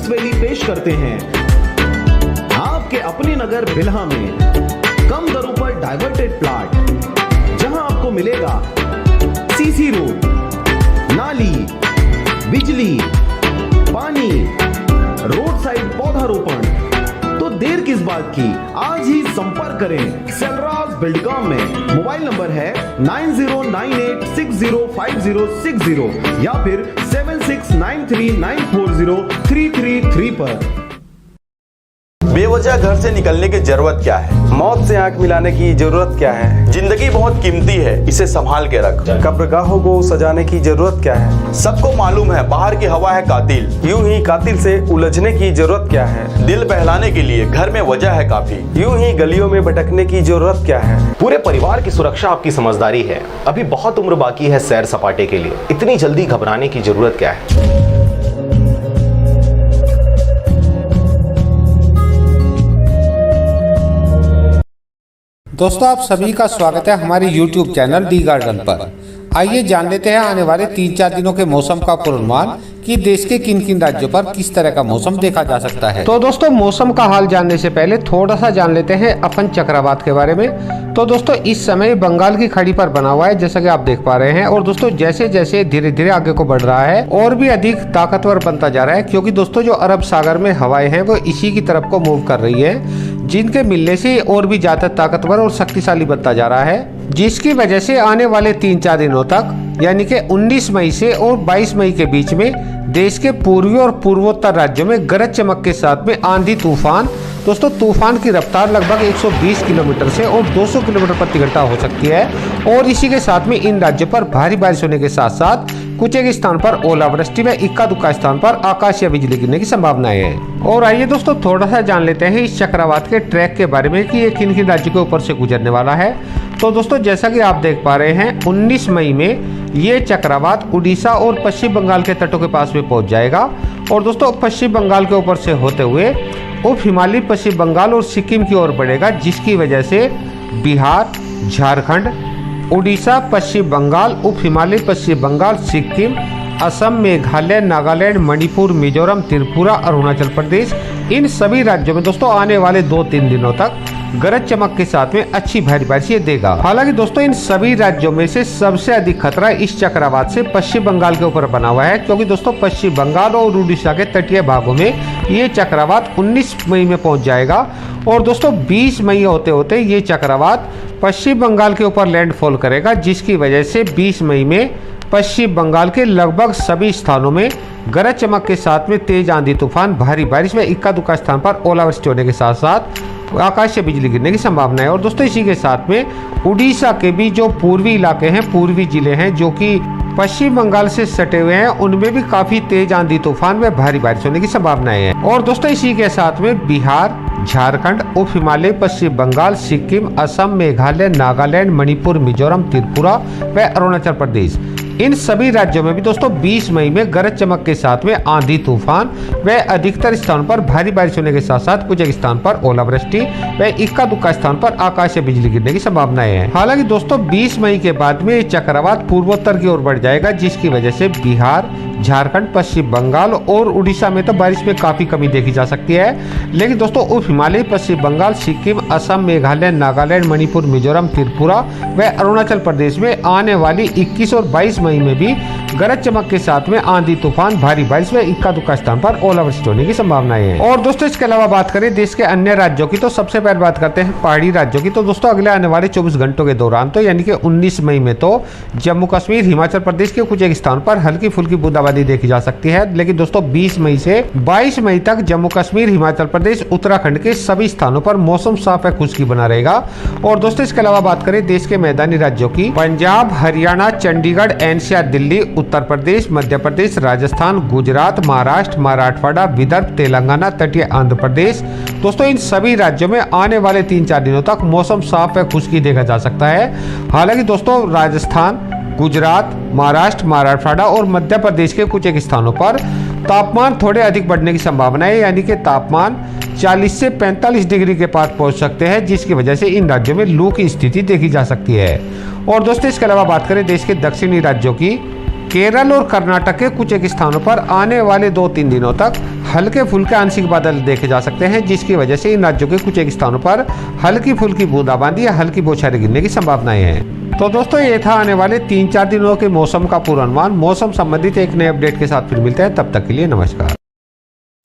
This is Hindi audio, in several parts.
हाइट्स वैली पेश करते हैं आपके अपने नगर बिल्हा में कम दरों पर डाइवर्टेड प्लॉट, जहां आपको मिलेगा सीसी रोड, नाली, बिजली, पानी, रोड साइड पौधारोपण। तो देर किस बात की, आज ही संपर्क करें सेलराज बिल्डकॉम में। मोबाइल नंबर है 9098605060 या फिर 7693940333 पर। बेवजह घर से निकलने की जरूरत क्या है? मौत से आंख मिलाने की जरूरत क्या है? जिंदगी बहुत कीमती है, इसे संभाल के रख। कब्रगाहों को सजाने की जरूरत क्या है? सबको मालूम है बाहर की हवा है कातिल। यूं ही कातिल से उलझने की जरूरत क्या है? दिल बहलाने के लिए घर में वजह है काफी। यूं ही गलियों में भटकने की जरूरत क्या है? पूरे परिवार की सुरक्षा आपकी समझदारी है। अभी बहुत उम्र बाकी है सैर सपाटे के लिए, इतनी जल्दी घबराने की जरूरत क्या है? दोस्तों, आप सभी का स्वागत है हमारे YouTube चैनल डी गार्डन पर। आइए जान लेते हैं आने वाले 3-4 दिनों के मौसम का पूर्वानुमान कि देश के किन किन राज्यों पर किस तरह का मौसम देखा जा सकता है। तो दोस्तों, मौसम का हाल जानने से पहले थोड़ा सा जान लेते हैं अपन चक्रवात के बारे में। तो दोस्तों, इस समय बंगाल की खाड़ी पर बना हुआ है, जैसा कि आप देख पा रहे हैं। और दोस्तों, जैसे जैसे धीरे धीरे आगे को बढ़ रहा है और भी अधिक ताकतवर बनता जा रहा है, क्योंकि दोस्तों जो अरब सागर में हवाएं हैं वो इसी की तरफ को मूव कर रही है, जिनके मिलने से और भी ज्यादा ताकतवर और शक्तिशाली बनता जा रहा है, जिसकी वजह से आने वाले 3-4 दिनों तक यानी कि 19 मई से और 22 मई के बीच में देश के पूर्वी और पूर्वोत्तर राज्यों में गरज चमक के साथ में आंधी तूफान, दोस्तों तूफान की रफ्तार लगभग 120 किलोमीटर से और 200 किलोमीटर प्रति घंटा हो सकती है। और इसी के साथ में इन राज्यों पर भारी बारिश होने के साथ साथ कुछ एक स्थान पर ओलावृष्टि व इक्का दुक्का स्थान पर आकाशीय बिजली गिरने की संभावनाएं हैं। और आइए दोस्तों, थोड़ा सा जान लेते हैं इस चक्रवात के ट्रैक के बारे में कि ये किन किन राज्यों के ऊपर से गुजरने वाला है। तो दोस्तों, जैसा कि आप देख पा रहे हैं, 19 मई में ये चक्रवात उड़ीसा और पश्चिम बंगाल के तटों के पास में पहुंच जाएगा। और दोस्तों, पश्चिम बंगाल के ऊपर से होते हुए उप हिमालयी पश्चिम बंगाल और सिक्किम की ओर बढ़ेगा, जिसकी वजह से बिहार, झारखंड, उड़ीसा, पश्चिम बंगाल, उप हिमालयी पश्चिम बंगाल, सिक्किम, असम, मेघालय, नागालैंड, मणिपुर, मिजोरम, त्रिपुरा, अरुणाचल प्रदेश, इन सभी राज्यों में दोस्तों आने वाले 2-3 दिनों तक गरज चमक के साथ में अच्छी भारी बारिश ये देगा। हालांकि दोस्तों, इन सभी राज्यों में से सबसे अधिक खतरा इस चक्रवात से पश्चिम बंगाल के ऊपर बना हुआ है, क्योंकि दोस्तों पश्चिम बंगाल और उड़ीसा के तटीय भागों में ये चक्रवात 19 मई में पहुंच जाएगा। और दोस्तों 20 मई होते होते ये चक्रवात पश्चिम बंगाल के ऊपर लैंडफॉल करेगा, जिसकी वजह से 20 मई में पश्चिम बंगाल के लगभग सभी स्थानों में गरज चमक के साथ में तेज आंधी तूफान, भारी बारिश व इक्का दुक्का स्थान पर ओलावृष्टि होने के साथ साथ आकाशीय बिजली गिरने की संभावना है। और दोस्तों, इसी के साथ में उड़ीसा के भी जो पूर्वी इलाके हैं, पूर्वी जिले हैं जो कि पश्चिम बंगाल से सटे हुए हैं, उनमें भी काफी तेज आंधी तूफान में भारी बारिश होने की संभावनाएं हैं। और दोस्तों, इसी के साथ में बिहार, झारखंड, उप हिमालय पश्चिम बंगाल, सिक्किम, असम, मेघालय, नागालैंड, मणिपुर, मिजोरम, त्रिपुरा व अरुणाचल प्रदेश, इन सभी राज्यों में भी दोस्तों 20 मई में गरज चमक के साथ में आंधी तूफान व अधिकतर स्थानों पर भारी बारिश होने के साथ साथ कुछ एक स्थान पर ओलावृष्टि व इक्का दुक्का स्थान पर आकाशीय बिजली गिरने की संभावनाएं हैं। हालांकि दोस्तों 20 मई के बाद में ये चक्रवात पूर्वोत्तर की ओर बढ़ जाएगा, जिसकी वजह से बिहार, झारखंड, पश्चिम बंगाल और उड़ीसा में तो बारिश में काफी कमी देखी जा सकती है। लेकिन दोस्तों उप हिमालयी पश्चिम बंगाल, सिक्किम, असम, मेघालय, नागालैंड, मणिपुर, मिजोरम, त्रिपुरा व अरुणाचल प्रदेश में आने वाली 21 और 22 मई में भी गरज चमक के साथ में आंधी तूफान, भारी बारिश व इक्का दुक्का स्थान पर ओलावृष्टि होने की संभावनाएं हैं। और दोस्तों, इसके अलावा बात करें देश के अन्य राज्यों की, तो सबसे पहले बात करते हैं पहाड़ी राज्यों की। तो दोस्तों, अगले आने वाले 24 घंटों के दौरान तो यानी कि 19 मई में तो जम्मू कश्मीर, हिमाचल प्रदेश के कुछ एक स्थान पर हल्की फुल्की बूंदाबांदी देखी जा सकती है। लेकिन दोस्तों 20 मई से 22 मई तक जम्मू कश्मीर, हिमाचल प्रदेश, उत्तराखंड के सभी स्थानों पर मौसम साफ व खुशकी बना रहेगा। और दोस्तों, इसके अलावा बात करें देश के मैदानी राज्यों की, पंजाब, हरियाणा, चंडीगढ़, एनसीआर, दिल्ली, उत्तर प्रदेश, मध्य प्रदेश, राजस्थान, गुजरात, महाराष्ट्र, मराठवाड़ा, विदर्भ, तेलंगाना, तटीय आंध्र प्रदेश, दोस्तों इन सभी राज्यों में आने वाले 3-4 दिनों तक मौसम साफ व खुशकी देखा जा सकता है। हालांकि दोस्तों राजस्थान, गुजरात, महाराष्ट्र, मराठवाड़ा और मध्य प्रदेश के कुछ एक स्थानों पर तापमान थोड़े अधिक बढ़ने की संभावना है, यानी कि तापमान 40 से 45 डिग्री के पास पहुंच सकते हैं, जिसकी वजह से इन राज्यों में लू की स्थिति देखी जा सकती है। और दोस्तों, इसके अलावा बात करें देश के दक्षिणी राज्यों की, केरल और कर्नाटक के कुछ एक स्थानों पर आने वाले 2-3 दिनों तक हल्के फुल्के आंशिक बादल देखे जा सकते हैं, जिसकी वजह से इन राज्यों के कुछ एक स्थानों पर हल्की फुल्की बूंदाबांदी या हल्की बौछारें गिरने की संभावनाएं हैं। तो दोस्तों ये था आने वाले 3-4 दिनों के मौसम का पूर्वानुमान। मौसम संबंधित एक नए अपडेट के साथ फिर मिलते हैं, तब तक के लिए नमस्कार।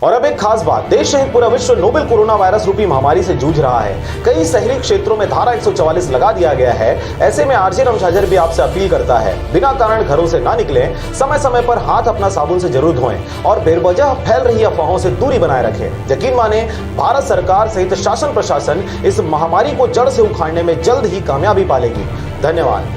और अब एक खास बात, देश सहित पूरा विश्व नोवेल कोरोना वायरस रूपी महामारी से जूझ रहा है। कई शहरी क्षेत्रों में धारा 144 लगा दिया गया है। ऐसे में आरजे रमझाझर भी आपसे अपील करता है, बिना कारण घरों से ना निकलें, समय समय पर हाथ अपना साबुन से जरूर धोएं और बेवजह फैल रही अफवाहों से दूरी बनाए रखें। यकीन माने, भारत सरकार सहित शासन प्रशासन इस महामारी को जड़ से उखाड़ने में जल्द ही कामयाबी पालेगी। धन्यवाद।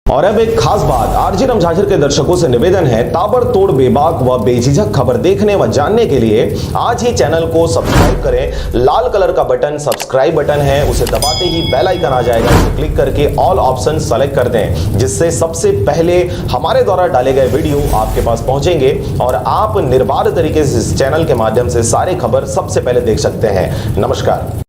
और अब एक खास बात, आरजे रमझाझर के दर्शकों से निवेदन है, ताबड़तोड़ बेबाक व बेझिझक खबर देखने व जानने के लिए आज ही चैनल को सब्सक्राइब करें। लाल कलर का बटन सब्सक्राइब बटन है, उसे दबाते ही बेल आइकन आ जाएगा, उसे क्लिक करके ऑल ऑप्शन सेलेक्ट कर दें, जिससे सबसे पहले हमारे द्वारा डाले गए वीडियो आपके पास पहुंचेंगे और आप निर्बाध तरीके से इस चैनल के माध्यम से सारे खबर सबसे पहले देख सकते हैं। नमस्कार।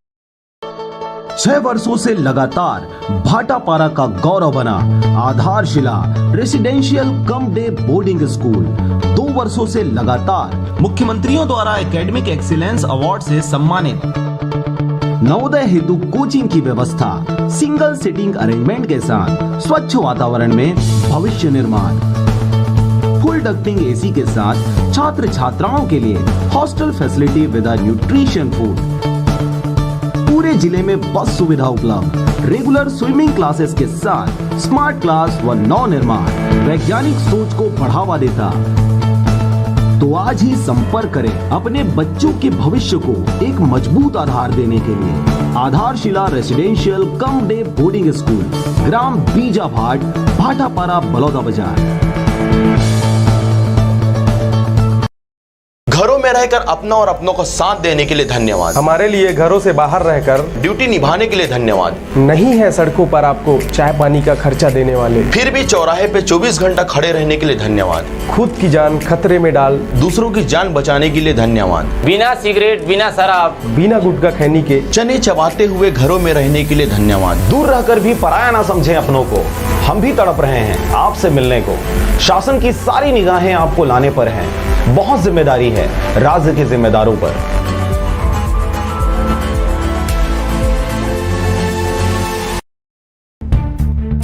6 वर्षों से लगातार भाटापारा का गौरव बना आधारशिला residential cum day boarding school 2 वर्षों से लगातार मुख्यमंत्रियों द्वारा एकेडमिक एक्सीलेंस अवार्ड से सम्मानित। नवोदय हेतु कोचिंग की व्यवस्था, सिंगल सीटिंग अरेंजमेंट के साथ स्वच्छ वातावरण में भविष्य निर्माण, फुल डक्टिंग एसी के साथ छात्र छात्राओं के लिए hostel facility with nutrition food, पूरे जिले में बस सुविधा उपलब्ध, रेगुलर स्विमिंग क्लासेस के साथ स्मार्ट क्लास व नव निर्माण वैज्ञानिक सोच को बढ़ावा देता। तो आज ही संपर्क करें अपने बच्चों के भविष्य को एक मजबूत आधार देने के लिए। Adharshila residential cum day boarding school, ग्राम बीजाभाट, भाटापारा, बलौदा बाजार। घरों में रहकर अपना और अपनों को साथ देने के लिए धन्यवाद। हमारे लिए घरों से बाहर रहकर ड्यूटी निभाने के लिए धन्यवाद। नहीं है सड़कों पर आपको चाय पानी का खर्चा देने वाले, फिर भी चौराहे पे 24 घंटा खड़े रहने के लिए धन्यवाद। खुद की जान खतरे में डाल दूसरों की जान बचाने के लिए धन्यवाद। बिना सिगरेट, बिना शराब, बिना गुटखा खैनी के चने चबाते हुए घरों में रहने के लिए धन्यवाद। दूर रहकर भी पराया ना समझें अपनों को। हम भी तड़प रहे हैं आपसे मिलने को। शासन की सारी निगाहें आपको लाने पर हैं। बहुत जिम्मेदारी है राज्य के जिम्मेदारों पर।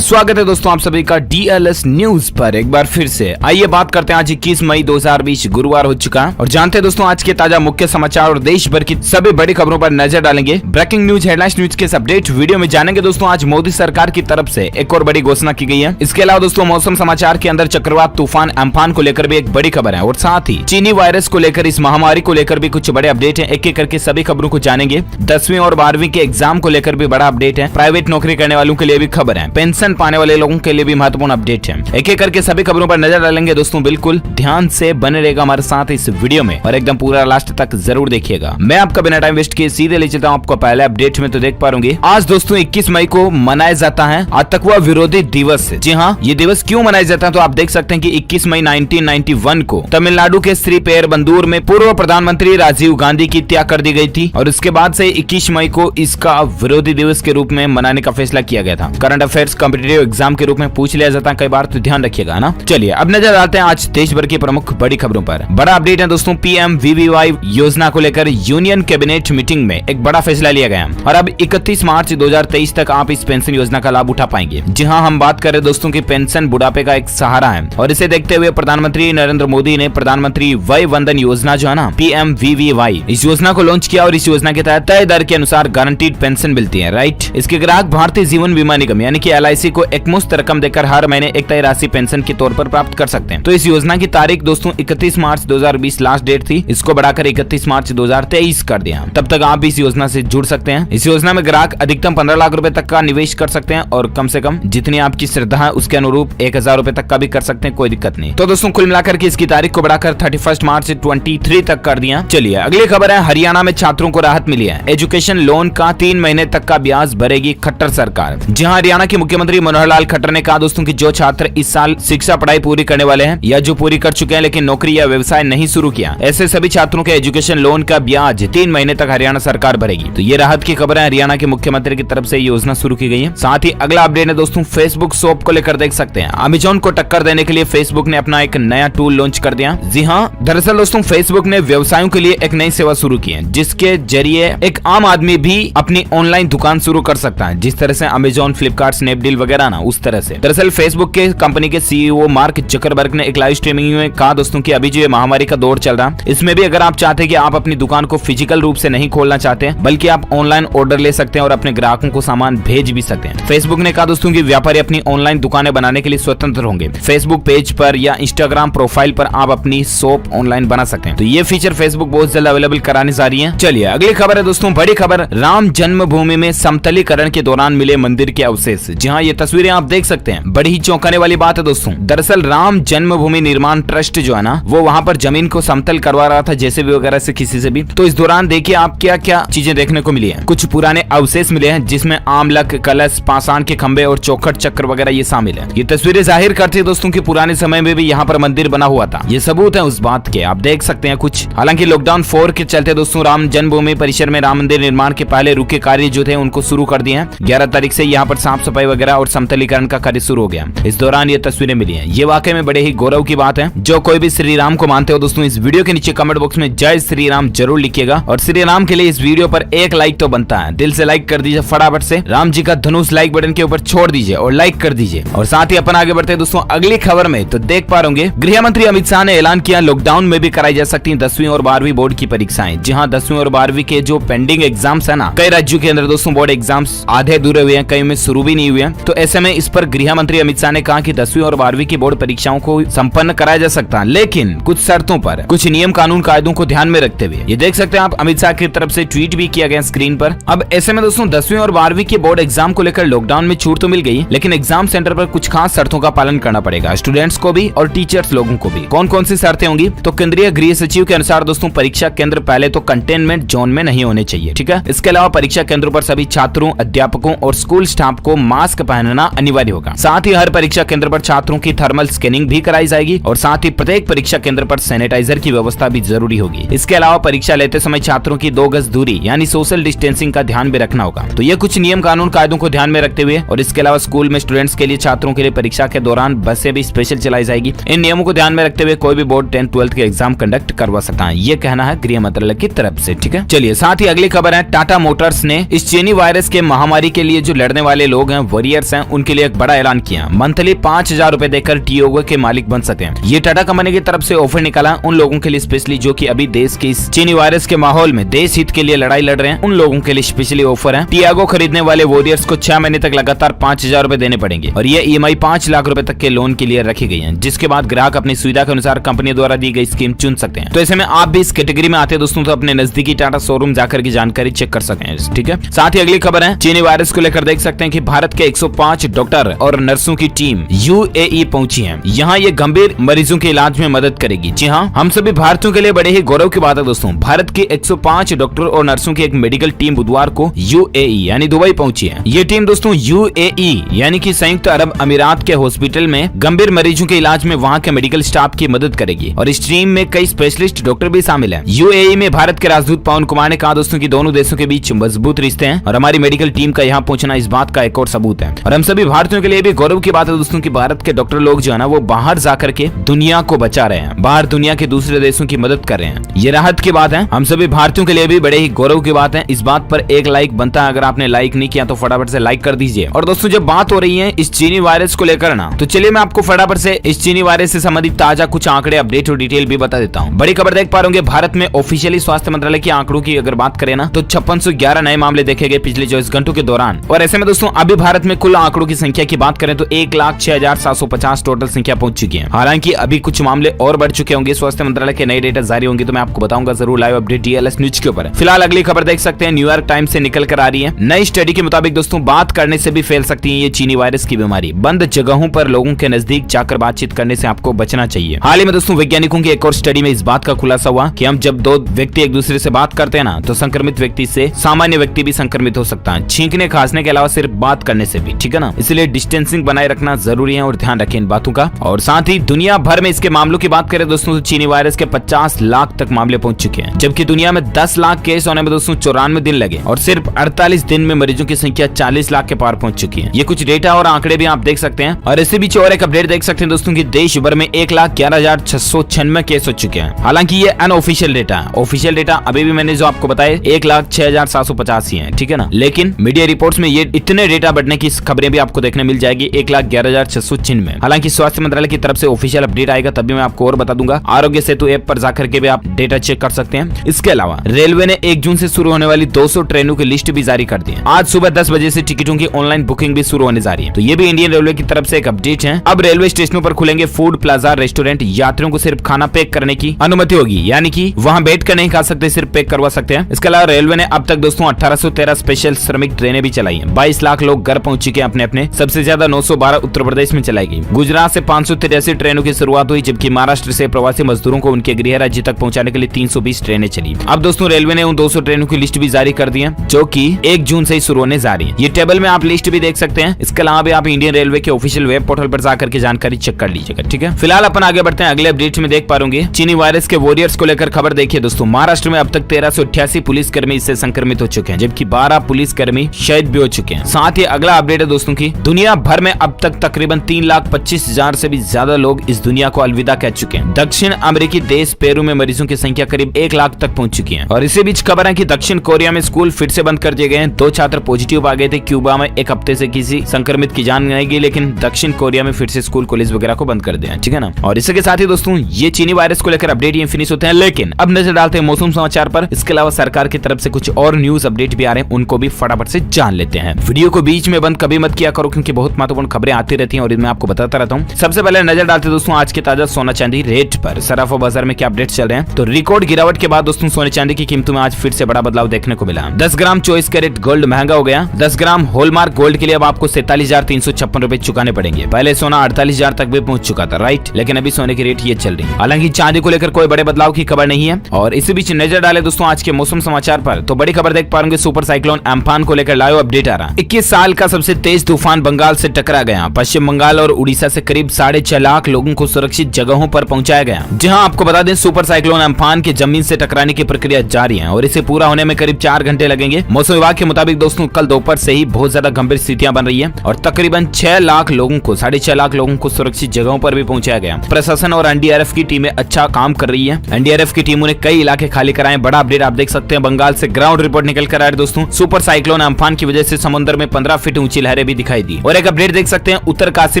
स्वागत है दोस्तों आप सभी का DLS न्यूज पर एक बार फिर से। आइए बात करते हैं, आज 21 मई 2020 गुरुवार हो चुका है और जानते हैं दोस्तों आज के ताजा मुख्य समाचार और देश भर की सभी बड़ी खबरों पर नजर डालेंगे। ब्रेकिंग न्यूज, हेडलाइंस न्यूज के अपडेट वीडियो में जानेंगे दोस्तों। आज मोदी सरकार की तरफ से एक और बड़ी घोषणा की गई है। इसके अलावा दोस्तों मौसम समाचार के अंदर चक्रवात तूफान अम्फान को लेकर भी एक बड़ी खबर है और साथ ही चीनी वायरस को लेकर, इस महामारी को लेकर भी कुछ बड़े अपडेट है। एक एक करके सभी खबरों को जानेंगे। 10वीं और 12वीं के एग्जाम को लेकर भी बड़ा अपडेट है। प्राइवेट नौकरी करने वालों के लिए भी खबर है। पेंशन पाने वाले लोगों के लिए भी महत्वपूर्ण अपडेट है। एक एक करके सभी खबरों पर नजर डालेंगे दोस्तों। बिल्कुल ध्यान से बने रहेगा हमारे साथ इस वीडियो में और एकदम पूरा लास्ट तक जरूर देखिएगा। मैं आपका बिना टाइम वेस्ट किए सीधे ले चलता हूं आपको पहले अपडेट में। तो देख पा रहे आज दोस्तों 21 मई को मनाया जाता है आतंकवाद विरोधी दिवस। जी हाँ, ये दिवस क्यों मनाया जाता है तो आप देख सकते हैं कि 21 मई 1991 को तमिलनाडु के श्री पेरुंबंदूर में पूर्व प्रधानमंत्री राजीव गांधी की हत्या कर दी गई थी और उसके बाद से 21 मई को इसका विरोधी दिवस के रूप में मनाने का फैसला किया गया था। करंट अफेयर्स कॉम्पिटिटिव एग्जाम के रूप में पूछ लिया जाता है कई बार, तो ध्यान रखिएगा ना। चलिए अब नजर डालते हैं आज देश भर की प्रमुख बड़ी खबरों पर। बड़ा अपडेट है दोस्तों, PMVVY योजना को लेकर यूनियन कैबिनेट मीटिंग में एक बड़ा फैसला लिया गया और अब 31 मार्च 2023 तक आप इस पेंशन योजना का लाभ उठा पाएंगे। जी हाँ, हम बात कर रहे दोस्तों की पेंशन बुढ़ापे का एक सहारा है और इसे देखते हुए प्रधानमंत्री नरेंद्र मोदी ने प्रधानमंत्री वय वंदन योजना जो है ना PMVVY, इस योजना को लॉन्च किया और इस योजना के तहत तय दर के अनुसार गारंटीड पेंशन मिलती है। राइट, इसके ग्राहक भारतीय जीवन बीमा निगम यानी कि LIC व्यक्ति को एकमुश्त रकम देकर हर महीने एक तय राशि पेंशन के तौर पर प्राप्त कर सकते हैं। तो इस योजना की तारीख दोस्तों 31 मार्च 2020 लास्ट डेट थी, इसको बढ़ाकर 31 मार्च 2023 कर दिया। तब तक आप भी इस योजना से जुड़ सकते हैं। इस योजना में ग्राहक अधिकतम 15 लाख रुपए तक का निवेश कर सकते हैं और कम से कम जितनी आपकी श्रद्धा है उसके अनुरूप 1000 रुपए तक का भी कर सकते हैं, कोई दिक्कत नहीं। तो दोस्तों कुल मिलाकर के इसकी तारीख को बढ़ाकर 31 मार्च 23 तक कर दिया। चलिए अगली खबर है, हरियाणा में छात्रों को राहत मिली है। एजुकेशन लोन का 3 महीने तक का ब्याज भरेगी खट्टर सरकार। जहां हरियाणा के मुख्यमंत्री मनोहर लाल खट्टर ने कहा दोस्तों कि जो छात्र इस साल शिक्षा पढ़ाई पूरी करने वाले हैं या जो पूरी कर चुके हैं लेकिन नौकरी या व्यवसाय नहीं शुरू किया, ऐसे सभी छात्रों के एजुकेशन लोन का ब्याज 3 महीने तक हरियाणा सरकार भरेगी। तो ये राहत की खबर है, हरियाणा के मुख्यमंत्री की तरफ से योजना शुरू की गई है। साथ ही अगला अपडेट है दोस्तों, फेसबुक शॉप को लेकर देख सकते हैं। अमेज़न को टक्कर देने के लिए फेसबुक ने अपना एक नया टूल लॉन्च कर दिया। जी हाँ, दरअसल दोस्तों फेसबुक ने व्यवसायों के लिए एक नई सेवा शुरू की है, जिसके जरिए एक आम आदमी भी अपनी ऑनलाइन दुकान शुरू कर सकता है। जिस तरह से अमेज़न, फ्लिपकार्ट, स्नैपडील वगैरह ना, उस तरह से। दरअसल फेसबुक के कंपनी के सीईओ मार्क जकरबर्ग ने एक लाइव स्ट्रीमिंग में कहा दोस्तों कि अभी जो ये महामारी का दौर चल रहा, इसमें भी अगर आप चाहते हैं कि आप अपनी दुकान को फिजिकल रूप से नहीं खोलना चाहते बल्कि आप ऑनलाइन ऑर्डर ले सकते हैं और अपने ग्राहकों को सामान भेज भी सकते हैं। फेसबुक ने कहा दोस्तों कि व्यापारी अपनी ऑनलाइन दुकानें बनाने के लिए स्वतंत्र होंगे। फेसबुक पेज पर या इंस्टाग्राम प्रोफाइल पर आप अपनी शॉप ऑनलाइन बना सकते हैं। तो ये फीचर फेसबुक बहुत जल्द अवेलेबल कराने जा रही है। चलिए अगली खबर है दोस्तों, बड़ी खबर, राम जन्मभूमि में समतलीकरण के दौरान मिले मंदिर के अवशेष। जी हाँ, ये तस्वीरें आप देख सकते हैं, बड़ी ही चौंकाने वाली बात है दोस्तों। दरअसल राम जन्मभूमि निर्माण ट्रस्ट जो है ना, वो वहां पर जमीन को समतल करवा रहा था जेसीबी वगैरह से, किसी से भी। तो इस दौरान देखिए आप क्या क्या चीजें देखने को मिली है। कुछ पुराने अवशेष मिले हैं जिसमें आमलक, कलश, पाषाण के खंबे और चौखट चक्र वगैरह ये शामिल है। ये तस्वीरें जाहिर करती है दोस्तों कि पुराने समय में भी यहाँ पर मंदिर बना हुआ था। ये सबूत है उस बात के, आप देख सकते हैं कुछ। हालांकि लॉकडाउन 4 के चलते दोस्तों राम जन्मभूमि परिसर में राम मंदिर निर्माण के पहले रुके कार्य जो थे उनको शुरू कर दिए हैं। 11 तारीख से यहाँ पर साफ सफाई वगैरह और समतलीकरण का कार्य शुरू हो गया। इस दौरान ये तस्वीरें मिली है। ये वाकई में बड़े ही गौरव की बात है। जो कोई भी श्री राम को मानते हो दोस्तों, इस वीडियो के नीचे कमेंट बॉक्स में जय श्री राम जरूर लिखिएगा। और श्री राम के लिए इस वीडियो पर एक लाइक तो बनता है, दिल से लाइक कर दीजिए फटाफट से। राम जी का धनुष लाइक बटन के ऊपर छोड़ दीजिए और लाइक कर दीजिए। और साथ ही अपन आगे बढ़ते हैं दोस्तों अगली खबर में। तो देख पा रहे गृह मंत्री अमित शाह ने ऐलान किया लॉकडाउन में भी कराई जा सकती 10वीं और 12वीं बोर्ड की परीक्षाएं। जी हाँ, 10वीं और 12वीं के जो पेंडिंग एग्जाम्स है ना, कई राज्यों के अंदर दोस्तों बोर्ड एग्जाम्स आधे अधूरे हुए हैं, कई में शुरू भी नहीं हुए हैं। तो ऐसे में इस पर गृह मंत्री अमित शाह ने कहा कि 10वीं और 12वीं की बोर्ड परीक्षाओं को संपन्न कराया जा सकता है, लेकिन कुछ शर्तों पर, कुछ नियम कानून कायदों को ध्यान में रखते हुए। ये देख सकते हैं आप, अमित शाह की तरफ से ट्वीट भी किया गया स्क्रीन पर। अब ऐसे में दोस्तों 10वीं और 12वीं के बोर्ड एग्जाम को लेकर लॉकडाउन में छूट तो मिल गई, लेकिन एग्जाम सेंटर पर कुछ खास शर्तों का पालन करना पड़ेगा, स्टूडेंट्स को भी और टीचर्स लोगों को भी। कौन कौन सी शर्तें होंगी? तो केंद्रीय गृह सचिव के अनुसार दोस्तों परीक्षा केंद्र पहले तो कंटेनमेंट जोन में नहीं होने चाहिए, ठीक है। इसके अलावा परीक्षा केंद्रों पर सभी छात्रों, अध्यापकों और स्कूल स्टाफ को मास्क पहनना अनिवार्य होगा। साथ ही हर परीक्षा केंद्र पर छात्रों की थर्मल स्कैनिंग भी कराई जाएगी और साथ ही प्रत्येक परीक्षा केंद्र पर सैनिटाइजर की व्यवस्था भी जरूरी होगी। इसके अलावा परीक्षा लेते समय छात्रों की 2 गज दूरी यानी सोशल डिस्टेंसिंग का ध्यान भी रखना होगा। तो ये कुछ नियम कानून कायदों को ध्यान में रखते हुए और इसके अलावा स्कूल में स्टूडेंट्स के लिए, छात्रों के लिए परीक्षा के दौरान बसें भी स्पेशल चलाई जाएगी। इन नियमों को ध्यान में रखते हुए कोई भी बोर्ड 10th 12th के एग्जाम कंडक्ट करवा सकता है, ये कहना है गृह मंत्रालय की तरफ से, ठीक है। चलिए साथ ही अगली खबर है, टाटा मोटर्स ने इस चीनी वायरस के महामारी के लिए जो लड़ने वाले लोग हैं, वॉरियर्स हैं, उनके लिए एक बड़ा ऐलान किया। मंथली 5000 रुपए देकर टियोगो के मालिक बन सकते हैं। ये टाटा कंपनी की तरफ से ऑफर निकाला उन लोगों के लिए स्पेशली जो कि अभी देश के इस चीनी वायरस के माहौल में देश हित के लिए लड़ाई लड़ रहे हैं, उन लोगों के लिए स्पेशली ऑफर है। टियागो खरीदने वाले वॉरियर्स को 6 महीने तक लगातार 5000 रुपए देने पड़ेंगे और ये EMI 5 लाख रुपए तक के लोन के लिए रखी गई है, जिसके बाद ग्राहक अपनी सुविधा के अनुसार कंपनी द्वारा दी गई स्कीम चुन सकते हैं। तो ऐसे में आप भी इस कैटेगरी में आते हैं दोस्तों, तो अपने नजदीकी टाटा शोरूम जाकर की जानकारी चेक कर सकते हैं, ठीक है। साथ ही अगली खबर है, चीनी वायरस को लेकर देख सकते हैं कि भारत के 105 डॉक्टर और नर्सों की टीम UAE पहुंची है। यहाँ ये गंभीर मरीजों के इलाज में मदद करेगी। जी हाँ, हम सभी भारतीयों के लिए बड़े ही गौरव की बात है दोस्तों, भारत के 105 डॉक्टर और नर्सों की एक मेडिकल टीम बुधवार को UAE यानी दुबई पहुंची है। ये टीम दोस्तों UAE यानी कि संयुक्त अरब अमीरात के हॉस्पिटल में गंभीर मरीजों के इलाज में वहाँ के मेडिकल स्टाफ की मदद करेगी और इस टीम में कई स्पेशलिस्ट डॉक्टर भी शामिल हैं। UAE में भारत के राजदूत पवन कुमार ने कहा दोस्तों कि दोनों देशों के बीच मजबूत रिश्ते हैं और हमारी मेडिकल टीम का यहाँ पहुंचना इस बात का एक और सबूत है। और हम सभी भारतीयों के लिए भी गौरव की बात है दोस्तों कि भारत के डॉक्टर लोग जो है ना, वो बाहर जाकर के दुनिया को बचा रहे हैं, बाहर दुनिया के दूसरे देशों की मदद कर रहे हैं। ये राहत की बात है, हम सभी भारतीयों के लिए भी बड़े ही गौरव की बात है। इस बात पर एक लाइक बनता है, अगर आपने लाइक नहीं किया तो फटाफट से लाइक कर दीजिए। और दोस्तों जब बात हो रही है इस चीनी वायरस को लेकर ना, तो चलिए मैं आपको फटाफट से इस चीनी वायरस से संबंधित ताजा कुछ आंकड़े, अपडेट और डिटेल भी बता देता हूँ। बड़ी खबर देख पा रहे, भारत में ऑफिशियली स्वास्थ्य मंत्रालय के आंकड़ों की अगर बात करें ना, तो 5611 नए मामले देखे गए पिछले 24 घंटों के दौरान। और ऐसे में दोस्तों अभी भारत में कुल आंकड़ों की संख्या की बात करें तो 1,06,750 टोटल संख्या पहुंच चुकी है। हालांकि अभी कुछ मामले और बढ़ चुके होंगे। स्वास्थ्य मंत्रालय के नए डेटा जारी होंगे तो मैं आपको बताऊंगा जरूर लाइव अपडेट DLS न्यूज के ऊपर। फिलहाल अगली खबर देख सकते हैं, न्यूयॉर्क टाइम्स से निकल कर आ रही है। नई स्टडी के मुताबिक दोस्तों बात करने से भी फैल सकती है ये चीनी वायरस की बीमारी। बंद जगहों पर लोगों के नजदीक जाकर बातचीत करने से आपको बचना चाहिए। हाल ही में दोस्तों वैज्ञानिकों की एक और स्टडी में इस बात का खुलासा हुआ कि हम जब दो व्यक्ति एक दूसरे से बात करते हैं ना, तो संक्रमित व्यक्ति से सामान्य व्यक्ति भी संक्रमित हो सकता है, छींकने खांसने के अलावा सिर्फ बात करने से भी, ठीक है ना। इसलिए डिस्टेंसिंग बनाए रखना जरूरी है और ध्यान रखें इन बातों का। और साथ ही दुनिया भर में इसके मामलों की बात करें दोस्तों तो चीनी वायरस के 50 लाख तक मामले पहुंच चुके हैं, जबकि दुनिया में 10 लाख केस होने में दोस्तों 94 दिन लगे और सिर्फ 48 दिन में मरीजों की संख्या 40 लाख के पार पहुंच चुकी है। ये कुछ डेटा और आंकड़े भी आप देख सकते हैं। और इसी बीच और एक अपडेट देख सकते हैं दोस्तों की देश भर में 1,11,696 केस हो चुके हैं। हालांकि ये अनऑफिशियल डेटा है, ऑफिशियल डेटा अभी भी मैंने जो आपको बताया 1,06,785 है, ठीक है ना। लेकिन मीडिया रिपोर्ट्स में ये इतने डेटा बढ़ने की खबरें भी आपको देखने मिल जाएगी 1,11,696 में। हालांकि स्वास्थ्य मंत्रालय की तरफ से ऑफिशियल अपडेट आएगा तभी मैं आपको और बता दूंगा। आरोग्य सेतु ऐप पर जाकर के भी आप डेटा चेक कर सकते हैं। इसके अलावा रेलवे ने 1 जून से शुरू होने वाली 200 ट्रेनों की लिस्ट भी जारी कर दी है। आज सुबह 10 बजे से टिकटों की ऑनलाइन बुकिंग भी शुरू होने जा रही है, तो ये भी इंडियन रेलवे की तरफ से एक अपडेट है। अब रेलवे स्टेशनों पर खुलेंगे फूड प्लाजा, रेस्टोरेंट। यात्रियों को सिर्फ खाना पैक करने की अनुमति होगी, यानी कि वहां बैठ कर नहीं खा सकते, सिर्फ पैक करवा सकते हैं। इसके अलावा रेलवे ने अब तक दोस्तों 1813 स्पेशल श्रमिक ट्रेनें भी चलाई हैं। 22 लाख लोग घर पहुंच चुके हैं अपने अपने। सबसे ज्यादा 912 उत्तर प्रदेश में चलाई गई। गुजरात से 583 ट्रेनों की शुरुआत हुई, जबकि महाराष्ट्र से प्रवासी मजदूरों को उनके गृह राज्य तक पहुंचाने के लिए 320 ट्रेनें चली। अब दोस्तों रेलवे ने उन 200 ट्रेनों की लिस्ट भी जारी कर दी है, जो कि 1 जून से ही शुरू होने जा रही है। ये टेबल में आप लिस्ट भी देख सकते हैं। इसके अलावा भी आप इंडियन रेलवे के ऑफिशियल वेब पोर्टल पर जाकर के जानकारी चेक कर लीजिएगा, ठीक है। फिलहाल अपन आगे बढ़ते हैं, अगले अपडेट में देख पाएंगे चीनी वायरस के वॉरियर्स को लेकर खबर देखिए दोस्तों। महाराष्ट्र में अब तक 1388 पुलिसकर्मी इससे संक्रमित हो चुके हैं, जबकि 12 पुलिसकर्मी शहीद भी हो चुके हैं। साथ ही अगला अपडेट है दोस्तों की दुनिया भर में अब तक तकरीबन 3,25,000 से भी ज्यादा लोग इस दुनिया को अलविदा कह चुके हैं। दक्षिण अमेरिकी देश पेरू में मरीजों की संख्या करीब 1 लाख तक पहुंच चुकी है। और इसी बीच खबर है कि दक्षिण कोरिया में स्कूल फिर से बंद कर दिए गए हैं। 2 छात्र पॉजिटिव आ गए थे। क्यूबा में 1 हफ्ते से किसी संक्रमित की जान नहीं गई, लेकिन दक्षिण कोरिया में फिर से स्कूल कॉलेज वगैरह को बंद कर दिया, ठीक है ना। और इसके साथ ही दोस्तों ये चीनी वायरस को लेकर अपडेट ये फिनिश होते हैं, लेकिन अब नजर डालते हैं मौसम समाचार पर। इसके अलावा सरकार की तरफ से कुछ और न्यूज अपडेट भी आ रहे हैं, उनको भी फटाफट से जान लेते हैं। वीडियो को बीच में बंद कभी मत किया करो, क्योंकि बहुत महत्वपूर्ण खबरें आती रहती हैं और मैं आपको बताता रहता हूँ। सबसे पहले नजर डालते हैं दोस्तों आज के ताजा सोना चांदी रेट पर। सराफा बाजार में क्या अपडेट चल रहे हैं, तो रिकॉर्ड गिरावट के बाद दोस्तों सोने चांदी की कीमतों में आज फिर से बड़ा बदलाव देखने को मिला। 10 ग्राम 24 कैरेट गोल्ड महंगा हो गया। 10 ग्राम हॉलमार्क गोल्ड के लिए अब आपको 47,356 रुपए चुकाने पड़ेंगे। पहले सोना 48,000 तक भी पहुंच चुका था, राइट, लेकिन अभी सोने की रेट ये चल रही है। हालांकि चांदी को लेकर कोई बड़े बदलाव की खबर नहीं है। और इसी बीच नजर डाले दोस्तों आज के मौसम समाचार पर, तो बड़ी खबर देख पाएंगे सुपर साइक्लोन अम्फान को लेकर लाइव अपडेट आ रहा। 21 साल का सबसे तेज तूफान बंगाल से टकरा गया। पश्चिम बंगाल और उड़ीसा से करीब 6.5 लाख लोगों को सुरक्षित जगहों पर पहुंचाया गया। जहां आपको बता दें सुपर साइक्लोन अम्फान के जमीन से टकराने की प्रक्रिया जारी है और इसे पूरा होने में करीब 4 घंटे लगेंगे। मौसम विभाग के मुताबिक दोस्तों कल दोपहर से ही बहुत ज्यादा गंभीर स्थितियां बन रही है और तकरीबन 6 लाख लोगों को 6.5 लाख लोगों को सुरक्षित जगहों पर भी पहुंचाया गया। प्रशासन और एनडीआरएफ की टीमें अच्छा काम कर रही है। एनडीआरएफ की टीमों ने कई इलाके खाली कराए। बड़ा अपडेट आप देख सकते हैं, बंगाल से ग्राउंड रिपोर्ट निकल कर आ रही है दोस्तों। सुपर साइक्लोन अम्फान की वजह से समुद्र में 15 फीट ऊंची लहरें भी दिखाई दी। और एक अपडेट देख सकते हैं, उत्तर काशी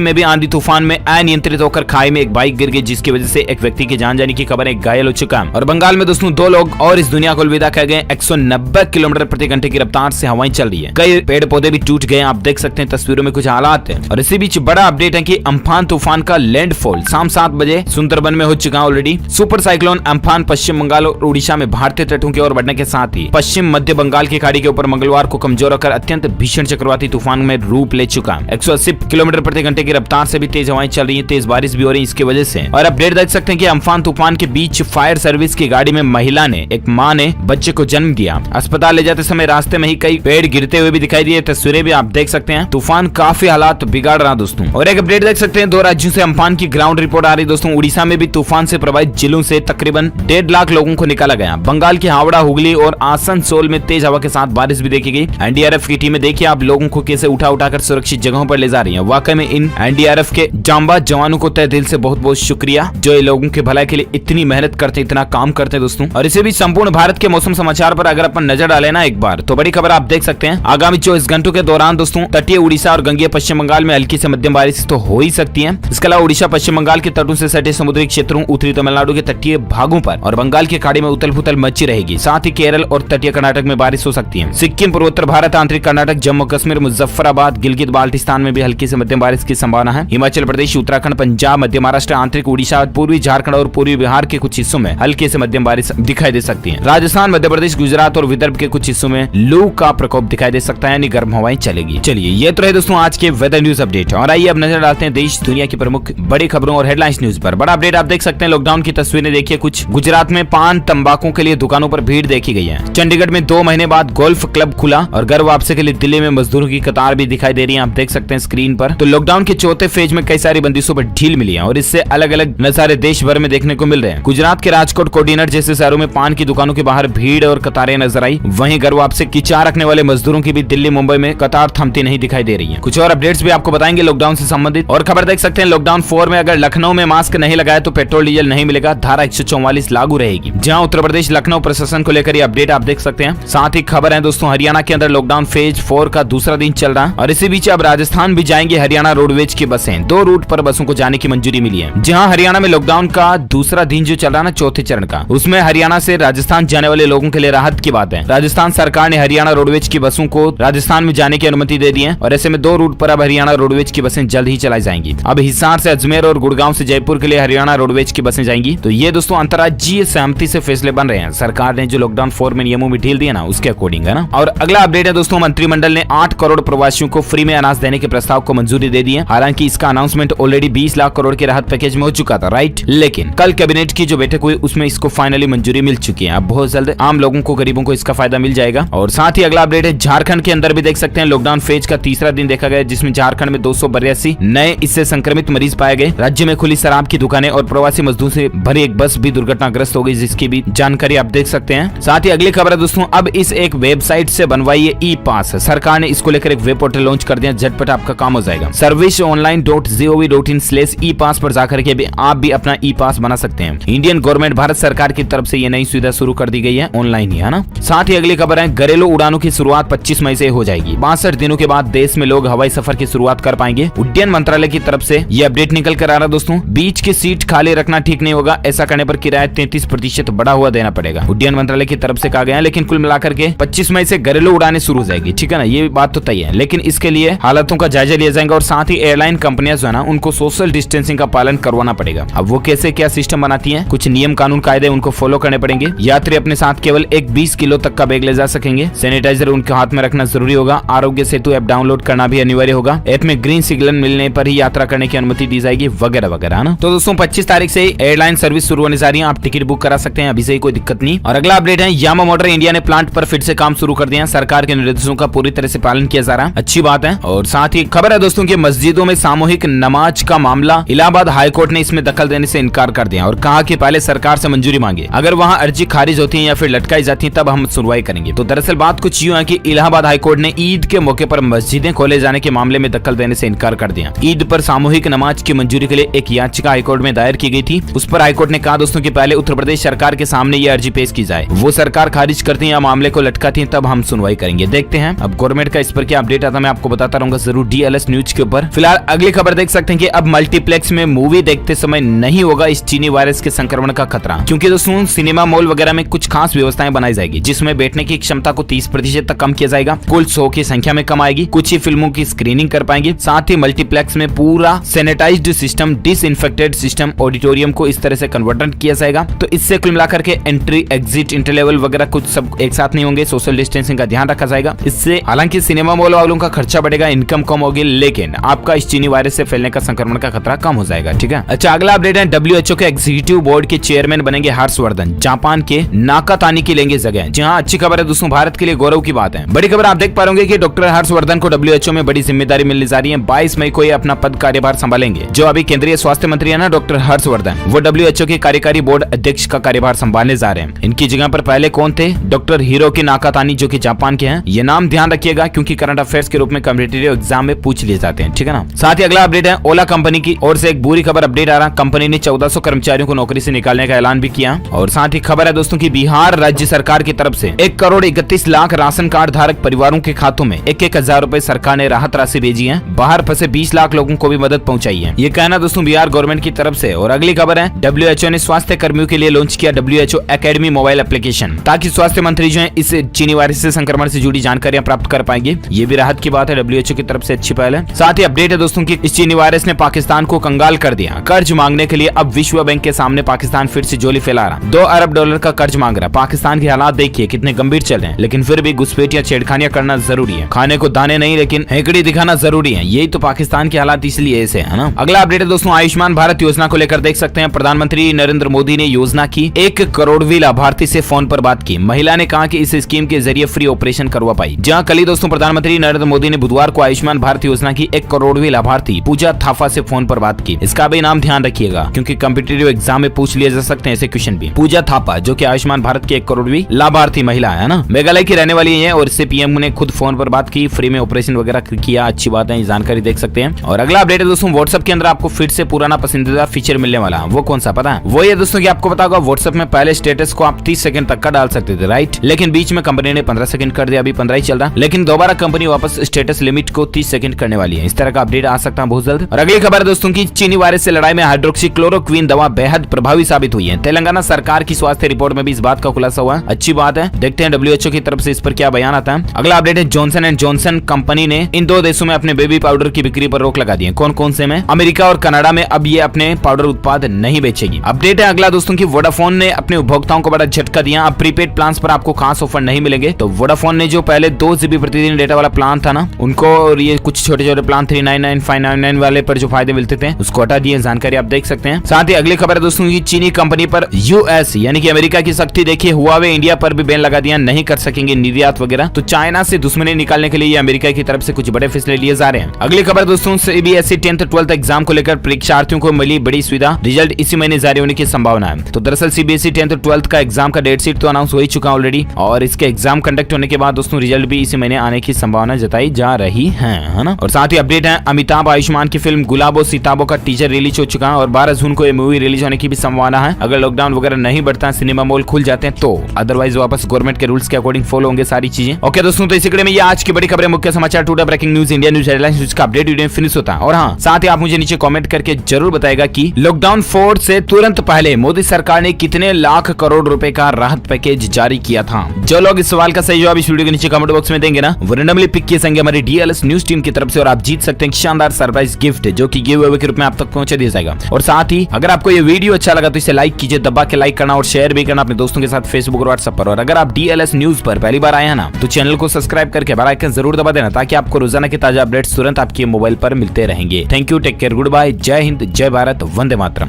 में भी आंधी तूफान में अनियंत्रित होकर खाई में एक बाइक गिर गई, जिसकी वजह से एक व्यक्ति की जान जाने की खबर है, एक घायल हो चुका। और बंगाल में दोस्तों 2 लोग और इस दुनिया को अलविदा कह गए। 190 किलोमीटर प्रति घंटे की रफ्तार से हवाएं चल रही है। कई पेड़ पौधे भी टूट गए, आप देख सकते हैं तस्वीरों में कुछ हालात है। और इसी बीच बड़ा अपडेट है कि अम्फान तूफान का लैंडफॉल शाम 7 बजे सुंदरबन में हो चुका ऑलरेडी। सुपर साइक्लोन अम्फान पश्चिम बंगाल और उड़ीसा में भारतीय तटों की ओर बढ़ने के साथ ही पश्चिम मध्य बंगाल की खाड़ी के ऊपर मंगलवार को कमजोर होकर अत्यंत भीषण चक्रवाती तूफान में रूप ले चुका। 180 किलोमीटर प्रति घंटे की रफ्तार से भी तेज हवाएं चल रही है, तेज बारिश भी हो रही है इसकी वजह से। और अपडेट देख सकते हैं कि अम्फान तूफान के बीच फायर सर्विस की गाड़ी में महिला ने, एक मां ने बच्चे को जन्म दिया। अस्पताल ले जाते समय रास्ते में ही कई पेड़ गिरते हुए भी दिखाई दिए, तस्वीरें भी आप देख सकते हैं। तूफान काफी हालात बिगाड़ रहा दोस्तों। और एक अपडेट देख सकते हैं, 2 राज्यों से अम्फान की ग्राउंड रिपोर्ट आ रही दोस्तों। उड़ीसा में भी तूफान से प्रभावित जिलों से तकरीबन 1.5 लाख लोगों को निकाला गया। बंगाल की हावड़ा, हुगली और आसनसोल में तेज हवा के साथ बारिश भी देखी गई। एनडीआरएफ की टीमें देखिए आप लोगों को कैसे उठाकर सुरक्षित जगहों पर ले जा रही है। वाकई में इन एनडीआरएफ के जांबाज जवानों को तहे दिल से बहुत बहुत शुक्रिया, जो ये लोगों के भलाई के लिए इतनी मेहनत करते, इतना काम करते हैं दोस्तों। और इसे भी संपूर्ण भारत के मौसम समाचार पर अगर अपन नजर डाले ना एक बार, तो बड़ी खबर आप देख सकते हैं। आगामी 24 घंटों के दौरान दोस्तों तटीय उड़ीसा और गंगेय पश्चिम बंगाल में हल्की से मध्यम बारिश तो हो ही सकती है। इसके अलावा उड़ीसा पश्चिम बंगाल के तटों से सटे समुद्री क्षेत्रों, उत्तरी तमिलनाडु के तटीय भागों पर और बंगाल की खाड़ी में उथल पुथल मची रहेगी। साथ ही केरल और तटीय कर्नाटक में बारिश हो सकती है। सिक्किम, पूर्वोत्तर भारत, आंतरिक कर्नाटक, जम्मू कश्मीर, मुजफ्फराबाद, बाद गिलगित बाल्टिस्तान में भी हल्की से मध्यम बारिश की संभावना है। हिमाचल प्रदेश, उत्तराखंड, पंजाब, मध्य महाराष्ट्र, आंतरिक उड़ीसा, पूर्वी झारखंड और पूर्वी बिहार के कुछ हिस्सों में हल्की से मध्यम बारिश दिखाई दे सकती है। राजस्थान, मध्य प्रदेश, गुजरात और विदर्भ के कुछ हिस्सों में लू का प्रकोप दिखाई दे सकता है, यानी गर्म हवाएं चलेगी। चलिए, ये तो रहे दोस्तों आज के वेदर न्यूज अपडेट, और आइए अब नजर डालते हैं देश दुनिया की प्रमुख बड़ी खबरों और हेडलाइंस न्यूज पर। बड़ा अपडेट आप देख सकते हैं, लॉकडाउन की तस्वीरें देखिए कुछ। गुजरात में पान तंबाकू के लिए दुकानों पर भीड़ देखी गई है। चंडीगढ़ में 2 महीने बाद गोल्फ क्लब खुला और घर वापसी के लिए दिल्ली में मजदूरों की कतार भी दिखाई दे रही है, आप देख सकते हैं स्क्रीन पर। तो लॉकडाउन के चौथे फेज में कई सारी बंदिशों पर ढील मिली है और इससे अलग अलग नजारे देश भर में देखने को मिल रहे हैं। गुजरात के राजकोट, कोडीनर जैसे शहरों में पान की दुकानों के बाहर भीड़ और कतारें नजर आई। वहीं घर वापसी की चाह रखने वाले मजदूरों की भी दिल्ली, मुंबई में कतार थमती नहीं दिखाई दे रही है। कुछ और अपडेट्स भी आपको बताएंगे लॉकडाउन से संबंधित। और खबर देख सकते हैं, लॉकडाउन 4 में अगर लखनऊ में मास्क नहीं लगाए तो पेट्रोल डीजल नहीं मिलेगा, धारा 144 लागू रहेगी। जहां उत्तर प्रदेश लखनऊ प्रशासन को लेकर ये अपडेट आप देख सकते हैं। साथ ही खबर है दोस्तों, हरियाणा के अंदर लॉकडाउन फेज 4 का दूसरा दिन चल रहा है और इसी बीच अब राजस्थान भी जाएंगे हरियाणा रोडवेज की बसें। 2 रूट पर बसों को जाने की मंजूरी मिली है। जहां हरियाणा में लॉकडाउन का दूसरा दिन जो चल रहा है ना, चौथे चरण का, उसमें हरियाणा से राजस्थान जाने वाले लोगों के लिए राहत की बात है। राजस्थान सरकार ने हरियाणा रोडवेज की बसों को राजस्थान में जाने की अनुमति दे दी है और ऐसे में 2 रूट पर अब हरियाणा रोडवेज की बसें जल्द ही चलाई जाएंगी। अब हिसार से अजमेर और गुड़गांव से जयपुर के लिए हरियाणा रोडवेज की बसें जाएंगी। तो ये दोस्तों अंतर्राज्यीय सहमति से फैसले बन रहे हैं। सरकार ने जो लॉकडाउन 4 में नियमों में ढील दिया ना, उसके अकॉर्डिंग है ना। और अगला अपडेट है दोस्तों, मंत्रिमंडल ने 8 करोड़ प्रवासियों को फ्री में अनाज देने के प्रस्ताव को मंजूरी दे दी है। हालांकि इसका अनाउंसमेंट ऑलरेडी 20 लाख करोड़ के राहत पैकेज में हो चुका था, राइट। लेकिन कल कैबिनेट की जो बैठक हुई उसमें इसको फाइनली मंजूरी मिल चुकी है। अब बहुत जल्द आम लोगों को, गरीबों को इसका फायदा मिल जाएगा। और साथ ही अगला अपडेट है, झारखंड के अंदर भी देख सकते हैं लॉकडाउन फेज का तीसरा दिन देखा गया, जिसमें झारखंड में 282 नए इससे संक्रमित मरीज पाए गए। राज्य में खुली शराब की दुकानें और प्रवासी मजदूर से भरी एक बस भी दुर्घटनाग्रस्त हो गई, जिसकी भी जानकारी आप देख सकते हैं। साथ ही अगली खबर है दोस्तों, अब इस एक वेबसाइट से बनवाइए ई पास। सरकार ने इसको लेकर एक वेब पोर्टल लॉन्च कर दिया, झटपट आपका काम हो जाएगा। serviceonline.gov.in/e-pass पर जाकर के भी आप भी अपना ई पास बना सकते हैं। इंडियन गवर्नमेंट, भारत सरकार की तरफ से ये नई सुविधा शुरू कर दी गई है, ऑनलाइन ही है ना। साथ ही अगली खबर है, घरेलू उड़ानों की शुरुआत 25 मई से हो जाएगी। 62 दिनों के बाद देश में लोग हवाई सफर की शुरुआत कर पाएंगे। उड्डयन मंत्रालय की तरफ से ये अपडेट निकल कर आ रहा है दोस्तों। बीच की सीट खाली रखना ठीक नहीं होगा, ऐसा करने पर किराया 33% बढ़ा हुआ देना पड़ेगा। उड्डयन मंत्रालय की तरफ से कहा गया है। लेकिन कुल मिलाकर के 25 मई से घरेलू उड़ाने शुरू हो जाएगी, ठीक है ना, ये बात तो तय है। लेकिन इसके लिए हालातों का जायजा लिया जाएगा और साथ ही एयरलाइन कंपनियां जो है ना, उनको सोशल डिस्टेंसिंग का पालन करवाना पड़ेगा। अब वो कैसे क्या सिस्टम बनाती है, कुछ नियम कानून कायदे उनको फॉलो करने पड़ेंगे। यात्री अपने साथ केवल एक 20 किलो तक का बैग ले जा सकेंगे। सैनिटाइजर उनके हाथ में रखना जरूरी होगा। आरोग्य सेतु ऐप डाउनलोड करना भी अनिवार्य होगा। ऐप में ग्रीन सिग्नल मिलने पर ही यात्रा करने की अनुमति दी जाएगी, वगैरह वगैरह ना। तो दोस्तों 25 तारीख से एयरलाइन सर्विस शुरू होने जा रही है, आप टिकट बुक करा सकते हैं, अभी से कोई दिक्कत नहीं। और अगला अपडेट है, यामा मोटर इंडिया ने प्लांट पर फिर से काम शुरू कर दिया। सरकार के निर्देशों का पूरी तरह से पालन किया जा रहा है, अच्छी बात है। और साथ ही खबर है दोस्तों कि मस्जिदों में सामूहिक नमाज का मामला, इलाहाबाद हाईकोर्ट ने इसमें दखल देने से इनकार कर दिया और कहा कि पहले सरकार से मंजूरी मांगे। अगर वहां अर्जी खारिज होती है या फिर लटकाई जाती है तब हम सुनवाई करेंगे। तो दरअसल बात कुछ यूं है कि इलाहाबाद हाईकोर्ट ने ईद के मौके पर मस्जिदें खोले जाने के मामले में दखल देने से इनकार कर दिया। ईद पर सामूहिक नमाज की मंजूरी के लिए एक याचिका हाईकोर्ट में दायर की गई थी। उस पर हाईकोर्ट ने कहा दोस्तों कि पहले उत्तर प्रदेश सरकार के सामने ये अर्जी पेश की जाए, वो सरकार खारिज करती है या मामले को लटकाती है तब हम सुनवाई करेंगे। देखते हैं अब गवर्नमेंट का इस पर क्या अपडेट आता है, मैं आपको बताता रहूंगा जरूर DLS न्यूज के ऊपर। फिलहाल अगली खबर देख सकते हैं कि अब मल्टीप्लेक्स में मूवी देखते समय नहीं होगा इस चीनी वायरस के संक्रमण का खतरा, क्योंकि दोस्तों सिनेमा मॉल वगैरह में कुछ खास व्यवस्थाएं बनाई जाएगी, जिसमें बैठने की क्षमता को 30% तक कम किया जाएगा। कुल शो की संख्या में कम आएगी, कुछ ही फिल्मों की स्क्रीनिंग कर पाएंगे। साथ ही मल्टीप्लेक्स में पूरा sanitised system, disinfected system, auditorium को इस तरह से कन्वर्ट किया जाएगा। तो इससे कुल मिलाकर के एंट्री, एग्जिट, इंटरलेवल वगैरह कुछ सब एक साथ नहीं होंगे। सोशल डिस्टेंसिंग का ध्यान रखा जाएगा। इससे हालांकि सिनेमा मॉल वालों का खर्चा बढ़ेगा, इनकम कम होगी, लेकिन आपका इस चीनी वायरस से फैलने का संक्रमण का खतरा कम हो जाएगा, ठीक है। अच्छा अगला अपडेट है, WHO के एग्जीक्यूटिव बोर्ड के चेयरमैन बनेंगे हर्षवर्धन। जापान के नाकातानी की लेंगे जगह। जी हाँ, अच्छी खबर है दोस्तों, भारत के लिए गौरव की बात है। बड़ी खबर आप देख पा रहे होंगे कि डॉक्टर हर्षवर्धन को WHO में बड़ी जिम्मेदारी मिलने जा रही है। 22 मई को ये अपना पद कार्यभार संभालेंगे। जो अभी केंद्रीय स्वास्थ्य मंत्री है ना डॉक्टर हर्षवर्धन, वो WHO के कार्यकारी बोर्ड अध्यक्ष का कार्यभार संभालने जा रहे हैं। इनकी जगह पर पहले कौन थे, डॉक्टर हिरोकी नाकातानी, जो कि जापान के हैं। ये नाम ध्यान रखिएगा क्योंकि करंट अफेयर्स के रूप में कॉम्पिटिटिव एग्जाम में पूछ लिए जाते हैं, ठीक है ना। साथ ही अगला अपडेट है, ओला कंपनी की ओर से एक बुरी खबर अपडेट आ रहा। कंपनी ने 1400 कर्मचारियों को नौकरी से निकालने का ऐलान भी किया। और साथ ही खबर है दोस्तों की बिहार राज्य सरकार की तरफ से 1 करोड़ 31 लाख राशन कार्ड धारक परिवारों के खातों में 1,000 रुपए सरकार ने राहत राशि भेजी है। बाहर फंसे 20 लाख लोगों को भी मदद पहुंचाई है, ये कहना दोस्तों बिहार गवर्नमेंट की तरफ से। और अगली खबर है, WHO ने स्वास्थ्य कर्मियों के लिए लॉन्च किया WHO एकेडमी मोबाइल एप्लीकेशन, ताकि स्वास्थ्य मंत्री जो है इस चीनी वायरस से संक्रमण से जुड़ी जानकारियां प्राप्त कर पाएंगे। ये भी राहत की बात बात है, WHO की तरफ से अच्छी पहल है। साथ ही अपडेट है दोस्तों की इस चीनी वायरस ने पाकिस्तान को कंगाल कर दिया। कर्ज मांगने के लिए अब विश्व बैंक के सामने पाकिस्तान फिर से झोली फैला रहा। 2 अरब डॉलर का कर्ज मांग रहा। पाकिस्तान के हालात देखिए कितने गंभीर चल रहे हैं, लेकिन फिर भी घुसपैठियां छेड़खानियां करना जरूरी है। खाने को दाने नहीं लेकिन हेकड़ी दिखाना जरूरी है। यही तो पाकिस्तान के हालात इसलिए ऐसे है ना। अगला अपडेट है दोस्तों आयुष्मान भारत योजना को लेकर, देख सकते हैं प्रधानमंत्री नरेंद्र मोदी ने योजना की 1 करोड़वीं लाभार्थी से फोन पर बात की। महिला ने कहा कि इस स्कीम के जरिए फ्री ऑपरेशन करवा पाई। जहां कल ही दोस्तों प्रधानमंत्री नरेंद्र मोदी ने बुधवार को आयुष्मान भारत योजना की 1 करोड़वीं लाभार्थी पूजा थापा से फोन पर बात की। इसका भी नाम ध्यान रखिएगा क्योंकि कॉम्पिटिटिव एग्जाम में पूछ लिए जा सकते हैं ऐसे क्वेश्चन भी। पूजा थापा जो कि आयुष्मान भारत की 1 करोड़वीं लाभार्थी महिला है ना, मेघालय की रहने वाली है और इससे पीएम ने खुद फोन पर बात की, फ्री में ऑपरेशन वगैरह किया। अच्छी बात है, ये जानकारी देख सकते हैं। और अगला अपडेट है दोस्तों व्हाट्सएप के अंदर आपको फिर से पुराना पसंदीदा फीचर मिलने वाला है। वो कौन सा पता है? वो ये दोस्तों कि आपको पता होगा व्हाट्सएप में पहले स्टेटस को आप 30 सेकंड तक का डाल सकते थे, राइट? लेकिन बीच में कंपनी ने 15 सेकंड कर दिया, अभी 15 ही चल रहा, लेकिन दोबारा कंपनी वापस स्टेटस लिमिट को 30 सेकंड करने वाली है। इस तरह का अपडेट आ सकता है बहुत जल्द। और अगली खबर दोस्तों की चीनी वायरस से लड़ाई में हाइड्रोक्सीक्लोरोक्विन दवा बेहद प्रभावी साबित हुई है। तेलंगाना सरकार की स्वास्थ्य रिपोर्ट में भी इस बात का खुलासा हुआ है। अच्छी बात है, देखते हैं WHO की तरफ से इस पर क्या बयान आता है। अगला अपडेट है जॉनसन एंड जॉनसन कंपनी ने इन 2 देशों में अपने बेबी पाउडर की बिक्री पर रोक लगा दी है। कौन कौन से में? अमेरिका और कनाडा में अब ये अपने पाउडर उत्पाद नहीं बेचेगी। अपडेट है अगला दोस्तों की वोडाफोन ने अपने उपभोक्ताओं को बड़ा झटका दिया। अब प्रीपेड प्लान पर आपको खास ऑफर नहीं मिलेंगे। तो वोडाफोन ने जो पहले 2 GB प्रतिदिन डेटा वाला प्लान था ना, उनको और ये कुछ छोटे छोटे प्लान 399 599 वाले पर जो फायदे मिलते थे उसको हटा दिए। जानकारी आप देख सकते हैं। साथ ही अगली खबर है दोस्तों की चीनी कंपनी पर US यानी कि अमेरिका की सख्ती देखिए। हुआवे इंडिया पर भी बैन लगा दिया, नहीं कर सकेंगे निर्यात वगैरह। तो चाइना से दुश्मनी निकालने के लिए अमेरिका की तरफ से कुछ बड़े फैसले लिए जा रहे हैं। अगली खबर दोस्तों CBSE 10th 12th एग्जाम को लेकर परीक्षार्थियों को मिली बड़ी सुविधा। रिजल्ट इसी महीने जारी होने की संभावना है। तो दरअसल CBSE 10th 12th का एग्जाम का डेट शीट तो अनाउंस हो ही चुका ऑलरेडी और इसके एग्जाम कंडक्ट होने के बाद दोस्तों रिजल्ट भी इसी महीने आने की संभावना जताई जा रही है ना। और साथ ही अपडेट है अमिताभ आयुष्मान की फिल्म गुलाबो सिताबो का टीजर रिलीज हो चुका है और 12 जून को ये मूवी रिलीज होने की भी संभावना है। अगर लॉकडाउन वगैरह नहीं बढ़ता, सिनेमा मॉल खुल जाते हैं तो, अदरवाइज वापस गवर्नमेंट के रूल्स के अकॉर्डिंग फॉलो होंगे सारी चीजें। ओके दोस्तों, तो इसी कड़ी में ये आज की बड़ी खबरें, मुख्य समाचार, today breaking news, India news headlines का अपडेट वीडियो फिनिश होता है। और हाँ, साथ ही आप मुझे नीचे कमेंट करके जरूर बताएगा कि लॉकडाउन 4 से तुरंत पहले मोदी सरकार ने कितने लाख करोड़ रुपए का राहत पैकेज जारी किया था। जो लोग इस सवाल का सही जवाब इस वीडियो के नीचे कमेंट बॉक्स में देंगे ना, वो रैंडमली पिक किए जाएंगे हमारी DLS न्यूज टीम की तरफ से और आप जीत सकते हैं शानदार सरप्राइज गिफ्ट जो कि गिव अवे के रूप में आप तक पहुंचा दिया जाएगा। और साथ ही अगर आपको ये वीडियो अच्छा लगा तो इसे लाइक कीजिए, दबा के लाइक करना और शेयर भी करना अपने दोस्तों के साथ फेसबुक और व्हाट्सएप पर। और अगर आप DLS न्यूज पर पहली बार आए हैं ना, तो चैनल को सब्सक्राइब करके बेल आइकन जरूर दबा देना ताकि आपको रोजाना के ताजा अपडेट्स तुरंत आपके मोबाइल पर मिलते रहेंगे। Thank you, take care, good bye, जय हिंद, जय भारत, वंदे मातरम।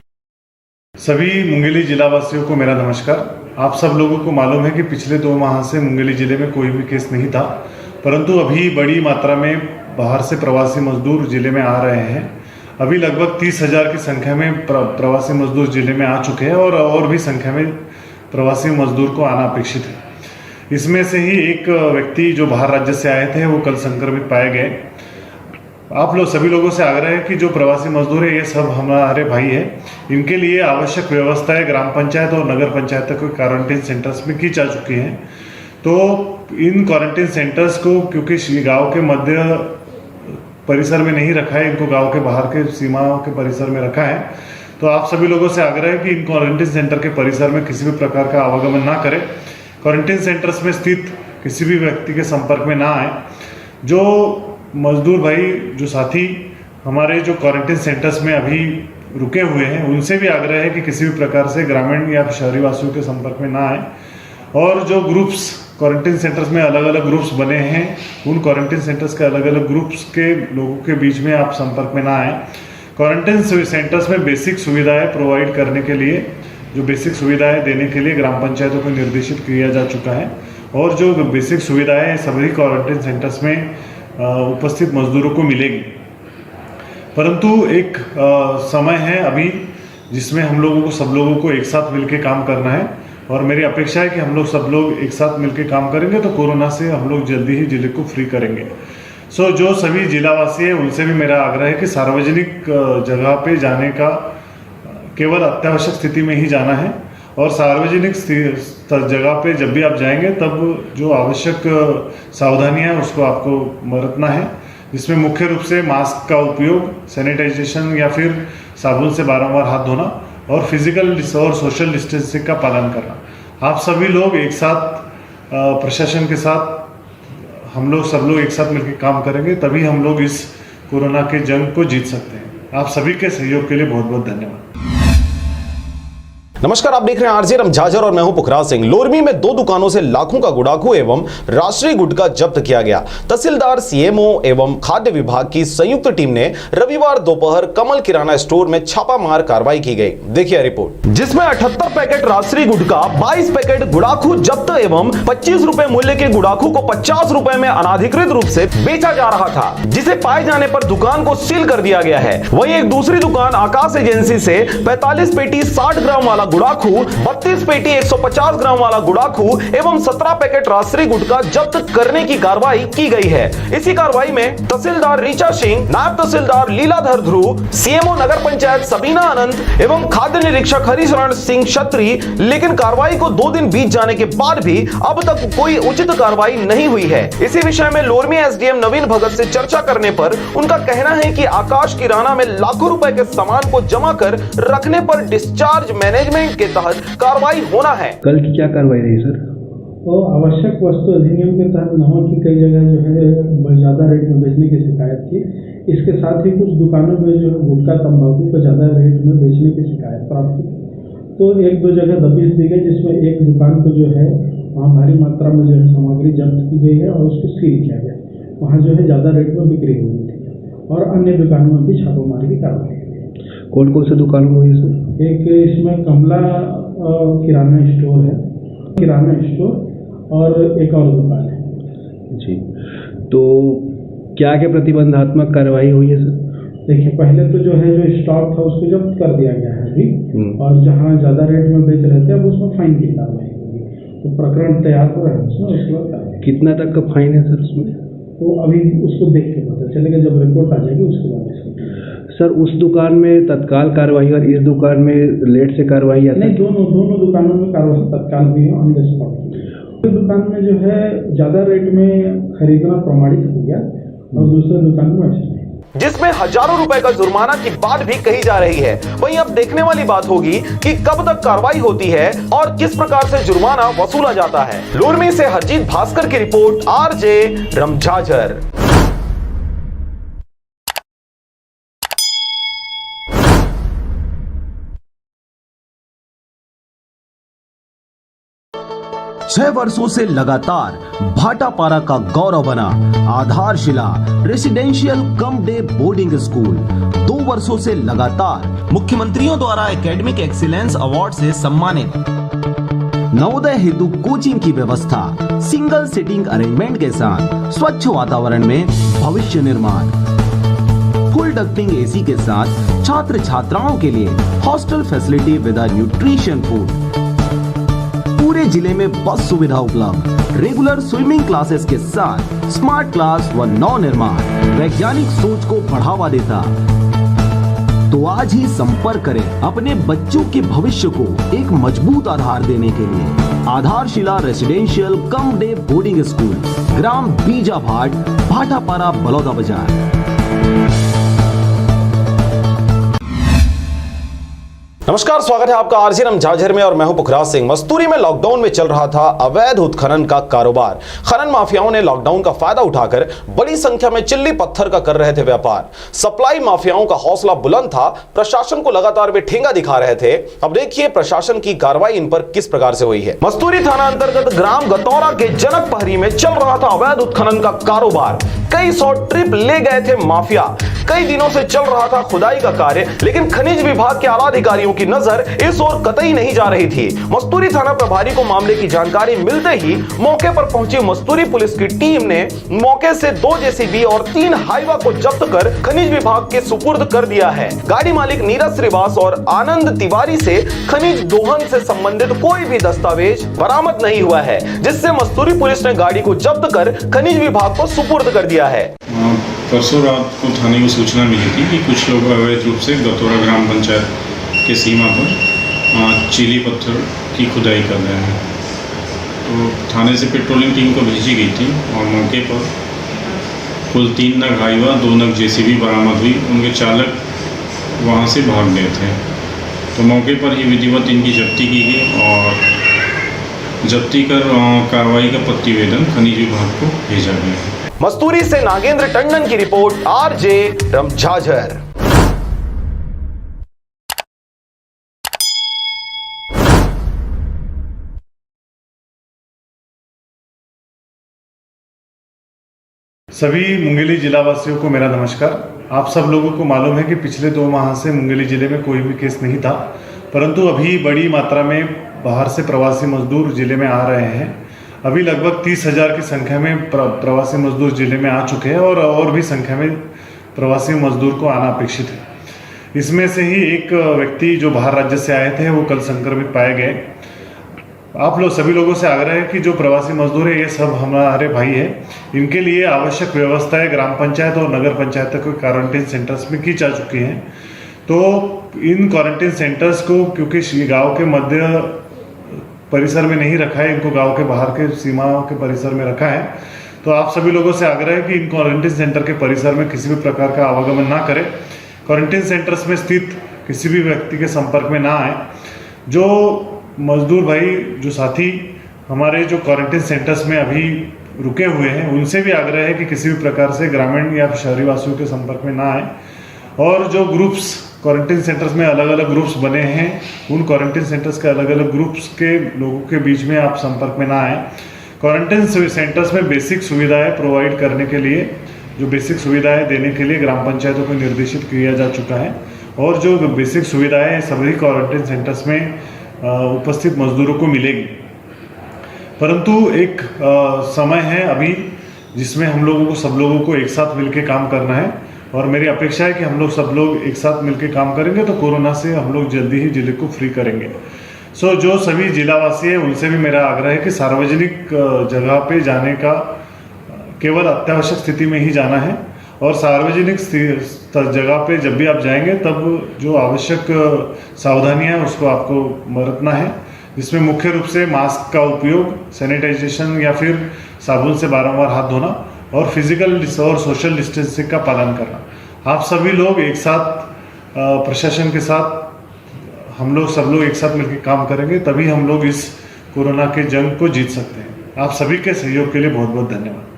सभी मुंगेली जिला वासियों को मेरा नमस्कार। आप सब लोगों को मालूम है कि पिछले 2 माह से मुंगेली जिले में कोई भी केस नहीं था, परंतु अभी बड़ी मात्रा में बाहर से प्रवासी मजदूर जिले में आ रहे हैं। अभी लगभग 30,000 की संख्या में प्रवासी मजदूर जिले में आ चुके हैं और भी संख्या में प्रवासी मजदूर को आना अपेक्षित है। इसमें से ही एक व्यक्ति जो बाहर राज्य से आए थे वो कल संक्रमित पाए गए। आप लोग सभी लोगों से आग्रह है कि जो प्रवासी मजदूर है ये सब हमारे भाई है, इनके लिए आवश्यक व्यवस्थाएं ग्राम पंचायत और नगर पंचायत के क्वारंटीन सेंटर्स में की जा चुकी हैं। तो इन क्वारंटीन सेंटर्स को क्योंकि गांव के मध्य परिसर में नहीं रखा है, इनको गांव के बाहर के सीमाओं के परिसर में रखा है। तो आप सभी लोगों से आग्रह है कि इन क्वारंटीन सेंटर के परिसर में किसी भी प्रकार का आवागमन ना करें। क्वारंटीन सेंटर्स में स्थित किसी भी व्यक्ति के संपर्क में ना आए। जो मजदूर भाई, जो साथी हमारे जो क्वारंटीन सेंटर्स में अभी रुके हुए हैं, उनसे भी आग्रह है कि किसी भी प्रकार से ग्रामीण या शहरी वासियों के संपर्क में ना आए। और जो ग्रुप्स क्वारंटीन सेंटर्स में अलग अलग ग्रुप्स बने हैं, उन क्वारंटीन सेंटर्स के अलग अलग ग्रुप्स के लोगों के बीच में आप संपर्क में ना आए। क्वारंटीन सेंटर्स में बेसिक सुविधाएं प्रोवाइड करने के लिए, जो बेसिक सुविधाएं देने के लिए ग्राम पंचायतों को निर्देशित किया जा चुका है और जो बेसिक सुविधाएं सभी क्वारंटीन सेंटर्स में उपस्थित मजदूरों को मिलेगी। परंतु एक समय है अभी जिसमें हम लोगों को, सब लोगों को एक साथ मिलकर काम करना है और मेरी अपेक्षा है कि हम लोग सब लोग एक साथ मिलकर काम करेंगे तो कोरोना से हम लोग जल्दी ही जिले को फ्री करेंगे। जो सभी जिलावासी है उनसे भी मेरा आग्रह है कि सार्वजनिक जगह पे जाने का केवल अत्यावश्यक स्थिति में ही जाना है और सार्वजनिक जगह पे जब भी आप जाएंगे तब जो आवश्यक सावधानियां हैं उसको आपको बरतना है, जिसमें मुख्य रूप से मास्क का उपयोग, सैनिटाइजेशन या फिर साबुन से बारंबार हाथ धोना और फिजिकल और सोशल डिस्टेंसिंग का पालन करना। आप सभी लोग एक साथ प्रशासन के साथ हम लोग सब लोग एक साथ मिलकर काम करेंगे, तभी हम लोग इस कोरोना के जंग को जीत सकते हैं। आप सभी के सहयोग के लिए बहुत बहुत धन्यवाद। नमस्कार, आप देख रहे हैं आरजे रमझाझर और मैं हूं पुखराज सिंह। लोरमी में 2 दुकानों से लाखों का गुड़ाखू एवं राष्ट्रीय गुटखा जब्त किया गया। तहसीलदार, सीएमओ एवं खाद्य विभाग की संयुक्त टीम ने रविवार दोपहर कमल किराना स्टोर में छापामार कार्रवाई की गई। देखिए रिपोर्ट, जिसमें 78 पैकेट राष्ट्रीय गुटखा, 22 पैकेट गुड़ाखू जब्त एवं 25 रुपए मूल्य के गुड़ाखू को 50 रुपए में अनाधिकृत रूप से बेचा जा रहा था, जिसे पाए जाने पर दुकान को सील कर दिया गया है। वहीं एक दूसरी दुकान आकाश एजेंसी से 45 पेटी 60 ग्राम वाला गुड़ाखू, 32 पेटी 150 ग्राम वाला गुड़ाखू एवं 17 पैकेट राष्ट्रीय गुटखा जब्त करने की कार्रवाई की गई है। इसी कार्रवाई में तहसीलदार ऋचा सिंह, नायब तहसीलदार लीलाधर ध्रुव, सीएमओ नगर पंचायत सबीना आनंद एवं खाद्य निरीक्षक हरिशरण सिंह छत्री। लेकिन कार्रवाई को 2 दिन बीत जाने के बाद भी अब तक कोई उचित कार्रवाई नहीं हुई है। इसी विषय में लोरमी एसडीएम नवीन भगत से चर्चा करने पर उनका कहना है कि आकाश किराना में लाखों रुपए के सामान को जमा कर रखने पर डिस्चार्ज मैनेजमेंट के तहत कार्रवाई होना है। कल की क्या कार्रवाई रही सर? तो आवश्यक वस्तु अधिनियम के तहत नमक की कई जगह जो है ज़्यादा रेट में बेचने की शिकायत थी। इसके साथ ही कुछ दुकानों में जो है गुटखा, तंबाकू को ज़्यादा रेट में बेचने की शिकायत प्राप्त थी। तो 1-2 जगह दबिश दी गई, जिसमें एक दुकान को जो है वहाँ भारी मात्रा में जो है सामग्री जब्त की गई है और उसको सील किया गया। वहाँ जो है ज़्यादा रेट में बिक्री हुई थी और अन्य दुकानों में भी छापेमारी की कार्रवाई। कौन कौन से दुकानों में हुई सर? एक इसमें कमला किराना स्टोर है, किराना स्टोर और एक और दुकान है जी। तो क्या क्या प्रतिबंधात्मक कार्रवाई हुई है सर? देखिए, पहले तो जो है जो स्टॉक था उसको जब्त कर दिया गया है अभी, और जहाँ ज़्यादा रेट में बेच रहे थे अब उसमें फाइन की कार्रवाई होगी। तो प्रकरण तैयार हो रहा है उसमें, उसके बाद कार्रवाई। कितना तक का फाइन है सर उसमें? तो अभी उसको देख के पता चलेगा, जब रिपोर्ट आ जाएगी उसके बाद इसको। सर, उस दुकान में तत्काल कार्रवाई और इस दुकान में लेट से कार्रवाई या नहीं? दोनों दुकानों में कार्रवाई तत्काल भी है, ऑन द स्पॉट। दुकान में जो है ज़्यादा रेट में खरीदना प्रमाणित हो गया और दूसरे दुकान में ऐसा, जिसमें हजारों रुपए का जुर्माना की बात भी कही जा रही है। वहीं अब देखने वाली बात होगी कि कब तक कार्रवाई होती है और किस प्रकार से जुर्माना वसूला जाता है। लोरमी से हरजीत भास्कर की रिपोर्ट, आरजे रमझाझर। छह वर्षों से लगातार भाटापारा का गौरव बना आधारशिला residential cum day boarding school 2 वर्षों से लगातार मुख्यमंत्रियों द्वारा एकेडमिक एक्सीलेंस अवार्ड से सम्मानित। नवोदय हेतु कोचिंग की व्यवस्था, सिंगल सिटिंग अरेंजमेंट के साथ स्वच्छ वातावरण में भविष्य निर्माण, फुल डक्टिंग एसी के साथ छात्र छात्राओं के लिए hostel facility with nutrition food, पूरे जिले में बस सुविधा उपलब्ध, रेगुलर स्विमिंग क्लासेस के साथ स्मार्ट क्लास व नव निर्माण वैज्ञानिक सोच को बढ़ावा देता। तो आज ही संपर्क करें अपने बच्चों के भविष्य को एक मजबूत आधार देने के लिए। Adharshila residential cum day boarding school, ग्राम बीजाभाट, भाटापारा, बलौदा बाजार। नमस्कार, स्वागत है आपका आरजे रमझाझर में और मैं हूं पुखराज सिंह। मस्तूरी में लॉकडाउन में चल रहा था अवैध उत्खनन का कारोबार। खनन माफियाओं ने लॉकडाउन का फायदा उठाकर बड़ी संख्या में चिल्ली पत्थर का कर रहे थे व्यापार। सप्लाई माफियाओं का हौसला बुलंद था, प्रशासन को लगातार वे ठेंगा दिखा रहे थे। अब देखिए प्रशासन की कार्रवाई इन पर किस प्रकार से हुई है। मस्तूरी थाना अंतर्गत ग्राम गतौरा के जनक पहरी में चल रहा था अवैध उत्खनन का कारोबार। कई 100 ट्रिप ले गए थे माफिया। कई दिनों से चल रहा था खुदाई का कार्य, लेकिन खनिज विभाग के आला अधिकारियों की नजर इस ओर कतई नहीं जा रही थी। मस्तूरी थाना प्रभारी को मामले की जानकारी मिलते ही मौके पर पहुंची मस्तूरी पुलिस की टीम ने मौके से 2 जेसीबी और 3 हाईवा को जब्त कर खनिज विभाग के सुपुर्द कर दिया है। गाड़ी मालिक नीरज श्रीवास और आनंद तिवारी से खनिज दोहन से संबंधित कोई भी दस्तावेज बरामद नहीं हुआ है, जिससे मस्तूरी पुलिस ने गाड़ी को जब्त कर खनिज विभाग को सुपुर्द कर दिया है। परसों रात को थाने को सूचना मिली थी कि कुछ लोग अवैध रूप से गतौरा ग्राम पंचायत के सीमा पर चीली पत्थर की खुदाई कर रहे हैं। तो थाने से पेट्रोलिंग टीम को भेजी गई थी और मौके पर कुल 3 नग हाईवा, 2 नग जेसीबी बरामद हुई। उनके चालक वहां से भाग गए थे। तो मौके पर ही विधिवत इनकी जब्ती की गई और जब्ती कर कार्रवाई का प्रतिवेदन खनिज विभाग को भेजा गया है। मस्तूरी से नागेंद्र टंडन की रिपोर्ट, आरजे रमझाझर। सभी मुंगेली जिला वासियों को मेरा नमस्कार। आप सब लोगों को मालूम है कि पिछले 2 माह से मुंगेली जिले में कोई भी केस नहीं था, परंतु अभी बड़ी मात्रा में बाहर से प्रवासी मजदूर जिले में आ रहे हैं। अभी लगभग 30,000 की संख्या में प्रवासी मजदूर जिले में आ चुके हैं और भी संख्या में प्रवासी मजदूर को आना अपेक्षित है। इसमें से ही एक व्यक्ति जो बाहर राज्य से आए थे वो कल संक्रमित पाए गए। आप लोग सभी लोगों से आग्रह है कि जो प्रवासी मजदूर है ये सब हमारे भाई है, इनके लिए आवश्यक व्यवस्थाएं ग्राम पंचायत और नगर पंचायत के क्वारंटीन सेंटर्स में की जा चुकी हैं। तो इन क्वारंटीन सेंटर्स को क्योंकि गांव के मध्य परिसर में नहीं रखा है, इनको गांव के बाहर के सीमाओं के परिसर में रखा है। तो आप सभी लोगों से आग्रह है कि इन क्वारंटीन सेंटर के परिसर में किसी भी प्रकार का आवागमन ना करें। क्वारंटीन सेंटर्स में स्थित किसी भी व्यक्ति के संपर्क में ना आए। जो मजदूर भाई, जो साथी हमारे जो क्वारंटीन सेंटर्स में अभी रुके हुए हैं, उनसे भी आग्रह है कि किसी भी प्रकार से ग्रामीण या शहरी वासियों के संपर्क में ना आए। और जो ग्रुप्स क्वारंटीन सेंटर्स में अलग अलग ग्रुप्स बने हैं, उन क्वारंटीन सेंटर्स के अलग अलग ग्रुप्स के लोगों के बीच में आप संपर्क में ना आए। क्वारंटीन सेंटर्स में बेसिक सुविधाएं प्रोवाइड करने के लिए, जो बेसिक सुविधाएं देने के लिए ग्राम पंचायतों को निर्देशित किया जा चुका है। और जो बेसिक सुविधाएं सभी क्वारंटीन सेंटर्स में उपस्थित मजदूरों को मिलेगी। परंतु एक समय है अभी जिसमें हम लोगों को, सब लोगों को एक साथ मिलकर काम करना है। और मेरी अपेक्षा है कि हम लोग सब लोग एक साथ मिलकर काम करेंगे तो कोरोना से हम लोग जल्दी ही जिले को फ्री करेंगे। जो सभी जिलावासी है उनसे भी मेरा आग्रह है कि सार्वजनिक जगह पे जाने का केवल अत्यावश्यक स्थिति में ही जाना है। और सार्वजनिक जगह पे जब भी आप जाएंगे तब जो आवश्यक सावधानियां हैं उसको आपको बरतना है, जिसमें मुख्य रूप से मास्क का उपयोग, सैनिटाइजेशन या फिर साबुन से बारंबार हाथ धोना और फिजिकल और सोशल डिस्टेंसिंग का पालन करना। आप सभी लोग एक साथ प्रशासन के साथ हम लोग सब लोग एक साथ मिलकर काम करेंगे, तभी हम लोग इस कोरोना के जंग को जीत सकते हैं। आप सभी के सहयोग के लिए बहुत बहुत धन्यवाद।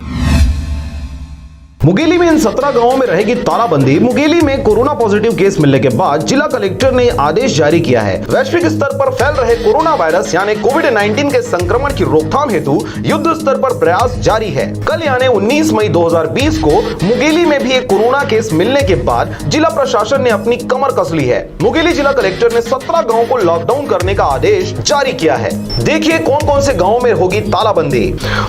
मुंगेली में इन 17 गांवों में रहेगी तालाबंदी। मुंगेली में कोरोना पॉजिटिव केस मिलने के बाद जिला कलेक्टर ने आदेश जारी किया है। वैश्विक स्तर पर फैल रहे कोरोना वायरस यानी कोविड-19 के संक्रमण की रोकथाम हेतु युद्ध स्तर पर प्रयास जारी है। कल यानी 19 मई 2020 को मुंगेली में भी एक कोरोना केस मिलने के बाद जिला प्रशासन ने अपनी कमर कस ली है। मुंगेली जिला कलेक्टर ने 17 गाँव को लॉकडाउन करने का आदेश जारी किया है। देखिए कौन कौन से गाँव में होगी तालाबंदी।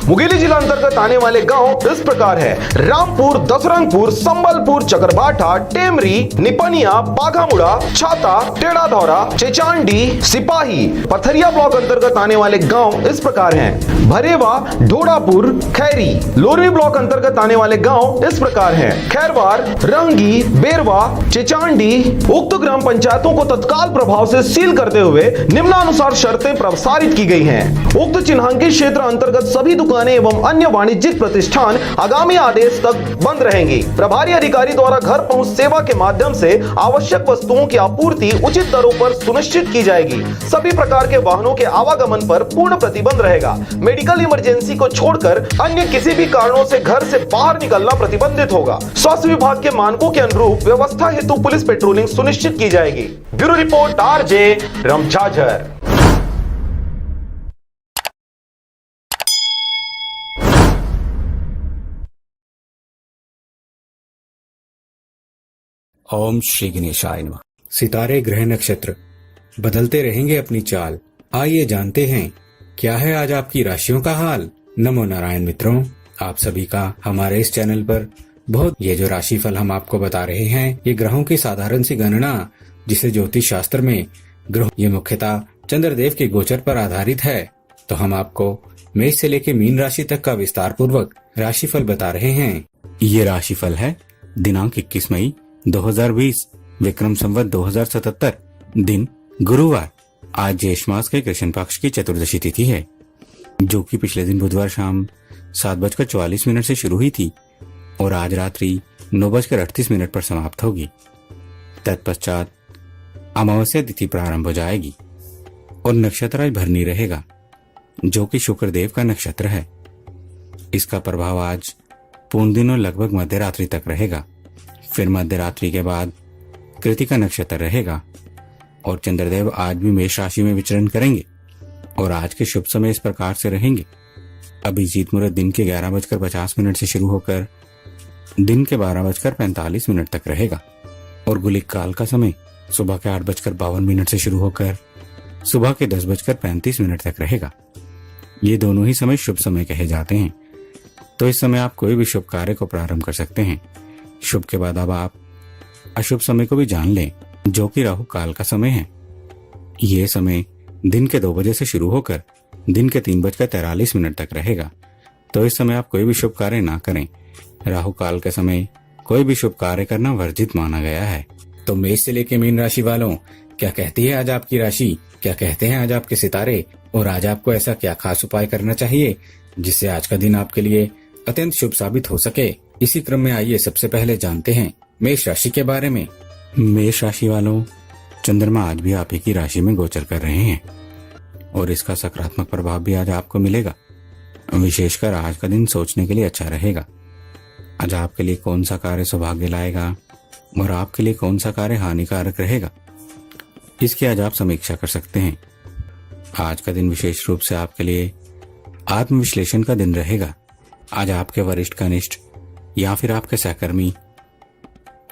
मुंगेली जिला अंतर्गत आने वाले गाँव इस प्रकार है: रामपुर, दसरंगपुर, संबलपुर, चकरभाठा, टेमरी, निपनिया, बाघामुड़ा, छाता, टेढ़ाधौरा, चेचांडी, सिपाही। पथरिया ब्लॉक अंतर्गत आने वाले गांव इस प्रकार हैं: भरेवा, ढोड़ापुर, खैरी। लोरवी ब्लॉक अंतर्गत आने वाले गांव इस प्रकार हैं: खैरवार, रंगी, बेरवा, चेचांडी। उक्त ग्राम पंचायतों को तत्काल प्रभाव से सील करते हुए निम्नानुसार शर्तें प्रसारित की गई हैं। उक्त चिन्हांकित क्षेत्र अंतर्गत सभी दुकानें एवं अन्य वाणिज्यिक प्रतिष्ठान आगामी आदेश तक बंद रहेंगी। प्रभारी अधिकारी द्वारा घर पहुंच सेवा के माध्यम से आवश्यक वस्तुओं की आपूर्ति उचित दरों पर सुनिश्चित की जाएगी। सभी प्रकार के वाहनों के आवागमन पर पूर्ण प्रतिबंध रहेगा। मेडिकल इमरजेंसी को छोड़कर अन्य किसी भी कारणों से घर से बाहर निकलना प्रतिबंधित होगा। स्वास्थ्य विभाग के मानकों के अनुरूप व्यवस्था हेतु पुलिस पेट्रोलिंग सुनिश्चित की जाएगी। Bureau report, RJ Ramjhajhar. ओम श्री गणेशाय नमः। सितारे, ग्रह, नक्षत्र बदलते रहेंगे अपनी चाल। आइए जानते हैं क्या है आज आपकी राशियों का हाल। नमो नारायण मित्रों, आप सभी का हमारे इस चैनल पर बहुत। ये जो राशिफल हम आपको बता रहे हैं ये ग्रहों की साधारण सी गणना, जिसे ज्योतिष शास्त्र में ग्रह, ये मुख्यतः चंद्रदेव के गोचर पर आधारित है। तो हम आपको मेष से लेकर मीन राशि तक का विस्तार पूर्वक राशिफल बता रहे हैं। ये राशिफल है दिनांक 21 मई 2020, विक्रम संवत 2077, दिन गुरुवार। आज ज्येष्ठ मास के कृष्ण पक्ष की चतुर्दशी तिथि है, जो कि पिछले दिन बुधवार शाम 7:44 से शुरू हुई थी और आज रात्रि 9:38 पर समाप्त होगी। तत्पश्चात अमावस्या तिथि प्रारंभ हो जाएगी और नक्षत्र आज भरनी रहेगा। जो कि शुक्रदेव का नक्षत्र है। इसका प्रभाव आज पूर्ण दिन और लगभग मध्य रात्रि तक रहेगा। फिर मध्य रात्रि के बाद कृतिका नक्षत्र रहेगा और चंद्रदेव आज भी मेष राशि में विचरण करेंगे और आज के शुभ समय इस प्रकार से रहेंगे। अभिजीत मुहूर्त दिन के 11:50 से शुरू होकर दिन के 12:45 तक रहेगा और गुलिक काल का समय सुबह के 8:52 से शुरू होकर सुबह के 10:35 तक रहेगा। ये दोनों ही समय शुभ समय कहे जाते हैं, तो इस समय आप कोई भी शुभ कार्य को प्रारंभ कर सकते हैं। शुभ के बाद अब आप अशुभ समय को भी जान लें, जो कि राहु काल का समय है। ये समय दिन के 2 बजे से शुरू होकर दिन के 3:43 तक रहेगा, तो इस समय आप कोई भी शुभ कार्य ना करें। राहु काल के समय कोई भी शुभ कार्य करना वर्जित माना गया है। तो मेष से लेके मीन राशि वालों, क्या कहती है आज आपकी राशि, क्या कहते हैं आज आपके सितारे, और आज आपको ऐसा क्या खास उपाय करना चाहिए जिससे आज का दिन आपके लिए अत्यंत शुभ साबित हो सके। इसी क्रम में आइए सबसे पहले जानते हैं मेष राशि के बारे में। मेष राशि वालों, चंद्रमा आज भी आप ही की राशि में गोचर कर रहे हैं और इसका सकारात्मक प्रभाव भी आज आपको मिलेगा। विशेषकर आज का दिन सोचने के लिए अच्छा रहेगा। आज आपके लिए कौन सा कार्य सौभाग्य लाएगा और आपके लिए कौन सा कार्य हानिकारक रहेगा, इसकी आज आप समीक्षा कर सकते हैं। आज का दिन विशेष रूप से आपके लिए आत्मविश्लेषण का दिन रहेगा। आज आपके वरिष्ठ कनिष्ठ या फिर आपके सहकर्मी,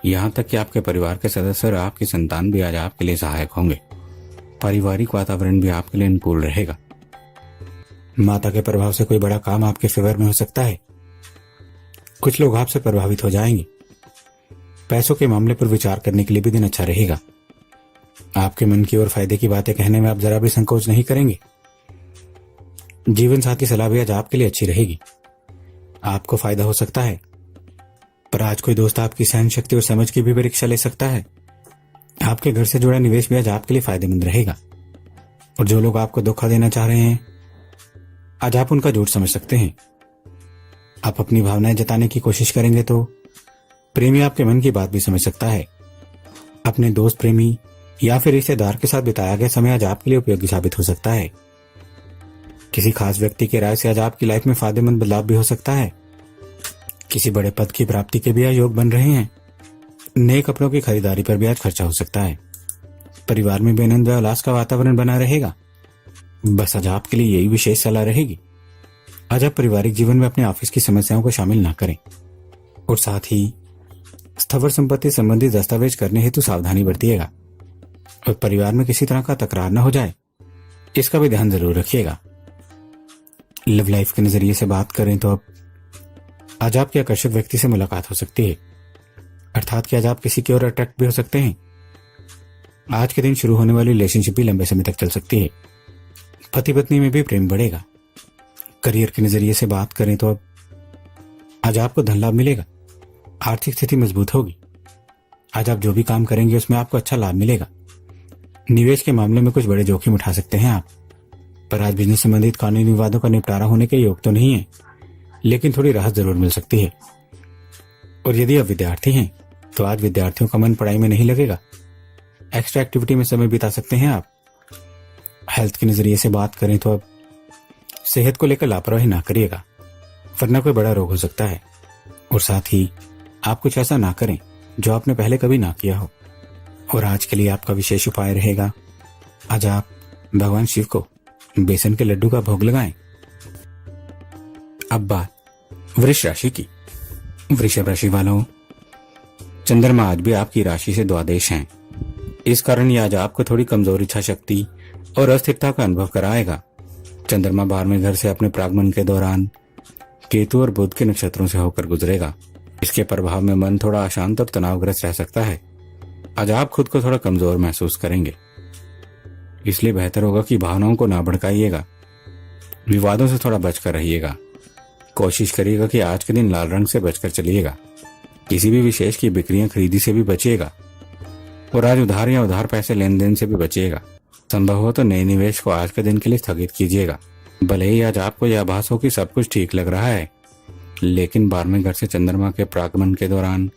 यहाँ तक कि आपके परिवार के सदस्य और आपकी संतान भी आज आपके लिए सहायक होंगे। पारिवारिक वातावरण भी आपके लिए अनुकूल रहेगा। माता के प्रभाव से कोई बड़ा काम आपके फेवर में हो सकता है। कुछ लोग आपसे प्रभावित हो जाएंगे। पैसों के मामले पर विचार करने के लिए भी दिन अच्छा रहेगा। आपके मन की और फायदे की बातें कहने में आप जरा भी संकोच नहीं करेंगे। जीवन साथी सलाह भी आज आपके लिए अच्छी रहेगी। आपको फायदा हो सकता है, पर आज कोई दोस्त आपकी सहन शक्ति और समझ की भी परीक्षा ले सकता है। आपके घर से जुड़ा निवेश भी आज आपके लिए फायदेमंद रहेगा और जो लोग आपको धोखा देना चाह रहे हैं, आज आप उनका झूठ समझ सकते हैं। आप अपनी भावनाएं जताने की कोशिश करेंगे तो प्रेमी आपके मन की बात भी समझ सकता है। अपने दोस्त, प्रेमी या फिर रिश्तेदार के साथ बिताया गया समय आज आपके लिए उपयोगी साबित हो सकता है। किसी खास व्यक्ति की राय से आज आपकी लाइफ में फायदेमंद बदलाव भी हो सकता है। किसी बड़े पद की प्राप्ति के भी आज योग बन रहे हैं। नए कपड़ों की खरीदारी पर भी आज खर्चा हो सकता है। परिवार में भी आनंद व उल्लास का वातावरण बना रहेगा। बस आज आपके लिए यही विशेष सलाह रहेगी। आज आप पारिवारिक जीवन में अपने ऑफिस की समस्याओं को शामिल न करें और साथ ही स्थावर संपत्ति संबंधी दस्तावेज करने हेतु सावधानी बरतिएगा और परिवार में किसी तरह का तकरार न हो जाए, इसका भी ध्यान जरूर रखिएगा। लव लाइफ के नजरिए से बात करें तो अब आज आपके आकर्षक व्यक्ति से मुलाकात हो सकती है, अर्थात कि आज आप किसी की ओर अट्रैक्ट भी हो सकते हैं। आज के दिन शुरू होने वाली रिलेशनशिप भी लंबे समय तक चल सकती है। पति पत्नी में भी प्रेम बढ़ेगा। करियर के नजरिए से बात करें तो अब आज आपको धन लाभ मिलेगा। आर्थिक स्थिति मजबूत होगी। आज आप जो भी काम करेंगे उसमें आपको अच्छा लाभ मिलेगा। निवेश के मामले में कुछ बड़े जोखिम उठा सकते हैं आप, पर आज बिजनेस संबंधित कानूनी विवादों का निपटारा होने के योग तो नहीं है, लेकिन थोड़ी राहत जरूर मिल सकती है। और यदि आप विद्यार्थी हैं तो आज विद्यार्थियों का मन पढ़ाई में नहीं लगेगा। एक्स्ट्रा एक्टिविटी में समय बिता सकते हैं आप। हेल्थ के नजरिए से बात करें तो अब सेहत को लेकर लापरवाही ना करिएगा, वरना कोई बड़ा रोग हो सकता है। और साथ ही आप कुछ ऐसा ना करें जो आपने पहले कभी ना किया हो। और आज के लिए आपका विशेष उपाय रहेगा, आज आप भगवान शिव को बेसन के लड्डू का भोग लगाएं। अब बात वृष राशि की। वृषभ राशि वालों, चंद्रमा आज भी आपकी राशि से द्वादश हैं। इस कारण ये आज आपको थोड़ी कमजोर इच्छा शक्ति और अस्थिरता का अनुभव कराएगा। चंद्रमा 12वें घर से अपने प्रागमन के दौरान केतु और बुध के नक्षत्रों से होकर गुजरेगा। इसके प्रभाव में मन थोड़ा अशांत और तनावग्रस्त रह सकता है। आज आप खुद को थोड़ा कमजोर महसूस करेंगे, इसलिए बेहतर होगा कि भावनाओं को ना भड़काइएगा। विवादों से थोड़ा बचकर रहिएगा। कोशिश करिएगा कि आज के दिन लाल रंग से बचकर चलिएगा। किसी भी विशेष की बिक्रियां खरीदी से भी बचिएगा और आज उधार या उधार पैसे लेन देन से भी बचिएगा। संभव हो तो नए निवेश को आज के दिन के लिए स्थगित कीजिएगा। भले ही आज आपको यह आभास हो कि सब कुछ ठीक लग रहा है, लेकिन 12वें घर से चंद्रमा के प्रागमन के दौरान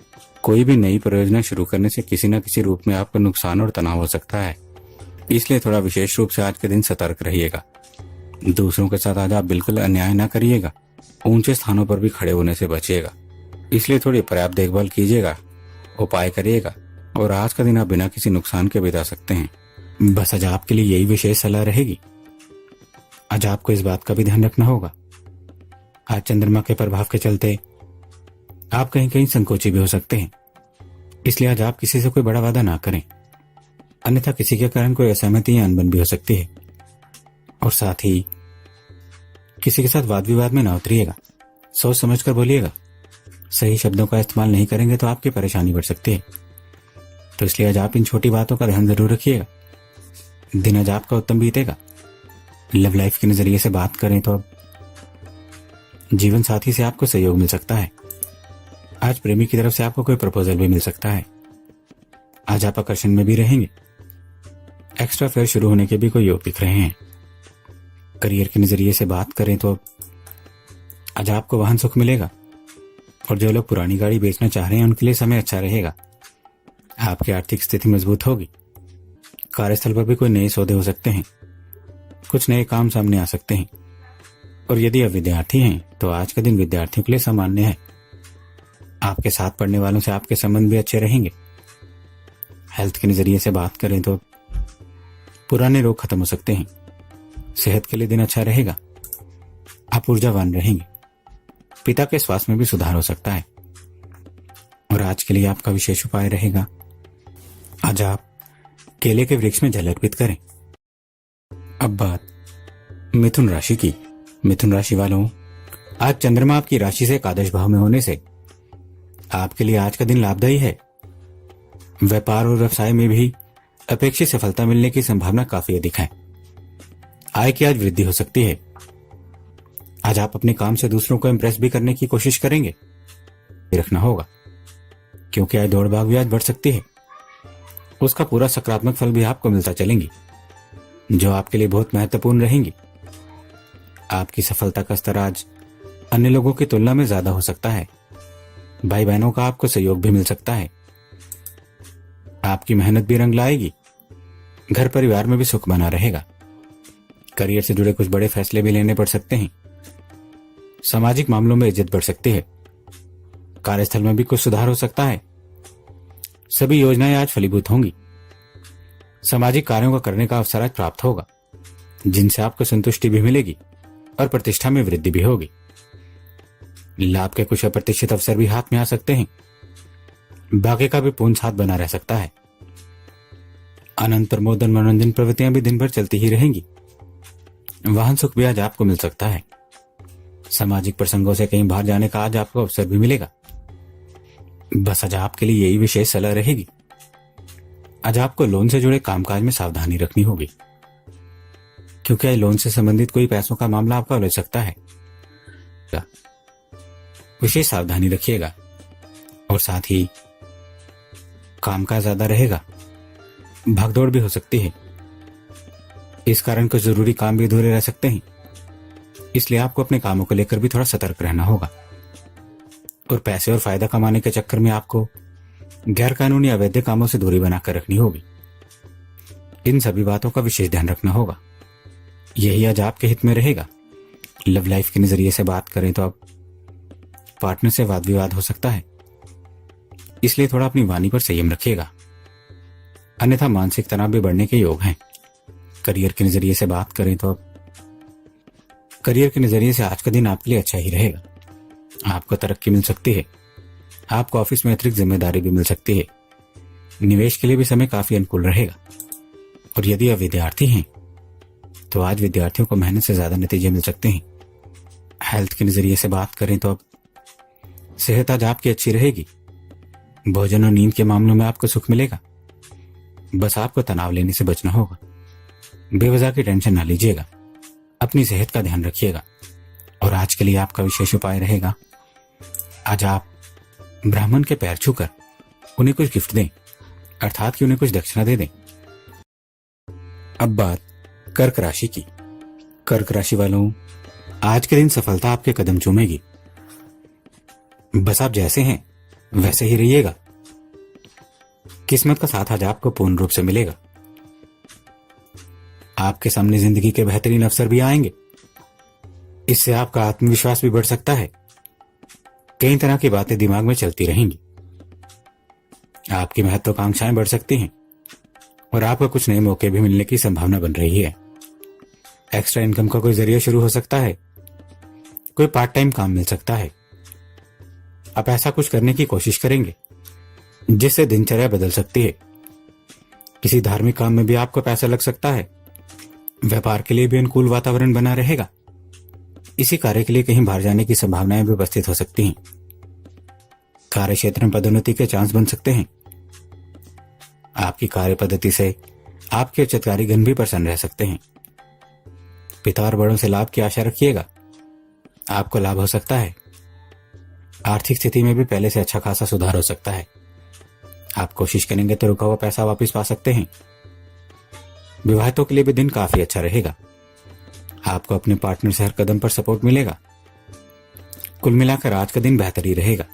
कोई भी नई परियोजना शुरू करने से किसी न किसी रूप में आपको नुकसान और तनाव हो सकता है। इसलिए थोड़ा विशेष रूप से आज के दिन सतर्क रहिएगा। दूसरों के साथ आज आप बिल्कुल अन्याय ना करिएगा। ऊंचे स्थानों पर भी खड़े होने से बचिएगा, इसलिए थोड़ी पर्याप्त देखभाल कीजिएगा, उपाय करिएगा और आज का दिन आप बिना किसी नुकसान के बिता सकते हैं। बस आज आपके लिए यही विशेष सलाह रहेगी। आज आपको इस बात का भी ध्यान रखना होगा, आज चंद्रमा के प्रभाव के चलते आप कहीं कहीं संकोची भी हो सकते हैं, इसलिए आज आप किसी से कोई बड़ा वादा ना करें, अन्यथा किसी के कारण कोई असहमति या अनबन भी हो सकती है। और साथ ही किसी के साथ वाद विवाद में ना उतरिएगा, सोच समझकर बोलिएगा। सही शब्दों का इस्तेमाल नहीं करेंगे तो आपकी परेशानी बढ़ सकती है, तो इसलिए आज आप इन छोटी बातों का ध्यान जरूर रखिएगा। दिन आज आपका उत्तम बीतेगा। लव लाइफ के नजरिए से बात करें तो अब जीवन साथी से आपको सहयोग मिल सकता है। आज प्रेमी की तरफ से आपको कोई प्रपोजल भी मिल सकता है। आज आप आकर्षण में भी रहेंगे। एक्स्ट्रा फेयर शुरू होने के भी कोई योग दिख रहे हैं। करियर के नजरिए से बात करें तो आज आपको वाहन सुख मिलेगा और जो लोग पुरानी गाड़ी बेचना चाह रहे हैं उनके लिए समय अच्छा रहेगा। आपकी आर्थिक स्थिति मजबूत होगी। कार्यस्थल पर भी कोई नए सौदे हो सकते हैं, कुछ नए काम सामने आ सकते हैं। और यदि आप विद्यार्थी हैं तो आज का दिन विद्यार्थियों के लिए सामान्य है। आपके साथ पढ़ने वालों से आपके संबंध भी अच्छे रहेंगे। हेल्थ के नजरिए से बात करें तो पुराने रोग खत्म हो सकते हैं। सेहत के लिए दिन अच्छा रहेगा। आप ऊर्जावान रहेंगे। पिता के स्वास्थ्य में भी सुधार हो सकता है। और आज के लिए आपका विशेष उपाय रहेगा, आज आप केले के वृक्ष में जल अर्पित करें। अब बात मिथुन राशि की। मिथुन राशि वालों, आज चंद्रमा आपकी राशि से एकादश भाव में होने से आपके लिए आज का दिन लाभदायी है। व्यापार और व्यवसाय में भी अपेक्षित सफलता मिलने की संभावना काफी अधिक है। आय की आज वृद्धि हो सकती है। आज आप अपने काम से दूसरों को इंप्रेस भी करने की कोशिश करेंगे। रखना होगा क्योंकि आज दौड़ भाग भी आज बढ़ सकती है। उसका पूरा सकारात्मक फल भी आपको मिलता चलेंगी, जो आपके लिए बहुत महत्वपूर्ण रहेंगी। आपकी सफलता का स्तर आज अन्य लोगों की तुलना में ज्यादा हो सकता है। भाई बहनों का आपको सहयोग भी मिल सकता है। आपकी मेहनत भी रंग लाएगी। घर परिवार में भी सुख बना रहेगा। करियर से जुड़े कुछ बड़े फैसले भी लेने पड़ सकते हैं। सामाजिक मामलों में इज्जत बढ़ सकती है। कार्यस्थल में भी कुछ सुधार हो सकता है। सभी योजनाएं आज फलीभूत होंगी। सामाजिक कार्यों का करने का अवसर आज प्राप्त होगा, जिनसे आपको संतुष्टि भी मिलेगी और प्रतिष्ठा में वृद्धि भी होगी। लाभ के कुछ अप्रत्याशित अवसर भी हाथ में आ सकते हैं। भाग्य का भी पूर्ण साथ बना रह सकता है। आनंद प्रमोद और मनोरंजन प्रवृत्तियां भी दिन भर चलती ही रहेंगी। वाहन सुख भी आज आपको मिल सकता है। सामाजिक प्रसंगों से कहीं बाहर जाने का आज आपको अवसर भी मिलेगा। बस आज आपके लिए यही विशेष सलाह रहेगी। आज आपको लोन से जुड़े कामकाज में सावधानी रखनी होगी, क्योंकि आज लोन से संबंधित कोई पैसों का मामला आपका उलझ सकता है। विशेष सावधानी रखिएगा और साथ ही कामकाज ज्यादा रहेगा। भागदौड़ भी हो सकती है। इस कारण कुछ जरूरी काम भी अधूरे रह सकते हैं, इसलिए आपको अपने कामों को लेकर भी थोड़ा सतर्क रहना होगा। और पैसे और फायदा कमाने के चक्कर में आपको गैर कानूनी अवैध कामों से दूरी बनाकर रखनी होगी। इन सभी बातों का विशेष ध्यान रखना होगा। यही आज आपके हित में रहेगा। लव लाइफ के नजरिए से बात करें तो अब पार्टनर से वाद विवाद हो सकता है, इसलिए थोड़ा अपनी वाणी पर संयम रखिएगा, अन्यथा मानसिक तनाव भी बढ़ने के योग हैं। करियर के नजरिए से बात करें तो अब करियर के नजरिए से आज का दिन आपके लिए अच्छा ही रहेगा। आपको तरक्की मिल सकती है। आपको ऑफिस में अतिरिक्त जिम्मेदारी भी मिल सकती है। निवेश के लिए भी समय काफी अनुकूल रहेगा। और यदि आप विद्यार्थी हैं तो आज विद्यार्थियों को मेहनत से ज्यादा नतीजे मिल सकते हैं। हेल्थ के नजरिए से बात करें तो अब सेहत आज आपकी अच्छी रहेगी। भोजन और नींद के मामलों में आपको सुख मिलेगा। बस आपको तनाव लेने से बचना होगा। बेवजह की टेंशन ना लीजिएगा। अपनी सेहत का ध्यान रखिएगा। और आज के लिए आपका विशेष उपाय रहेगा, आज आप ब्राह्मण के पैर छूकर उन्हें कुछ गिफ्ट दें, अर्थात कि उन्हें कुछ दक्षिणा दे दें। अब बात कर्क राशि की। कर्क राशि वालों, आज के दिन सफलता आपके कदम चूमेगी। बस आप जैसे हैं वैसे ही रहिएगा। किस्मत का साथ आज आपको पूर्ण रूप से मिलेगा। आपके सामने जिंदगी के बेहतरीन अवसर भी आएंगे इससे आपका आत्मविश्वास भी बढ़ सकता है। कई तरह की बातें दिमाग में चलती रहेंगी। आपकी महत्वाकांक्षाएं बढ़ सकती हैं और आपको कुछ नए मौके भी मिलने की संभावना बन रही है। एक्स्ट्रा इनकम का कोई जरिया शुरू हो सकता है। कोई पार्ट टाइम काम मिल सकता है। आप ऐसा कुछ करने की कोशिश करेंगे जिससे दिनचर्या बदल सकती है। किसी धार्मिक काम में भी आपको पैसा लग सकता है। व्यापार के लिए भी अनुकूल वातावरण बना रहेगा। इसी कार्य के लिए कहीं बाहर जाने की संभावनाएं भी उपस्थित हो सकती हैं। कार्य क्षेत्र में पदोन्नति के चांस बन सकते हैं। आपकी कार्य पद्धति से आपके उच्चाधिकारीगण भी प्रसन्न रह सकते हैं। पिता और बड़ों से लाभ की आशा रखिएगा। आपको लाभ हो सकता है। आर्थिक स्थिति में भी पहले से अच्छा खासा सुधार हो सकता है। आप कोशिश करेंगे तो रुका हुआ पैसा वापस पा सकते हैं। विवाहितों के लिए भी दिन काफी अच्छा रहेगा। आपको अपने पार्टनर से हर कदम पर सपोर्ट मिलेगा। कुल मिलाकर आज का दिन बेहतर ही रहेगा।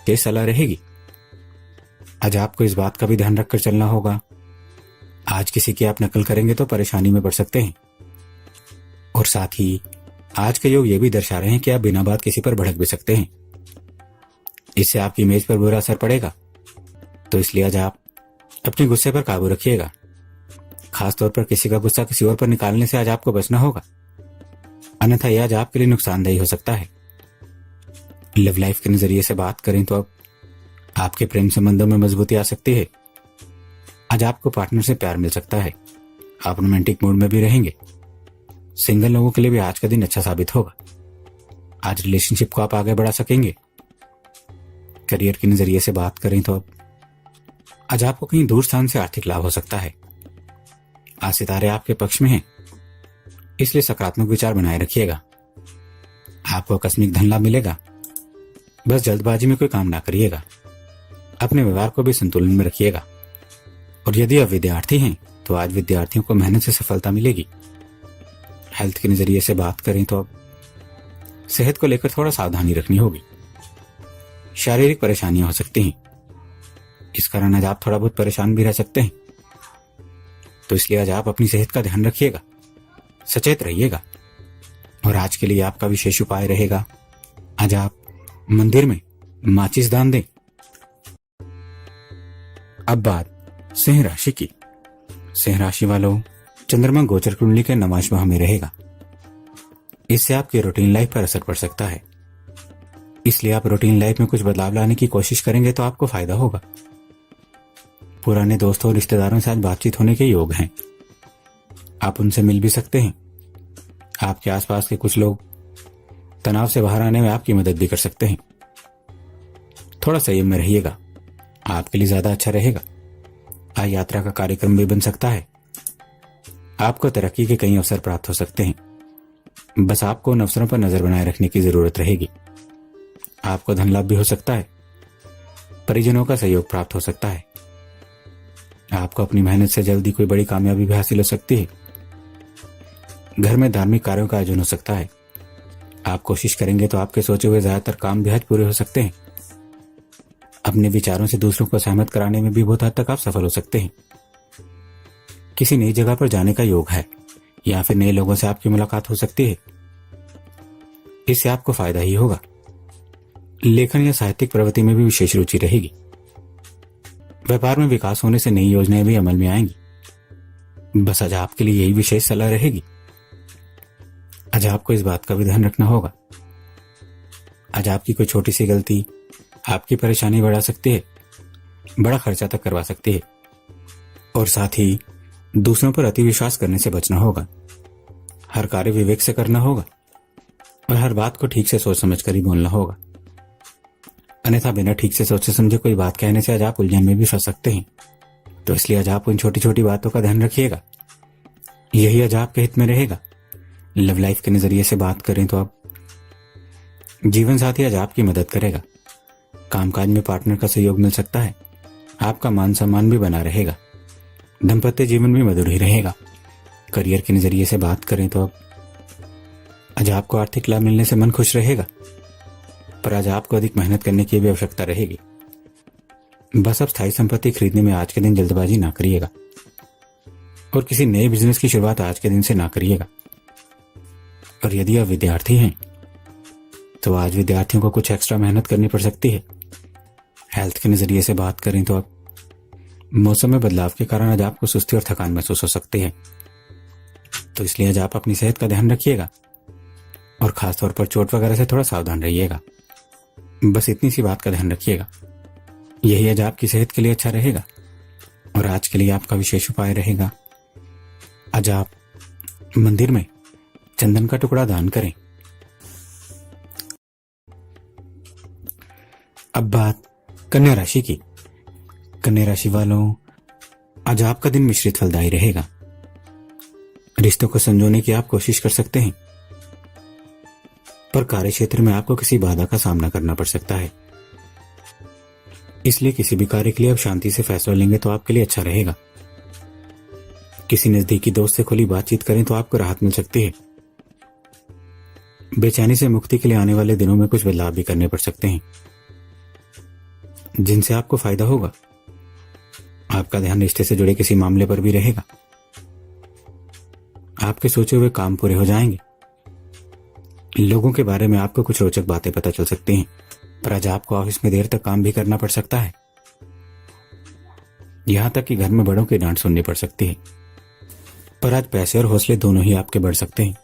तेज सलाह रहेगी। आज आपको इस बात का भी ध्यान रखकर चलना होगा। आज किसी की आप नकल करेंगे तो परेशानी में पड़ सकते हैं। और साथ ही आज के योग ये भी दर्शा रहे हैं कि आप बिना बात किसी पर भड़क भी सकते हैं। इससे आपकी इमेज पर बुरा असर पड़ेगा। तो इसलिए आज आप अपने गुस्से पर काबू रखिएगा। खासतौर पर किसी का गुस्सा किसी और पर निकालने से आज आपको बचना होगा, अन्यथा यह आज आपके लिए नुकसानदेही हो सकता है। लव लाइफ के नजरिए से बात करें तो अब आपके प्रेम संबंधों में मजबूती आ सकती है। आज आपको पार्टनर से प्यार मिल सकता है। आप रोमांटिक मूड में भी रहेंगे। सिंगल लोगों के लिए भी आज का दिन अच्छा साबित होगा। आज रिलेशनशिप को आप आगे बढ़ा सकेंगे। करियर के नजरिए से बात करें तो अब आज आपको कहीं दूर स्थान से आर्थिक लाभ हो सकता है। आज सितारे आपके पक्ष में हैं, इसलिए सकारात्मक विचार बनाए रखिएगा। आपको आकस्मिक धन लाभ मिलेगा। बस जल्दबाजी में कोई काम ना करिएगा। अपने व्यवहार को भी संतुलन में रखिएगा। और यदि आप विद्यार्थी हैं तो आज विद्यार्थियों को मेहनत से सफलता मिलेगी। हेल्थ के नजरिए से बात करें तो अब सेहत को लेकर थोड़ा सावधानी रखनी होगी। शारीरिक परेशानियां हो सकती हैं। इस कारण आज आप थोड़ा बहुत परेशान भी रह सकते हैं। तो इसलिए आज आप अपनी सेहत का ध्यान रखिएगा, सचेत रहिएगा। और आज के लिए आपका विशेष उपाय रहेगा, आज आप मंदिर में माचिस दान दें। अब बात सिंह राशि की। सिंह राशि वालों, चंद्रमा गोचर कुंडली के 9वां माह में रहेगा। इससे आपकी रूटीन लाइफ पर असर पड़ सकता है। इसलिए आप रूटीन लाइफ में कुछ बदलाव लाने की कोशिश करेंगे तो आपको फायदा होगा। पुराने दोस्तों और रिश्तेदारों से आज बातचीत होने के योग हैं। आप उनसे मिल भी सकते हैं। आपके आसपास के कुछ लोग तनाव से बाहर आने में आपकी मदद भी कर सकते हैं। थोड़ा संयम में रहिएगा, आपके लिए ज्यादा अच्छा रहेगा। आज यात्रा का कार्यक्रम भी बन सकता है। आपको तरक्की के कई अवसर प्राप्त हो सकते हैं। बस आपको उन अवसरों पर नजर बनाए रखने की जरूरत रहेगी। आपको धन लाभ भी हो सकता है। परिजनों का सहयोग प्राप्त हो सकता है। आपको अपनी मेहनत से जल्दी कोई बड़ी कामयाबी भी हासिल हो सकती है। घर में धार्मिक कार्यों का आयोजन हो सकता है। आप कोशिश करेंगे तो आपके सोचे हुए ज्यादातर काम भी आज पूरे हो सकते हैं। अपने विचारों से दूसरों को सहमत कराने में भी बहुत हद तक आप सफल हो सकते हैं। किसी नई जगह पर जाने का योग है या फिर नए लोगों से आपकी मुलाकात हो सकती है। इससे आपको फायदा ही होगा। लेखन या साहित्यिक प्रवृत्ति में भी विशेष रुचि रहेगी। व्यापार में विकास होने से नई योजनाएं भी अमल में आएंगी। बस आज आपके लिए यही विशेष सलाह रहेगी। आज आपको इस बात का भी ध्यान रखना होगा। आज आपकी कोई छोटी सी गलती आपकी परेशानी बढ़ा सकती है, बड़ा खर्चा तक करवा सकती है। और साथ ही दूसरों पर अति विश्वास करने से बचना होगा। हर कार्य विवेक से करना होगा और हर बात को ठीक से सोच समझ कर ही बोलना होगा। अन्यथा बिना ठीक से सोचे समझे कोई बात कहने से आज आप उलझन में भी फंस सकते हैं। तो इसलिए आज आप उन छोटी छोटी बातों का ध्यान रखिएगा। यही आज आपके हित में रहेगा। लव लाइफ के नजरिए से बात करें तो अब जीवन साथी आज आपकी मदद करेगा। कामकाज में पार्टनर का सहयोग मिल सकता है। आपका मान सम्मान भी बना रहेगा। दाम्पत्य जीवन भी मधुर ही रहेगा। करियर के नजरिए से बात करें तो अब आज आपको आर्थिक लाभ मिलने से मन खुश रहेगा, पर आज आपको अधिक मेहनत करने की भी आवश्यकता रहेगी। बस अब स्थायी संपत्ति खरीदने में आज के दिन जल्दबाजी ना करिएगा और किसी नए बिजनेस की शुरुआत आज के दिन से ना करिएगा। और यदि आप विद्यार्थी हैं तो आज विद्यार्थियों को कुछ एक्स्ट्रा मेहनत करनी पड़ सकती है। हेल्थ के नजरिए से बात करें तो आप मौसम में बदलाव के कारण आज आपको सुस्ती और थकान महसूस हो सकती है, तो इसलिए आज आप अपनी सेहत का ध्यान रखिएगा और खासतौर पर चोट वगैरह से थोड़ा सावधान रहिएगा। बस इतनी सी बात का ध्यान रखिएगा, यही आज आपकी सेहत के लिए अच्छा रहेगा। और आज के लिए आपका विशेष उपाय रहेगा, आज आप मंदिर में चंदन का टुकड़ा दान करें। अब बात कन्या राशि की। कन्या राशि वालों, आज आपका दिन मिश्रित फलदायी रहेगा। रिश्तों को संजोने की आप कोशिश कर सकते हैं, पर कार्य क्षेत्र में आपको किसी बाधा का सामना करना पड़ सकता है। इसलिए किसी भी कार्य के लिए आप शांति से फैसला लेंगे तो आपके लिए अच्छा रहेगा। किसी नजदीकी दोस्त से खुली बातचीत करें तो आपको राहत मिल सकती है। बेचैनी से मुक्ति के लिए आने वाले दिनों में कुछ बदलाव भी करने पड़ सकते हैं, जिनसे आपको फायदा होगा। आपका ध्यान रिश्ते से जुड़े किसी मामले पर भी रहेगा। आपके सोचे हुए काम पूरे हो जाएंगे। लोगों के बारे में आपको कुछ रोचक बातें पता चल सकती हैं, पर आज आपको ऑफिस में देर तक काम भी करना पड़ सकता है। यहां तक कि घर में बड़ों की डांट सुननी पड़ सकती है, पर आज पैसे और हौसले दोनों ही आपके बढ़ सकते हैं।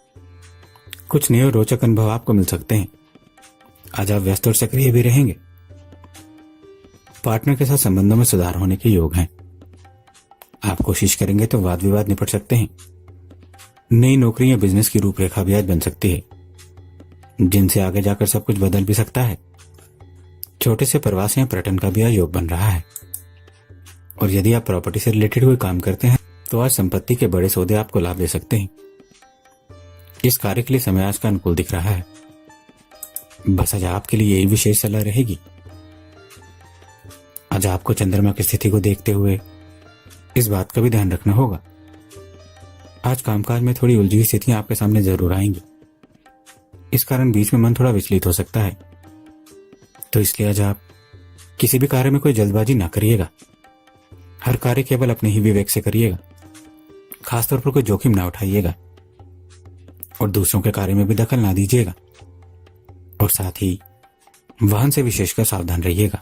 कुछ नए और रोचक अनुभव आपको मिल सकते हैं। आज आप व्यस्त और सक्रिय भी रहेंगे। पार्टनर के साथ संबंधों में सुधार होने के योग हैं। आप कोशिश करेंगे तो वाद विवाद निपट सकते हैं। नई नौकरी या बिजनेस की रूपरेखा भी आज बन सकती है, जिनसे आगे जाकर सब कुछ बदल भी सकता है। छोटे से प्रवास या पर्यटन का भी आज योग बन रहा है। और यदि आप प्रॉपर्टी से रिलेटेड कोई काम करते हैं तो आज संपत्ति के बड़े सौदे आपको लाभ दे सकते हैं। इस कार्य के लिए समय आज का अनुकूल दिख रहा है। बस आज आपके लिए यही विशेष सलाह रहेगी। आज आपको चंद्रमा की स्थिति को देखते हुए इस बात का भी ध्यान रखना होगा। आज कामकाज में थोड़ी उलझी हुई स्थितियां आपके सामने जरूर आएंगी। इस कारण बीच में मन थोड़ा विचलित हो सकता है, तो इसलिए आज आप किसी भी कार्य में कोई जल्दबाजी ना करिएगा। हर कार्य केवल अपने ही विवेक से करिएगा। खासतौर पर कोई जोखिम ना उठाइएगा और दूसरों के कार्य में भी दखल ना दीजिएगा। और साथ ही वाहन से विशेषकर सावधान रहिएगा।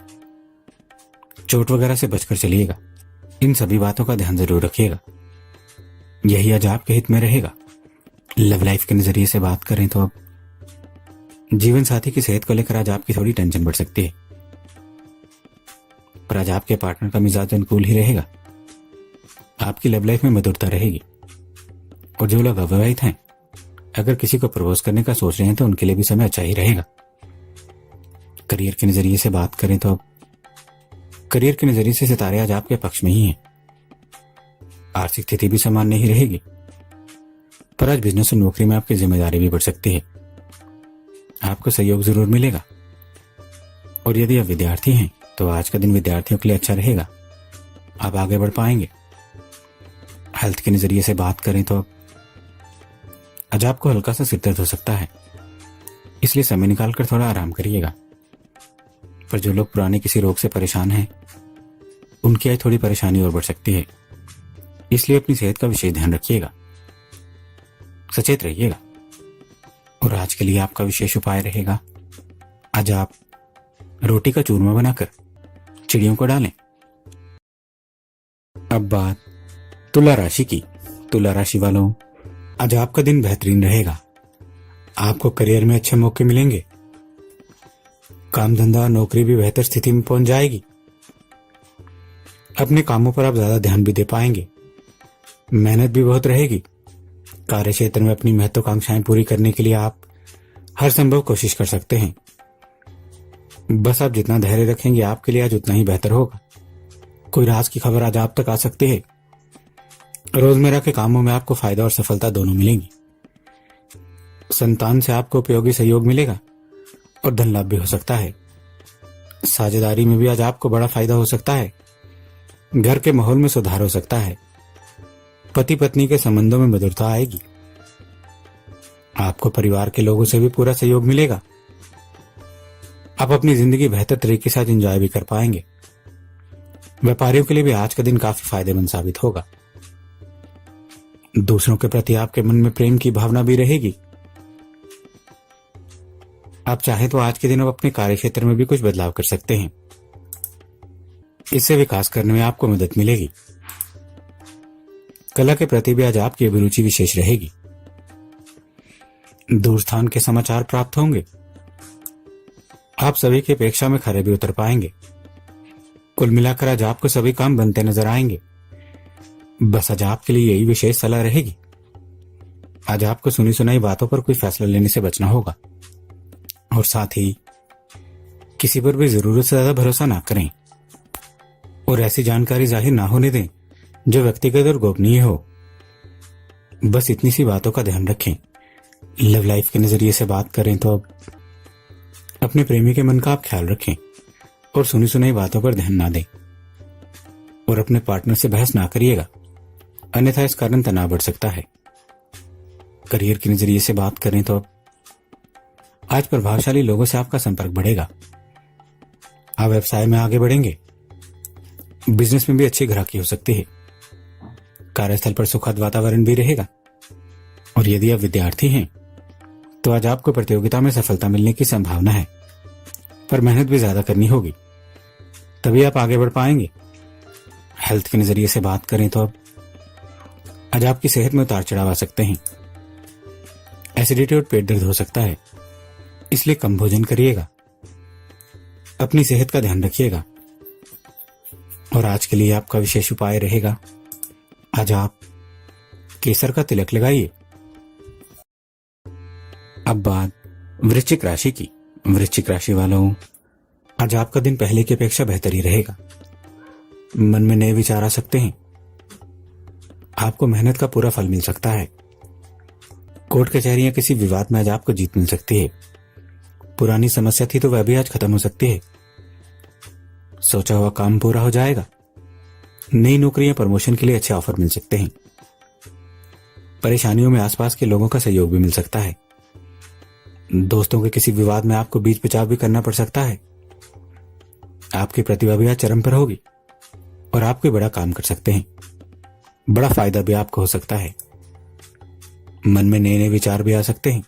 चोट वगैरह से बचकर चलिएगा। इन सभी बातों का ध्यान जरूर रखिएगा, यही आज आपके हित में रहेगा। लव लाइफ के नजरिए से बात करें तो अब जीवन साथी की सेहत को लेकर आज आपकी थोड़ी टेंशन बढ़ सकती है, पर आज आपके पार्टनर का मिजाज अनुकूल ही रहेगा। आपकी लव लाइफ में मधुरता रहेगी। और जो लोग अविवाहित हैं, अगर किसी को प्रपोज करने का सोच रहे हैं तो उनके लिए भी समय अच्छा ही रहेगा। करियर के नजरिए से बात करें तो अब करियर के नजरिए से सितारे आज आपके पक्ष में ही हैं। आर्थिक स्थिति भी सामान्य ही रहेगी, पर आज बिजनेस और नौकरी में आपकी जिम्मेदारी भी बढ़ सकती है। आपको सहयोग जरूर मिलेगा। और यदि आप विद्यार्थी हैं तो आज का दिन विद्यार्थियों के लिए अच्छा रहेगा। आप आगे बढ़ पाएंगे। हेल्थ के नजरिए से बात करें तो आज आपको हल्का सा सिर दर्द हो सकता है, इसलिए समय निकालकर थोड़ा आराम करिएगा। पर जो लोग पुराने किसी रोग से परेशान हैं, उनकी आज थोड़ी परेशानी और बढ़ सकती है, इसलिए अपनी सेहत का विशेष ध्यान रखिएगा। सचेत रहिएगा। और आज के लिए आपका विशेष उपाय रहेगा, आज आप रोटी का चूरमा बनाकर चिड़ियों को डालें। अब बात तुला राशि की। तुला राशि वालों, आज आपका दिन बेहतरीन रहेगा। आपको करियर में अच्छे मौके मिलेंगे। काम धंधा नौकरी भी बेहतर स्थिति में पहुंच जाएगी। अपने कामों पर आप ज्यादा ध्यान भी दे पाएंगे। मेहनत भी बहुत रहेगी। कार्य क्षेत्र में अपनी महत्वाकांक्षाएं पूरी करने के लिए आप हर संभव कोशिश कर सकते हैं। बस आप जितना धैर्य रखेंगे आपके लिए आज उतना ही बेहतर होगा। कोई राज की खबर आज आप तक आ सकती है। रोजमर्रा के कामों में आपको फायदा और सफलता दोनों मिलेंगी। संतान से आपको उपयोगी सहयोग मिलेगा और धन लाभ भी हो सकता है। साझेदारी में भी आज आपको बड़ा फायदा हो सकता है। घर के माहौल में सुधार हो सकता है। पति पत्नी के संबंधों में मधुरता आएगी। आपको परिवार के लोगों से भी पूरा सहयोग मिलेगा। आप अपनी जिंदगी बेहतर तरीके से आज एंजॉय भी कर पाएंगे। व्यापारियों के लिए भी आज का दिन काफी फायदेमंद साबित होगा। दूसरों के प्रति आपके मन में प्रेम की भावना भी रहेगी। आप चाहें तो आज के दिन आप अपने कार्य क्षेत्र में भी कुछ बदलाव कर सकते हैं। इससे विकास करने में आपको मदद मिलेगी। कला के प्रति भी आज आपकी अभिरुचि विशेष रहेगी। दूर स्थान के समाचार प्राप्त होंगे। आप सभी की अपेक्षा में खरे भी उतर पाएंगे। कुल मिलाकर आज आपको सभी काम बनते नजर आएंगे। बस आज आपके लिए यही विशेष सलाह रहेगी। आज आपको सुनी सुनाई बातों पर कोई फैसला लेने से बचना होगा और साथ ही किसी पर भी जरूरत से ज्यादा भरोसा ना करें और ऐसी जानकारी जाहिर ना होने दें जो व्यक्तिगत और गोपनीय हो। बस इतनी सी बातों का ध्यान रखें। लव लाइफ के नजरिए से बात करें तो अब अपने प्रेमी के मन का आप ख्याल रखें और सुनी सुनाई बातों पर ध्यान ना दें और अपने पार्टनर से बहस ना करिएगा, अन्यथा इस कारण तनाव बढ़ सकता है। करियर के नजरिए से बात करें तो आज प्रभावशाली लोगों से आपका संपर्क बढ़ेगा। आप व्यवसाय में आगे बढ़ेंगे। बिजनेस में भी अच्छी ग्राहकी हो सकती है। कार्यस्थल पर सुखद वातावरण भी रहेगा और यदि आप विद्यार्थी हैं तो आज आपको प्रतियोगिता में सफलता मिलने की संभावना है, पर मेहनत भी ज्यादा करनी होगी, तभी आप आगे बढ़ पाएंगे। हेल्थ के नजरिए से बात करें तो अब आज आपकी सेहत में उतार चढ़ाव आ सकते हैं। एसिडिटी और पेट दर्द हो सकता है, इसलिए कम भोजन करिएगा। अपनी सेहत का ध्यान रखिएगा और आज के लिए आपका विशेष उपाय रहेगा, आज आप केसर का तिलक लगाइए। अब बात वृश्चिक राशि की। वृश्चिक राशि वालों, आज आपका दिन पहले की अपेक्षा बेहतर ही रहेगा। मन में नए विचार आ सकते हैं। आपको मेहनत का पूरा फल मिल सकता है। कोर्ट कचहरी या किसी विवाद में आज आपको जीत मिल सकती है। पुरानी समस्या थी तो वह भी आज खत्म हो सकती है। सोचा हुआ काम पूरा हो जाएगा। नई नौकरी या प्रमोशन के लिए अच्छे ऑफर मिल सकते हैं। परेशानियों में आसपास के लोगों का सहयोग भी मिल सकता है। दोस्तों के किसी विवाद में आपको बीच बचाव भी करना पड़ सकता है। आपकी प्रतिभा भी आज चरम पर होगी और आप कोई बड़ा काम कर सकते हैं। बड़ा फायदा भी आपको हो सकता है। मन में नए नए विचार भी आ सकते हैं।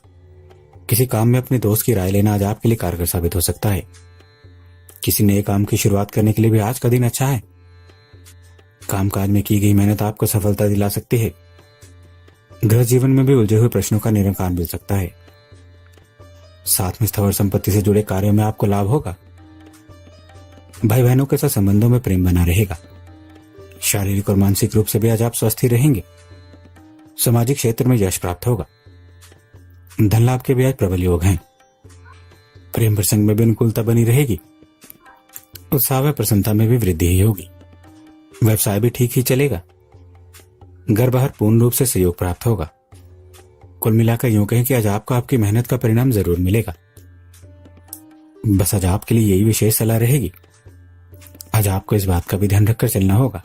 किसी काम में अपने दोस्त की राय लेना आज आपके लिए कारगर साबित हो सकता है। किसी नए काम की शुरुआत करने के लिए भी आज का दिन अच्छा है। कामकाज में की गई मेहनत आपको सफलता दिला सकती है। गृह जीवन में भी उलझे हुए प्रश्नों का निराकरण मिल सकता है। साथ में स्थावर संपत्ति से जुड़े कार्यों में आपको लाभ होगा। भाई बहनों के साथ संबंधों में प्रेम बना रहेगा। शारीरिक और मानसिक रूप से भी आज आप स्वस्थ ही रहेंगे। सामाजिक क्षेत्र में यश प्राप्त होगा। धन लाभ के भी आज प्रबल योग हैं। प्रेम प्रसंग में भी अनुकूलता बनी रहेगी। उत्साह व प्रसन्नता में भी वृद्धि ही होगी। व्यवसाय भी ठीक ही चलेगा। घर बाहर पूर्ण रूप से सहयोग प्राप्त होगा। कुल मिलाकर यूं कहें कि आज आपको आपकी मेहनत का परिणाम जरूर मिलेगा। बस आज आपके लिए यही विशेष सलाह रहेगी। आज आपको इस बात का भी ध्यान रखकर चलना होगा।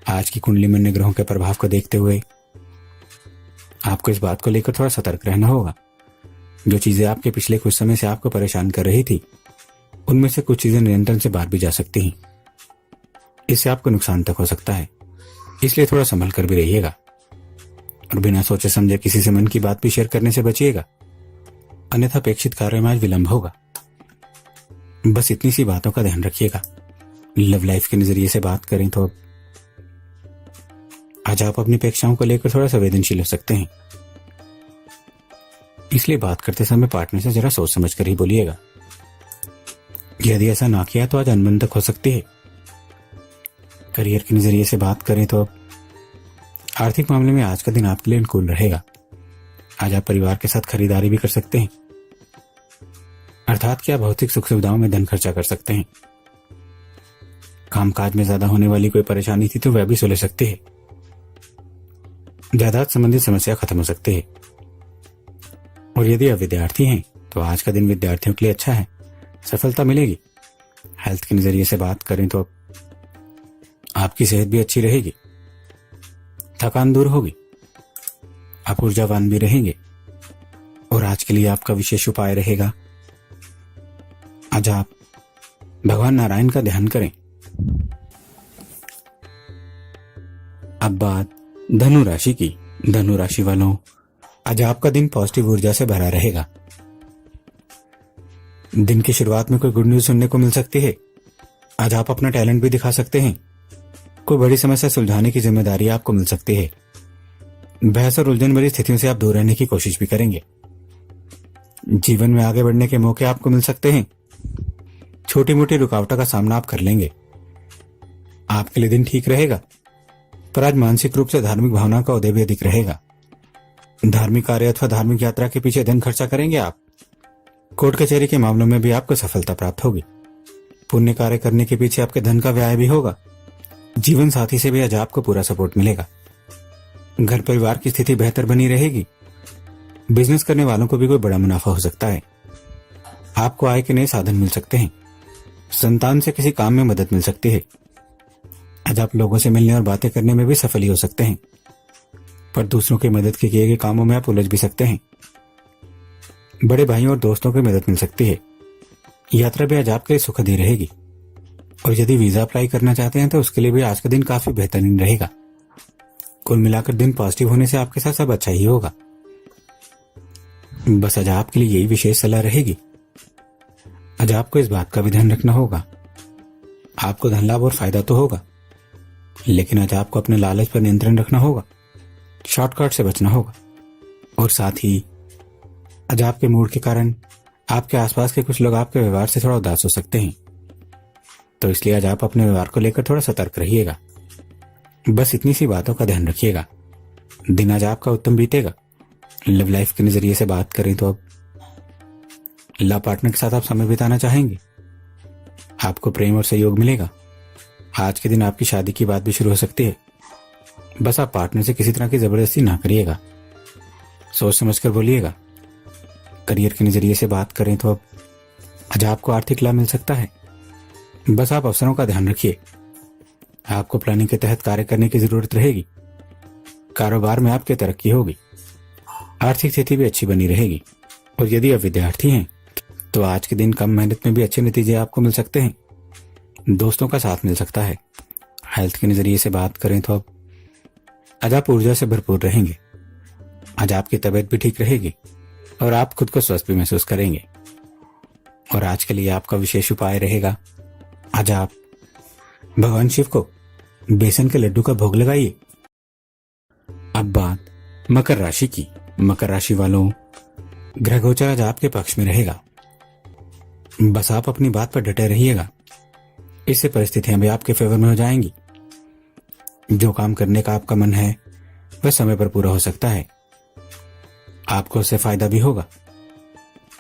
आज की कुंडली में ग्रहों के प्रभाव को देखते हुए आपको इस बात को लेकर थोड़ा सतर्क रहना होगा। जो चीजें आपके पिछले कुछ समय से आपको परेशान कर रही थी, उनमें से कुछ चीजें नियंत्रण से बाहर भी जा सकती हैं। इससे आपको नुकसान तक हो सकता है, इसलिए थोड़ा संभल कर भी रहिएगा और बिना सोचे समझे किसी से मन की बात भी शेयर करने से बचिएगा, अन्यथा अपेक्षित कार्य में आज विलंब होगा। बस इतनी सी बातों का ध्यान रखिएगा। लव लाइफ के नजरिए से बात करें तो आज आप अपनी अपेक्षाओं को लेकर थोड़ा संवेदनशील हो सकते हैं, इसलिए बात करते समय पार्टनर से जरा सोच समझ कर ही बोलिएगा। यदि ऐसा ना किया तो आज अनबन तक हो सकती है। करियर के नजरिए से बात करें तो आर्थिक मामले में आज का दिन आपके लिए अनुकूल रहेगा। आज आप परिवार के साथ खरीदारी भी कर सकते हैं, अर्थात कि आप भौतिक सुख सुविधाओं में धन खर्चा कर सकते हैं। कामकाज में ज्यादा होने वाली कोई परेशानी थी तो वह भी सुलझ सकती है। जायदाद संबंधित समस्या खत्म हो सकती है। और यदि आप विद्यार्थी हैं तो आज का दिन विद्यार्थियों के लिए अच्छा है, सफलता मिलेगी। हेल्थ के नजरिए से बात करें तो आपकी सेहत भी अच्छी रहेगी, थकान दूर होगी, आप ऊर्जावान भी रहेंगे। और आज के लिए आपका विशेष उपाय रहेगा, आज आप भगवान नारायण का ध्यान करें। अब बात धनु राशि की। धनु राशि वालों, आज आपका दिन पॉजिटिव ऊर्जा से भरा रहेगा। दिन की शुरुआत में कोई गुड न्यूज सुनने को मिल सकती है। आज आप अपना टैलेंट भी दिखा सकते हैं। कोई बड़ी समस्या सुलझाने की जिम्मेदारी आपको मिल सकती है। बहस और उलझन भरी स्थितियों से आप दूर रहने की कोशिश भी करेंगे। जीवन में आगे बढ़ने के मौके आपको मिल सकते हैं। छोटी मोटी रुकावटों का सामना आप कर लेंगे। आपके लिए दिन ठीक रहेगा, पर आज मानसिक रूप से धार्मिक भावना का उदय भी अधिक रहेगा। धार्मिक कार्य अथवा धार्मिक यात्रा के पीछे धन खर्चा करेंगे आप। कोर्ट कचहरी के मामलों में भी आपको सफलता प्राप्त होगी। पुण्य कार्य करने के पीछे आपके धन का व्यय भी होगा। जीवन साथी से भी आज आपको पूरा सपोर्ट मिलेगा। घर परिवार की स्थिति बेहतर बनी रहेगी। बिजनेस करने वालों को भी कोई बड़ा मुनाफा हो सकता है। आपको आय के नए साधन मिल सकते हैं। संतान से किसी काम में मदद मिल सकती है। आज आप लोगों से मिलने और बातें करने में भी सफल ही हो सकते हैं, पर दूसरों की मदद के किए गए कामों में आप उलझ भी सकते हैं। बड़े भाइयों और दोस्तों की मदद मिल सकती है। यात्रा भी आज आपके लिए सुखद ही रहेगी। और यदि वीजा अप्लाई करना चाहते हैं तो उसके लिए भी आज का दिन काफी बेहतरीन रहेगा। कुल मिलाकर दिन पॉजिटिव होने से आपके साथ सब अच्छा ही होगा। बस आज आपके लिए यही विशेष सलाह रहेगी। आज आपको इस बात का भी ध्यान रखना होगा। आपको धन लाभ और फायदा तो होगा, लेकिन आज आपको अपने लालच पर नियंत्रण रखना होगा। शॉर्टकट से बचना होगा। और साथ ही आज आपके मूड के कारण आपके आसपास के कुछ लोग आपके व्यवहार से थोड़ा उदास हो सकते हैं, तो इसलिए आज आप अपने व्यवहार को लेकर थोड़ा सतर्क रहिएगा। बस इतनी सी बातों का ध्यान रखिएगा। दिन आज आपका उत्तम बीतेगा। लव लाइफ के नजरिए से बात करें तो अब लव पार्टनर के साथ आप समय बिताना चाहेंगे। आपको प्रेम और सहयोग मिलेगा। आज के दिन आपकी शादी की बात भी शुरू हो सकती है। बस आप पार्टनर से किसी तरह की जबरदस्ती ना करिएगा। सोच समझकर बोलिएगा। करियर के नजरिए से बात करें तो अब आज आपको आर्थिक लाभ मिल सकता है। बस आप अवसरों का ध्यान रखिए। आपको प्लानिंग के तहत कार्य करने की जरूरत रहेगी। कारोबार में आपकी तरक्की होगी। आर्थिक स्थिति भी अच्छी बनी रहेगी। और यदि आप विद्यार्थी हैं तो आज के दिन कम मेहनत में भी अच्छे नतीजे आपको मिल सकते हैं। दोस्तों का साथ मिल सकता है। हेल्थ के नजरिए से बात करें तो अब आज आप ऊर्जा से भरपूर रहेंगे। आज आपकी तबीयत भी ठीक रहेगी और आप खुद को स्वस्थ भी महसूस करेंगे। और आज के लिए आपका विशेष उपाय रहेगा, आज आप भगवान शिव को बेसन के लड्डू का भोग लगाइए। अब बात मकर राशि की। मकर राशि वालों, ग्रह गोचर आज आपके पक्ष में रहेगा। बस आप अपनी बात पर डटे रहिएगा। इससे परिस्थितियां भी आपके फेवर में हो जाएंगी। जो काम करने का आपका मन है वह समय पर पूरा हो सकता है। आपको उससे फायदा भी होगा।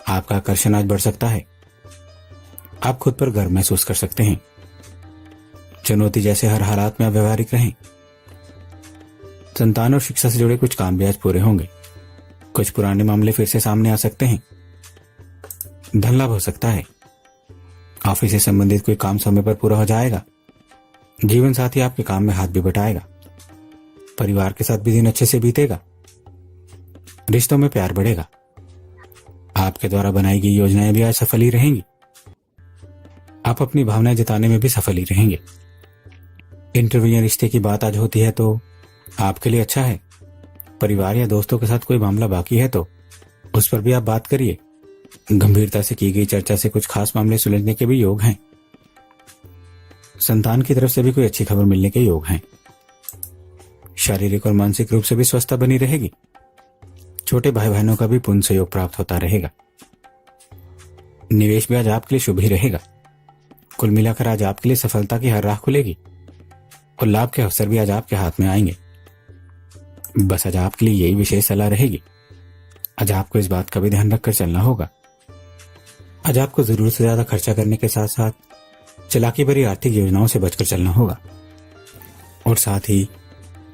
आपका आकर्षण आज बढ़ सकता है। आप खुद पर गर्व महसूस कर सकते हैं। चुनौती जैसे हर हालात में आप व्यवहारिक रहें। संतान और शिक्षा से जुड़े कुछ काम भी आज पूरे होंगे। कुछ पुराने मामले फिर से सामने आ सकते हैं। धन लाभ हो सकता है। ऑफिस से संबंधित कोई काम समय पर पूरा हो जाएगा। जीवन साथी आपके काम में हाथ भी बटाएगा। परिवार के साथ भी दिन अच्छे से बीतेगा। रिश्तों में प्यार बढ़ेगा। आपके द्वारा बनाई गई योजनाएं भी आज सफल ही रहेंगी। आप अपनी भावनाएं जताने में भी सफल ही रहेंगे। इंटरव्यू या रिश्ते की बात आज होती है तो आपके लिए अच्छा है। परिवार या दोस्तों के साथ कोई मामला बाकी है तो उस पर भी आप बात करिए। गंभीरता से की गई चर्चा से कुछ खास मामले सुलझने के भी योग हैं। संतान की तरफ से भी कोई अच्छी खबर मिलने के योग हैं। शारीरिक और मानसिक रूप से भी स्वस्थता बनी रहेगी। छोटे भाई बहनों का भी पुण्य सहयोग प्राप्त होता रहेगा। निवेश भी आज आपके लिए शुभ ही रहेगा। कुल मिलाकर आज आपके लिए सफलता की हर राह खुलेगी और लाभ के अवसर भी आज आपके हाथ में आएंगे। बस आज आपके लिए यही विशेष सलाह रहेगी। आज आपको इस बात का भी ध्यान रखकर चलना होगा। आज आपको जरूरत से ज्यादा खर्चा करने के साथ साथ चालाकी भरी आर्थिक योजनाओं से बचकर चलना होगा। और साथ ही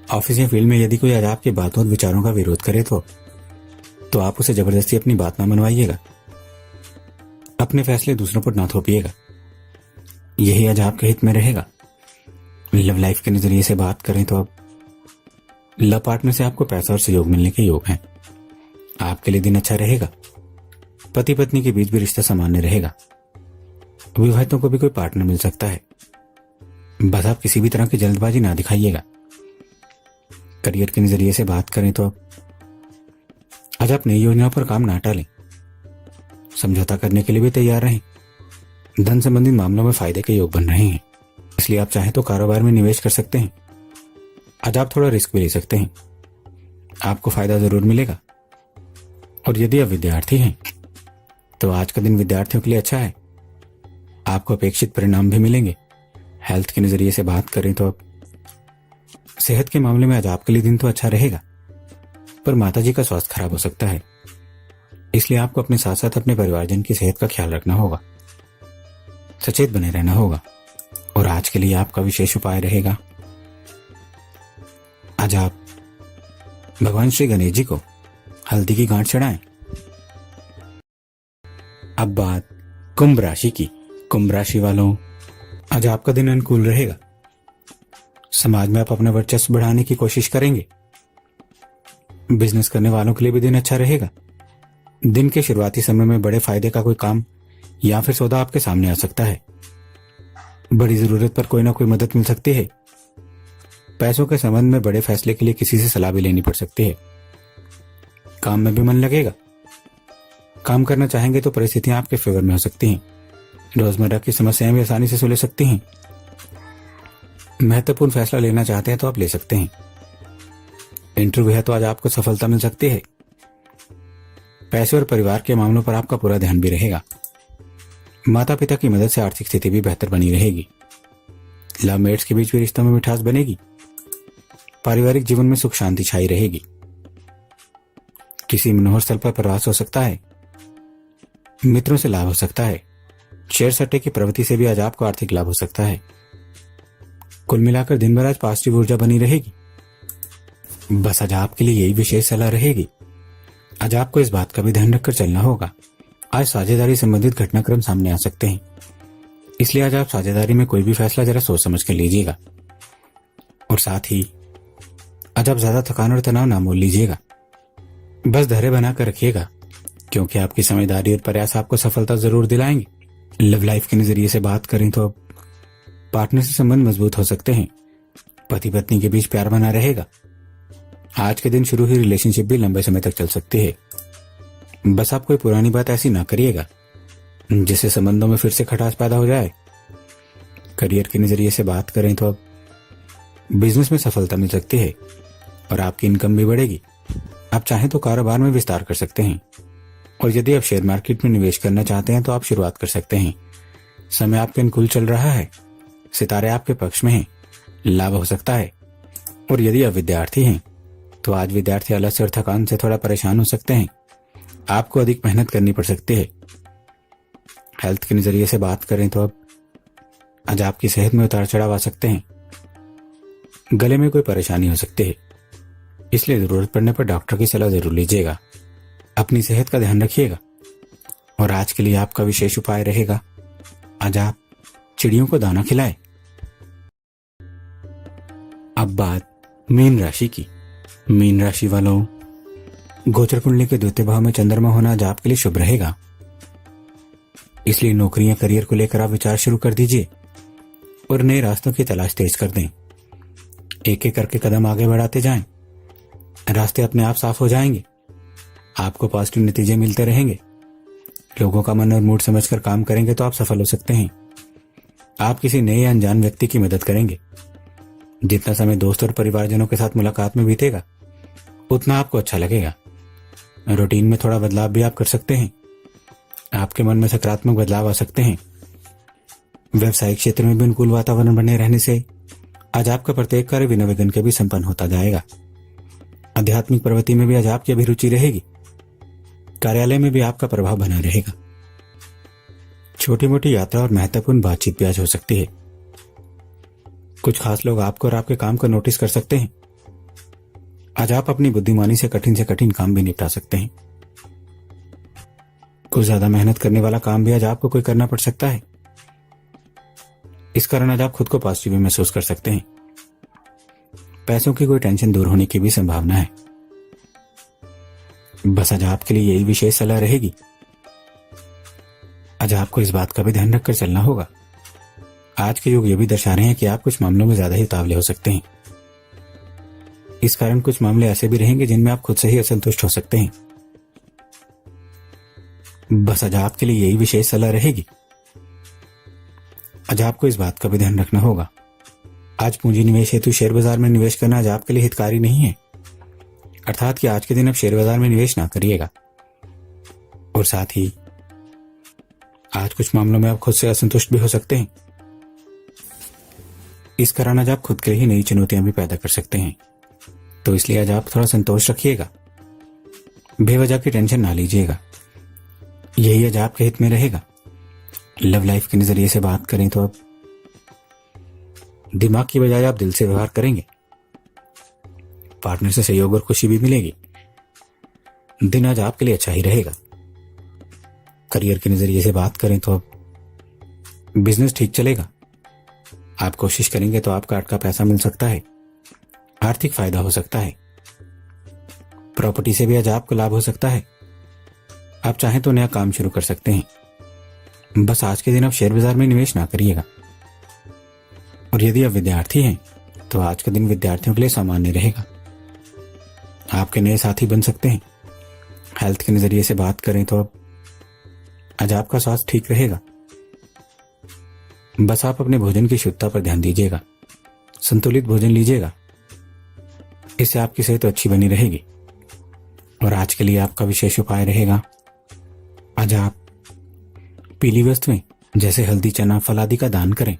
ऑफिस या फील्ड में यदि कोई आज आपकी बातों और विचारों का विरोध करे तो आप उसे जबरदस्ती अपनी बात ना मनवाइएगा। अपने फैसले दूसरों पर ना थोपिएगा। यही आज आपके हित में रहेगा। लव लाइफ के नजरिए से बात करें तो अब लव पार्टनर से आपको पैसा और सहयोग मिलने के योग हैं। आपके लिए दिन अच्छा रहेगा। पति पत्नी के बीच भी रिश्ता सामान्य रहेगा। विवाहितों को भी कोई पार्टनर मिल सकता है। बस आप किसी भी तरह की जल्दबाजी ना दिखाइएगा। करियर के नजरिए से बात करें तो आज आप नई योजनाओं पर काम ना टालें। समझौता करने के लिए भी तैयार रहें। धन संबंधित मामलों में फायदे के योग बन रहे हैं, इसलिए आप चाहें तो कारोबार में निवेश कर सकते हैं। आज आप थोड़ा रिस्क भी ले सकते हैं, आपको फायदा जरूर मिलेगा। और यदि आप विद्यार्थी हैं तो आज का दिन विद्यार्थियों के लिए अच्छा है, आपको अपेक्षित परिणाम भी मिलेंगे। हेल्थ के नजरिए से बात करें तो अब सेहत के मामले में आज आपके लिए दिन तो अच्छा रहेगा, पर माताजी का स्वास्थ्य खराब हो सकता है, इसलिए आपको अपने साथ साथ अपने परिवारजन की सेहत का ख्याल रखना होगा, सचेत बने रहना होगा। और आज के लिए आपका विशेष उपाय रहेगा, आज आप भगवान श्री गणेश जी को हल्दी की गांठ चढ़ाएं। अब बात कुंभ राशि की। कुंभ राशि वालों, आज आपका दिन अनुकूल रहेगा। समाज में आप अपना वर्चस्व बढ़ाने की कोशिश करेंगे। बिजनेस करने वालों के लिए भी दिन अच्छा रहेगा। दिन के शुरुआती समय में बड़े फायदे का कोई काम या फिर सौदा आपके सामने आ सकता है। बड़ी जरूरत पर कोई ना कोई मदद मिल सकती है। पैसों के संबंध में बड़े फैसले के लिए किसी से सलाह भी लेनी पड़ सकती है। काम में भी मन लगेगा। काम करना चाहेंगे तो परिस्थितियां आपके फेवर में हो सकती हैं। रोजमर्रा की समस्याएं भी आसानी से सुलझ सकती हैं। महत्वपूर्ण फैसला लेना चाहते हैं तो आप ले सकते हैं। इंटरव्यू है तो आज आपको सफलता मिल सकती है। पैसे और परिवार के मामलों पर आपका पूरा ध्यान भी रहेगा। माता पिता की मदद से आर्थिक स्थिति भी बेहतर बनी रहेगी। लव मेट्स के बीच भी रिश्तों में मिठास बनेगी। पारिवारिक जीवन में सुख शांति छाई रहेगी। किसी मनोहर स्थल पर प्रवास हो सकता है। मित्रों से लाभ हो सकता है। शेयर सट्टे की प्रवृत्ति से भी आज आपको आर्थिक लाभ हो सकता है। कुल मिलाकर दिन भर आज पॉजिटिव ऊर्जा बनी रहेगी। बस आज आपके लिए यही विशेष सलाह रहेगी। आज आपको इस बात का भी ध्यान रखकर चलना होगा, आज साझेदारी संबंधित घटनाक्रम सामने आ सकते हैं, इसलिए आज आप साझेदारी में कोई भी फैसला जरा सोच समझ कर लीजिएगा। और साथ ही आज आप ज्यादा थकान और तनाव ना मोल लीजिएगा। बस धैर्य बनाकर रखिएगा, क्योंकि आपकी समझदारी और प्रयास आपको सफलता जरूर दिलाएंगे। लव लाइफ के नजरिए से बात करें तो पार्टनर से संबंध मजबूत हो सकते हैं। पति पत्नी के बीच प्यार बना रहेगा। आज के दिन शुरू हुई रिलेशनशिप भी लंबे समय तक चल सकती है। बस आप कोई पुरानी बात ऐसी ना करिएगा जिससे संबंधों में फिर से खटास पैदा हो जाए। करियर के नजरिए से बात करें तो अब बिजनेस में सफलता मिल सकती है और आपकी इनकम भी बढ़ेगी। आप चाहें तो कारोबार में विस्तार कर सकते हैं, और यदि आप शेयर मार्केट में निवेश करना चाहते हैं तो आप शुरुआत कर सकते हैं। समय आपके अनुकूल चल रहा है। सितारे आपके पक्ष में हैं। लाभ हो सकता है। और यदि आप विद्यार्थी हैं तो आज विद्यार्थी आलस्य और थकान से थोड़ा परेशान हो सकते हैं। आपको अधिक मेहनत करनी पड़ सकती है। हेल्थ के नजरिए से बात करें तो अब आज आपकी सेहत में उतार चढ़ाव आ सकते हैं। गले में कोई परेशानी हो सकती है, इसलिए जरूरत पड़ने पर डॉक्टर की सलाह जरूर लीजिएगा। अपनी सेहत का ध्यान रखिएगा। और आज के लिए आपका विशेष उपाय रहेगा, आज आप चिड़ियों को दाना खिलाएं। अब बात मीन राशि की। मीन राशि वालों, गोचर कुंडली के द्वितीय भाव में चंद्रमा होना आज आपके लिए शुभ रहेगा, इसलिए नौकरी या करियर को लेकर आप विचार शुरू कर दीजिए और नए रास्तों की तलाश तेज कर दें। एक एक करके कदम आगे बढ़ाते जाएं। रास्ते अपने आप साफ हो जाएंगे। आपको पॉजिटिव नतीजे मिलते रहेंगे। लोगों का मन और मूड समझकर काम करेंगे तो आप सफल हो सकते हैं। आप किसी नए या अनजान व्यक्ति की मदद करेंगे। जितना समय दोस्त और परिवारजनों के साथ मुलाकात में बीतेगा उतना आपको अच्छा लगेगा। रूटीन में थोड़ा बदलाव भी आप कर सकते हैं। आपके मन में सकारात्मक बदलाव आ सकते हैं। व्यवसायिक क्षेत्र में भी अनुकूल वातावरण बने रहने से आज आपका प्रत्येक कार्य बिना विघ्न के भी संपन्न होता जाएगा। आध्यात्मिक प्रवृत्ति में भी आज आपकी अभिरुचि रहेगी। कार्यालय में भी आपका प्रभाव बना रहेगा। छोटी मोटी यात्रा और महत्वपूर्ण बातचीत भी आज हो सकती है। कुछ खास लोग आपको और आपके काम को नोटिस कर सकते हैं। आज आप अपनी बुद्धिमानी से कठिन काम भी निपटा सकते हैं। कुछ ज्यादा मेहनत करने वाला काम भी आज आपको कोई करना पड़ सकता है। इस कारण आज आप खुद को पॉजिटिव भी महसूस कर सकते हैं। पैसों की कोई टेंशन दूर होने की भी संभावना है। बस आज आपके लिए यही विशेष सलाह रहेगी। आज आपको इस बात का भी ध्यान रखकर चलना होगा। आज के योग ये भी दर्शा रहे हैं कि आप कुछ मामलों में ज्यादा ही उतावले हो सकते हैं। इस कारण कुछ मामले ऐसे भी रहेंगे जिनमें आप खुद से ही असंतुष्ट हो सकते हैं। बस आज आपके लिए यही विशेष सलाह रहेगी। आज आपको इस बात का भी ध्यान रखना होगा, आज पूंजी निवेश हेतु शेयर बाजार में निवेश करना आज आपके लिए हितकारी नहीं है। अर्थात कि आज के दिन आप शेयर बाजार में निवेश ना करिएगा। और साथ ही आज कुछ मामलों में आप खुद से असंतुष्ट भी हो सकते हैं। इस कारण आज आप खुद के लिए ही नई चुनौतियां भी पैदा कर सकते हैं। तो इसलिए आज आप थोड़ा संतोष रखिएगा, बेवजह की टेंशन ना लीजिएगा, यही आज आपके हित में रहेगा। लव लाइफ के नजरिए से बात करें तो अब दिमाग की बजाय आप दिल से व्यवहार करेंगे। पार्टनर से सहयोग और खुशी भी मिलेगी। दिन आज आपके लिए अच्छा ही रहेगा। करियर के नजरिए से बात करें तो अब बिजनेस ठीक चलेगा। आप कोशिश करेंगे तो आपका अटका पैसा मिल सकता है, आर्थिक फायदा हो सकता है। प्रॉपर्टी से भी आज आपको लाभ हो सकता है। आप चाहें तो नया काम शुरू कर सकते हैं। बस आज के दिन आप शेयर बाजार में निवेश ना करिएगा। और यदि आप विद्यार्थी हैं तो आज का दिन विद्यार्थियों के लिए सामान्य रहेगा। आपके नए साथी बन सकते हैं। हेल्थ के नजरिए से बात करें तो अब आज आपका स्वास्थ्य ठीक रहेगा। बस आप अपने भोजन की शुद्धता पर ध्यान दीजिएगा, संतुलित भोजन लीजिएगा, इससे आपकी सेहत अच्छी बनी रहेगी। और आज के लिए आपका विशेष उपाय रहेगा, आज आप पीली वस्तुएं जैसे हल्दी, चना, फल आदि का दान करें।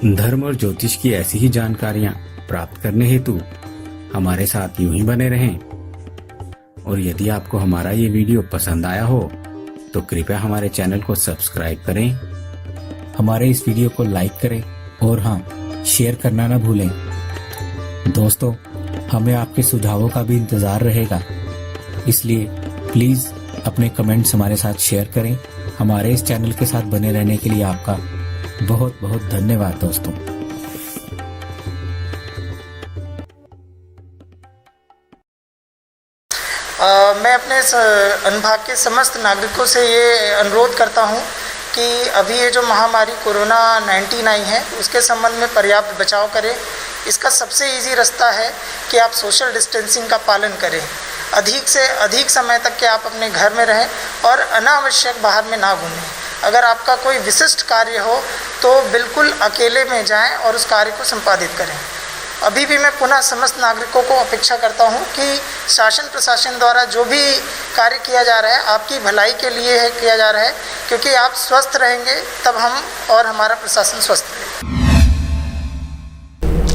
धर्म और ज्योतिष की ऐसी ही जानकारियां प्राप्त करने हेतु हमारे साथ यूं ही बने रहें। और यदि आपको हमारा ये वीडियो पसंद आया हो तो कृपया हमारे चैनल को सब्सक्राइब करें, हमारे इस वीडियो को लाइक करें और हाँ, शेयर करना ना भूलें। दोस्तों, हमें आपके सुझावों का भी इंतजार रहेगा, इसलिए प्लीज अपने कमेंट्स हमारे साथ शेयर करें। हमारे इस चैनल के साथ बने रहने के लिए आपका बहुत बहुत धन्यवाद दोस्तों। मैं अपने अनुभाग के समस्त नागरिकों से ये अनुरोध करता हूँ कि अभी ये जो महामारी कोरोना 19 आई है उसके संबंध में पर्याप्त बचाव करें। इसका सबसे इजी रास्ता है कि आप सोशल डिस्टेंसिंग का पालन करें। अधिक से अधिक समय तक के आप अपने घर में रहें और अनावश्यक बाहर में ना घूमें। अगर आपका कोई विशिष्ट कार्य हो तो बिल्कुल अकेले में जाएं और उस कार्य को संपादित करें। अभी भी मैं पुनः समस्त नागरिकों को अपेक्षा करता हूं कि शासन प्रशासन द्वारा जो भी कार्य किया जा रहा है आपकी भलाई के लिए है किया जा रहा है, क्योंकि आप स्वस्थ रहेंगे तब हम और हमारा प्रशासन स्वस्थ रहेगा।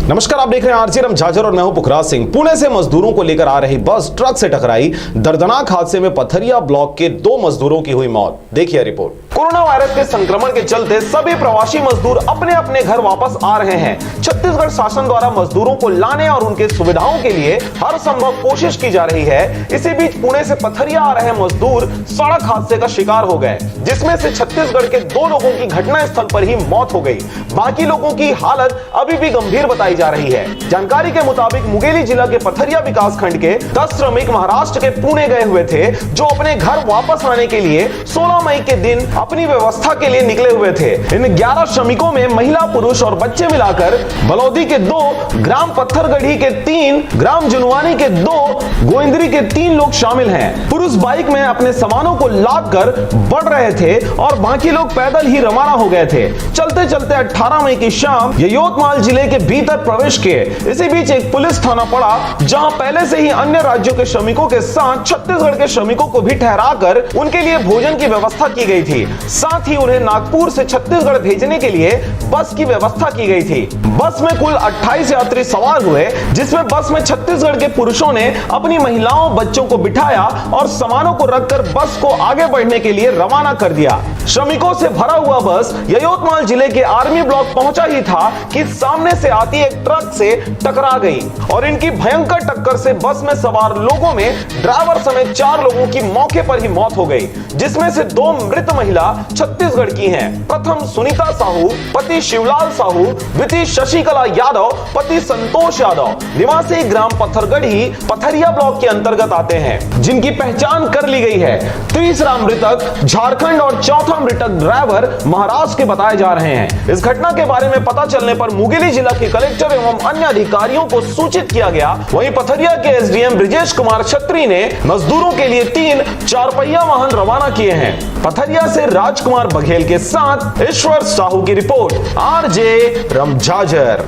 नमस्कार, आप देख रहे हैं आरजे राम झाझर और मैं हूं पुखराज सिंह। पुणे से मजदूरों को लेकर आ रही बस ट्रक से टकराई। दर्दनाक हादसे में पथरिया ब्लॉक के 2 मजदूरों की हुई मौत। देखिए रिपोर्ट। कोरोना वायरस के संक्रमण के चलते सभी प्रवासी मजदूर अपने अपने घर वापस आ रहे हैं। छत्तीसगढ़ शासन द्वारा मजदूरों को लाने और उनके सुविधाओं के लिए हर संभव कोशिश की जा रही है। इसी बीच पुणे से पथरिया आ रहे मजदूर सड़क हादसे का शिकार हो गए, जिसमें से छत्तीसगढ़ के 2 लोगों की घटनास्थल पर ही मौत हो गई। बाकी लोगों की हालत अभी भी गंभीर बताई जा रही है। जानकारी के मुताबिक मुंगेली जिला के पथरिया विकास खंड के 10 श्रमिक महाराष्ट्र के पुणे गए हुए थे, जो अपने घर वापस आने के लिए 16 मई के दिन अपनी व्यवस्था के लिए निकले हुए थे। इन 11 श्रमिकों में महिला, पुरुष और बच्चे मिलाकर बलौदी के 2, ग्राम पत्थरगढ़ी के 3, ग्राम जुनवानी के 2, गोविंदरी के 3 लोग शामिल हैं। पुरुष बाइक में अपने सामानों को लाद कर बढ़ रहे थे और बाकी लोग पैदल ही रवाना हो गए थे। चलते चलते 18 मई की शाम यवतमाल जिले के भीतर प्रवेश किए। इसी बीच एक पुलिस थाना पड़ा, जहां पहले से ही अन्य राज्यों के श्रमिकों के साथ छत्तीसगढ़ के श्रमिकों को भी ठहराकर उनके लिए भोजन की व्यवस्था की गई थी। साथ ही उन्हें नागपुर से छत्तीसगढ़ भेजने के लिए बस की व्यवस्था की गई थी। बस में कुल 28 यात्री सवार हुए, जिसमें बस में छत्तीसगढ़ के पुरुषों ने अपनी महिलाओं, बच्चों को बिठाया और सामानों को रखकर बस को आगे बढ़ने के लिए रवाना कर दिया। श्रमिकों से भरा हुआ बस यवतमाल जिले के आर्मी ब्लॉक पहुंचा ही था कि सामने से आती एक ट्रक से टकरा गई और इनकी भयंकर टक्कर से बस में सवार लोगों में ड्राइवर समेत 4 लोगों की मौके पर ही मौत हो गई, जिसमें से 2 मृत महिला छत्तीसगढ़ की हैं। प्रथम सुनीता साहू पति शिवलाल साहू, द्वितीय शशिकला यादव पति संतोष यादव, निवासी ग्राम पत्थरगढ़ी पथरिया ब्लॉक के अंतर्गत आते हैं, जिनकी पहचान कर ली गई है। तीसरा मृतक झारखंड और चौथा मृतक ड्राइवर महाराष्ट्र के बताए जा रहे हैं। इस घटना के बारे में पता चलने पर मुंगेली जिला के कलेक्टर एवं अन्य अधिकारियों को सूचित किया गया। वहीं पथरिया के एसडीएम ब्रिजेश कुमार छत्री ने मजदूरों के लिए 3 4-पहिया वाहन रवाना किए हैं। पथरिया से राजकुमार बघेल के साथ ईश्वर साहू की रिपोर्ट, आरजे रमझाझर।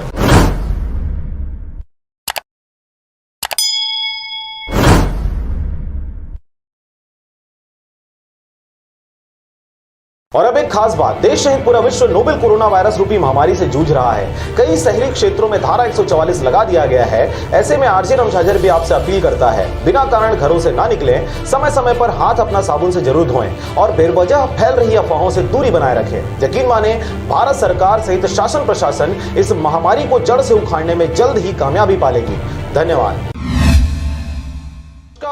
और अब एक खास बात, देश सहित पूरा विश्व नोवेल कोरोना वायरस रूपी महामारी से जूझ रहा है। कई शहरी क्षेत्रों में धारा 144 लगा दिया गया है। ऐसे में आरजे रमझाझर भी आपसे अपील करता है, बिना कारण घरों से ना निकलें, समय समय पर हाथ अपना साबुन से जरूर धोएं और बेवजह फैल रही अफवाहों से दूरी बनाए रखें। यकीन माने, भारत सरकार सहित शासन प्रशासन इस महामारी को जड़ से उखाड़ने में जल्द ही कामयाबी पालेगी। धन्यवाद।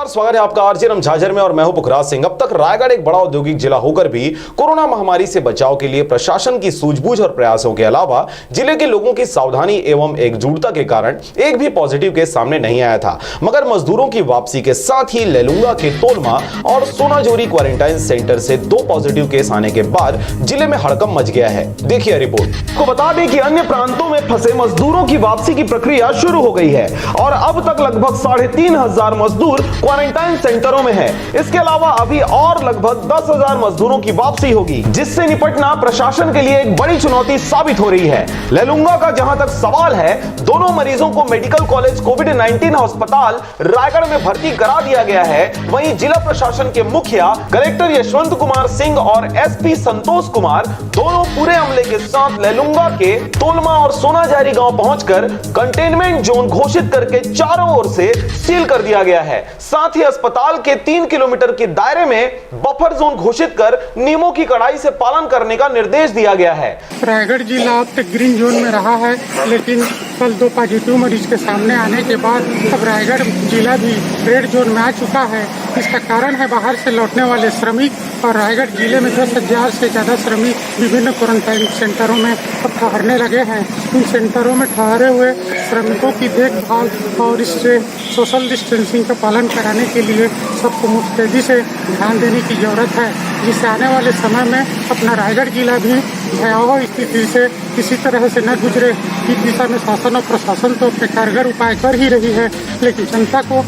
स्वागत है आपका आरजे रमझाझर में और मैं हूं पुखराज सिंह। अब तक रायगढ़ एक बड़ा औद्योगिक जिला होकर भी कोरोना महामारी से बचाव के लिए प्रशासन की सूझबूझ और प्रयासों के अलावा जिले के लोगों की सावधानी एवं एकजुटता के कारण एक भी पॉजिटिव केस सामने नहीं आया था। मगर मजदूरों की वापसी के साथ ही लेलुंगा के तोलमा और सोनाजोरी क्वारंटाइन सेंटर से 2 पॉजिटिव केस आने के बाद जिले में हड़कंप मच गया है। देखिए रिपोर्ट। को बता दें कि अन्य प्रांतों में फंसे मजदूरों की वापसी की प्रक्रिया शुरू हो गई है और अब तक लगभग 3,500 मजदूर क्वारंटाइन सेंटरों में है। इसके अलावा अभी और लगभग 10,000 मजदूरों की वापसी होगी, जिससे निपटना प्रशासन के लिए एक बड़ी चुनौती साबित हो रही है। लेलुंगा का जहां तक सवाल है, दोनों मरीजों को मेडिकल कॉलेज कोविड-19 अस्पताल रायगढ़ में भर्ती करा दिया गया है। वहीं जिला प्रशासन के मुखिया कलेक्टर यशवंत कुमार सिंह और एसपी संतोष कुमार दोनों पूरे अमले के साथ लेलुंगा के तोलमा और सोनाजारी गांव पहुंचकर कंटेनमेंट जोन घोषित करके चारों ओर से सील कर दिया गया है। साथ ही अस्पताल के 3 किलोमीटर के दायरे में बफर जोन घोषित कर नियमों की कड़ाई से पालन करने का निर्देश दिया गया है। रायगढ़ जिला अब तक ग्रीन जोन में रहा है, लेकिन कल 2 पॉजिटिव मरीज के सामने आने के बाद अब रायगढ़ जिला भी रेड जोन में आ चुका है। इसका कारण है बाहर से लौटने वाले श्रमिक और रायगढ़ जिले में 10,000 से ज्यादा श्रमिक विभिन्न क्वारंटाइन सेंटरों में अब ठहरने लगे हैं। इन सेंटरों में ठहरे हुए श्रमिकों की देखभाल और इससे सोशल डिस्टेंसिंग का पालन कराने के लिए सबको मुस्तैदी से ध्यान देने की जरूरत है, जिससे आने वाले समय में अपना रायगढ़ जिला भी भयावह स्थिति से किसी तरह से न गुजरे। इस दिशा में शासन और प्रशासन तो अपने कारगर उपाय कर ही रही है, लेकिन जनता को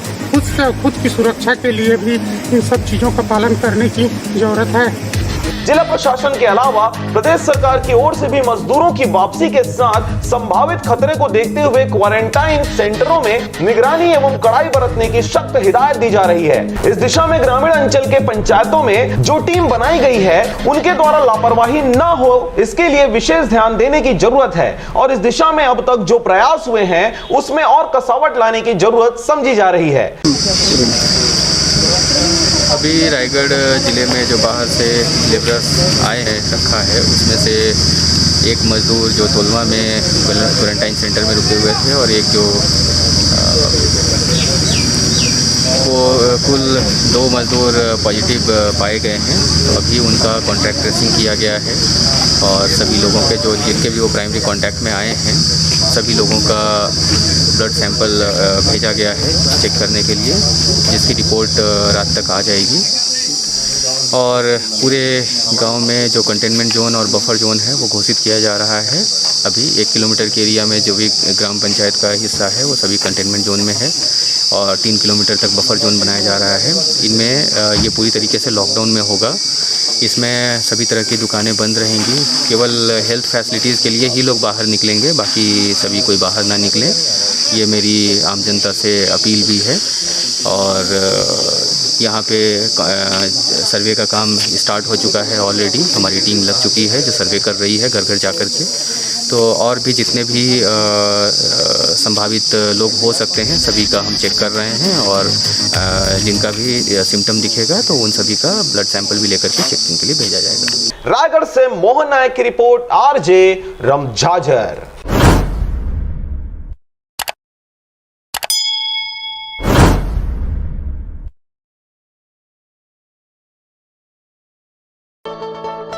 खुद की सुरक्षा के लिए भी इन सब चीज़ों का पालन करने की जरूरत है। जिला प्रशासन के अलावा प्रदेश सरकार की ओर से भी मजदूरों की वापसी के साथ संभावित खतरे को देखते हुए क्वारंटाइन सेंटरों में निगरानी एवं कड़ाई बरतने की सख्त हिदायत दी जा रही है। इस दिशा में ग्रामीण अंचल के पंचायतों में जो टीम बनाई गई है, उनके द्वारा लापरवाही न हो, इसके लिए विशेष ध्यान देने की जरूरत है और इस दिशा में अब तक जो प्रयास हुए हैं उसमें और कसावट लाने की जरूरत समझी जा रही है। अभी रायगढ़ ज़िले में जो बाहर से लेबरर्स आए हैं रखा है, उसमें से एक मज़दूर जो तोलमा में क्वारंटाइन सेंटर में रुके हुए थे और एक जो वो कुल 2 मज़दूर पॉजिटिव पाए गए हैं। तो अभी उनका कॉन्टैक्ट ट्रेसिंग किया गया है और सभी लोगों के जो जिनके भी वो प्राइमरी कॉन्टैक्ट में आए हैं, सभी लोगों का ब्लड सैंपल भेजा गया है चेक करने के लिए, जिसकी रिपोर्ट रात तक आ जाएगी। और पूरे गांव में जो कंटेनमेंट जोन और बफर जोन है वो घोषित किया जा रहा है। अभी 1 किलोमीटर के एरिया में जो भी ग्राम पंचायत का हिस्सा है वो सभी कंटेनमेंट जोन में है और 3 किलोमीटर तक बफर जोन बनाया जा रहा है। इनमें ये पूरी तरीके से लॉकडाउन में होगा। इसमें सभी तरह की दुकानें बंद रहेंगी, केवल हेल्थ फैसिलिटीज़ के लिए ही लोग बाहर निकलेंगे, बाकी सभी कोई बाहर ना निकलें, ये मेरी आम जनता से अपील भी है। और यहाँ पे सर्वे का काम स्टार्ट हो चुका है ऑलरेडी, हमारी टीम लग चुकी है जो सर्वे कर रही है घर घर जा कर के। तो और भी जितने भी संभावित लोग हो सकते हैं सभी का हम चेक कर रहे हैं और जिनका भी सिम्टम दिखेगा तो उन सभी का ब्लड सैंपल भी लेकर के चेकिंग के लिए भेजा जाएगा। रायगढ़ से मोहन नायक की रिपोर्ट, आरजे रमझाझर।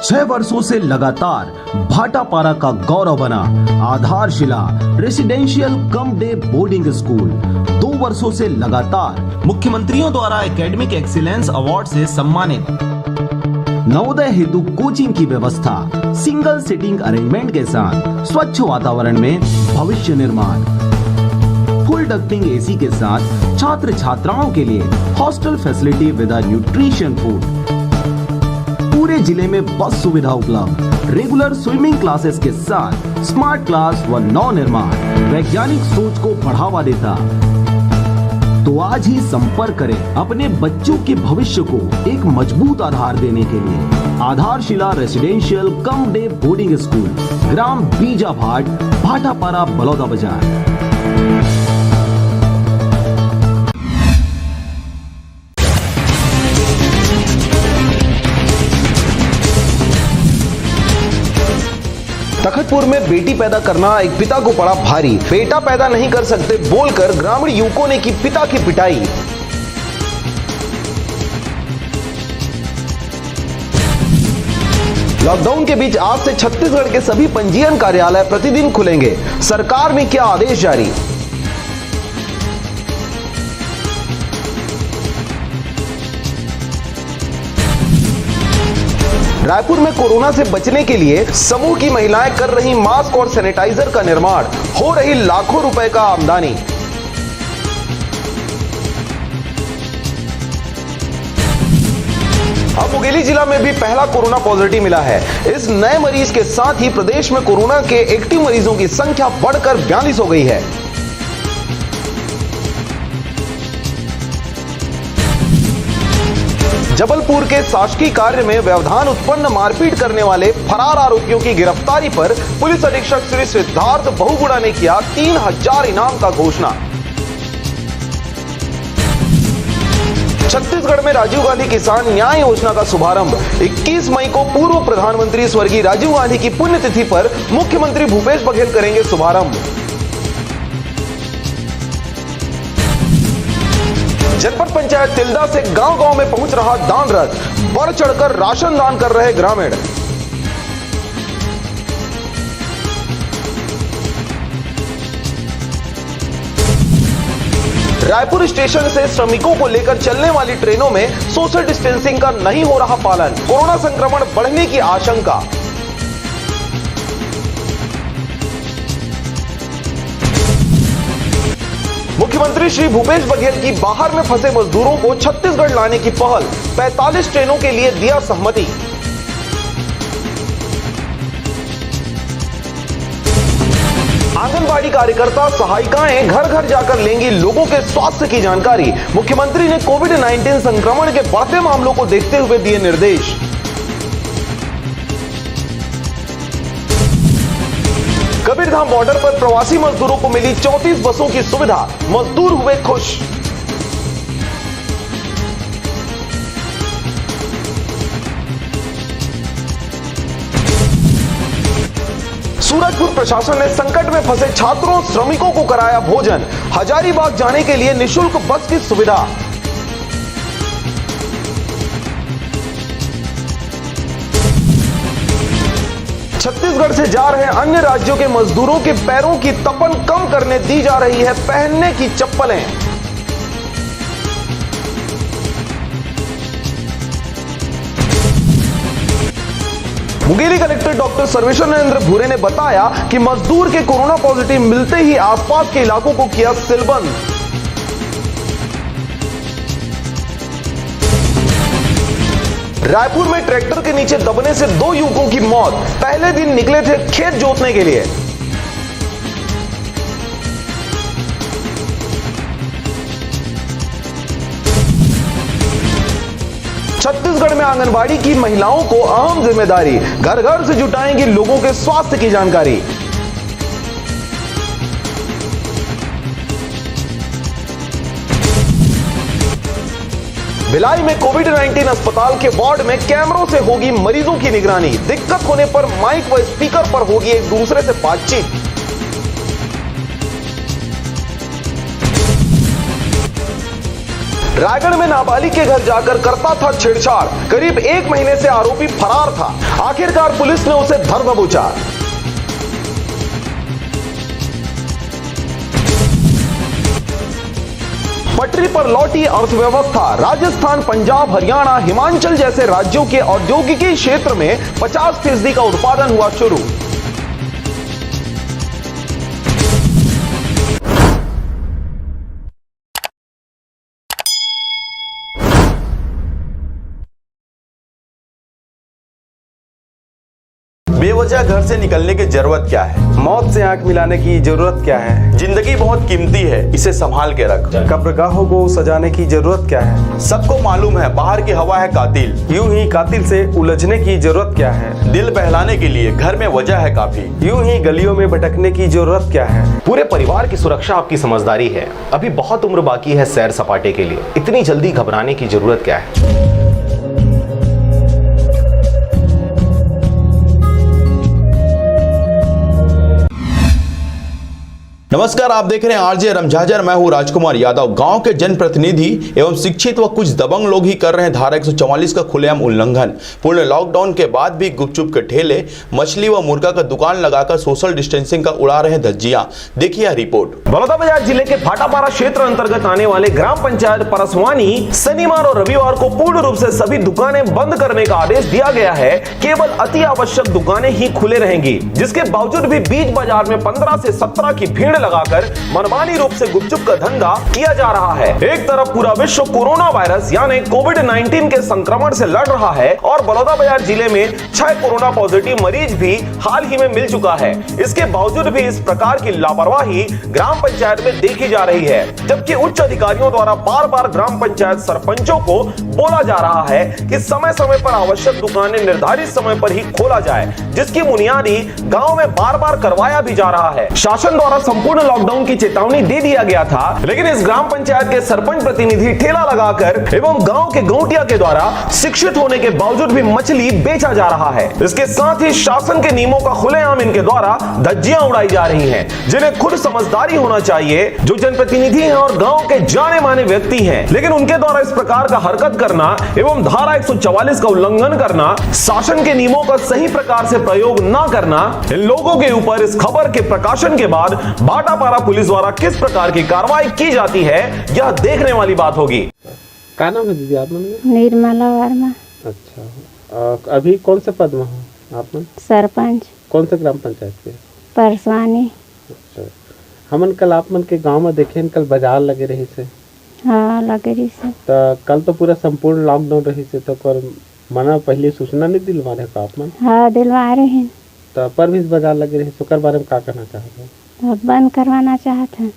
6 वर्षों से लगातार भाटापारा का गौरव बना आधारशिला residential cum day boarding school 2 वर्षों से लगातार मुख्यमंत्रियों द्वारा एकेडमिक एक्सीलेंस अवार्ड से सम्मानित। नवोदय हेतु कोचिंग की व्यवस्था, सिंगल सिटिंग अरेंजमेंट के साथ स्वच्छ वातावरण में भविष्य निर्माण, फुल डक्टिंग एसी के साथ छात्र छात्राओं के लिए hostel facility with nutrition food, पूरे जिले में बस सुविधा उपलब्ध, रेगुलर स्विमिंग क्लासेस के साथ स्मार्ट क्लास व नव निर्माण वैज्ञानिक सोच को बढ़ावा देता। तो आज ही संपर्क करें अपने बच्चों के भविष्य को एक मजबूत आधार देने के लिए। Adharshila residential cum day boarding school, ग्राम बीजाभाट, भाटापारा, बलौदा बाजार। तखतपुर में बेटी पैदा करना एक पिता को पड़ा भारी। बेटा पैदा नहीं कर सकते बोलकर ग्रामीण युवकों ने की पिता की पिटाई। लॉकडाउन के बीच आज से छत्तीसगढ़ के सभी पंजीयन कार्यालय प्रतिदिन खुलेंगे। सरकार ने किया आदेश जारी। रायपुर में कोरोना से बचने के लिए समूह की महिलाएं कर रही मास्क और सैनिटाइजर का निर्माण, हो रही लाखों रुपए का आमदनी। अब मुंगेली जिला में भी पहला कोरोना पॉजिटिव मिला है। इस नए मरीज के साथ ही प्रदेश में कोरोना के एक्टिव मरीजों की संख्या बढ़कर 42 हो गई है। जबलपुर के शासकीय कार्य में व्यवधान उत्पन्न मारपीट करने वाले फरार आरोपियों की गिरफ्तारी पर पुलिस अधीक्षक श्री सिद्धार्थ बहुगुणा ने किया 3000 इनाम का घोषणा। छत्तीसगढ़ में राजीव गांधी किसान न्याय योजना का शुभारंभ। 21 मई को पूर्व प्रधानमंत्री स्वर्गीय राजीव गांधी की पुण्यतिथि पर मुख्यमंत्री भूपेश बघेल करेंगे शुभारंभ। जनपद पंचायत तिल्दा से गांव-गांव में पहुंच रहा दान रथ, बढ़ चढ़कर राशन दान कर रहे ग्रामीण। रायपुर स्टेशन से श्रमिकों को लेकर चलने वाली ट्रेनों में सोशल डिस्टेंसिंग का नहीं हो रहा पालन, कोरोना संक्रमण बढ़ने की आशंका। मुख्यमंत्री श्री भूपेश बघेल की बाहर में फंसे मजदूरों को छत्तीसगढ़ लाने की पहल, 45 ट्रेनों के लिए दिया सहमति। आंगनबाड़ी कार्यकर्ता सहायिकाएं घर घर जाकर लेंगी लोगों के स्वास्थ्य की जानकारी। मुख्यमंत्री ने कोविड-19 संक्रमण के बढ़ते मामलों को देखते हुए दिए निर्देश। कबीरधाम बॉर्डर पर प्रवासी मजदूरों को मिली 34 बसों की सुविधा, मजदूर हुए खुश। सूरजपुर प्रशासन ने संकट में फंसे छात्रों श्रमिकों को कराया भोजन। हजारीबाग जाने के लिए निःशुल्क बस की सुविधा। छत्तीसगढ़ से जा रहे अन्य राज्यों के मजदूरों के पैरों की तपन कम करने दी जा रही है पहनने की चप्पलें। मुंगेली कलेक्टर डॉक्टर सर्वेश्वर भूरे ने बताया कि मजदूर के कोरोना पॉजिटिव मिलते ही आसपास के इलाकों को किया सीलबंद। रायपुर में ट्रैक्टर के नीचे दबने से 2 युवकों की मौत। पहले दिन निकले थे खेत जोतने के लिए। छत्तीसगढ़ में आंगनबाड़ी की महिलाओं को अहम जिम्मेदारी, घर घर से जुटाएंगी लोगों के स्वास्थ्य की जानकारी। भिलाई में कोविड-19 अस्पताल के वार्ड में कैमरों से होगी मरीजों की निगरानी। दिक्कत होने पर माइक व स्पीकर पर होगी एक दूसरे से बातचीत। रायगढ़ में नाबालिग के घर जाकर करता था छेड़छाड़, करीब 1 महीने से आरोपी फरार था। आखिरकार पुलिस ने उसे धर दबोचा। पटरी पर लौटी अर्थव्यवस्था। राजस्थान, पंजाब, हरियाणा, हिमाचल जैसे राज्यों के औद्योगिकी क्षेत्र में 50% का उत्पादन हुआ शुरू। बेवजह घर से निकलने की जरूरत क्या है? मौत से आंख मिलाने की जरूरत क्या है? जिंदगी बहुत कीमती है, इसे संभाल के रख। कब्रगाहों को सजाने की जरूरत क्या है? सबको मालूम है बाहर की हवा है कातिल। यूं ही कातिल से उलझने की जरूरत क्या है? दिल बहलाने के लिए घर में वजह है काफी। यूं ही गलियों में भटकने की जरूरत क्या है? पूरे परिवार की सुरक्षा आपकी समझदारी है। अभी बहुत उम्र बाकी है सैर सपाटे के लिए, इतनी जल्दी घबराने की जरूरत क्या है? नमस्कार, आप देख रहे हैं आरजे रमझाझर। मैं हूं राजकुमार यादव। गांव के जनप्रतिनिधि एवं शिक्षित व कुछ दबंग लोग ही कर रहे हैं धारा 144 का खुलेआम उल्लंघन। पूर्ण लॉकडाउन के बाद भी गुपचुप के ठेले, मछली व मुर्गा का दुकान लगाकर सोशल डिस्टेंसिंग का उड़ा रहे धज्जियां। देखिए रिपोर्ट। बलौदाबाजार जिले के फाटापारा क्षेत्र अंतर्गत आने वाले ग्राम पंचायत परसवानी शनिवार और रविवार को पूर्ण रूप से सभी दुकानें बंद करने का आदेश दिया गया है। केवल अति आवश्यक दुकानें ही खुले रहेंगी, जिसके बावजूद भी बीच बाजार में 15 से 17 की भीड़ लगाकर मनमानी रूप से गुपचुप का धंधा किया जा रहा है। एक तरफ पूरा विश्व कोरोना वायरस यानी कोविड-19 के संक्रमण से लड़ रहा है और बलौदाबाजार जिले में 6 कोरोना पॉजिटिव मरीज भी हाल ही में मिल चुका है। इसके बावजूद भी इस प्रकार की लापरवाही ग्राम पंचायत में देखी जा रही है, जबकि उच्च अधिकारियों द्वारा बार बार ग्राम पंचायत सरपंचों को बोला जा रहा है कि समय समय पर आवश्यक दुकानें निर्धारित समय पर ही खोला जाए, जिसकी बुनियादी गाँव में बार बार करवाया भी जा रहा है। शासन द्वारा संपूर्ण लॉकडाउन की चेतावनी दे दिया गया था, लेकिन इस ग्राम पंचायत के सरपंच प्रतिनिधि ठेला लगाकर एवं गांव के गौटिया के द्वारा शिक्षित होने के बावजूद भी मछली बेचा जा रहा है। इसके साथ ही शासन के नियमों का खुलेआम इनके द्वारा धज्जियां उड़ाई जा रही हैं, जिन्हें खुद समझदारी होना चाहिए। जो जनप्रतिनिधि हैं और गांव के जाने माने व्यक्ति हैं, लेकिन उनके द्वारा इस प्रकार का हरकत करना एवं धारा 144 का उल्लंघन करना, शासन के नियमों का सही प्रकार से प्रयोग न करना, इन लोगों के ऊपर इस खबर के प्रकाशन के बाद भाटापारा पुलिस द्वारा किस प्रकार की कार्रवाई की जाती है, यह देखने वाली बात होगी। क्या नाम है दीदी आपने? निर्मला वर्मा। अच्छा, अभी कौन से पद में हो आपने? सरपंच। कौन से ग्राम पंचायत के? परसवानी। अच्छा, हमन कल आप मन के गांव में देखे कल बाजार लगे रही से। हाँ, लगे रही से। तो कल तो पूरा संपूर्ण लॉकडाउन रही से, तो पर मना पहले सूचना नहीं दिलवा रहे आप मन? हाँ, दिलवा रहे हैं। तो पर भी बाजार लगे रही, तो बारे में क्या करना चाहते हैं? बंद करवाना चाहते हैं।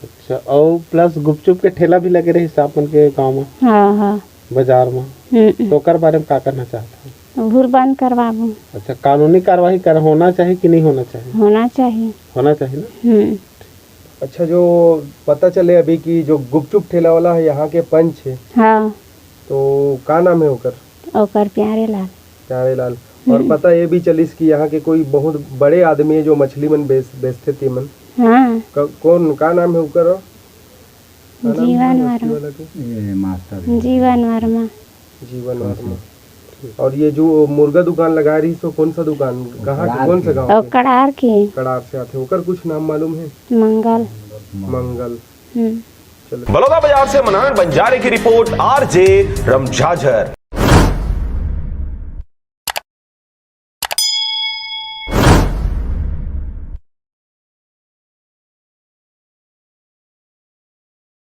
अच्छा, और प्लस गुपचुप के ठेला भी लगे रही सापन के गांव में। हाँ हाँ, बाजार में। तो कर बारे में क्या करना चाहते हैं? भूर बंद करवाबू। अच्छा, कानूनी कार्रवाई कर होना चाहिए कि नहीं होना चाहिए? होना चाहिए। होना चाहिए ना। अच्छा, जो पता चले अभी की जो गुपचुप ठेला वाला है यहाँ के पंच है। हाँ। तो क्या नाम है ओकर? ओकर प्यारेलाल। प्यारेलाल। और पता ये भी चलिस कि यहाँ के कोई बहुत बड़े आदमी है जो मछली मन बेचते थे मन। हाँ। कौन का नाम है उकर? जीवन वर्मा। जीवन वर्मा। जीवन वर्मा। और ये जो मुर्गा दुकान लगा रही तो कौन सा दुकान, कहाँ के, कौन सा गाँव? कड़ार की। कड़ार से आते। उकर कुछ नाम मालूम है? मंगल। मंगल। बलौदाबाजार से मनोहर बंजारे की रिपोर्ट, आरजे रमझाझर।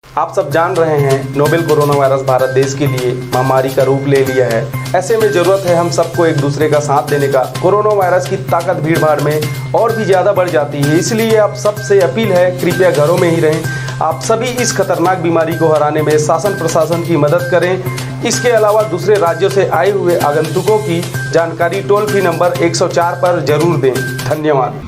आप सब जान रहे हैं नोवेल कोरोना वायरस भारत देश के लिए महामारी का रूप ले लिया है। ऐसे में जरूरत है हम सबको एक दूसरे का साथ देने का। कोरोना वायरस की ताकत भीड़ भाड़ में और भी ज़्यादा बढ़ जाती है, इसलिए आप सबसे अपील है कृपया घरों में ही रहें। आप सभी इस खतरनाक बीमारी को हराने में शासन प्रशासन की मदद करें। इसके अलावा दूसरे राज्यों से आए हुए आगंतुकों की जानकारी टोल फ्री नंबर 104 पर जरूर दें। धन्यवाद।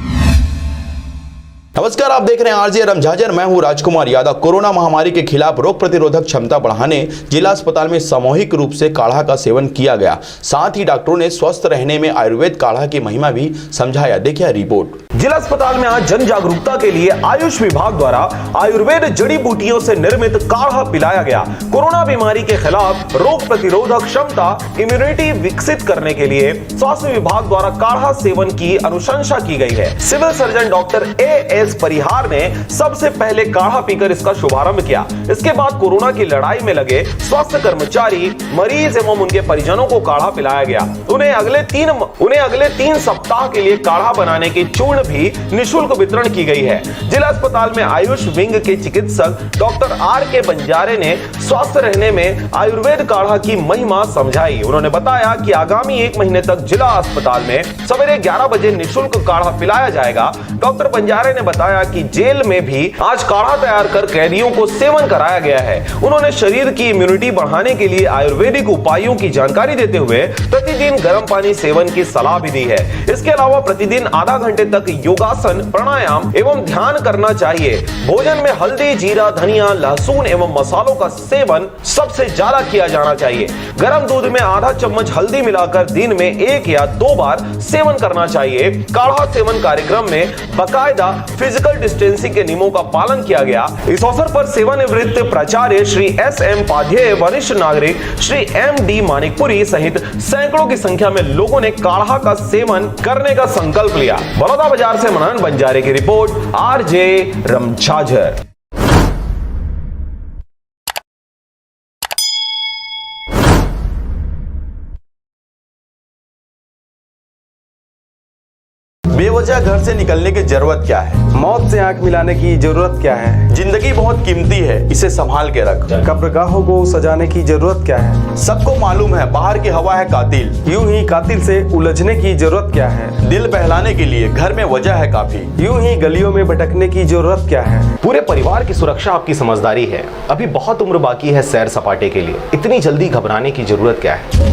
नमस्कार, आप देख रहे हैं आरजे रमझाझर। मैं हूं राजकुमार यादव। कोरोना महामारी के खिलाफ रोग प्रतिरोधक क्षमता बढ़ाने जिला अस्पताल में सामूहिक रूप से काढ़ा का सेवन किया गया। साथ ही डॉक्टरों ने स्वस्थ रहने में आयुर्वेद काढ़ा की महिमा भी समझाया। देखिए रिपोर्ट। जिला अस्पताल में आज जन जागरूकता के लिए आयुष विभाग द्वारा आयुर्वेद जड़ी बूटियों से निर्मित काढ़ा पिलाया गया। कोरोना बीमारी के खिलाफ रोग प्रतिरोधक क्षमता इम्यूनिटी विकसित करने के लिए स्वास्थ्य विभाग द्वारा काढ़ा सेवन की अनुशंसा की गई है। सिविल सर्जन डॉक्टर एएस परिहार ने सबसे पहले काढ़ा पीकर इसका शुभारंभ किया। इसके बाद कोरोना की लड़ाई में लगे स्वास्थ्य कर्मचारी, मरीज एवं उनके परिजनों को काढ़ा पिलाया गया। उन्हें अगले 3 सप्ताह के लिए काढ़ा बनाने की चूर्ण भी निःशुल्क वितरण की गई है। जिला अस्पताल में आयुष विंग के चिकित्सक डॉक्टर आर.के. बंजारे ने स्वस्थ रहने में आयुर्वेद काढ़ा की महिमा समझाई। उन्होंने बताया कि आगामी 1 महीने तक जिला अस्पताल में सवेरे 11 बजे निःशुल्क काढ़ा पिलाया जाएगा। डॉक्टर बंजारे ने बताया कि जेल में भी आज काढ़ा तैयार कर कैदियों को सेवन कराया गया है। उन्होंने शरीर की इम्यूनिटी बढ़ाने के लिए आयुर्वेदिक उपायों की जानकारी देते हुए प्रतिदिन गर्म पानी सेवन की सलाह भी दी है। इसके अलावा प्रतिदिन आधा घंटे तक योगासन, प्राणायाम एवं ध्यान करना चाहिए। भोजन में हल्दी, जीरा, धनिया, लहसुन एवं मसालों का सेवन सबसे ज्यादा किया जाना चाहिए। गर्म दूध में आधा चम्मच हल्दी मिलाकर दिन में 1 या 2 बार सेवन करना चाहिए। काढ़ा सेवन कार्यक्रम में बाकायदा फिजिकल डिस्टेंसिंग के नियमों का पालन किया गया। इस अवसर पर सेवानिवृत्त प्राचार्य श्री एस.एम. पाध्याय, वरिष्ठ नागरिक श्री एम.डी. मानिकपुरी सहित सैकड़ों की संख्या में लोगों ने काढ़ा का सेवन करने का संकल्प लिया। बड़ौदा बाजार से मनन बंजारे की रिपोर्ट, आरजे रमझाझर। बेवजह घर से निकलने की जरूरत क्या है? मौत से आंख मिलाने की जरूरत क्या है? जिंदगी बहुत कीमती है, इसे संभाल के रख। कब्रगाहों को सजाने की जरूरत क्या है? सबको मालूम है बाहर की हवा है कातिल। यूं ही कातिल से उलझने की जरूरत क्या है? दिल बहलाने के लिए घर में वजह है काफी। यूं ही गलियों में भटकने की जरूरत क्या है? पूरे परिवार की सुरक्षा आपकी समझदारी है। अभी बहुत उम्र बाकी है सैर सपाटे के लिए। इतनी जल्दी घबराने की जरूरत क्या है?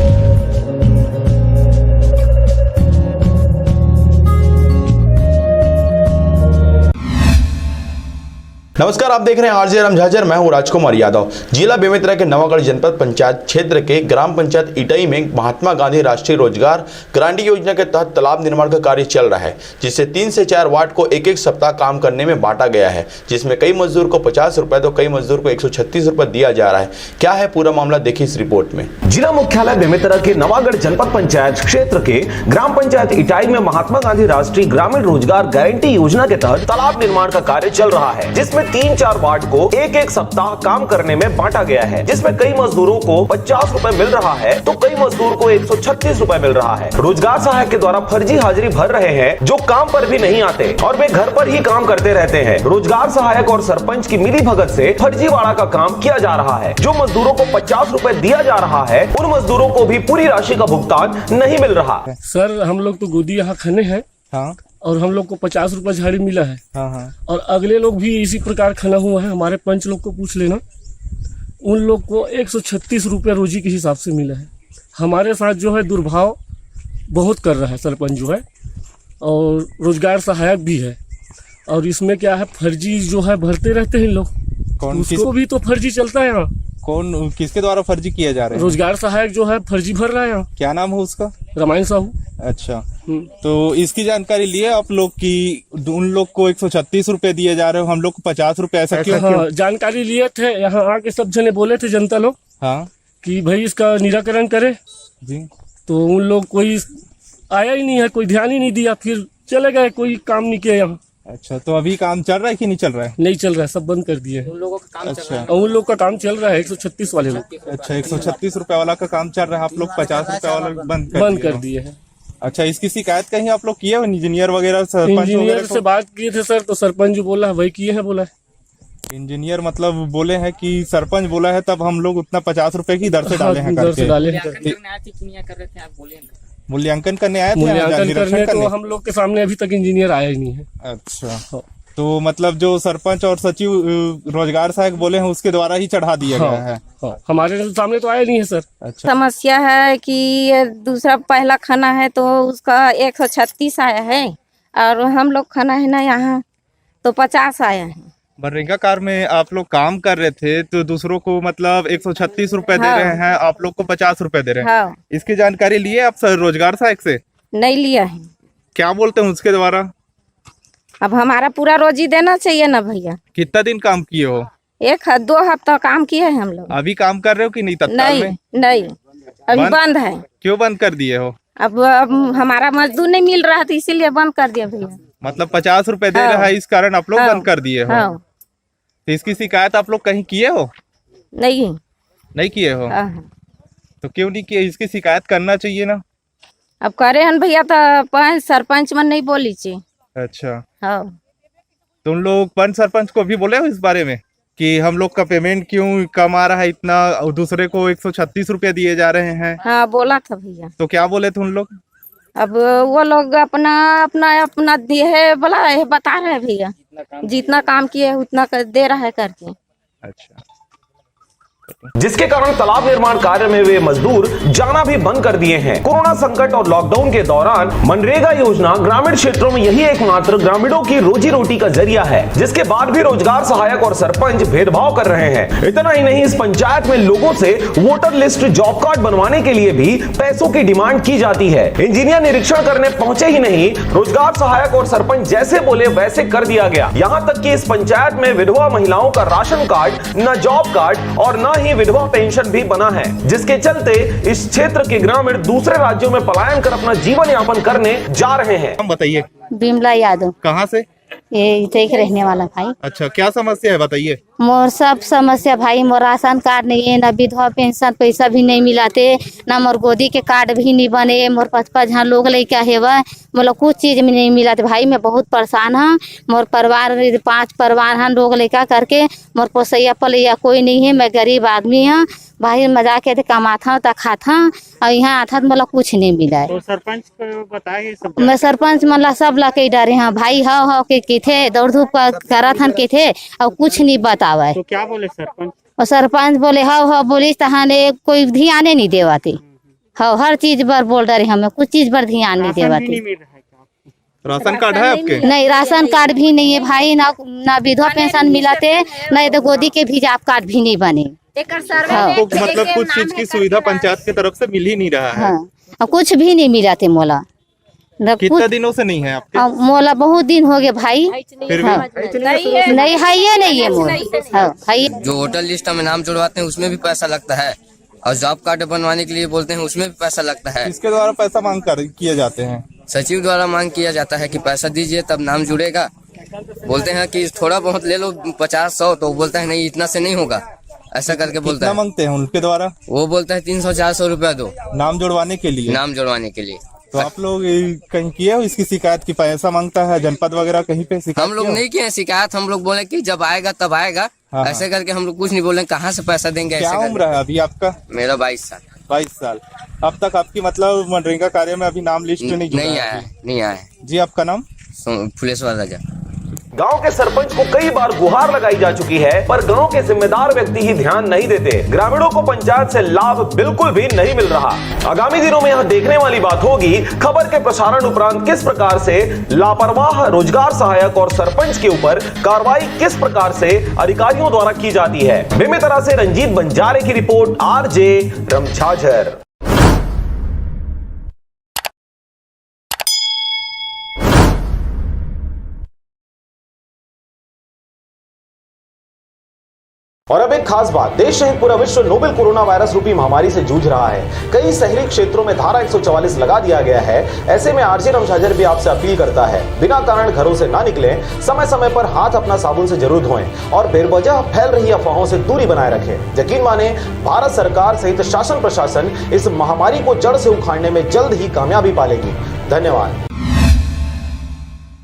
नमस्कार, आप देख रहे हैं आरजे रमझाझर। मैं हूं राजकुमार यादव। जिला बेमेतरा के नवागढ़ जनपद पंचायत क्षेत्र के ग्राम पंचायत इटाई में महात्मा गांधी राष्ट्रीय रोजगार गारंटी योजना के तहत तालाब निर्माण का कार्य चल रहा है, जिससे 3 से 4 वार्ड को 1-1 सप्ताह काम करने में बांटा गया है, जिसमें कई मजदूर को 50 रुपए तो कई मजदूर को 136 रुपए दिया जा रहा है। क्या है पूरा मामला, देखिए इस रिपोर्ट में। जिला मुख्यालय बेमेतरा के नवागढ़ जनपद पंचायत क्षेत्र के ग्राम पंचायत इटाई में महात्मा गांधी राष्ट्रीय ग्रामीण रोजगार गारंटी योजना के तहत तालाब निर्माण का कार्य चल रहा है, जिसमें 3-4 वार्ड को 1-1 सप्ताह काम करने में बांटा गया है, जिसमें कई मजदूरों को 50 रुपए मिल रहा है तो कई मजदूर को 136 रुपए मिल रहा है। रोजगार सहायक के द्वारा फर्जी हाजिरी भर रहे हैं, जो काम पर भी नहीं आते और वे घर पर ही काम करते रहते हैं। रोजगार सहायक और सरपंच की मिली भगत से फर्जीवाड़ा का काम किया जा रहा है। जो मजदूरों को 50 रुपए दिया जा रहा है, उन मजदूरों को भी पूरी राशि का भुगतान नहीं मिल रहा। सर, हम लोग तो गोदी यहाँ खने हैं। हाँ। और हम लोग को 50 रुपए झाड़ी मिला है। हाँ। और अगले लोग भी इसी प्रकार खना हुआ है। हमारे पंच लोग को पूछ लेना, उन लोग को 136 रुपए रोजी के हिसाब से मिला है। हमारे साथ जो है दुर्भाव बहुत कर रहा है सरपंच जो है, और रोजगार सहायक भी है। और इसमें क्या है, फर्जी जो है भरते रहते हैं लोग। उसको भी तो फर्जी चलता है यहाँ। कौन, किसके द्वारा फर्जी किया जा रहा है? रोजगार सहायक जो है फर्जी भर रहा है यहाँ। क्या नाम है उसका? रामायण साहू। अच्छा, तो इसकी जानकारी लिए आप लोग की उन लोग को 136 रुपए दिए जा रहे हो, हम लोग को 50 रुपए, ऐसा क्यों? हाँ, जानकारी लिए थे, यहाँ आके सब जने बोले थे जनता लोग। हाँ। कि भाई इसका निराकरण करे जी। तो उन लोग कोई आया ही नहीं है, कोई ध्यान ही नहीं दिया, फिर चले गए, कोई काम नहीं किया यहाँ। अच्छा, तो अभी काम चल रहा है कि नहीं चल रहा है? नहीं चल रहा है, सब बंद कर दिए हैं। उन लोगों का काम चल रहा है। उन लोग का काम चल रहा है 136 वाले लोग। अच्छा, 136 रुपए वाला का काम चल रहा है, आप लोग 50 रुपए वाला बंद कर दिए हैं। अच्छा, इसकी शिकायत कहीं आप लोग किए हो इंजीनियर वगैरह, सरपंच इंजीनियर से बात किए थे सर, तो सरपंच जो बोला है वही किए हैं, बोला है। इंजीनियर मतलब बोले हैं कि सरपंच बोला है, तब हम लोग उतना 50 रुपए की दर से डाले हैं। मूल्यांकन करने आए थे? मूल्यांकन करने तो हम लोग के सामने अभी तक इंजीनियर आया ही नहीं है। अच्छा, तो मतलब जो सरपंच और सचिव रोजगार सहायक बोले हैं उसके द्वारा ही चढ़ा दिया गया है। हमारे सामने तो आया नहीं है सर। अच्छा। समस्या है कि दूसरा पहला खाना है तो उसका 136 आया है, और हम लोग खाना है ना यहाँ, तो 50 आए हैं। मनरेगा कार्य में आप लोग काम कर रहे थे तो दूसरों को मतलब 136 रुपए दे हाँ। रहे हैं, आप लोग को 50 रुपए दे रहे हैं। हाँ। इसकी जानकारी लिए आप रोजगार सहायक से? नहीं लिया है। क्या बोलते हैं उसके द्वारा? अब हमारा पूरा रोजी देना चाहिए ना भैया। कितना दिन काम किए हो? 1-2 हफ्ता काम किए हैं हम लोग। अभी काम कर रहे हो कि नहीं तत्काल में? नहीं अभी बंद है। क्यों बंद कर दिए हो? अब हमारा मजदूर नहीं मिल रहा था इसीलिए बंद कर दिया भैया। मतलब 50 रुपए दे रहा है, इस कारण आप लोग बंद कर दिए हो। तो इसकी शिकायत आप लोग कहीं किए हो? नहीं किए हो? तो क्यों नहीं किए? इसकी शिकायत करना चाहिए ना। अब करे हन भैया तो सरपंच मन नहीं बोली ची। अच्छा तुम लोग पंच सरपंच को भी बोले हो इस बारे में कि हम लोग का पेमेंट क्यों कम आ रहा है इतना, और दूसरे को 136 रुपए दिए जा रहे हैं? हाँ बोला था भैया। तो क्या बोले थे उन लोग? अब वो लोग अपना दिए है बोला है, बता रहे हैं भैया जितना काम किए उतना दे रहा है करके। अच्छा जिसके कारण तालाब निर्माण कार्य में वे मजदूर जाना भी बंद कर दिए हैं। कोरोना संकट और लॉकडाउन के दौरान मनरेगा योजना ग्रामीण क्षेत्रों में यही एकमात्र ग्रामीणों की रोजी रोटी का जरिया है, जिसके बाद भी रोजगार सहायक और सरपंच भेदभाव कर रहे हैं। इतना ही नहीं, इस पंचायत में लोगों से वोटर लिस्ट, जॉब कार्ड बनवाने के लिए भी पैसों की डिमांड की जाती है। इंजीनियर निरीक्षण करने पहुंचे ही नहीं, रोजगार सहायक और सरपंच जैसे बोले वैसे कर दिया गया। यहाँ तक कि इस पंचायत में विधवा महिलाओं का राशन कार्ड, न जॉब कार्ड और न ही विधवा पेंशन भी बना है, जिसके चलते इस क्षेत्र के ग्रामीण दूसरे राज्यों में पलायन कर अपना जीवन यापन करने जा रहे हैं। हम बताइए। बिमला यादव। कहाँ से? ये देख रहने वाला भाई। अच्छा क्या समस्या है बताइए। मोर सब समस्या भाई, मोर राशन कार्ड नहीं है, न विधवा पेंशन पैसा भी नहीं मिलाते, न मोर गोदी के कार्ड भी नहीं बने, मोर 5 जहाँ लोग लड़का है वह मतलब कुछ चीज में नहीं मिलाते भाई। मैं बहुत परेशान हूँ। मोर परिवार 5 परिवार हैं, लोग लड़का करके मोर पोसैया पलैया कोई नहीं है। मैं गरीब आदमी हूँ भाई, मजा के कमाता हूँ तो खाता हूँ, और यहाँ आता तो मतलब कुछ नहीं मिला है। तो सरपंच को बताए सब? मैं सरपंच मतलब सब ला के डरे हैं भाई, हाउ के थे दौड़ धूप करा थन के थे और कुछ नहीं बतावा। तो क्या बोले सरपंच? और सरपंच बोले हाउ बोली तहाने कोई ध्यान नहीं देवाती, हाउ हर चीज पर बोल रहे हमें, कुछ चीज पर ध्यान नहीं देवाती। राशन कार्ड है आपके? नहीं राशन कार्ड भी नहीं है भाई, ना विधवा पेंशन मिलाते, न तो गोदी के भी जॉब कार्ड भी नहीं बने। आपको मतलब कुछ चीज की सुविधा पंचायत की तरफ से मिल ही नहीं रहा है? हाँ कुछ भी नहीं मिलाते मोला। कितना दिनों से नहीं है आपके? मोला बहुत दिन हो गए भाई। फिर भी नहीं है ये नहीं है मोला। जो वोटर लिस्ट में नाम जुड़वाते हैं उसमें भी पैसा लगता है, और जॉब कार्ड बनवाने के लिए बोलते हैं उसमें भी पैसा लगता है। इसके द्वारा पैसा मांग कर किए जाते हैं? सचिव द्वारा मांग किया जाता है कि पैसा दीजिए तब नाम जुड़ेगा। बोलते हैं कि थोड़ा बहुत ले लो 50-100, तो बोलता है नहीं इतना से नहीं होगा, ऐसा करके बोलता है। मांगते हैं उनके द्वारा? वो बोलता है 300-400 रुपया दो नाम जुड़वाने के लिए। नाम जुड़वाने के लिए। तो आप लोग कहीं किए हो इसकी शिकायत की पैसा मांगता है जनपद वगैरह कहीं पे शिकायत? हम लोग नहीं किए शिकायत, हम लोग बोले कि जब आएगा तब आएगा। ऐसे करके हम लोग कुछ नहीं बोले, कहाँ से पैसा देंगे। क्या उम्र है अभी आपका? मेरा 22 साल। 22 साल। अब तक आपकी मतलब मनरेगा कार्य में अभी नाम लिस्ट नहीं आया। जी आपका नाम? फुलेश्वर राजा। गांव के सरपंच को कई बार गुहार लगाई जा चुकी है, पर गांव के जिम्मेदार व्यक्ति ही ध्यान नहीं देते। ग्रामीणों को पंचायत से लाभ बिल्कुल भी नहीं मिल रहा। आगामी दिनों में यहां देखने वाली बात होगी खबर के प्रसारण उपरांत किस प्रकार से लापरवाह रोजगार सहायक और सरपंच के ऊपर कार्रवाई किस प्रकार से अधिकारियों द्वारा की जाती है। बेमेतरा से रंजीत बंजारे की रिपोर्ट, आरजे रमझाझर। और अब एक खास बात, देश सहित पूरा विश्व नोवेल कोरोना वायरस रूपी महामारी से जूझ रहा है। कई शहरी क्षेत्रों में धारा 144 लगा दिया गया है। ऐसे में आरजे रमझाझर भी आपसे अपील करता है, बिना कारण घरों से ना निकलें, समय समय पर हाथ अपना साबुन से जरूर धोएं और बेवजह फैल रही अफवाहों से दूरी बनाए रखें। यकीन माने, भारत सरकार सहित शासन प्रशासन इस महामारी को जड़ से उखाड़ने में जल्द ही कामयाबी पालेगी। धन्यवाद।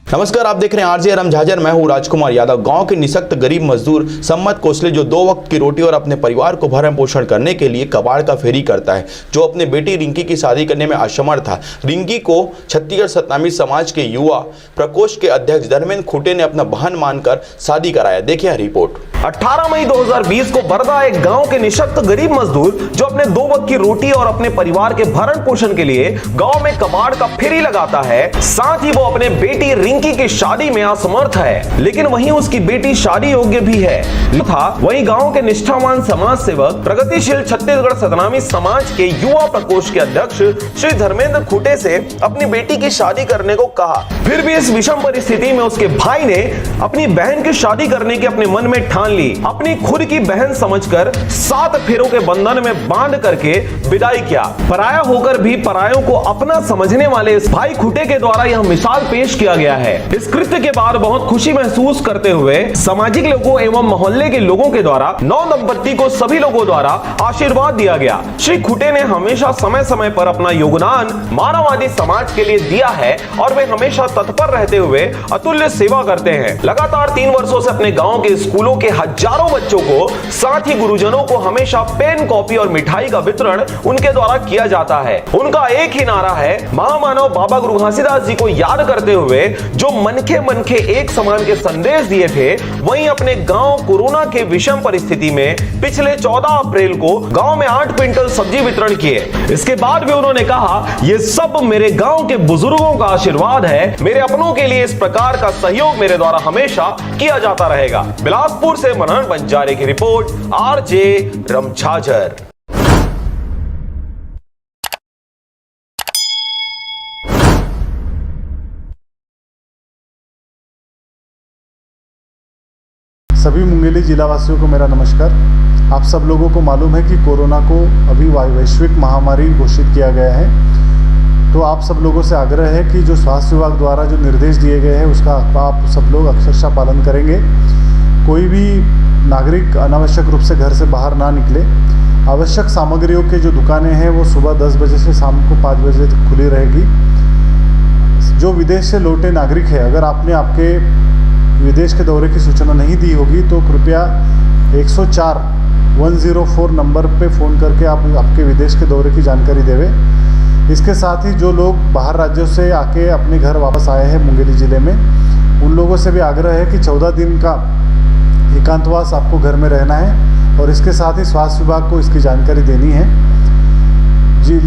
नमस्कार, आप देख रहे हैं आरजे रमझाझर। मैं हूं राजकुमार यादव। गांव के निसक्त गरीब मजदूर सम्मत कोसले, जो 2 वक्त की रोटी और अपने परिवार को भरण पोषण करने के लिए कबाड़ का फेरी करता है, जो अपने बेटी रिंकी की शादी करने में असमर्थ था। रिंकी को छत्तीसगढ़ सतनामी समाज के युवा प्रकोष्ठ के अध्यक्ष धर्मेंद्र खुटे ने अपना बहन मानकर शादी कराया। देखिए रिपोर्ट। 18 मई 2020 को बरदा एक गांव के निशक्त गरीब मजदूर जो अपने 2 वक्त की रोटी और अपने परिवार के भरण पोषण के लिए गांव में कबाड़ का फेरी लगाता है, साथ ही वो अपने बेटी रिंकी की शादी में असमर्थ है, लेकिन वहीं उसकी बेटी शादी योग्य भी है। वहीं गांव के निष्ठावान समाज सेवक प्रगतिशील छत्तीसगढ़ सतनामी समाज के युवा प्रकोष्ठ के अध्यक्ष श्री धर्मेंद्र खुटे से अपनी बेटी की शादी करने को कहा। फिर भी इस विषम परिस्थिति में उसके भाई ने अपनी बहन की शादी करने की अपने मन में ठान ली। अपनी खुद की बहन समझकर 7 फेरों के बंधन में बांध करके विदाई किया। पराया होकर भी परायों को अपना समझने वाले इस भाई खुटे के द्वारा यह मिसाल पेश किया गया है। इस कृत्य के बाद बहुत खुशी महसूस करते हुए सामाजिक लोगों एवं मोहल्ले के लोगों के द्वारा नौ दंपत्ति को सभी लोगों द्वारा आशीर्वाद दिया गया। श्री खुटे ने हमेशा समय समय पर अपना योगदान मानववादी समाज के लिए दिया है और वे हमेशा तत्पर रहते हुए अतुल्य सेवा करते हैं। लगातार 3 वर्षों से अपने गांव के स्कूलों के हजारों बच्चों को, साथ ही गुरुजनों को हमेशा पेन, कॉपी और मिठाई का वितरण उनके द्वारा किया जाता है। उनका एक ही नारा है, महामानव बाबा गुरु घासीदास जी को याद करते हुए जो मनखे मनखे एक समान के संदेश दिए थे, वहीं अपने गांव कोरोना के विषम परिस्थिति में पिछले 14 अप्रैल को गांव में 8 क्विंटल सब्जी वितरण किए। इसके बाद भी उन्होंने कहा, ये सब मेरे गांव के बुजुर्गों का आशीर्वाद है। मेरे अपनों के लिए इस प्रकार का सहयोग मेरे द्वारा हमेशा किया जाता रहेगा। बिलासपुर से मनोहर बंजारे की रिपोर्ट, आरजे रमझाझर। सभी मुंगेली जिला वासियों को मेरा नमस्कार। आप सब लोगों को मालूम है कि कोरोना को अभी वैश्विक महामारी घोषित किया गया है, तो आप सब लोगों से आग्रह है कि जो स्वास्थ्य विभाग द्वारा जो निर्देश दिए गए हैं उसका आप सब लोग अक्षरशः पालन करेंगे। कोई भी नागरिक अनावश्यक रूप से घर से बाहर ना निकले। आवश्यक सामग्रियों के जो दुकानें हैं वो सुबह 10 बजे से शाम को 5 बजे तक खुली रहेगी। जो विदेश से लौटे नागरिक है, अगर आपने आपके विदेश के दौरे की सूचना नहीं दी होगी तो कृपया 104 नंबर पे फ़ोन करके आप आपके विदेश के दौरे की जानकारी देवें। इसके साथ ही जो लोग बाहर राज्यों से आके अपने घर वापस आए हैं मुंगेली ज़िले में, उन लोगों से भी आग्रह है कि 14 दिन का एकांतवास आपको घर में रहना है और इसके साथ ही स्वास्थ्य विभाग को इसकी जानकारी देनी है।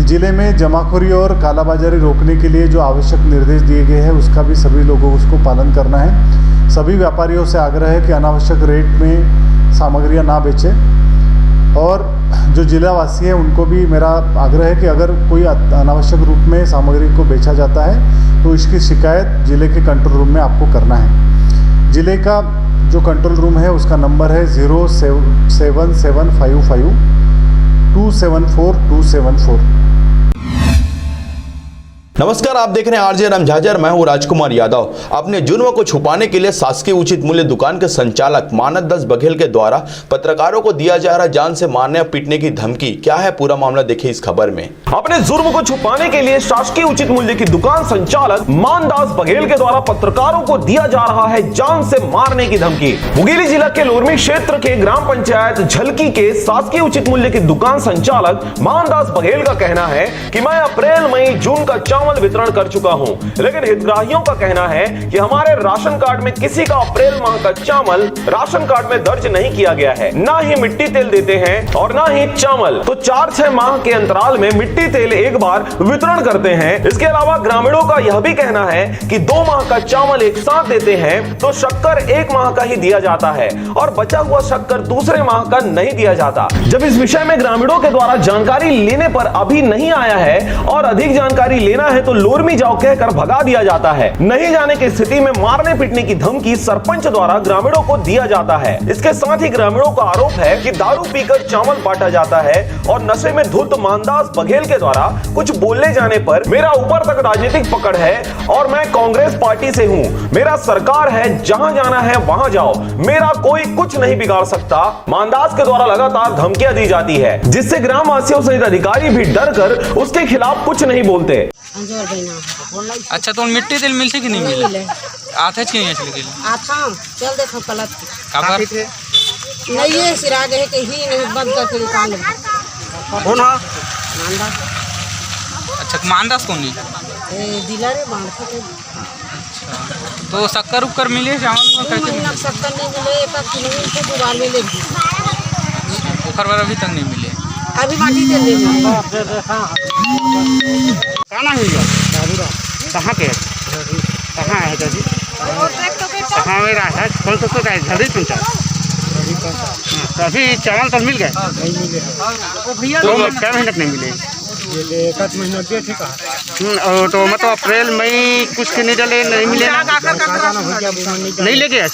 जिले में जमाखोरी और कालाबाजारी रोकने के लिए जो आवश्यक निर्देश दिए गए हैं उसका भी सभी लोगों को उसको पालन करना है। सभी व्यापारियों से आग्रह है कि अनावश्यक रेट में सामग्रियां ना बेचें और जो जिलावासी हैं उनको भी मेरा आग्रह है कि अगर कोई अनावश्यक रूप में सामग्री को बेचा जाता है तो इसकी शिकायत जिले के कंट्रोल रूम में आपको करना है। जिले का जो कंट्रोल रूम है उसका नंबर है 07755 274 नमस्कार, आप देख रहे हैं आरजे रमझाझर। मैं हूं राजकुमार यादव। अपने जुर्म को छुपाने के लिए शासकीय उचित मूल्य दुकान के संचालक मानद दास बघेल के द्वारा पत्रकारों को दिया जा रहा जान से मारने और पीटने की धमकी। क्या है पूरा मामला, देखिए इस खबर में। अपने जुर्म को छुपाने के लिए शासकीय उचित मूल्य की दुकान संचालक मानदास बघेल के द्वारा पत्रकारों को दिया जा रहा है जान से मारने की धमकी। मुंगेली जिला के लोरमी क्षेत्र के ग्राम पंचायत झलकी के शासकीय उचित मूल्य की दुकान संचालक मानदास बघेल का कहना है कि मैं अप्रैल, मई, जून का चावल वितरण कर चुका हूं, लेकिन हितग्राहियों का कहना है कि हमारे राशन कार्ड में किसी का अप्रैल माह का चावल राशन कार्ड में दर्ज नहीं किया गया है। ना ही मिट्टी तेल देते हैं और ना ही चावल, तो 4-6 माह के अंतराल में मिट्टी तेल एक बार वितरण करते हैं। इसके अलावा ग्रामीणों का यह भी कहना है कि 2 माह का चावल एक साथ देते हैं तो शक्कर 1 माह का ही दिया जाता है और बचा हुआ शक्कर दूसरे माह का नहीं दिया जाता। जब इस विषय में ग्रामीणों के द्वारा जानकारी लेने पर अभी नहीं आया है और अधिक जानकारी लेना है तो लोरमी जाओ कहकर भगा दिया जाता है। नहीं जाने की स्थिति में मारने पीटने की धमकी सरपंच द्वारा ग्रामीणों को दिया जाता है। इसके साथ ही ग्रामीणों का आरोप है कि दारू पीकर चावल बांटा जाता है और नशे में धुत मानदास बघेल के द्वारा कुछ बोलने जाने पर मेरा ऊपर तक राजनीतिक पकड़ है और मैं कांग्रेस पार्टी से हूं। मेरा सरकार है, जहां जाना है वहां जाओ, मेरा कोई कुछ नहीं बिगाड़ सकता। मानदास के द्वारा लगातार धमकियां दी जाती है, जिससे ग्रामवासियों सहित अधिकारी भी डर कर उसके खिलाफ कुछ नहीं बोलते। अच्छा, तो मिट्टी तेल मिलती कि नहीं मिले? आते कि नहीं असली तेल? आता चल देखो कलत खबर नहीं है, सिरा गए के ही नहीं बंद करके दुकान में कौन है? मानदास। अच्छा, मानदास कौन है? डीलर है बांध के। अच्छा, तो तो शक्कर उक्कर मिले चावल कैसे शक्कर नहीं मिले, एक किलो से दुबार मिले, फरवरी अभी तक नहीं मिले, अभी माटी तेल नहीं मिले। कहाँ हुई कहाँ के कहाँ है जी कहाँ में रहा है कौन सा है झड़ी पंचायत तो अभी चावल तो मिल गए तो क्या महीने नहीं मिले एक महीना दिए थे और तो मतलब अप्रैल मई कुछ के नहीं डले नहीं मिले नहीं लेके आज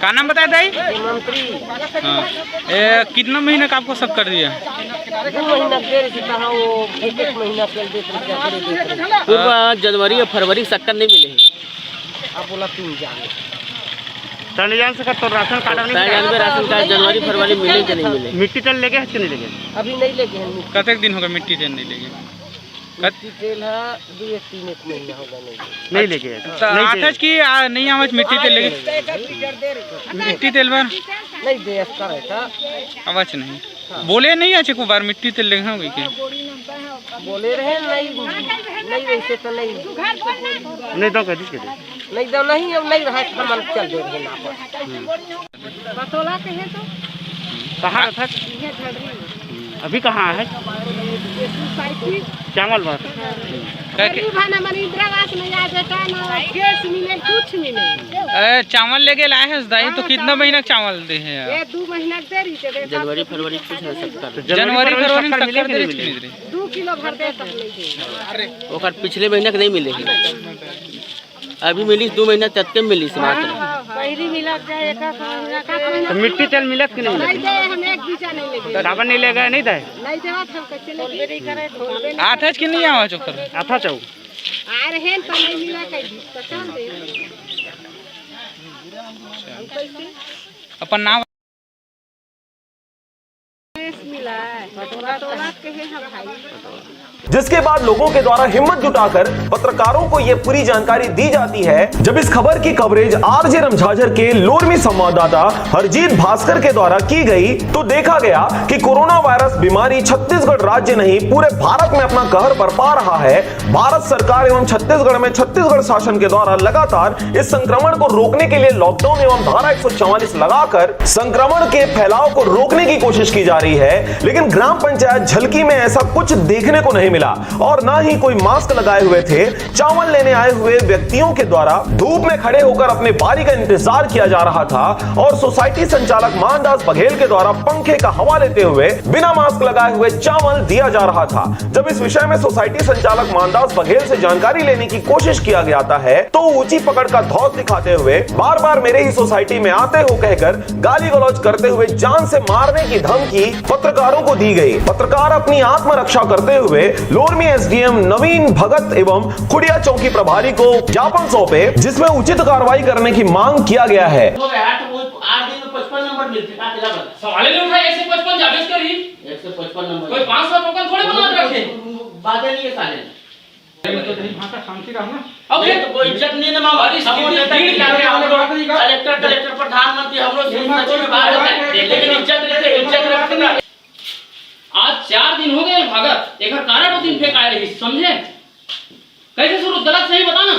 क्या नाम बताया दाई? हाँ, कितना महीने का आपको सब कर दिया? 2 महीना वो एक महीना पूर्व जनवरी और फरवरी शक्कर नहीं मिले आप बोला 3 जान जान से तो राशन कार्ड नहीं राशन कार्ड जनवरी फरवरी मिले कि नहीं मिले मिट्टी तेल लेके नहीं लेके अभी नहीं लेके हैं। कतक दिन होगा मिट्टी तेल नहीं लेके? मिट्टी तेल है 2-3 महीना होगा नहीं लेके आठ की नहीं आवाज मिट्टी तेल लेके मिट्टी तेल बार नहीं दे आवाज नहीं बोले नहीं अच्छे को बार मिट्टी तेल लेगा वही के बोले रहे नहीं वैसे तो नहीं तो कह दी नहीं दो नहीं अब नहीं रहा हम चल दे रहे ना पर बतौला कहे तो कहाँ था अभी कहाँ है चावल बात चावल लेके लाए हैं दाई तो कितना महीना चावल दे हैं? 2 महीना देरी जनवरी फरवरी कुछ है सकता जनवरी फरवरी में शक्कर दे 2 किलो भर दे तक नहीं ओकर पिछले महीना के नहीं मिले अभी मिली 2 महीना तक के मिली पहली मिला जाए तो मिट्टी तेल मिलत कि नहीं दे हम एक बीजा नहीं लेंगे रावण नहीं लेगा नहीं दे नहीं देवा हम कैसे ले करे आठ की नहीं आवा चोकर आथा चौ आ रहे तो नहीं मिला कहीं तो चल दे अपन नाम मिला है बतौला कहे हम भाई जिसके बाद लोगों के द्वारा हिम्मत जुटाकर पत्रकारों को यह पूरी जानकारी दी जाती है। जब इस खबर की कवरेज आरजे रमझाझर के लोरमी संवाददाता हरजीत भास्कर के द्वारा की गई तो देखा गया कि कोरोना वायरस बीमारी छत्तीसगढ़ राज्य नहीं पूरे भारत में अपना कहर बरपा रहा है। भारत सरकार एवं छत्तीसगढ़ में छत्तीसगढ़ शासन के द्वारा लगातार इस संक्रमण को रोकने के लिए लॉकडाउन एवं धारा 144 लगाकर संक्रमण के फैलाव को रोकने की कोशिश की जा रही है, लेकिन ग्राम पंचायत झलकी में ऐसा कुछ देखने को नहीं मिला और ना ही कोई मास्क लगाए हुए थे। चावल लेने आए हुए व्यक्तियों के द्वारा धूप में खड़े होकर अपने बारी का इंतजार किया जा रहा था और सोसाइटी संचालक मानदास बघेल के द्वारा पंखे का हवा लेते हुए बिना मास्क लगाए हुए चावल दिया जा रहा था। जब इस विषय में सोसाइटी संचालक मानदास बघेल से जानकारी लेने की कोशिश किया गया है तो ऊंची पकड़ का धौस दिखाते हुए बार बार मेरे ही सोसाइटी में आते हो कहकर गाली गलौज करते हुए जान से मारने की धमकी पत्रकारों को दी गई। पत्रकार अपनी आत्मरक्षा करते हुए लोरमी एसडीएम नवीन भगत एवं खुड़िया चौकी प्रभारी को ज्ञापन सौंपे जिसमें उचित कार्रवाई करने की मांग किया गया है। 8 दिन में 55 नंबर मिलते सवाल नहीं उठाए 155 जावेद करी 155 नंबर कोई 500 टोकन थोड़े बना रखे बातें नहीं है साले तो नहीं भाषा शांति रहो ना। अब ये तो कोई इज्जत नहीं है ना हमारी कलेक्टर प्रधानमंत्री हम लोग सचिव बाहर होते हैं लेकिन इज्जत रखते ना। आज 4 दिन हो गए भगत एक कारण 2 दिन फेंक आए रही समझे कैसे शुरू गलत सही बता ना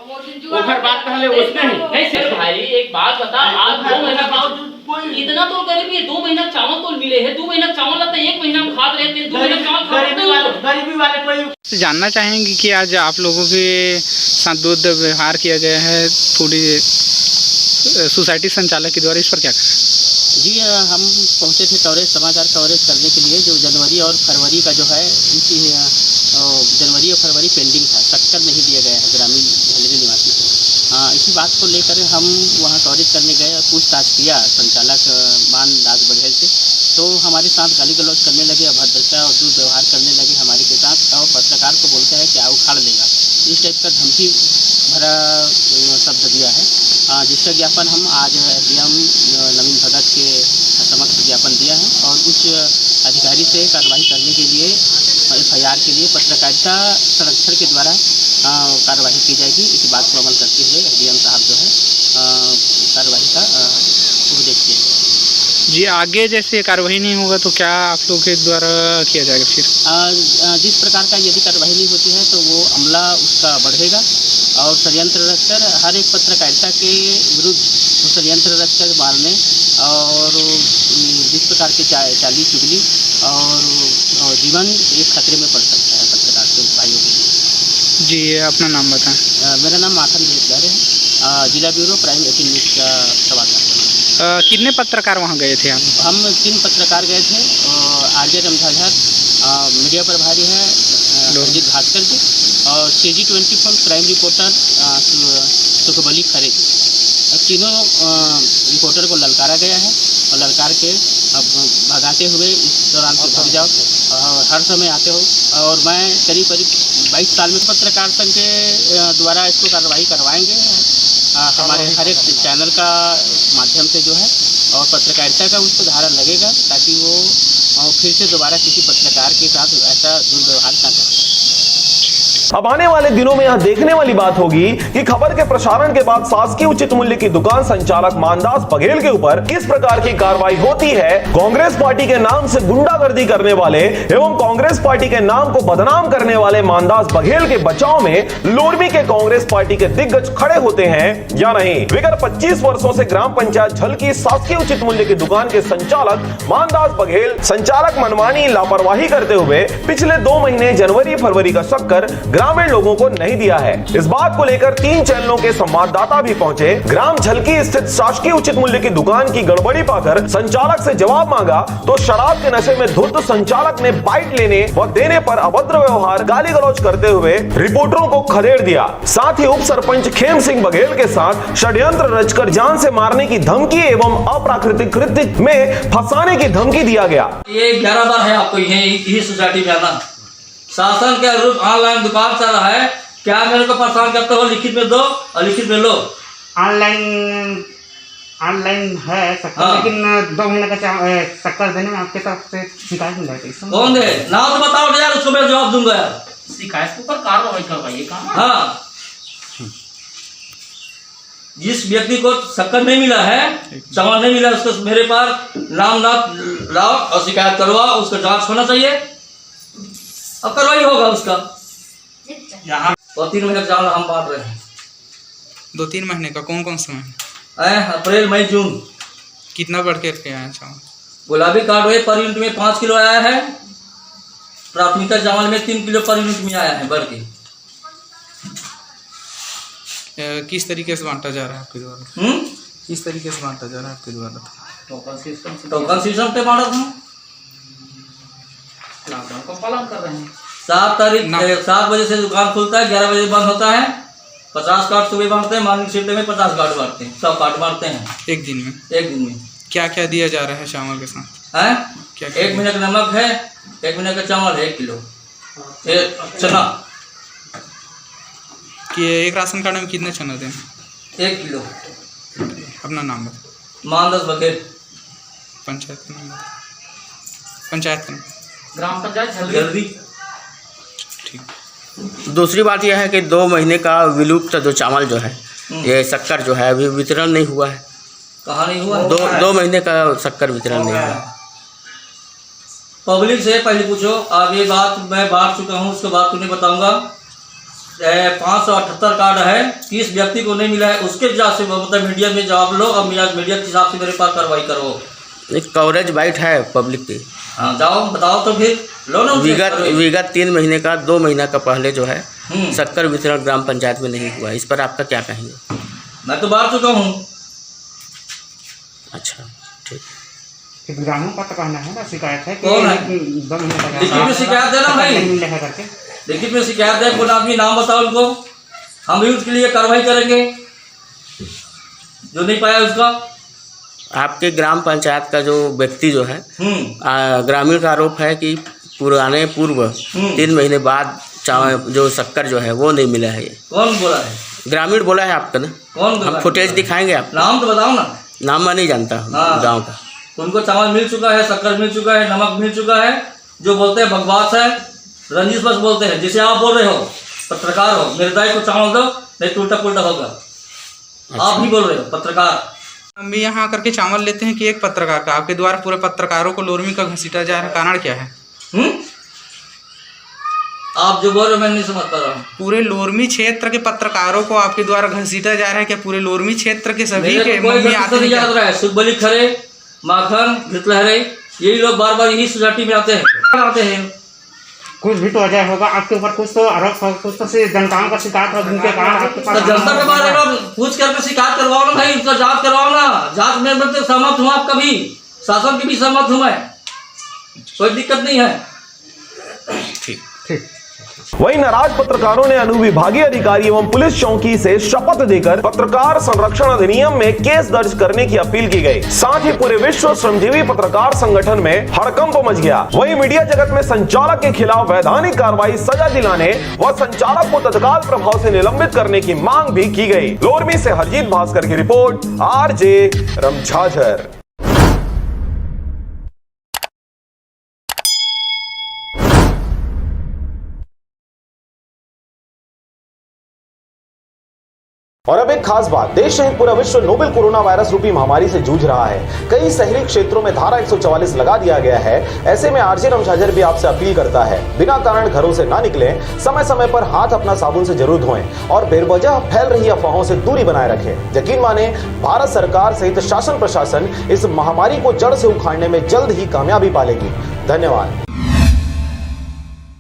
वो फिर बात पहले उसने नहीं सिर्फ भाई एक बात बता आज 2 महीना बावजूद कोई इतना तो गरीबी 2 महीना चावल तो मिले है 2 महीना चावल लगता है 1 महीना में खाते रहते 2 महीना चावल गरीबी वाले कोई जानना चाहेंगे कि आज आप लोगों के साथ दूध व्यवहार किया गया है थोड़ी सोसाइटी संचालक के द्वारा इस पर क्या करें? जी हम पहुंचे थे कवरेज समाचार कवरेज करने के लिए जो जनवरी और फरवरी का जो है इनकी जनवरी और फरवरी पेंडिंग था शक्कर नहीं दिया गया है ग्रामीण झलरी निवासी को। इसी बात को लेकर हम वहां कवरेज करने गए और पूछताछ किया संचालक मानदास बघेल से तो हमारे साथ गाली गलौज करने लगे अभद्रता और दुर्व्यवहार करने लगे हमारे के साथ और पत्रकार को बोलते हैं कि आओ उखाड़ देगा इस टाइप का धमकी भरा शब्द दिया है जिसका ज्ञापन हम आज एसडीएम नवीन भगत के समक्ष ज्ञापन दिया है और उच्च अधिकारी से कार्रवाई करने के लिए एफआईआर के लिए पत्रकारिता संरक्षण के द्वारा कार्रवाई की जाएगी। इसी बात को अमल करते हुए एसडीएम साहब जो है कार्रवाई का उपदेश दिया। जी आगे जैसे कार्रवाई नहीं होगा तो क्या आप लोग के द्वारा किया जाएगा फिर? जिस प्रकार का यदि कार्रवाई नहीं होती है तो वो अमला उसका बढ़ेगा और षड्यंत्र रचकर हर एक पत्रकारिता के विरुद्ध षड्यंत्र रचकर मारने और जिस प्रकार के चाली चुगली और जीवन एक खतरे में पड़ सकता है पत्रकार के भाइयों के लिए। जी अपना नाम बताएं। मेरा नाम माखन भेटगारे है, जिला ब्यूरो प्राइम 18 न्यूज़ का संवाददाता। कितने पत्रकार वहाँ गए थे आप? हम 3 पत्रकार गए थे, आरजे रमझाझर मीडिया प्रभारी हैं रंजीत भास्कर जी और CG24 क्राइम रिपोर्टर सुखबली खरे जी। तीनों रिपोर्टर को ललकारा गया है और ललकार के अब भगाते हुए इस दौरान से भाग जाओ और हर समय आते हो। और मैं करीब 22 साल में पत्रकार संघ के द्वारा इसको कार्रवाई करवाएंगे हमारे हर एक चैनल का माध्यम से जो है और पत्रकारिता का उस पर धारण लगेगा ताकि वो फिर से दोबारा किसी पत्रकार के साथ ऐसा दुर्व्यवहार ना करे। अब आने वाले दिनों में यह देखने वाली बात होगी कि खबर के प्रसारण के बाद शासकीय उचित मूल्य की दुकान संचालक मानदास बघेल के ऊपर किस प्रकार की कार्रवाई होती है। कांग्रेस पार्टी के नाम से गुंडागर्दी करने वाले एवं कांग्रेस पार्टी के नाम को बदनाम करने वाले मानदास बघेल के बचाव में लोरमी के कांग्रेस पार्टी के दिग्गज खड़े होते हैं या नहीं। विगत 25 वर्षों से ग्राम पंचायत झलकी शासकीय उचित मूल्य की दुकान के संचालक मानदास बघेल संचालक मनमानी लापरवाही करते हुए पिछले 2 महीने जनवरी फरवरी का शक्कर ग्रामीण लोगों को नहीं दिया है। इस बात को लेकर 3 चैनलों के संवाददाता भी पहुंचे। ग्राम झलकी स्थित शासकीय उचित मूल्य की दुकान की गड़बड़ी पाकर संचालक से जवाब मांगा तो शराब के नशे में धुत संचालक ने बाइट लेने व देने पर अभद्र व्यवहार गाली गलौज करते हुए रिपोर्टरों को खदेड़ दिया। साथ ही उप सरपंच खेम सिंह बघेल के साथ षड्यंत्र रचकर जान से मारने की धमकी एवं अप्राकृतिक कृत्य में फंसाने की धमकी दिया गया। ये 11 बार है आपको यही सोसाइटी में आना। शासन के अनुरूप ऑनलाइन दुकान चल रहा है, क्या मेरे को परेशान करते हो? लिखित में दो और लिखित में लो। ऑनलाइन है शक्कर, लेकिन 2 महीने का शक्कर देने में आपके तरफ से शिकायत मिल जाती है। कौन दे नाम तो बताओ यार, उसको मैं जवाब दूंगा यार। शिकायत के ऊपर कार्रवाई करवाइए। हाँ, जिस व्यक्ति को शक्कर नहीं मिला है, चावल नहीं मिला, उसको मेरे पास नाम ना लाओ और शिकायत करवाओ, उसका जांच होना चाहिए और कार्रवाई होगा उसका। यहाँ और 3 महीने का चावल हम बांट रहे हैं। 2-3 महीने का कौन कौन सा महीने? अप्रैल मई जून। कितना बढ़ के आया चावल? गुलाबी कार्ड हुए पर यूनिट में 5 किलो आया है, प्राथमिकता चावल में 3 किलो पर यूनिट में आया है बढ़ के। किस तरीके से बांटा जा रहा है आपके द्वारा? किस तरीके से बांटा जा रहा है आपके द्वारा? टोकन सिस्टम पे बांटा था। लॉकडाउन का पालन कर रहे हैं। 7 तारीख 7 बजे से दुकान खुलता है, 11 बजे बंद होता है। 50 कार्ड सुबह बांटते हैं, मॉर्निंग शिफ्ट में 50 कार्ड बांटते हैं, 100 कार्ड बांटते हैं एक दिन में। एक दिन में क्या क्या दिया जा रहा है चावल के साथ? है क्या 1 महीने का नमक है, 1 महीने का चावल है 1 किलो, चना कि एक राशन कार्ड में कितने चना दें? 1 किलो। अपना नाम बताओ। मानदास बघेल। पंचायत का नाम? पंचायत का ग्राम पंचायत जल्दी। दूसरी बात यह है कि 2 महीने का विलुप्त जो चावल जो है, ये शक्कर जो है अभी वितरण नहीं हुआ है। कहाँ नहीं हुआ? 2 महीने का शक्कर वितरण नहीं हुआ। पब्लिक से पहले पूछो। अब ये बात मैं बांट चुका हूँ, उसके बाद तुम्हें बताऊंगा। 578 कार्ड है, किस व्यक्ति को नहीं मिला है उसके हिसाब से मतलब मीडिया में जवाब लो और मीडिया के हिसाब से मेरे पास कार्रवाई करो। एक कवरेज बाइट है पब्लिक की। हाँ जाओ बताओ तो फिर लो ना। विगत 3 महीने का 2 महीना का पहले जो है शक्कर वितरण ग्राम पंचायत में नहीं हुआ, इस पर आपका क्या कहेंगे? मैं तो बांट चुका हूँ। अच्छा ठीक। ग्रामीण का तो कहना है ना, शिकायत है कौन है? 2 महीने का लिखित में शिकायत देना भाई, लिखित में शिकायत दे। कोई आदमी नाम बताओ उनको, हम भी उसके लिए कार्रवाई करेंगे जो नहीं पाया उसका। आपके ग्राम पंचायत का जो व्यक्ति जो है, ग्रामीण का आरोप है कि पूर्व 3 महीने बाद जो शक्कर जो है वो नहीं मिला है। कौन बोला है? ग्रामीण बोला है आपका ना। कौन बोला? हम फुटेज दिखाएंगे आप। नाम तो बताओ ना। नाम मैं नहीं जानता गांव का। उनको चावल मिल चुका है, शक्कर मिल चुका है, नमक मिल चुका है। जो बोलते हैं बकवास है, रंजिश बस बोलते हैं। जैसे आप बोल रहे हो, पत्रकार हो, मेरे दाई को चावल दो नहीं तो उल्टा पुल्टा होगा। आप भी बोल रहे हो पत्रकार। हम भी यहाँ आकर के चावल लेते हैं कि एक पत्रकार का, आपके द्वारा पूरे पत्रकारों को लोरमी का घसीटा जा रहा है, कारण क्या है? आप जो बोल रहे हो मैं नहीं समझ पा रहा हूँ। पूरे लोरमी क्षेत्र के पत्रकारों को आपके द्वारा घसीटा जा रहा है क्या? पूरे लोरमी क्षेत्र के सभी के मम्मी आते हैं याद रहा है, सुखबली खरे, माखन, घृतलहरे, यही लोग बार बार यही सोसाइटी में आते हैं। कुछ भी तो वजह होगा आपके ऊपर, कुछ तो आरोप, कुछ तो जनताओं का शिकायत हो जिनके कारण आपके पास। जनता के बारे में पूछ करके शिकायत करवाओ ना भाई, उसका जांच करवाओ ना। जांच में मैं तो सहमत हूँ, आपका भी शासन की भी सहमत हूँ मैं, कोई दिक्कत नहीं है। ठीक। वहीं नाराज पत्रकारों ने अनुविभागीय अधिकारी एवं पुलिस चौकी से शपथ देकर पत्रकार संरक्षण अधिनियम में केस दर्ज करने की अपील की गई। साथ ही पूरे विश्व श्रमजीवी पत्रकार संगठन में हड़कंप मच गया। वहीं मीडिया जगत में संचालक के खिलाफ वैधानिक कार्रवाई, सजा दिलाने व संचालक को तत्काल प्रभाव से निलंबित करने की मांग भी की गई। लोरमी से हरजीत भास्कर की रिपोर्ट, आरजे रमझाझर। और अब एक खास बात, देश सहित पूरा विश्व नोवेल कोरोना वायरस रूपी महामारी से जूझ रहा है। कई शहरी क्षेत्रों में धारा 144 लगा दिया गया है। ऐसे में आरजे रमझाझर भी आपसे अपील करता है, बिना कारण घरों से ना निकलें, समय समय पर हाथ अपना साबुन से जरूर धोएं और बेवजह फैल रही अफवाहों से दूरी बनाए रखें। यकीन माने, भारत सरकार सहित शासन प्रशासन इस महामारी को जड़ से उखाड़ने में जल्द ही कामयाबी पालेगी। धन्यवाद।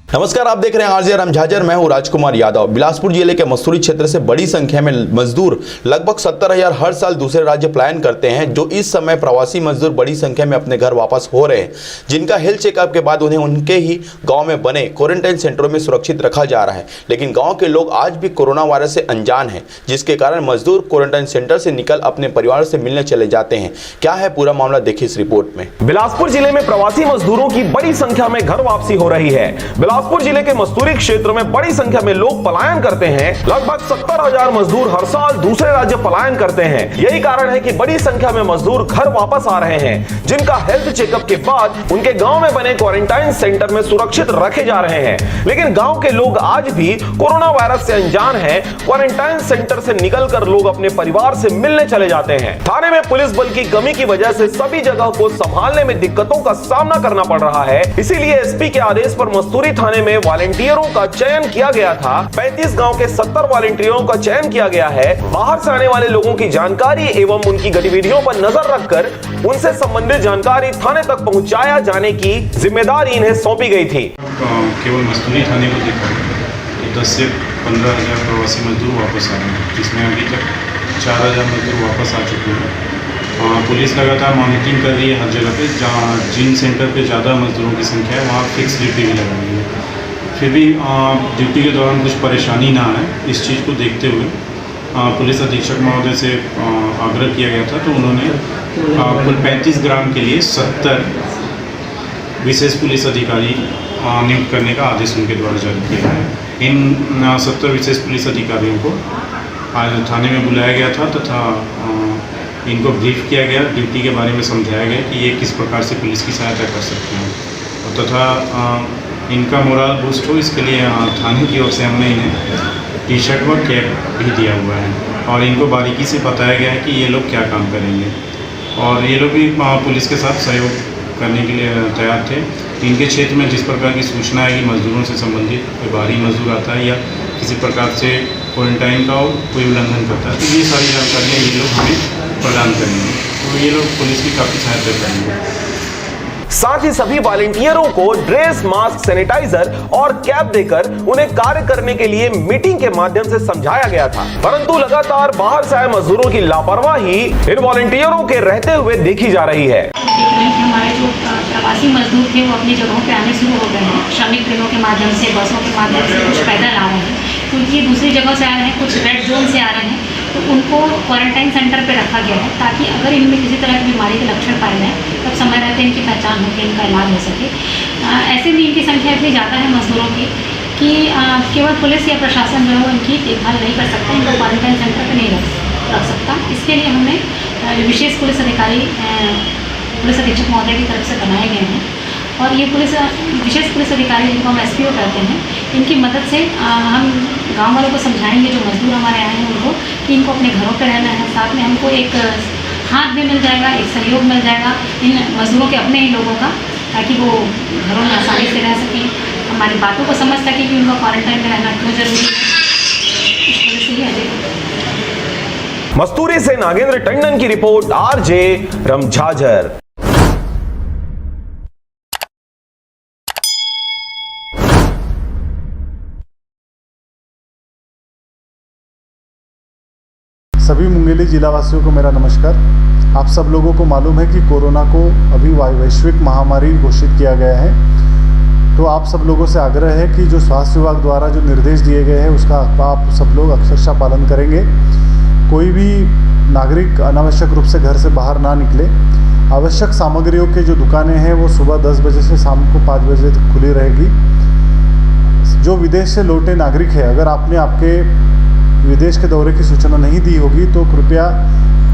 नमस्कार, आप देख रहे हैं आरजे रमझाझर, मैं हूं राजकुमार यादव। बिलासपुर जिले के मस्तूरी क्षेत्र से बड़ी संख्या में मजदूर, लगभग 70,000 हर साल दूसरे राज्य पलायन करते हैं, जो इस समय प्रवासी मजदूर बड़ी संख्या में अपने घर वापस हो रहे हैं, जिनका हेल्थ चेकअप के बाद उन्हें उनके ही गांव में बने क्वारंटाइन सेंटरों में सुरक्षित रखा जा रहा है। लेकिन गाँव के लोग आज भी कोरोना वायरस से अनजान है, जिसके कारण मजदूर क्वारंटाइन सेंटर से निकल अपने परिवार से मिलने चले जाते हैं। क्या है पूरा मामला, देखिए इस रिपोर्ट में। बिलासपुर जिले में प्रवासी मजदूरों की बड़ी संख्या में घर वापसी हो रही है। बिलासपुर जिले के मस्तूरी क्षेत्र में बड़ी संख्या में लोग पलायन करते हैं। लगभग 70,000 मजदूर हर साल दूसरे राज्य पलायन करते हैं। यही कारण है कि बड़ी संख्या में मजदूर घर वापस आ रहे हैं, जिनका हेल्थ चेकअप के बाद उनके गांव में बने क्वारंटाइन सेंटर में सुरक्षित रखे जा रहे हैं। लेकिन गांव के लोग आज भी कोरोना वायरस से अनजान हैं। क्वारंटाइन सेंटर से निकलकर लोग अपने परिवार से मिलने चले जाते हैं। थाने में पुलिस बल की कमी की वजह से सभी जगह को संभालने में दिक्कतों का सामना करना पड़ रहा है। इसीलिए एसपी के आदेश पर मस्तूरी थाने में वॉलंटियरों का चयन किया गया था। 35 गांव के 70 वॉलंटियरों का चयन किया गया है। बाहर से आने वाले लोगों की जानकारी एवं उनकी गतिविधियों पर नजर रखकर उनसे संबंधित जानकारी थाने तक पहुंचाया जाने की जिम्मेदारी इन्हें सौंपी गई थी। केवल मस्तूरी थाने को देखा तो 10 से 15,000 प्रवासी मजदूर वापस आ रहे हैं, जिसमें अभी तक 4,000 मजदूर वापस आ चुके हैं। पुलिस लगातार मॉनिटरिंग कर रही है हर जगह पे, जहाँ जिन सेंटर पे ज़्यादा मजदूरों की संख्या है वहाँ फिक्स ड्यूटी भी लगा रही है। फिर भी ड्यूटी के दौरान कुछ परेशानी ना आए, इस चीज़ को देखते हुए पुलिस अधीक्षक महोदय से आग्रह किया गया था, तो उन्होंने कुल 35 ग्राम के लिए 70 विशेष पुलिस अधिकारी नियुक्त करने का आदेश उनके द्वारा जारी किया है। इन 70 विशेष पुलिस अधिकारियों को आज थाने में बुलाया गया था तथा इनको ब्रीफ किया गया, ड्यूटी के बारे में समझाया गया कि ये किस प्रकार से पुलिस की सहायता कर सकते हैं, और तथा इनका मोरल बूस्ट हो, इसके लिए थाने की ओर से हमने इन्हें टी शर्ट व कैप भी दिया हुआ है और इनको बारीकी से बताया गया है कि ये लोग क्या काम करेंगे, और ये लोग भी पुलिस के साथ सहयोग करने के लिए तैयार थे। इनके क्षेत्र में जिस प्रकार की सूचना है कि मजदूरों से संबंधित कोई बाहरी मजदूर आता है या किसी प्रकार से क्वारंटाइन का कोई उल्लंघन करता है, तो ये सारी जानकारियाँ ये लोग हमें प्रदान करेंगे, तो ये लोग पुलिस की काफ़ी सहायता करेंगे। साथ ही सभी वॉलंटियरों को ड्रेस, मास्क, सैनिटाइजर और कैप देकर उन्हें कार्य करने के लिए मीटिंग के माध्यम से समझाया गया था, परंतु लगातार बाहर से आए मजदूरों की लापरवाही इन वॉलंटियरों के रहते हुए देखी जा रही है। हमारे जो प्रवासी मजदूर थे वो अपनी जगहों पे आने शुरू हो गए हैं, श्रमिक ट्रेनों के माध्यम से, बसों के माध्यम से, कुछ पैदल आ रहे हैं, क्योंकि ये दूसरी जगह से आ रहे हैं, कुछ रेड जोन से आ रहे हैं, तो उनको क्वारंटाइन सेंटर पे रखा गया है ताकि अगर इनमें किसी तरह की बीमारी के लक्षण पाए जाएँ तब समय रहते इनकी पहचान हो के इनका इलाज हो सके। ऐसे में इनकी संख्या इतनी ज़्यादा है मजदूरों की कि केवल पुलिस या प्रशासन जो है इनकी देखभाल नहीं कर सकता, इनको क्वारंटाइन सेंटर पर नहीं रख सकता। इसके लिए हमने विशेष पुलिस अधिकारी पुलिस अधीक्षक महोदय की तरफ से बनाए गए हैं, और ये विशेष पुलिस अधिकारी जिनको हम SPO कहते हैं, इनकी मदद से हम गांव वालों को समझाएंगे जो मजदूर हमारे आए हैं उनको कि इनको अपने घरों पर रहना है। साथ में हमको एक खाद भी मिल जाएगा, एक सहयोग मिल जाएगा इन मजदूरों के अपने ही लोगों का, ताकि वो घरों में आसानी से रह सकें, हमारी बातों को समझ सकें कि उनका क्वारंटाइन में रहना क्यों जरूरी है। इस वजह से ही मस्तूरी से नागेंद्र टंडन की रिपोर्ट, आरजे रमझाझर। सभी मुंगेली जिला वासियों को मेरा नमस्कार। आप सब लोगों को मालूम है कि कोरोना को अभी वैश्विक महामारी घोषित किया गया है, तो आप सब लोगों से आग्रह है कि जो स्वास्थ्य विभाग द्वारा जो निर्देश दिए गए हैं उसका आप सब लोग अक्षरशः पालन करेंगे। कोई भी नागरिक अनावश्यक रूप से घर से बाहर ना निकले। आवश्यक सामग्रियों के जो दुकानें हैं वो सुबह 10 बजे से शाम को 5 बजे तक खुली रहेगी। जो विदेश से लौटे नागरिक है, अगर आपने आपके विदेश के दौरे की सूचना नहीं दी होगी तो कृपया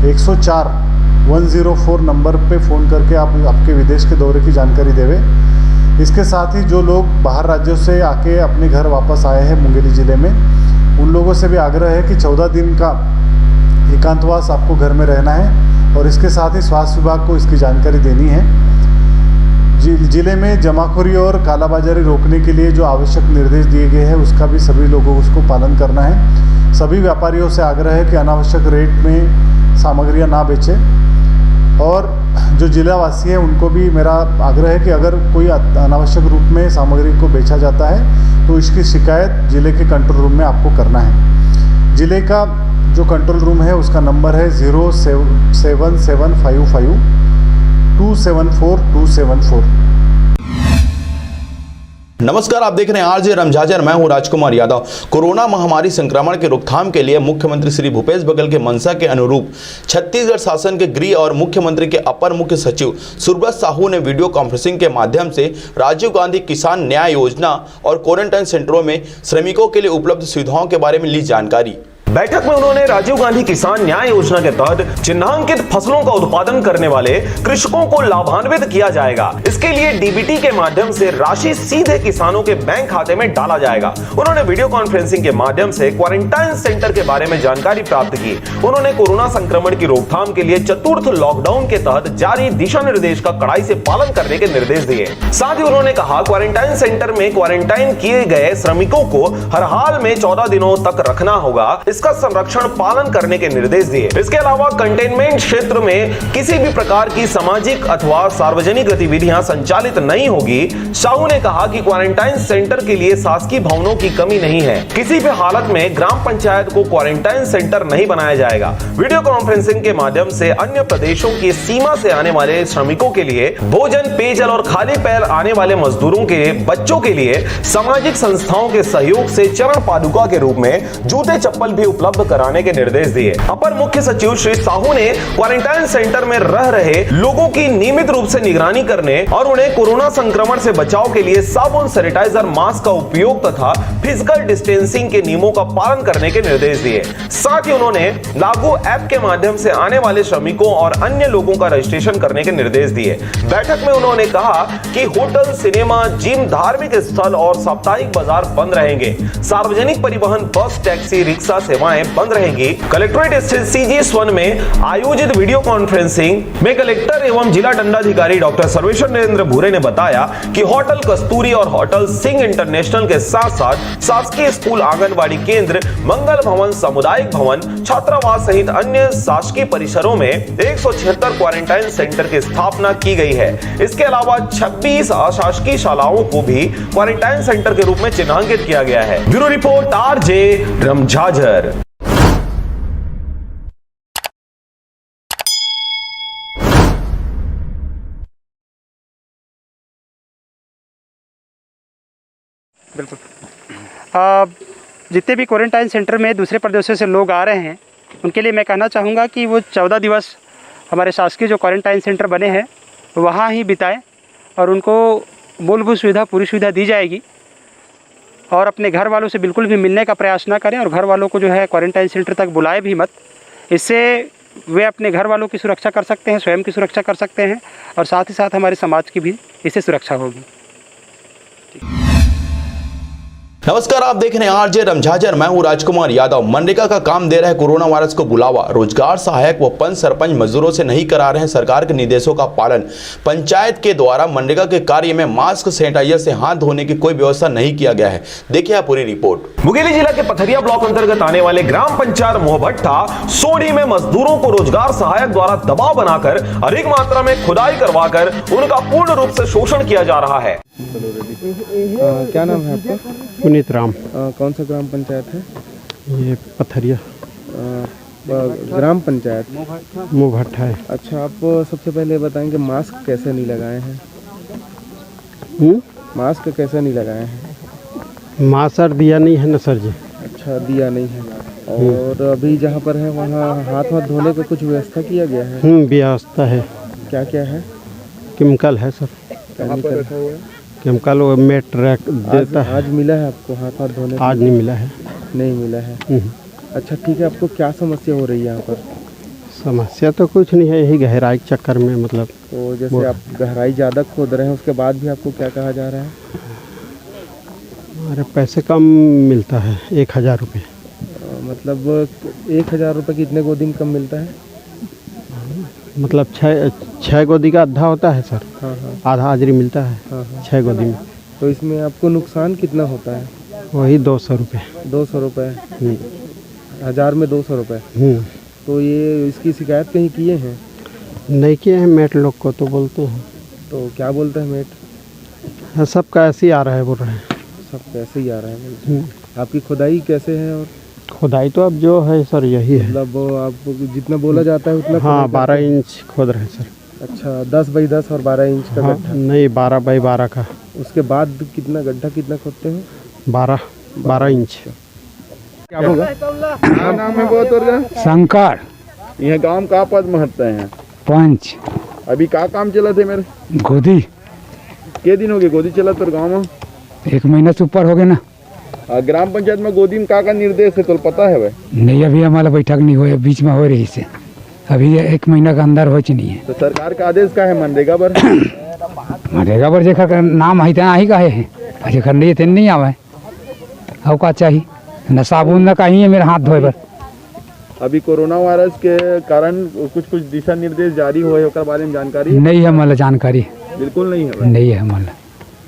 104 नंबर पे फ़ोन करके आप आपके विदेश के दौरे की जानकारी देवें। इसके साथ ही जो लोग बाहर राज्यों से आके अपने घर वापस आए हैं मुंगेली ज़िले में, उन लोगों से भी आग्रह है कि 14 दिन का एकांतवास आपको घर में रहना है और इसके साथ ही स्वास्थ्य विभाग को इसकी जानकारी देनी है। जिले में जमाखोरी और कालाबाजारी रोकने के लिए जो आवश्यक निर्देश दिए गए हैं उसका भी सभी लोगों को उसको पालन करना है। सभी व्यापारियों से आग्रह है कि अनावश्यक रेट में सामग्रियां ना बेचें और जो जिलावासी हैं उनको भी मेरा आग्रह है कि अगर कोई अनावश्यक रूप में सामग्री को बेचा जाता है तो इसकी शिकायत जिले के कंट्रोल रूम में आपको करना है। जिले का जो कंट्रोल रूम है उसका नंबर है 07755 274 274। नमस्कार, आप देख रहे हैं आरजे रमझाझर। मैं हूं राजकुमार यादव। कोरोना महामारी संक्रमण के रोकथाम के लिए मुख्यमंत्री श्री भूपेश बघेल के मंशा के अनुरूप छत्तीसगढ़ शासन के गृह और मुख्यमंत्री के अपर मुख्य सचिव सुब्रत साहू ने वीडियो कॉन्फ्रेंसिंग के माध्यम से राजीव गांधी किसान न्याय योजना और क्वारंटाइन सेंटरों में श्रमिकों के लिए उपलब्ध सुविधाओं के बारे में ली जानकारी। बैठक में उन्होंने राजीव गांधी किसान न्याय योजना के तहत चिन्हांकित फसलों का उत्पादन करने वाले कृषकों को लाभान्वित किया जाएगा। इसके लिए डीबीटी के माध्यम से राशि सीधे किसानों के बैंक खाते में डाला जाएगा। उन्होंने वीडियो कॉन्फ्रेंसिंग के माध्यम से क्वारंटाइन सेंटर के बारे में जानकारी प्राप्त की। उन्होंने कोरोना संक्रमण की रोकथाम के लिए चतुर्थ लॉकडाउन के तहत जारी दिशा निर्देश का कड़ाई से पालन करने के निर्देश दिए। साथ ही उन्होंने कहा क्वारंटाइन सेंटर में क्वारंटाइन किए गए श्रमिकों को हर हाल में 14 दिनों तक रखना होगा, इसका संरक्षण पालन करने के निर्देश दिए। इसके अलावा कंटेनमेंट क्षेत्र में किसी भी प्रकार की सामाजिक अथवा सार्वजनिक गतिविधियां संचालित नहीं होगी। साहू ने कहा कि क्वारंटाइन सेंटर के लिए शासकीय भवनों की कमी नहीं है। किसी भी हालत में ग्राम पंचायत को क्वारंटाइन सेंटर नहीं बनाया जाएगा। वीडियो कॉन्फ्रेंसिंग के माध्यम से अन्य प्रदेशों की सीमा से आने वाले श्रमिकों के लिए भोजन, पेयजल और खाली पैर आने वाले मजदूरों के बच्चों के लिए सामाजिक संस्थाओं के सहयोग से चरण पादुका के रूप में जूते चप्पल भी उपलब्ध कराने के निर्देश दिए। अपर मुख्य सचिव श्री साहू ने क्वारंटाइन सेंटर में रह रहे लोगों की नियमित रूप से निगरानी करने और उन्हें कोरोना संक्रमण से बचाव के लिए साबुन, सैनिटाइजर, मास्क का उपयोग तथा फिजिकल डिस्टेंसिंग के नियमों का पालन करने के निर्देश दिए। साथ ही उन्होंने लागू ऐप के माध्यम से आने वाले श्रमिकों और अन्य लोगों का रजिस्ट्रेशन करने के निर्देश दिए। बैठक में उन्होंने कहा कि होटल, सिनेमा, जिम, धार्मिक स्थल और साप्ताहिक बाजार बंद रहेंगे। सार्वजनिक परिवहन, बस, टैक्सी, रिक्शा सेवाएं बंद रहेंगी। कलेक्ट्रेट स्थित CGS1 में आयोजित वीडियो कॉन्फ्रेंसिंग में कलेक्टर एवं जिला दंडाधिकारी डॉक्टर सर्वेश्वर नरेंद्र भूरे ने बताया कि होटल कस्तूरी और होटल सिंह इंटरनेशनल के साथ साथ शासकीय स्कूल, आंगनबाड़ी केंद्र, मंगल भवन, सामुदायिक भवन, छात्रावास सहित अन्य शासकीय परिसरों में 176 क्वारंटाइन सेंटर की स्थापना की गई है। इसके अलावा 26 अशासकीय शालाओं को भी क्वारंटाइन सेंटर के रूप में चिन्हांकित किया गया है। Bureau report, RJ Ramjhajhar. बिल्कुल। जितने भी क्वारंटाइन सेंटर में दूसरे प्रदेशों से लोग आ रहे हैं उनके लिए मैं कहना चाहूँगा कि वो 14 दिवस हमारे शासकीय जो क्वारंटाइन सेंटर बने हैं वहाँ ही बिताएं और उनको मूलभूत सुविधा, पूरी सुविधा दी जाएगी। और अपने घर वालों से बिल्कुल भी मिलने का प्रयास ना करें और घर वालों को जो है क्वारंटाइन सेंटर तक बुलाए भी मत। इससे वे अपने घर वालों की सुरक्षा कर सकते हैं, स्वयं की सुरक्षा कर सकते हैं और साथ ही साथ हमारे समाज की भी इससे सुरक्षा होगी। नमस्कार, आप देख रहे हैं आरजे रमझाझर। मैं हूं राजकुमार यादव। मनरेगा का काम दे रहा है कोरोना वायरस को बुलावा। रोजगार सहायक व पंच सरपंच मजदूरों से नहीं करा रहे हैं सरकार के निर्देशों का पालन। पंचायत के द्वारा मनरेगा के कार्य में मास्क, सैनिटाइजर से हाथ धोने की कोई व्यवस्था नहीं किया गया है। देखिए आप पूरी रिपोर्ट। मुंगेली जिला के पथरिया ब्लॉक अंतर्गत आने वाले ग्राम पंचायत मोहभट्टा सोडी में मजदूरों को रोजगार सहायक द्वारा दबाव बनाकर अधिक मात्रा में खुदाई करवाकर उनका पूर्ण रूप से शोषण किया जा रहा है। क्या नाम है आपका? पुनीत राम। कौन सा ग्राम पंचायत है? ये पथरिया ग्राम पंचायत मोहभट्टा है। अच्छा, आप सबसे पहले बताएंगे मास्क कैसे नहीं लगाए हैं? मास्क कैसे नहीं लगाए हैं? मास्क दिया नहीं है ना सर जी। अच्छा, दिया नहीं है। और अभी जहाँ पर है वहाँ हाथ धोने का कुछ व्यवस्था किया गया है? व्यवस्था है। क्या क्या है? केमिकल है सर। केमिकल वो मेट रख देता है। आज मिला है आपको हाथ धोने? आज नहीं मिला है। नहीं मिला है। अच्छा ठीक है, आपको क्या समस्या हो रही है यहाँ पर? समस्या तो कुछ नहीं है, यही गहराई के चक्कर में मतलब। तो जैसे आप गहराई ज़्यादा खोद रहे हैं उसके बाद भी आपको क्या कहा जा रहा है? अरे पैसे कम मिलता है, 1000 रुपये। मतलब 1000 रुपये कितने गोदी में कम मिलता है? मतलब 6 गोदी का आधा होता है सर। हाँ हाँ। आधा हाजिरी मिलता है। हाँ हाँ। 6 गोदी में। तो इसमें आपको नुकसान कितना होता है? वही 200 रुपये। 200 रुपये? 1000 में 200 रुपये। तो ये इसकी शिकायत कहीं किए हैं? नहीं किए हैं, मेट लोग को तो बोलते हैं। तो क्या बोलते हैं मेट? सबका ऐसे ही आ रहा है बोल रहे हैं। सब कैसे ही आ रहा है? आपकी खुदाई कैसे है? और खुदाई तो अब जो है सर यही है। मतलब आप जितना बोला जाता है उतना? हाँ, 12 इंच खोद रहे हैं सर। अच्छा, 10 बाई 10 और 12 इंच का गड्ढा? नहीं, 12 बाई 12 का। उसके बाद कितना गड्ढा कितना खोदते हैं? 12 इंच। क्या होगा? क्या नाम है वो? शंकर। यह गांव का पद महत्व है? पंच। अभी का काम चला थे मेरे? गोदी। के दिन हो गए गोदी चला तो गाँव में? 1 महीना से ऊपर हो गया ना। ग्राम पंचायत में गोदी में का निर्देश है तो पता है भाई? नहीं, अभी हमारा बैठक नहीं हुआ, बीच में हो रही से। अभी 1 महीना का अंदर हो नहीं है। तो सरकार का आदेश का है मनरेगा पर? मनरेगा पर जेकर नाम है तना ही का है, जेकर नहीं तेन नहीं आवे। और का चाहिए न साबुन न कहीं है मेरे हाथ धोए पर। अभी कोरोना वायरस के कारण कुछ दिशा निर्देश जारी हुए उसके बारे में जानकारी नहीं है? मतलब जानकारी बिल्कुल नहीं है। नहीं है मतलब।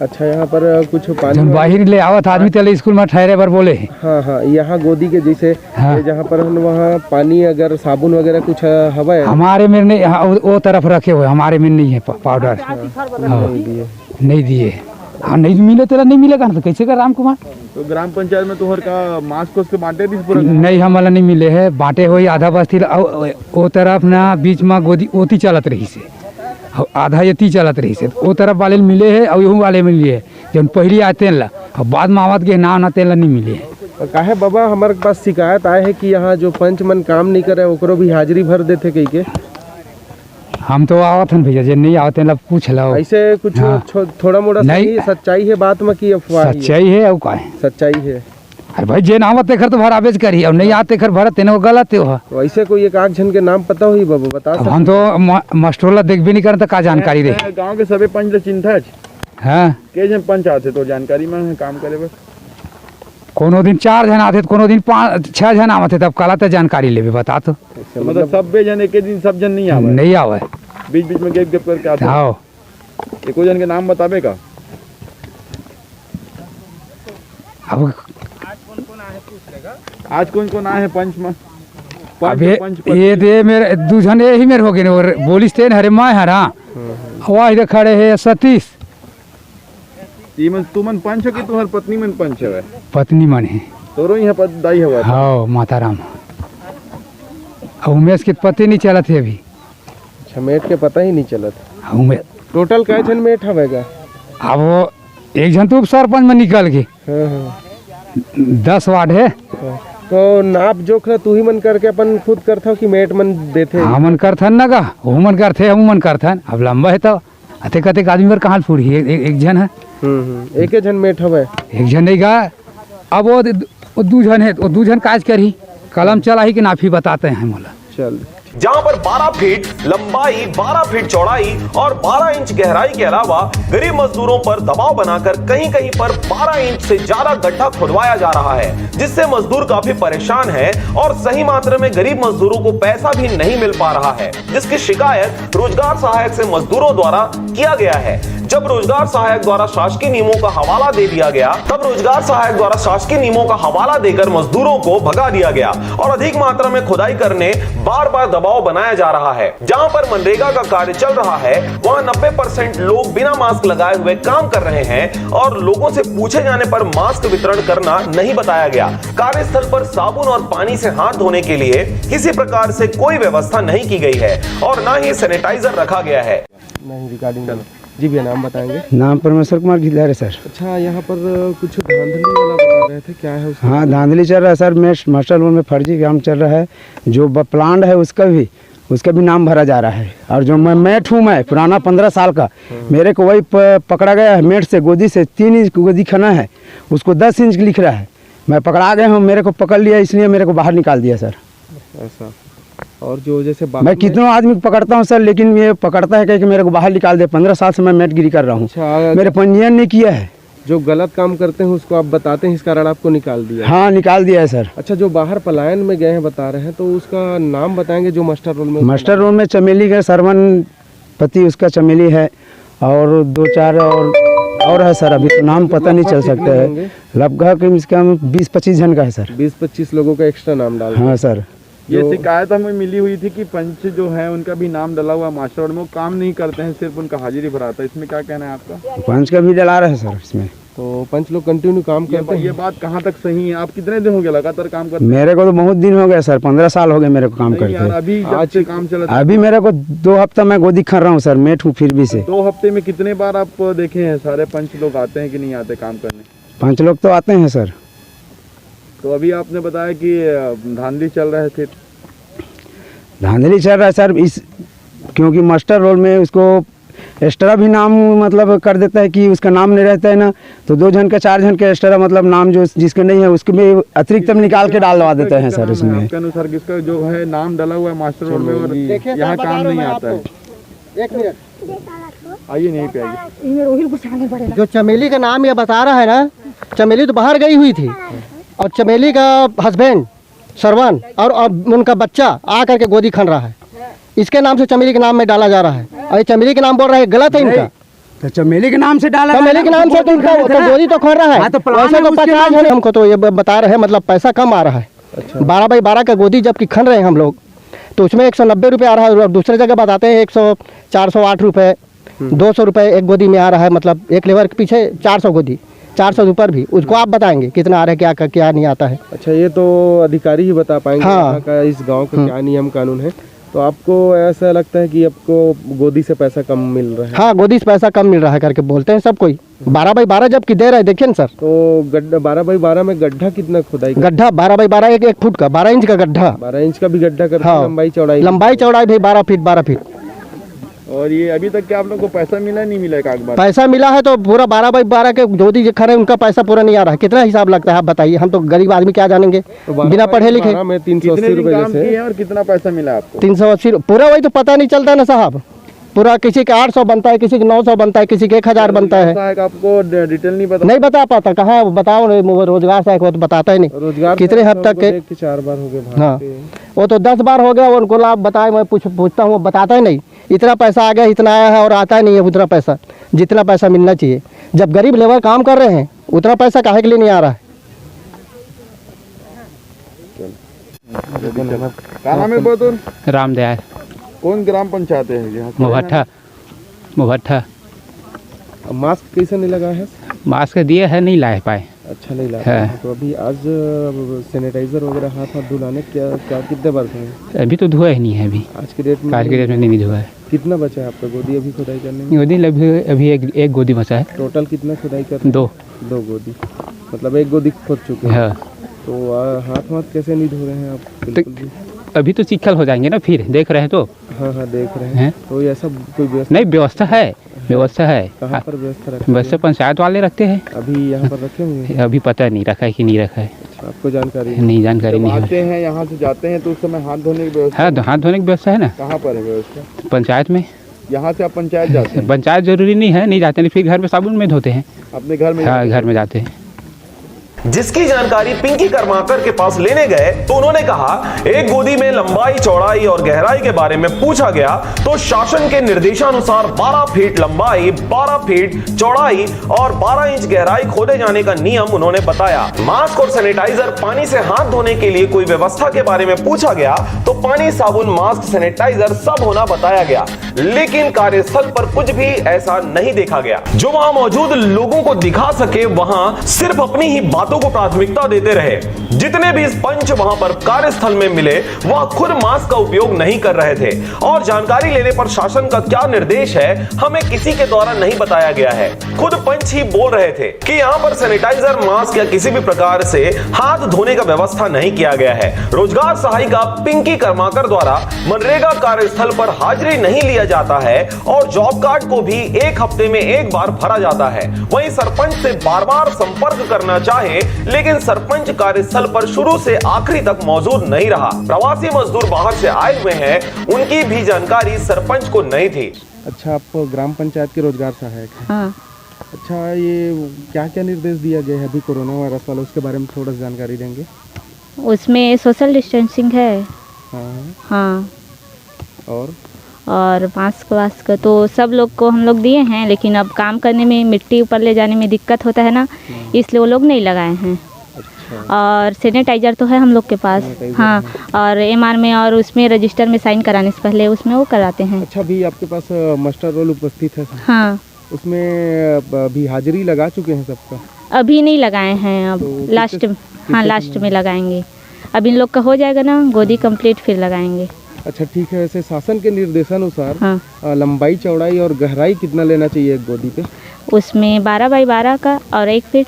अच्छा, यहाँ पर कुछ पानी बाहर ले आवत आदमी तेल स्कूल में ठहरे पर बोले। हाँ हाँ, यहाँ गोदी के जैसे जहाँ पर हम वहाँ पानी अगर साबुन वगैरह कुछ हवा है? हमारे में नहीं, वो तरफ रखे हुए, हमारे में नहीं है पाउडर। नहीं दिए। हाँ, नहीं मिले तेरा नहीं मिलेगा तो कैसे कर राम कुमार? तो ग्राम पंचायत में तोहर का मास्क उसके बांटे थी पूरा? नहीं, हमारा नहीं मिले है। बांटे हुई आधा बस्ती वो तरफ ना बीच में गोदी ओती चलत रही से, आधा ये चलत रही से। वो तरफ वाले मिले है और यहू वाले मिले है जब पहले आए तेल ला, और बाद में आवत के ना तेल नहीं मिले है। काहे बाबा हमारे पास शिकायत आए है कि यहाँ जो पंच मन काम नहीं करे ओकरो भी हाजिरी भर देते कहीं के? हम तो आवत हैं भैया, जे नहीं आवते ला पूछ लो। ऐसे कुछ थोड़ा मोड़ा नहीं सच्चाई है बात में कि अफवाह? सच्चाई है। और का है? सच्चाई है। अरे भाई जे नाम आते खर तो भरा बेच करी, और नहीं आते खर भरत तेने वो गलत हो। वैसे कोई एक आध जन के नाम पता हुई बाबू बता? हम तो मास्टरों देख भी नहीं करते का जानकारी दे। गांव के सभी पंच चिंता है के जन पंच आते तो जानकारी में काम करे बस? कोनो दिन 4 जन आते, कोनो दिन 5-6 जन आते, तब कला तो जानकारी लेबे बता। तो मतलब सब जन एक दिन सब जन नहीं आवे? नहीं आवे, बीच बीच में गैप करके आते। आओ एको जन के नाम बताबे का? अब आज कौन कौन आए हैं पंच में? ये दे मेरे 2 जन यही मेरे हो गए और बोलिस थे हरे माँ हरा वहाँ इधर खड़े है सतीश। तुमन पंच है कि तुम्हारी पत्नी मन पंच है? पत्नी मन है। तोरो यहाँ पर दाई हुआ? हाँ, माता राम। उमेश के पते नहीं चला थे अभी। अच्छा, मेट के पता ही नहीं चला था? उमेश टोटल कै जन मेट हवेगा? अब वो 1 जन तो सरपंच में निकल के 10 वार्ड है। तो नाप जोख तू ही मन करके अपन खुद करता कि मेट मन देते? हाँ, मन करथन ना का, वो मन करते हम मन करथन। अब लंबा है तो अते कते आदमी पर कहाँ पूरी है? एक जन है। एक जन मेट हवे? एक जन नहीं गा। अब वो 2 जन है, वो 2 जन काज करी, कलम चला ही कि नाफी बताते हैं मोला। चल जहां पर 12 फीट लंबाई, 12 फीट चौड़ाई और 12 इंच गहराई के अलावा गरीब मजदूरों पर दबाव बनाकर कहीं कहीं पर 12 इंच से ज्यादा गड्ढा खुदवाया जा रहा है, जिससे मजदूर काफी परेशान है और सही मात्रा में गरीब मजदूरों को पैसा भी नहीं मिल पा रहा है, जिसकी शिकायत रोजगार सहायक से मजदूरों द्वारा किया गया है। जब रोजगार सहायक द्वारा शासकीय नियमों का हवाला दे दिया गया, तब रोजगार सहायक द्वारा शासकीय नियमों का हवाला देकर मजदूरों को भगा दिया गया और अधिक मात्रा में खुदाई करने बार बार दबाव बनाया जा रहा है। जहां पर मनरेगा का कार्य चल रहा है, वहां 90% लोग बिना मास्क लगाए हुए काम कर रहे हैं और लोगों से पूछे जाने पर मास्क वितरण करना नहीं बताया गया। कार्यस्थल पर साबुन और पानी से हाथ धोने के लिए किसी प्रकार से कोई व्यवस्था नहीं की गई है और न ही सैनिटाइजर रखा गया है। नहीं रिगार्डिंग जी भैया नाम बताएंगे? नाम परमेश्वर कुमार गिलहर है सर। अच्छा, यहाँ पर कुछ धांधली वाला बता रहे थे, क्या है उसका? हाँ, धांधली चल रहा है सर। मास्टर रोड में फर्जी काम चल रहा है। जो प्लांट है उसका भी नाम भरा जा रहा है। और जो मेट हूँ, मैं पुराना 15 साल का, मेरे को वही पकड़ा गया है। मेट से गोदी से 3 इंच गोदी खाना है, उसको 10 इंच लिख रहा है। मैं पकड़ा गया हूँ, मेरे को पकड़ लिया, इसलिए मेरे को बाहर निकाल दिया सर। ऐसा। और जो जैसे मैं कितनों आदमी को पकड़ता हूँ सर, लेकिन ये पकड़ता है कि मेरे को बाहर निकाल दे। 15 साल से मैं मेटगिरी कर रहा हूँ। अच्छा, मेरे पंजीयन नहीं किया है। जो गलत काम करते हैं उसको आप बताते हैं, इस कारण आपको निकाल दिया? हाँ, निकाल दिया है सर। अच्छा, जो बाहर पलायन में गए हैं बता रहे हैं, तो उसका नाम बताएंगे? जो मास्टर रोड में, मास्टर रोड में चमेली का सरवन पति उसका चमेली है और 2-4 और है सर। अभी तो नाम पता नहीं चल सकता है। लगभग इसका 20-25 जन का है सर। 20-25 लोगों का एक्स्ट्रा नाम डाल? हाँ सर। ये शिकायत हमें मिली हुई थी कि पंच जो है उनका भी नाम डला हुआ मास्टर रोड में, वो काम नहीं करते हैं, सिर्फ उनका हाजिरी भराता है। इसमें क्या कहना है आपका? पंच का भी डला रहा है सर इसमें। तो पंच लोग कंटिन्यू काम करते हैं? ये बात कहाँ तक सही है? आप कितने दिन हो गए लगातार काम करते? मेरे को तो बहुत दिन हो गए सर, 15 साल हो गए मेरे को काम करते। अभी जब से काम चला, अभी मेरे को 2 हफ्ता मैं गोदी खा रहा हूँ सर, मेट हूँ फिर भी से। 2 हफ्ते में कितने बार आप देखे हैं? सारे पंच लोग आते हैं कि नहीं आते काम करने? पंच लोग तो आते हैं सर। तो अभी आपने बताया कि धांधली चल रहा है, फिर धांधली चल रहा है सर क्योंकि मास्टर रोल में उसको एक्स्ट्रा भी नाम मतलब कर देता है कि उसका नाम नहीं रहता है ना, तो 2 जन का 4 जन का एक्स्ट्रा मतलब नाम जो जिसके नहीं है उसके में अतिरिक्त निकाल के डालवा देते हैं सर इसमें। आपके अनुसार किसका जो है नाम डला हुआ है मास्टर रोल में और यहाँ काम नहीं आता है? एक मिनट आइए, नहीं पे आइए। जो चमेली का नाम ये बता रहा है ना, चमेली तो बाहर गई हुई थी और चमेली का हस्बैंड सरवन और उनका बच्चा आ करके गोदी खन रहा है। इसके नाम से चमेली के नाम में डाला जा रहा है और ये चमेली के नाम बोल रहा है, गलत है इनका। तो चमेली के नाम से डाला, चमेली के नाम से तो उनका तो गोदी तो खन रहा है। तो वैसे तो 50 है, हमको तो ये बता रहे हैं मतलब पैसा कम आ रहा है। 12 बाई 12 का गोदी जबकि खन रहे हैं हम लोग, तो उसमें 190 रुपये आ रहा है और दूसरे जगह बताते हैं 408 रुपये, 200 रुपये एक गोदी में आ रहा है। मतलब एक लेबर के पीछे 400 गोदी, 400 ऊपर भी। उसको आप बताएंगे कितना आ रहा है, क्या नहीं आता है? अच्छा, ये तो अधिकारी ही बता पाएंगे। हाँ। का इस गांव का क्या नियम कानून है। तो आपको ऐसा लगता है कि आपको गोदी से पैसा कम मिल रहा है? हाँ, गोदी से पैसा कम मिल रहा है करके बोलते हैं सब कोई। 12 बाई 12 जबकि दे रहे हैं, देखिए ना सर। तो गड्ढा 12 बाई 12 में गड्ढा कितना खुदाई? गड्ढा 12 बाई 12 एक फुट का, 12 इंच का गड्ढा। 12 इंच का भी गड्ढा करते हैं? हाँ। लंबाई चौड़ाई भी 12 फीट 12 फीट। और ये अभी तक क्या आप लोग को पैसा मिला नहीं मिला? एक पैसा मिला है तो पूरा 12 बाई 12 के गोदी जो खड़े उनका पैसा पूरा नहीं आ रहा है। कितना हिसाब लगता है आप बताइए? हम तो गरीब आदमी क्या जानेंगे, तो बिना पढ़े लिखे। 380 रुपए जैसे और कितना पैसा मिला आपको? 380 पूरा, वही तो पता नहीं चलता ना साहब। पूरा किसी का 800 बनता है, किसी का 900 बनता है, किसी का 1000 बनता है। आपको डिटेल नहीं बता पाता, कहाँ बताओ? रोजगार सहायक वो तो बताता ही नहीं। रोजगार कितने हद तक के 4 बार हो गए? हाँ, वो तो 10 बार हो गया। उनको लाभ बताए, मैं पूछता हूँ, बताता ही नहीं। इतना पैसा आ गया, इतना आया है और आता ही नहीं है उतना पैसा जितना पैसा मिलना चाहिए। जब गरीब लेबर काम कर रहे हैं उतना पैसा काहे के लिए नहीं आ रहा है? क्या नाम है बहादुर? रामदयाल। कौन ग्राम पंचायत है यहाँ? मुभट्ठा। मास्क कैसे नहीं लगा है? मास्क दिए है, नहीं ला पाए। अच्छा, नहीं ला पाए। तो अभी आज सैनिटाइजर वगैरह हाथ धुलाने क्या कितने बार हुए? अभी तो धुआ ही नहीं है। अभी आज के डेट में नहीं धुआ है। कितना बचा है आपका गोदी अभी खुदाई करने में? गोदी अभी एक गोदी बचा है। टोटल कितना खुदाई कर? 2 गोदी, मतलब एक गोदी खोद चुके हैं। हाँ। तो हाथ कैसे नहीं धो रहे हैं आप? बिल्कुल भी अभी तो चिक्कल हो जाएंगे ना, फिर देख रहे हैं तो। हाँ, देख रहे हैं। तो ऐसा कोई व्यवस्था नहीं? व्यवस्था है, व्यवस्था है। कहाँ पर व्यवस्था रखते हैं? वैसे पंचायत वाले रखते हैं। अभी यहाँ पर रखे हुए हैं? अभी पता नहीं रखा है कि नहीं रखा है। आपको जानकारी नहीं, जानकारी जब नहीं है। आते हैं यहाँ से जाते हैं तो उस समय हाथ धोने की व्यवस्था हाँ, हाथ धोने की व्यवस्था है ना, कहाँ पर है व्यवस्था? पंचायत में। यहाँ से आप पंचायत जाते हैं? पंचायत जरूरी नहीं है, नहीं जाते, नहीं, फिर घर में साबुन में धोते हैं। अपने घर में? हाँ, घर में जाते हैं। जिसकी जानकारी पिंकी कर्माकर के पास लेने गए तो उन्होंने कहा, एक गोदी में लंबाई, चौड़ाई और गहराई के बारे में पूछा गया तो शासन के निर्देशानुसार 12 फीट लंबाई, 12 फीट चौड़ाई और 12 इंच गहराई खोदे जाने का नियम उन्होंने बताया। मास्क और सैनिटाइजर, पानी से हाथ धोने के लिए कोई व्यवस्था के बारे में पूछा गया तो पानी, साबुन, मास्क, सैनिटाइजर सब होना बताया गया, लेकिन कार्यस्थल पर कुछ भी ऐसा नहीं देखा गया। जो वहां मौजूद लोगों को दिखा सके वहां सिर्फ अपनी ही बातों को प्राथमिकता देते रहे। जितने भी पंच वहां पर कार्यस्थल में मिले वह खुद मास्क का उपयोग नहीं कर रहे थे और जानकारी लेने पर शासन का क्या निर्देश है हमें किसी के द्वारा नहीं बताया गया है। खुद पंच ही बोल रहे थे कि यहां पर सैनिटाइजर, मास्क या किसी भी प्रकार से हाथ धोने का व्यवस्था नहीं किया गया है। रोजगार सहायिका पिंकी कर्माकर द्वारा मनरेगा कार्यस्थल पर हाजिरी नहीं लिया जाता है और जॉब कार्ड को भी एक हफ्ते में एक बार भरा जाता है। वहीं सरपंच से बार बार संपर्क करना चाहे लेकिन सरपंच कार्यस्थल पर शुरू से आखिरी तक मौजूद नहीं रहा। प्रवासी मजदूर बाहर से आए हुए हैं, उनकी भी जानकारी सरपंच को नहीं थी। अच्छा, आप ग्राम पंचायत के रोजगार सहायक हैं? हाँ। अच्छा, ये क्या क्या निर्देश दिया गया है अभी कोरोना वायरस वाला, उसके बारे में थोड़ा जानकारी देंगे? उसमें सोशल डिस्टेंसिंग है। हाँ। और मास्क वास्क तो सब लोग को हम लोग दिए हैं, लेकिन अब काम करने में, मिट्टी ऊपर ले जाने में दिक्कत होता है ना, इसलिए वो लोग नहीं लगाए हैं। और सैनिटाइजर तो है हम लोग के पास। हाँ, और एमआर में और उसमें रजिस्टर में साइन कराने से पहले उसमें वो कराते हैं। अच्छा, अभी आपके पास मास्टर रोल उपस्थित है? हाँ। उसमें अभी हाजिरी लगा चुके हैं सबका? अभी नहीं लगाए हैं, अब तो लास्ट, हाँ लास्ट में लगाएंगे। अब इन लोग का हो जाएगा ना गोदी कंप्लीट, फिर लगाएंगे। अच्छा, ठीक है। वैसे शासन के निर्देशानुसार लंबाई, चौड़ाई और गहराई कितना लेना चाहिए एक गोदी पे? उसमें 12 बाई 12 का और 1 फीट।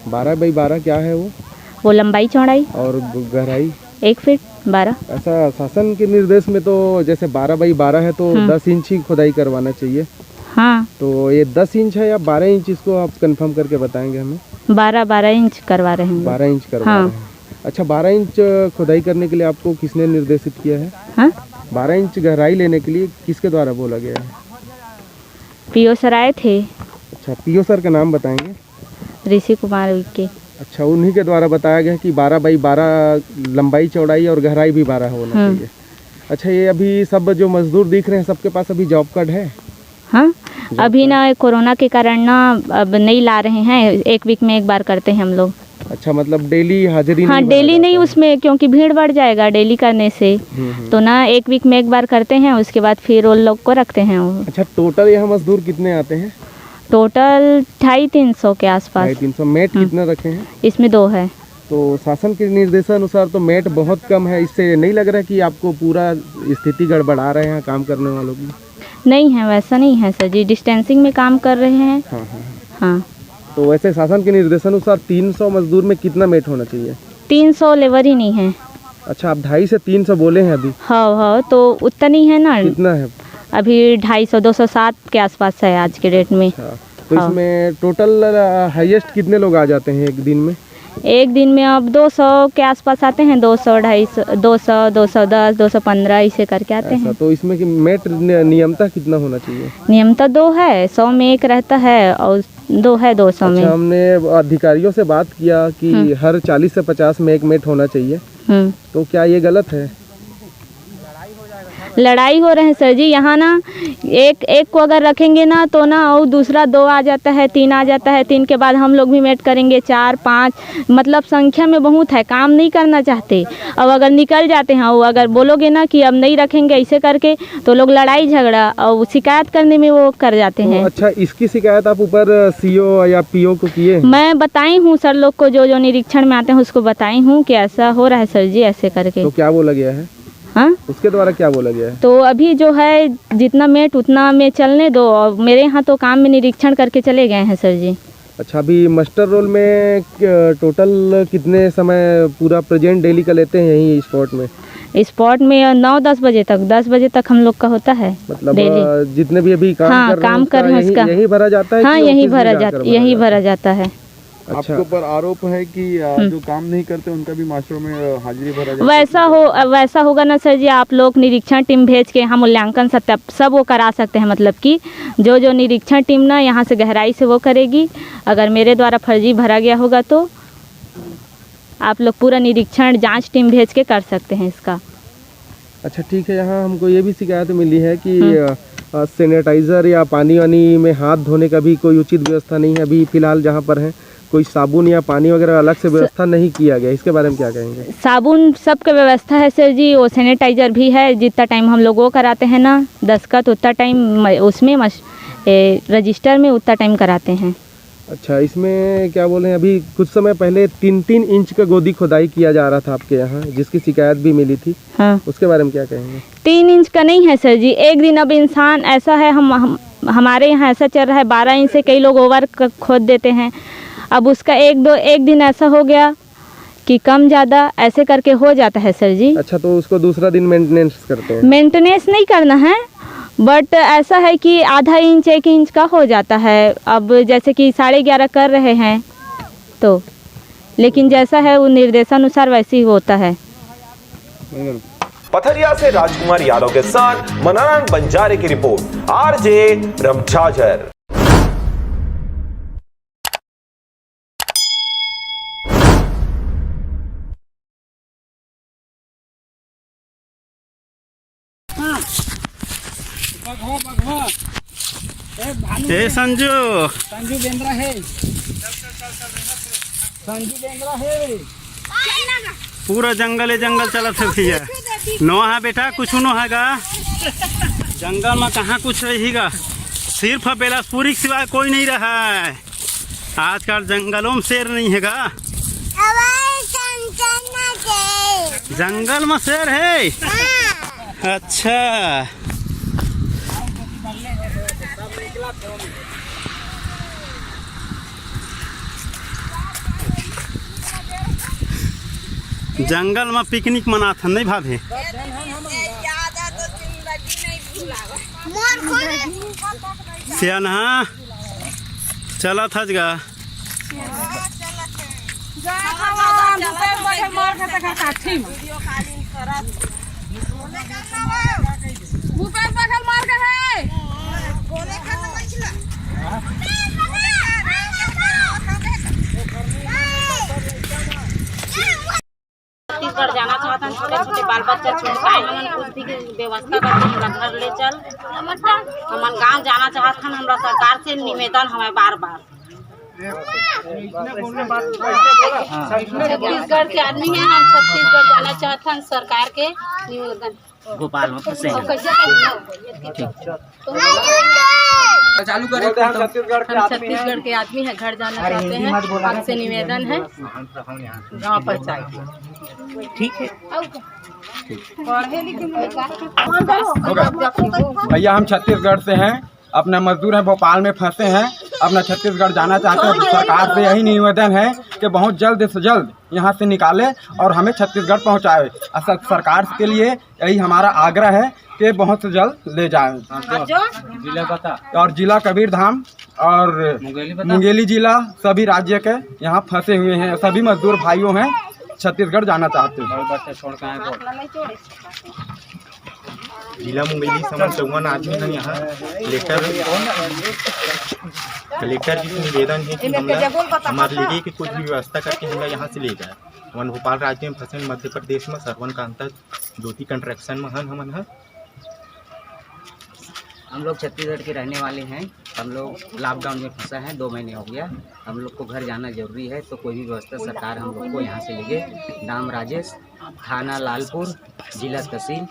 12 बाई 12 क्या है वो लंबाई, चौड़ाई। और गहराई 1 फीट 12। ऐसा शासन के निर्देश में तो जैसे 12 बाई 12 है तो 10 इंच ही खुदाई करवाना चाहिए। हाँ। तो ये 10 इंच है या 12 इंच, इसको आप कंफर्म करके बताएंगे हमें? 12 इंच करवा रहे हैं। 12 इंच करवा रहे हैं। अच्छा, 12 इंच खुदाई करने के लिए आपको किसने निर्देशित किया है? हाँ? 12 इंच गहराई लेने के लिए किसके द्वारा बोला गया है? पीओ सर आए थे। अच्छा, पीओ सर का नाम बताएंगे? ऋषि कुमार के। अच्छा, उन्हीं के द्वारा बताया गया कि 12 बाई 12 लंबाई, चौड़ाई और गहराई भी 12 होना चाहिए। अच्छा, ये अभी सब जो मजदूर दिख रहे हैं सबके पास अभी जॉब कार्ड है? हाँ, अभी ना कोरोना के कारण ना अब नहीं ला रहे हैं, 1 वीक में एक बार करते हैं हम लोग। अच्छा, मतलब डेली हाजिरी? हाँ, डेली नहीं, उसमें क्योंकि भीड़ बढ़ जाएगा डेली करने से, तो ना 1 वीक में एक बार करते हैं, उसके बाद फिर उन लोग को रखते हैं। अच्छा, टोटल यहाँ मजदूर कितने आते हैं? टोटल 250-300 के आसपास। 250। मेट कितना रखे हैं? इसमें 2 है। तो शासन के निर्देशानुसार तो मेट बहुत कम है, इससे नहीं लग रहा कि आपको पूरा स्थिति गड़बड़ा रहे हैं काम करने वालों की? नहीं है, वैसा नहीं है सर जी, डिस्टेंसिंग में काम कर रहे हैं। हाँ। तो वैसे शासन के निर्देशानुसार 300 मजदूर में कितना मेट होना चाहिए? 300 लेबर ही नहीं है। अच्छा, आप 250 से 300 बोले हैं अभी? हाँ, तो उतना नहीं है ना। कितना है अभी? 250, 207 के आसपास है आज के डेट में। तो इसमें टोटल हाईएस्ट कितने लोग आ जाते हैं एक दिन में? एक दिन में अब 200 के आसपास आते हैं, 200, 250, 200, 210, 215 इसे करके आते हैं। तो इसमें कि मेट नियमता कितना होना चाहिए? नियमता 2 है, 100 में 1 रहता है और 2 है 200 में। अच्छा, हमने अधिकारियों से बात किया कि हर 40 से 50 में 1 मेट होना चाहिए, तो क्या ये गलत है? लड़ाई हो रहे हैं सर जी यहाँ ना, एक को अगर रखेंगे ना तो ना और दूसरा 2 आ जाता है, 3 आ जाता है, 3 के बाद हम लोग भी मेट करेंगे 4, 5, मतलब संख्या में बहुत है, काम नहीं करना चाहते। अब अगर निकल जाते हैं और अगर बोलोगे ना कि अब नहीं रखेंगे ऐसे करके, तो लोग लड़ाई झगड़ा और शिकायत करने में वो कर जाते हैं। अच्छा, इसकी शिकायत आप ऊपर सीओ या पीओ को किए? मैं बताई हूँ सर लोग को, जो निरीक्षण में आते हैं उसको बताई हूँ कि ऐसा हो रहा है सर जी, ऐसे करके। तो क्या बोला गया है? हाँ, उसके द्वारा क्या बोला गया है? तो अभी जो है जितना मेट उतना में चलने दो, और मेरे यहाँ तो काम में निरीक्षण करके चले गए हैं सर जी। अच्छा, अभी मास्टर रोल में टोटल कितने समय पूरा प्रेजेंट डेली का लेते हैं यही स्पॉट में? स्पॉट में 9-10 बजे तक, 10 बजे तक हम लोग का होता है। मतलब जितने भी अभी काम कर रहे हैं उसका यही भरा जाता है? हाँ, यही भरा जाता है। आपके ऊपर आरोप है कि जो काम नहीं करते उनका भी मास्टरों में हाजिरी भरा जाए। वैसा होगा ना सर जी, आप लोग निरीक्षण टीम भेज के हम मूल्यांकन सब वो करा सकते हैं। मतलब कि जो निरीक्षण टीम ना यहाँ से गहराई से वो करेगी। अगर मेरे द्वारा फर्जी भरा गया होगा तो आप लोग पूरा निरीक्षण जांच टीम भेज के कर सकते हैं इसका। अच्छा ठीक है, यहाँ हमको ये भी शिकायत मिली है कि सैनिटाइज़र या पानी वानी में हाथ धोने का भी कोई उचित व्यवस्था नहीं है। अभी फ़िलहाल जहाँ पर है कोई साबुन या पानी वगैरह अलग से व्यवस्था नहीं किया गया, इसके बारे में क्या कहेंगे? साबुन सबका व्यवस्था है सर जी, वो सैनिटाइज़र भी है। जितना टाइम हम लोग वो कराते हैं ना दस्तखत, उतना टाइम उसमें रजिस्टर में उतना टाइम कराते हैं। अच्छा, इसमें क्या बोले हैं, अभी कुछ समय पहले 3-3 इंच का गोदी खुदाई किया जा रहा था आपके यहाँ, जिसकी शिकायत भी मिली थी। हाँ। उसके बारे में क्या कहेंगे? 3 इंच का नहीं है सर जी। एक दिन अब इंसान ऐसा है, हमारे यहाँ ऐसा चल रहा है 12 इंच से कई लोग ओवर खोद देते हैं। अब उसका एक दिन ऐसा हो गया कि कम ज़्यादा ऐसे करके हो जाता है सर जी। अच्छा, तो उसको दूसरा दिन मेंटेनेंस करते हैं? मेंटेनेंस नहीं करना है, बट ऐसा है कि आधा इंच 1 इंच का हो जाता है। अब जैसे कि 11.5 कर रहे हैं तो, लेकिन जैसा है वो निर्देशानुसार वैसे ही होता है। पथरिया से राजकुमार यादव के साथ मनोरंजन बंजारे की रिपोर्ट, आरजे रमझाझर। संजू बेंद्रा है, संजू बेंद्रा है। पूरा जंगल चलत है भैया। नो है बेटा, कुछ नो हैगा जंगल में, कहाँ कुछ रहेगा। सिर्फ बेलासपुरी के सिवाय कोई नहीं रहा है। आजकल जंगलों में शेर नहीं हैगा। जंगल में शेर है? अच्छा, जंगल में पिकनिक मनाथन नहीं भाभी? सियाना चला था जगह छत्तीसगढ़ जाना चाहता हूँ। छोटे छोटे बाल बच्चा छुटकाए हमन कुछ भी के व्यवस्था करके हमरा घर ले चल। हमन गांव जाना चाहत हन। हमरा सरकार से निवेदन हमें बार बार। छत्तीसगढ़ के आदमी हैं हम, छत्तीसगढ़ जाना चाहते हैं। सरकार के निवेदन भोपाल में फंसे हैं। चालू करें। हम छत्तीसगढ़ के आदमी हैं, घर जाना चाहते हैं। आपसे निवेदन है गाँव पंचायत। ठीक है भैया, हम छत्तीसगढ़ से हैं, अपना मजदूर हैं, भोपाल में फंसे हैं, अपना छत्तीसगढ़ जाना चाहते हैं। सरकार से यही निवेदन है कि बहुत जल्द से जल्द यहाँ से निकाले और हमें छत्तीसगढ़ पहुँचाए। सरकार के लिए यही हमारा आग्रह है कि बहुत से जल्द ले जाएं। जिला बता, और जिला कबीरधाम और मुंगेली जिला, सभी राज्य के यहाँ फंसे हुए हैं। सभी मजदूर भाइयों हैं, छत्तीसगढ़ जाना चाहते हैं। जिला मुंगेली समझ 54 आदमी हैं यहाँ। कलेक्टर जी से निवेदन है कि हमारे लिए कि कुछ भी व्यवस्था करके हमें यहाँ से ले जाए। हम भोपाल राज्य में फंसे, मध्य प्रदेश में सरवन कांता ज्योति कंस्ट्रक्शन में हमन है। हम लोग छत्तीसगढ़ के रहने वाले हैं। हम लोग लॉकडाउन में फंसा है, 2 महीने हो गया। हम लोग को घर जाना जरूरी है, तो कोई भी व्यवस्था सरकार हम लोग को यहाँ से लेगे। नाम राजेश, थाना लालपुर, जिला तहसील,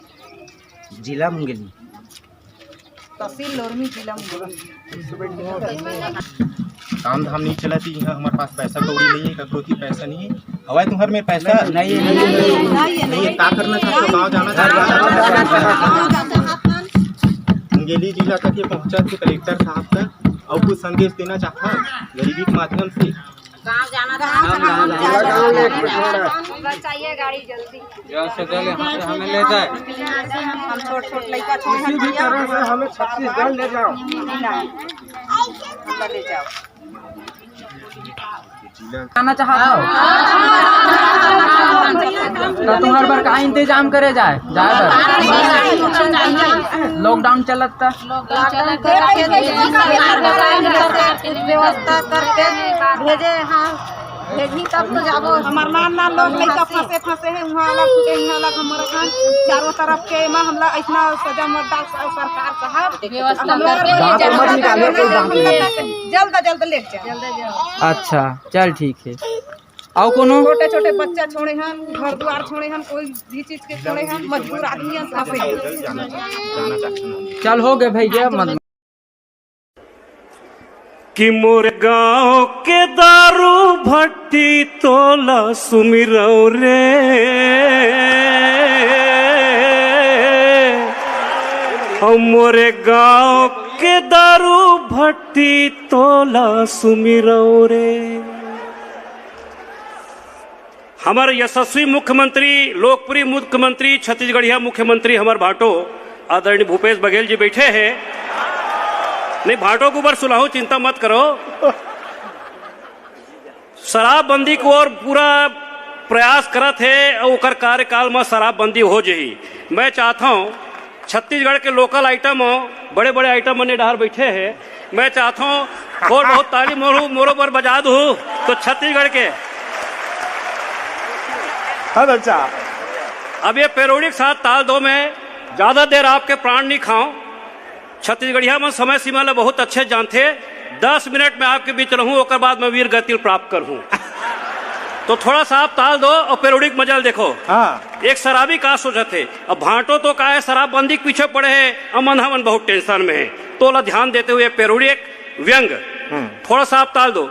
जिला मुंगेली, तहसील लोरमी, जिला मुंगेली। काम धाम नहीं चला थी यहाँ। हमारे पास पैसा कौड़ी नहीं है, ककरो की पैसा नहीं है। हवा तुम्हारे में पैसा नहीं है। क्या करना चाहते हो? गाँव जाना चाहते हो? मुंगेली जिला तक ये पहुँचा थे कलेक्टर साहब तक, और कुछ संदेश देना चाहता हूँ गरीबी के माध्यम से। गाँव जाना चाहिए, गाड़ी जल्दी हमें ले जाए। हम छोट लड़का किसी भी तरह से हमें छत्तीसगढ़ ले जाओ। ले जाओ। जाना चाहता हो तो तुम्हारे बार का इंतजाम करे जाए लॉकडाउन चलता व्यवस्था करके भेजे। हाँ भेजी तब तो जाबो। हमार नाना लोग लइका फंसे हैं वहाँ अलग हमारे खान चारों तरफ के में हमला इतना सजा मरदा सरकार साहब जल्द ले जा। अच्छा चल ठीक है। आओ कोनो छोटे छोटे बच्चा छोड़े हैं, घर द्वार छोड़े हैं, कोई भी चीज के छोड़े हैं, मजबूर आदमी चल हो गए भैया मत कि मोर गाँव के दारू भट्टी तोला सुमिरौ रे और मोरे गाँव के दारू भट्टी तोला सुमिरौ रे। हमारे यशस्वी मुख्यमंत्री, लोकप्रिय मुख्यमंत्री, छत्तीसगढ़िया मुख्यमंत्री हमारे भाटो आदरणीय भूपेश बघेल जी बैठे हैं। नहीं भाटो के ऊपर सुनाओ, चिंता मत करो। शराबबंदी को और पूरा प्रयास करत है और ओकर कार्यकाल में शराबबंदी हो जाही। मैं चाहता हूँ छत्तीसगढ़ के लोकल आइटम बड़े बड़े आइटम मने डहार बैठे हैं, मैं चाहता हूँ और बहुत ताली मोरों पर बजा दूँ तो छत्तीसगढ़ के अच्छा। अब ये पेरोडी के साथ ताल दो में ज्यादा देर आपके प्राण नहीं खाऊं। छत्तीसगढ़िया में समय सीमा ले बहुत अच्छे जानते। 10 मिनट में आपके बीच रहूं, ओकर बाद मैं वीर गति प्राप्त करूं। तो थोड़ा सा आप ताल दो और पेरोडिक मजल देखो। हाँ। एक शराबी का सोचे थे, अब भाटो तो का है शराबबंदी के पीछे पड़े है, अमन हमन बहुत टेंशन में है, तो ला ध्यान देते हुए पेरोडी एक व्यंग थोड़ा सा आप ताल दो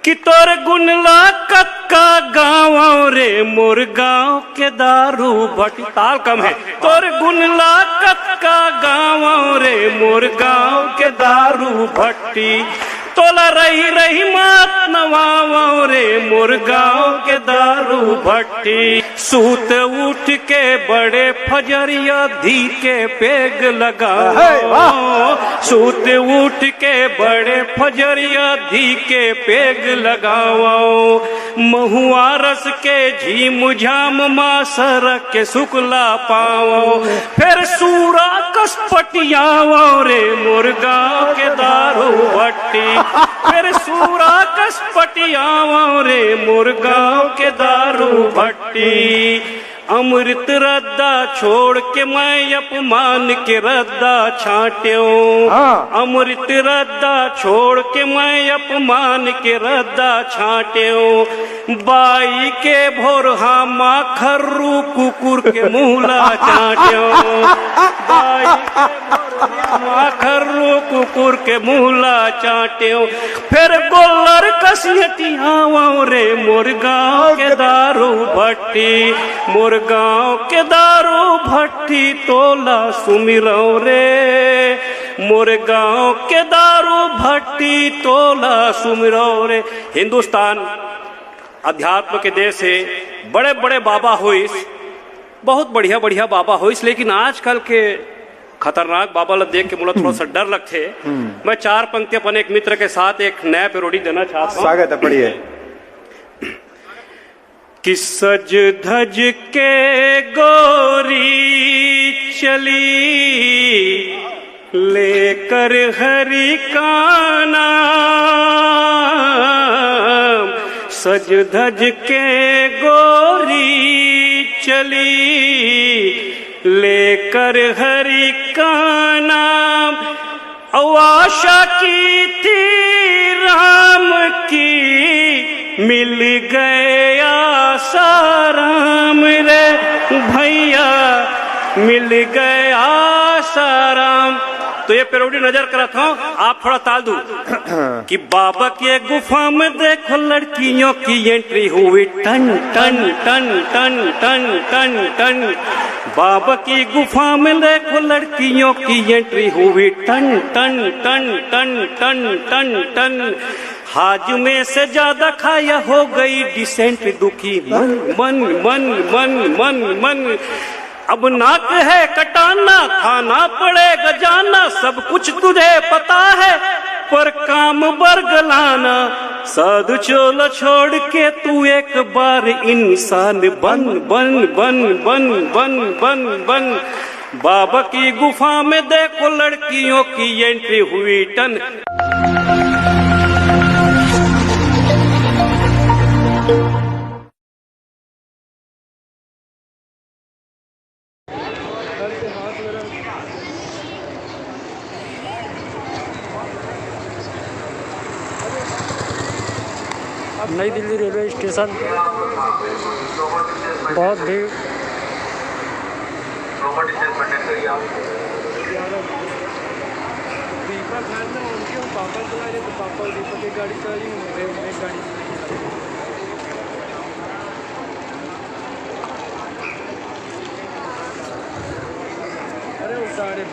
कि तोर गुनला कक्का गाँव रे मोर गाँव के दारू भट्टी। ताल कम है। तोर गुनला कक्का गाँव रे मोर गाँव के दारू भट्टी तोला रही रही मात नवाओ रे मोर गाँव के दारू भट्टी। सूत उठ के बड़े फजरिया धी के पेग लगाओ, सूत उठ के बड़े फजरिया धी के पेग लगाओ। महुआ रस के झीम झाम मासर के शुक्ला पाओ, फिर सूरा कसपटियाओ रे मोर गाँव के दारू भट्टी। फिर सूरा कसपटियाओ रे मोर गाँव के दारू भट्टी। अमृत रद्दा छोड़ के मैं अपमान के रद्दा छाट्यो, अमृत रद्दा छोड़ के मैं अपमान के रद्दा छाट्यो। बाई के भोरहा माखरू कुकुर के मुहला चाट्यो, बाई के भोरहा माखरू कुकुर के मुहला चाट्यो। फिर गोलर कसियतियाओ रे मोर गाँव के दारू भट्टी, मोर गाँव के दारू भट्टी तोला सुमिरौ रे, मोर गाँव के दारू भट्टी तोला सुमिरौ रे। हिंदुस्तान अध्यात्म के देश है, बड़े बड़े बाबा होइस, बहुत बढ़िया बढ़िया बाबा होइस, लेकिन आजकल के खतरनाक बाबा ला देख के मुझे थोड़ा सा डर लगते। मैं 4 पंक्ति अपने एक मित्र के साथ एक नया पेरोडी देना चाहता हूँ। स्वागत है, पढ़िए। कि सज धज के गोरी चली लेकर हरि का नाम, सज धज के गोरी चली लेकर हरि का नाम। आशा की थी राम की मिल गया साराम रे भैया, मिल गया साराम। तो ये पेरोडी नजर कराता हूँ, आप थोड़ा ताल दो कि बाबा के गुफा में देखो लड़कियों की एंट्री हुई टन टन टन टन टन टन टन। बाबा की गुफा में देखो लड़कियों की एंट्री हुई टन टन टन टन टन टन टन। हाज में से ज्यादा खाया हो गई डिसेंट दुखी मन मन मन मन मन मन। अब नाक है कटाना, खाना पड़ेगा जाना, सब कुछ तुझे पता है, पर काम बरगलाना साधु चोला छोड़ के तू एक बार इंसान बन बन बन बन बन बन बन। बाबा की गुफा में देखो लड़कियों की एंट्री हुई टन। नई दिल्ली रेलवे स्टेशन बहुत भीड़। पापा चला रहे तो पापा और दीपक की गाड़ी चला रही हूँ, एक गाड़ी अरे वो सारे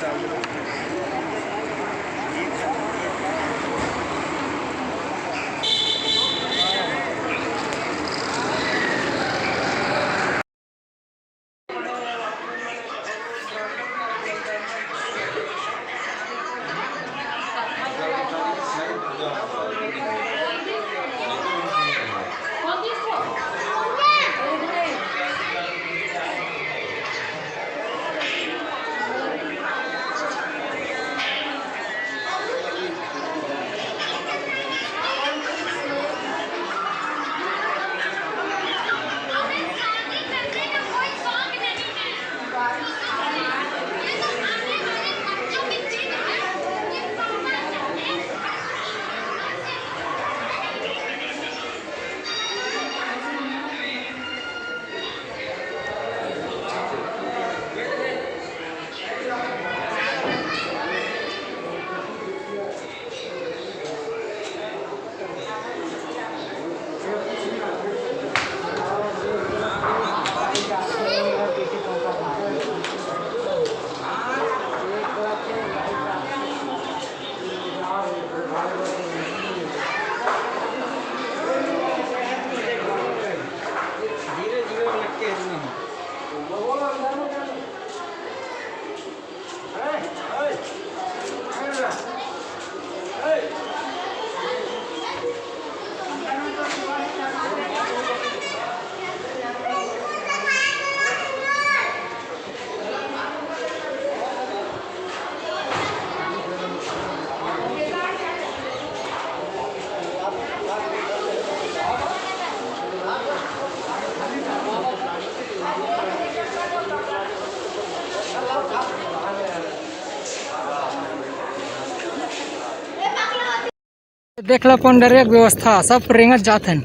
देखला पंडरेक व्यवस्था सब रेंगत जात हैं।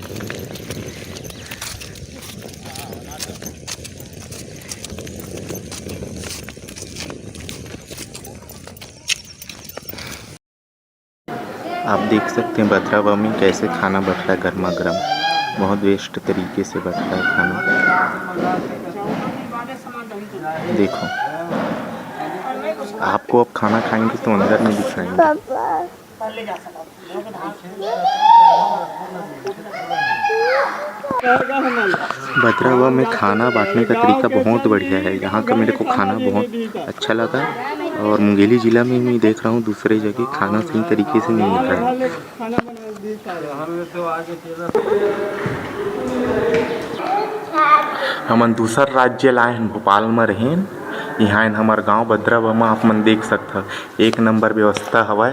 आप देख सकते हैं बथरावा में कैसे खाना बट रहा है गर्मा गर्म, बहुत बेस्ट तरीके से बट रहा है खाना। देखो आपको अब खाना खाएंगे तो अंदर में दिखाएंगे। भद्रावा में खाना बांटने का तरीका बहुत बढ़िया है। यहाँ का मेरे को खाना बहुत अच्छा लगा और मुंगेली ज़िला में मैं देख रहा हूँ दूसरे जगह खाना सही तरीके से नहीं मिल रहा है। हमन दूसर राज्य लाए हैं, भोपाल में रहें। यहाँ हमार गांव भद्रावा में आप मन देख सकता एक नंबर व्यवस्था हवा,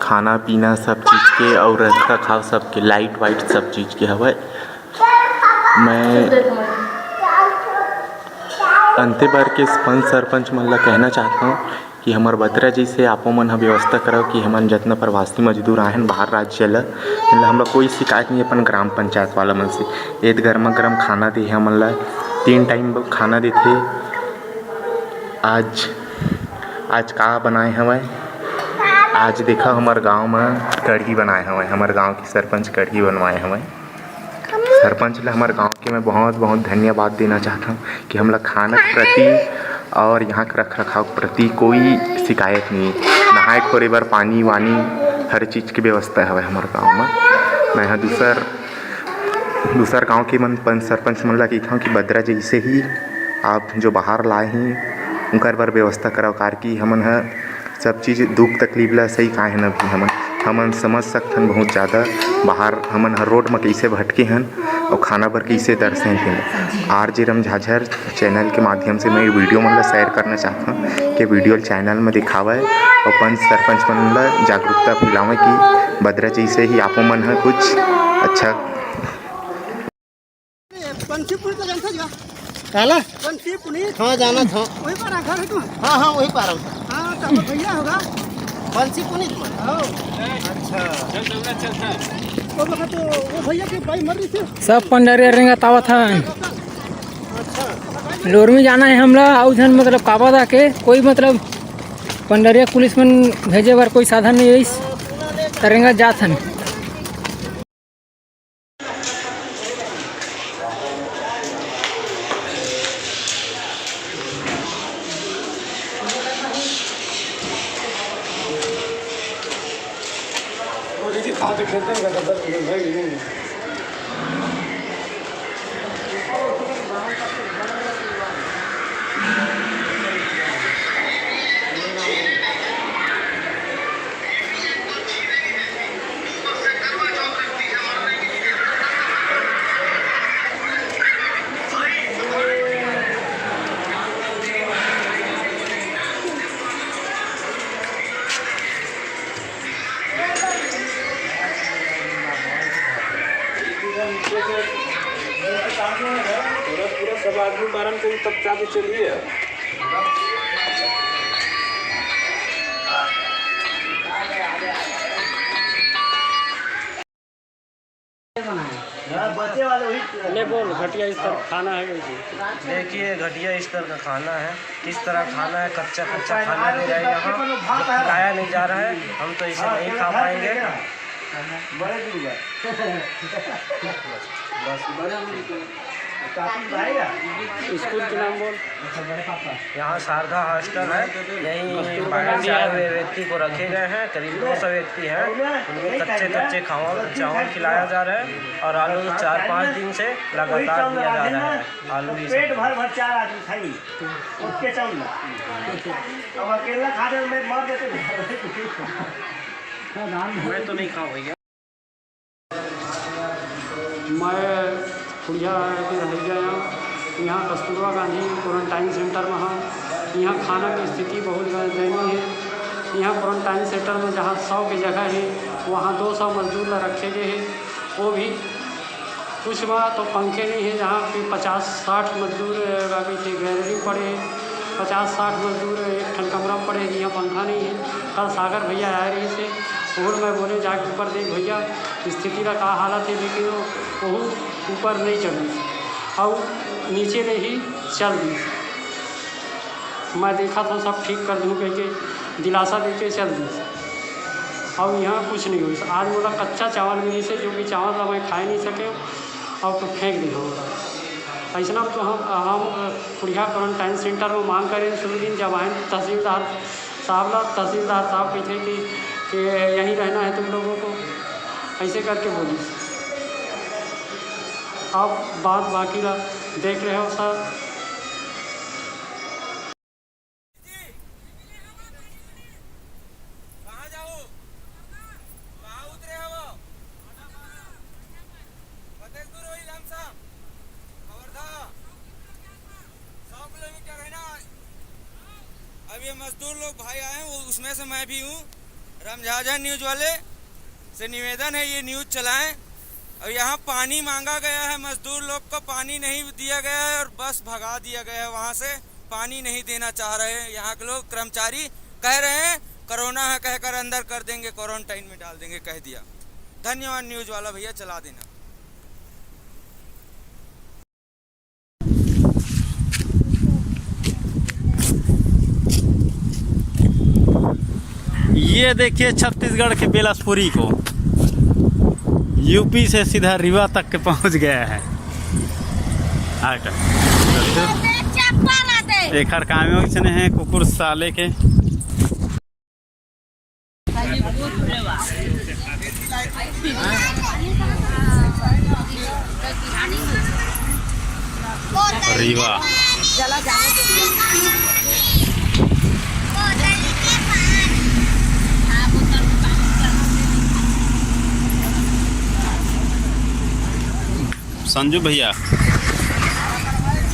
खाना पीना सब चीज़ के और रख रखाव सबके, लाइट वाइट सब चीज़ के हवा। मैं अंते बार के पंच सरपंच मन ला कहना चाहता हूँ कि हमार बद्रा जी से आपो मन व्यवस्था करो कि हमन जितना प्रवासी मजदूर आए हैं बाहर राज्य ला, हम लोग कोई शिकायत नहीं अपन ग्राम पंचायत वाला मन से। एक गर्मा गर्म खाना दे हमन ला, 3 टाइम खाना देते। आज का बनाए हमें, आज देखा हमारे गांव में कढ़ी बनाए हमें, हमारे गांव की सरपंच कढ़ी बनवाए हमें। सरपंच ला हमारे गांव के मैं बहुत बहुत धन्यवाद देना चाहता हूं कि हम लोग खाना के प्रति और यहाँ के रख रखाव के प्रति कोई शिकायत नहीं। नहाए खोरे बार पानी वानी हर चीज़ की व्यवस्था है हमारे गांव में। मैं यहाँ दूसर गांव के मन सरपंच मन ला कहता हूँ कि बद्रा जैसे ही आप जो बाहर लाए हैं उनकर बार व्यवस्था कराओ, कार की हमन सब चीज़ दुख तकलीफ ला सही काहे न भी हमन हमन समझ सकथन बहुत ज़्यादा बाहर हमन हर रोड में कैसे भटके हन और खाना बर कैसे तरसे हैं। आरजे रमझाझर चैनल के माध्यम से मैं वीडियो मन ला शेयर करना चाहता हूँ कि वीडियो चैनल में दिखावे और पंच सरपंच मन ला जागरूकता फैलावे कि बदरा जैसे ही आपो मन है कुछ अच्छा हाँ जाना था। वही पर घर है तू? हाँ हाँ वही पर हाँ तो भैया होगा बंसी पुनीत में। अच्छा वो वक्त वो भैया की बाई मर रही थी। सब पंडरिया रेंगा तावा था। लोर में जाना है हमला आउधन मतलब काबा दा के कोई मतलब पंडरिया पुलिस में भेजे बार कोई साधन नहीं है तरेंगा जात हन। पूरा सब आदमी बारन को तब चाबी चलिए बच्चे वाले वही बोल घटिया स्तर खाना है कैसे? देखिए घटिया स्तर का खाना है, किस तरह खाना है, कच्चा खाना दे रहा है, यहाँ खाया नहीं जा रहा है, हम तो इसे नहीं खा पाएंगे। स्कूल के नाम बोल। यहाँ शारदा हॉस्टल है, यहीं बाहर से आए हुए व्यक्ति को रखे गए हैं, करीब 200 व्यक्ति हैं, उनको कच्चे चावल खिलाया जा रहा है और आलू 4-5 दिन से लगातार दिया जा रहा है। आलू पेट भर 4 आदमी खाई उसके चावल अब अकेला खाने में मर देते मैं तो नहीं खाऊँ भैया। मैं खुड़िया के रह यहाँ कस्तूरबा गांधी क्वारंटाइन सेंटर में हम यहाँ खाना की स्थिति बहुत दयनीय है। यहाँ क्वारंटाइन सेंटर में जहाँ 100 की जगह है वहाँ 200 मजदूर रखे गए हैं, वो भी कुछ बात तो पंखे नहीं है, जहाँ पे 50-60 मजदूर अभी थे गैलरी पड़े हैं, 50-60 मजदूर एक ठन कमरा में पड़े, यहाँ पंखा नहीं है। कल सागर भैया आए रही से और मैं बोले जाके ऊपर देख भैया स्थिति का क्या हालत है, लेकिन वो बहुत ऊपर नहीं चढ़ रही और नीचे में ही चल रही। मैं देखा तो सब ठीक कर दूँ कह के दिलासा दे के चल दी और यहाँ कुछ नहीं हुई। आज बोला कच्चा चावल मिली से जो कि चावल मैं खा नहीं सके और तो फेंक दिया होगा। ऐसा तो हम खुड़िया क्वारंटाइन सेंटर में मांग करें शुरू दिन जब आए तहसीलदार साहब कहते कि यहीं रहना है तुम लोगों को, ऐसे करके बोली। आप बात बाकी देख रहे हो सर। अब ये मजदूर लोग भाई आए हैं, वो उसमें से मैं भी हूँ। रमझाझर न्यूज़ वाले से निवेदन है ये न्यूज़ चलाएं। और यहाँ पानी मांगा गया है, मजदूर लोग को पानी नहीं दिया गया है और बस भगा दिया गया है, वहाँ से पानी नहीं देना चाह रहे हैं। यहाँ के लोग कर्मचारी कह रहे हैं कोरोना है कहकर अंदर कर देंगे, क्वारंटाइन में डाल देंगे, कह दिया। धन्यवाद न्यूज़ वाला भैया, चला देना। ये देखिए छत्तीसगढ़ के बिलासपुरी को यूपी से सीधा रीवा तक के पहुंच गया है। एक काम है कुकुर साले के रीवा संजू भैया,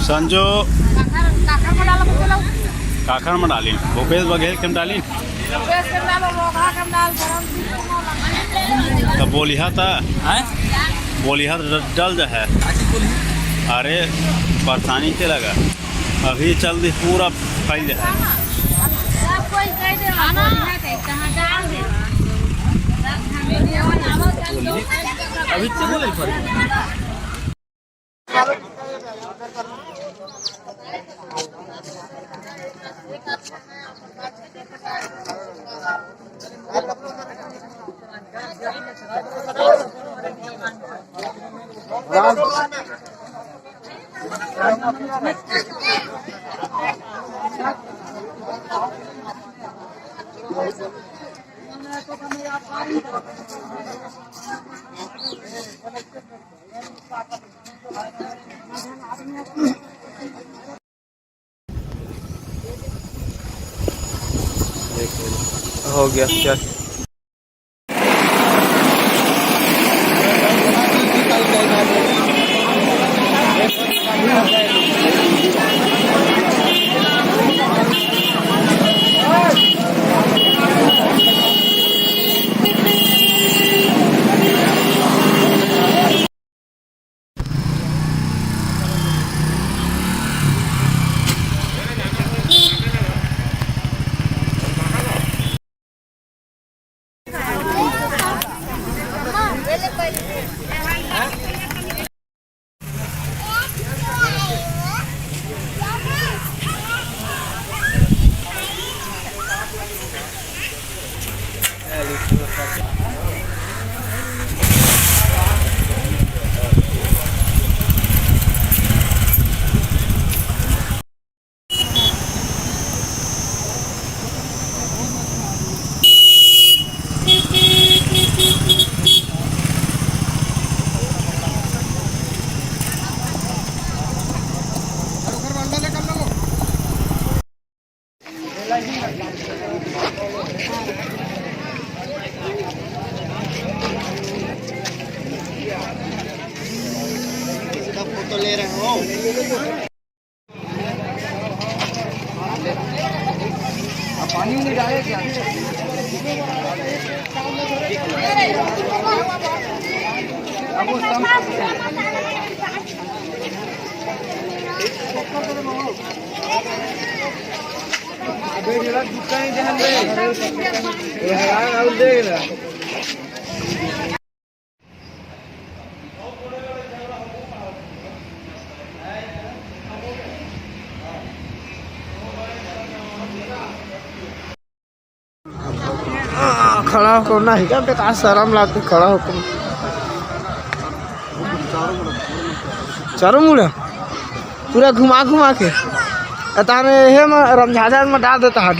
संजू काखर में डाली, भूपेश बघेल के डाली, तो बोलिया था बोलिया डल जा है। अरे परेशानी के लगा, अभी चल दी पूरा फैल जाए। अभी से बोले हो गया क्या? फोटो ले रहे हो? पानी नहीं डाले क्या? खड़ा होकर ना ही क्या बेकार शर्म लाती खड़ा होकर चारों मुड़ा पूरा घुमा घुमा के अताने हे में रमझाझर में डाल देता है।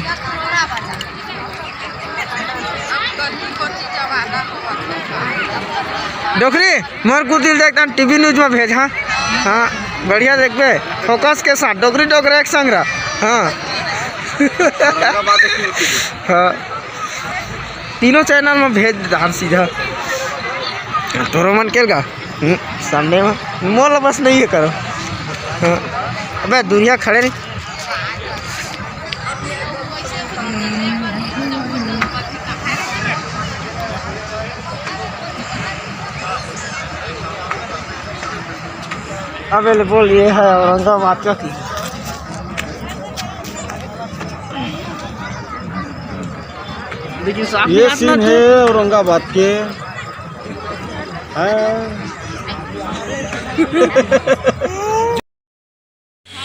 डोकरी मोर कुछ देखता टीवी न्यूज में भेज। हाँ हाँ बढ़िया देखबे फोकस के साथ डोकरी डोकरे एक संग रहा। हाँ हाँ तीनों चैनल में भेज देता सीधा तोरो मन केलगा सामने में मोल बस नहीं है करो। हाँ अबे दुनिया खड़े नहीं अवेलेबल ये है औरंगाबाद का की ये सीन है औरंगाबाद के।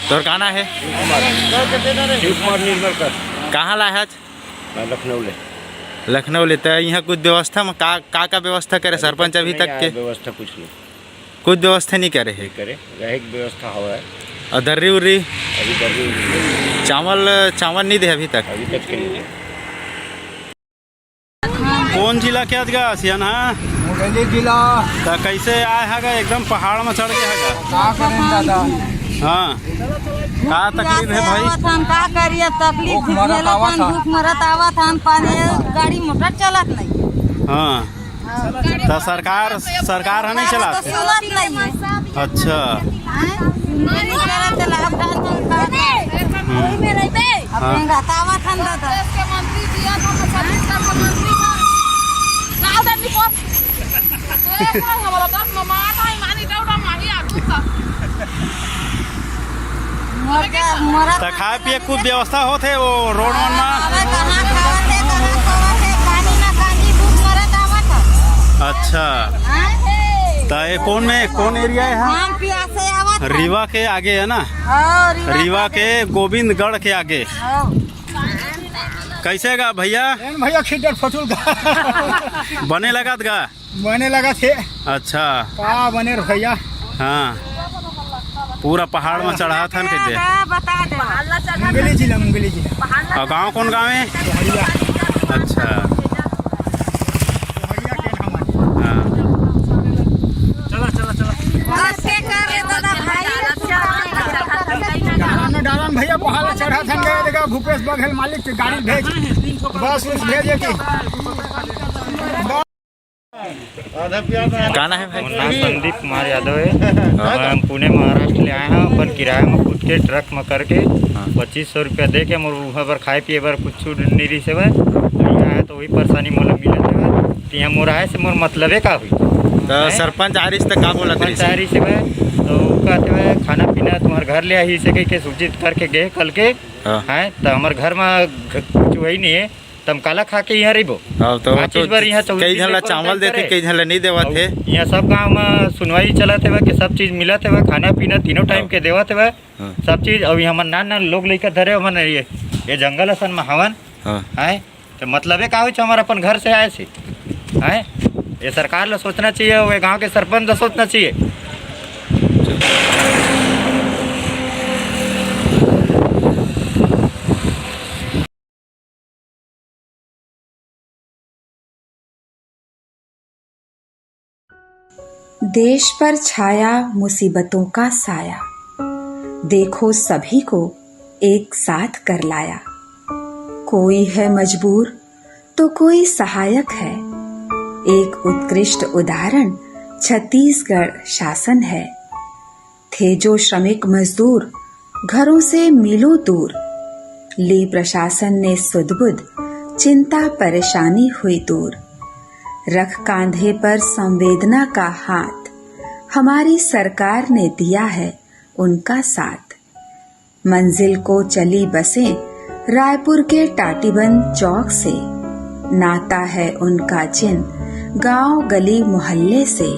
तो कहना है कहाँ लाया आज? लखनऊ ले। लखनऊ ले। तो यहाँ कुछ व्यवस्था में का व्यवस्था करे सरपंच अभी तक के? व्यवस्था कुछ नहीं, कुछ व्यवस्था नहीं करे है। करे रहे व्यवस्था हो है। और दर्री उर्री अभी दर्री चावल नहीं दे अभी तक के लिए। कौन जिला के आज गा सियाना? मुंगेली जिला। तो कैसे आए हैगा? एकदम पहाड़ में चढ़ गया हैगा। का करें दादा? हाँ का तकलीफ है भाई? का करिए तकलीफ भूख मरत आवत हम पानी गाड़ी मोटर चलत नहीं। हाँ तो सरकार नहीं चलाते। अच्छा तो खाए पिए कुछ व्यवस्था होते वो रोड में। अच्छा तो ये कौन एरिया है? रीवा के आगे है ना? रीवा के गोविंदगढ़ के आगे। कैसे गा भैया खिटर फटुल का बने लगा गा? बने लगा थे। अच्छा का बने भैया? हाँ पूरा पहाड़ में चढ़ा था के दे। मुंगेली जिला। और गांव कौन गांव है? अच्छा डालन भैया पहाड़ चढ़ा था गया भूपेश बघेल मालिक के गाड़ी भेज बस भेजे की। गाना है भाई? संदीप कुमार यादव है। मैं पुणे महाराष्ट्र ले आया हूँ अपन किराया में खुद के ट्रक में करके 2500 रुपया दे के मोर वहाँ पर खाए पिए बर कुछ नहीं रही से यहाँ है तो वही परेशानी मोला मिले थे। यहाँ मोर आए से मोर मतलबे का हुई तो सरपंच आ रही से का बोला आ रही से तो कहते हुए खाना पीना तुम्हारे घर ले आई से कह के सूचित करके गए कल के हैं तो हमारे घर में कुछ वही नहीं है तम काला खा के यहाँ रही तो कई झला चावल देते कई झला नहीं देवा थे। यहाँ सब गांव में सुनवाई चला थे कि सब चीज मिला थे खाना पीना तीनों टाइम के देवा थे सब चीज। अभी हमारे नान लोग लेकर धरे मन ये जंगल असन में हवन है तो मतलब का हो हमारे अपन घर से आए से है। ये सरकार ला सोचना चाहिए वे गाँव के सरपंच ला सोचना चाहिए। देश पर छाया मुसीबतों का साया, देखो सभी को एक साथ कर लाया। कोई है मजबूर तो कोई सहायक है, एक उत्कृष्ट उदाहरण छत्तीसगढ़ शासन है। थे जो श्रमिक मजदूर घरों से मीलों दूर, ली प्रशासन ने सुध-बुध, चिंता परेशानी हुई दूर। रख कांधे पर संवेदना का हाथ, हमारी सरकार ने दिया है उनका साथ। मंजिल को चली बसें रायपुर के टाटीबंद चौक से, नाता है उनका जिन गांव गली मोहल्ले से।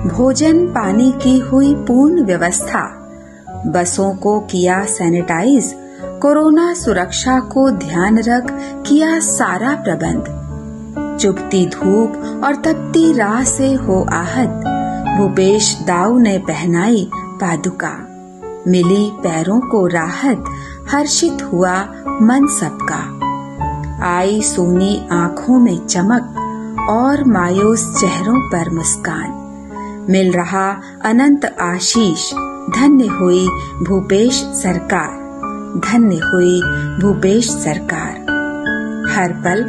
भोजन पानी की हुई पूर्ण व्यवस्था, बसों को किया सैनिटाइज, कोरोना सुरक्षा को ध्यान रख किया सारा प्रबंध। चुभती धूप और तपती राह से हो आहत, भूपेश दाऊ ने पहनाई पादुका। मिली पैरों को राहत, हर्षित हुआ मन सबका। आई सोनी आँखों में चमक और मायूस चेहरों पर मुस्कान। मिल रहा अनंत आशीष, धन्य हुई भूपेश सरकार, धन्य हुई भूपेश सरकार। हर पल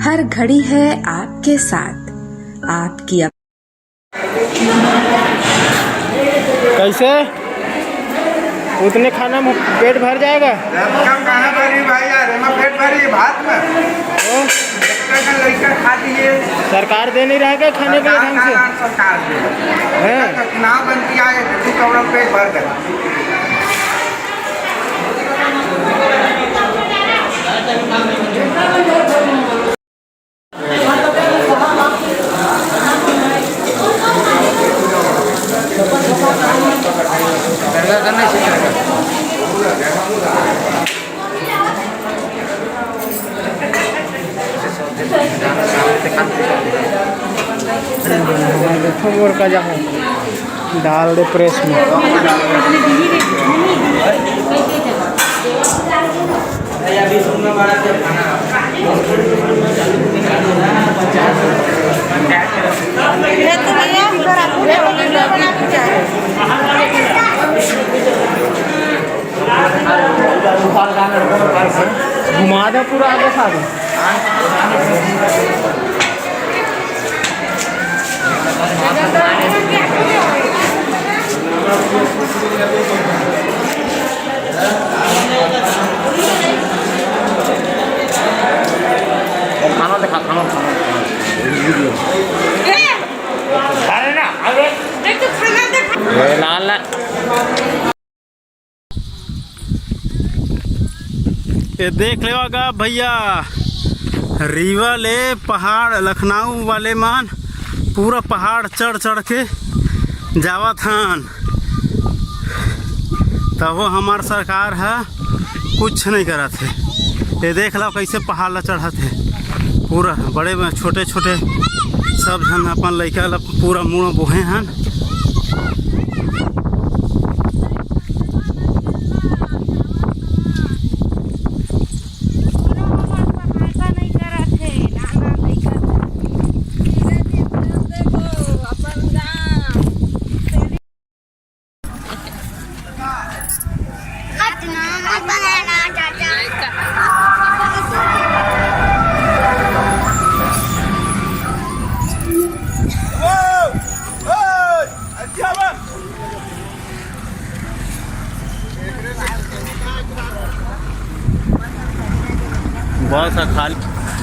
हर घड़ी है आपके साथ, आपकी कैसे उतने खाना में पेट भर जाएगा? कहाँ भरी भाई यार, पेट भरी भात में खा दिए। सरकार दे नहीं रहेगा खाने के लिए ढंग से? सरकार दे चुनाव बनती आए तो पेट भर गया। मोर का जहाँ डाल दे प्रेस में। घुमा दे पूरा आगे सारे। ये देख लेगा भैया रीवा ले पहाड़ लखनऊ वाले मान पूरा पहाड़ चढ़ चढ़ के जावा थान तब वो हमार सरकार है कुछ नहीं करा थे। ये देख लो कैसे पहाड़ ला चढ़ा थे पूरा बड़े छोटे छोटे सब जन अपन लड़का ला पूरा मुँह बोहे हन।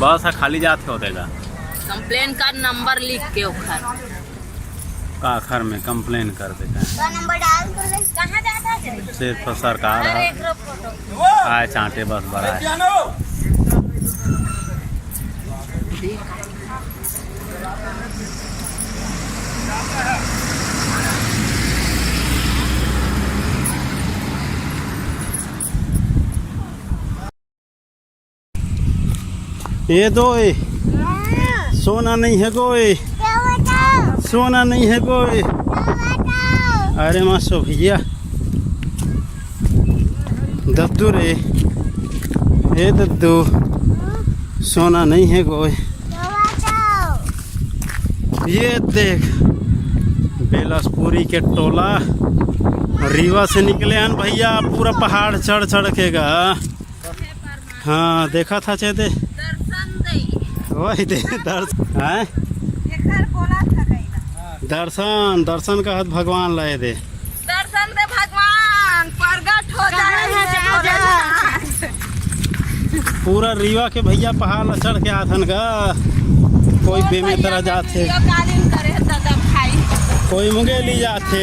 बहुत सा खाली जाते हो देगा कंप्लेन का नंबर लिख के उखर का आखिर में कंप्लेन कर देगा नंबर डाल कहाँ जाता है सिर्फ सरकार है आए चांटे बस बड़ा है। ये दो सोना नहीं है कोई सोना नहीं है कोई। अरे माँ सो भैया दद्दू रे हे दद्दू सोना नहीं है कोई। ये देख बेलासपुरी के टोला रीवा से निकले हैं भैया पूरा पहाड़ चढ़ चढ़ के गा। हाँ देखा था चेते वही दे दर्शन दर्शन दर्शन का भगवान लाए दे दर्शन दे भगवान प्रगट हो जाए। पूरा रीवा के भैया पहाड़ चढ़ के आथन का कोई बेमे तरह जाते कोई मुंगेली जाते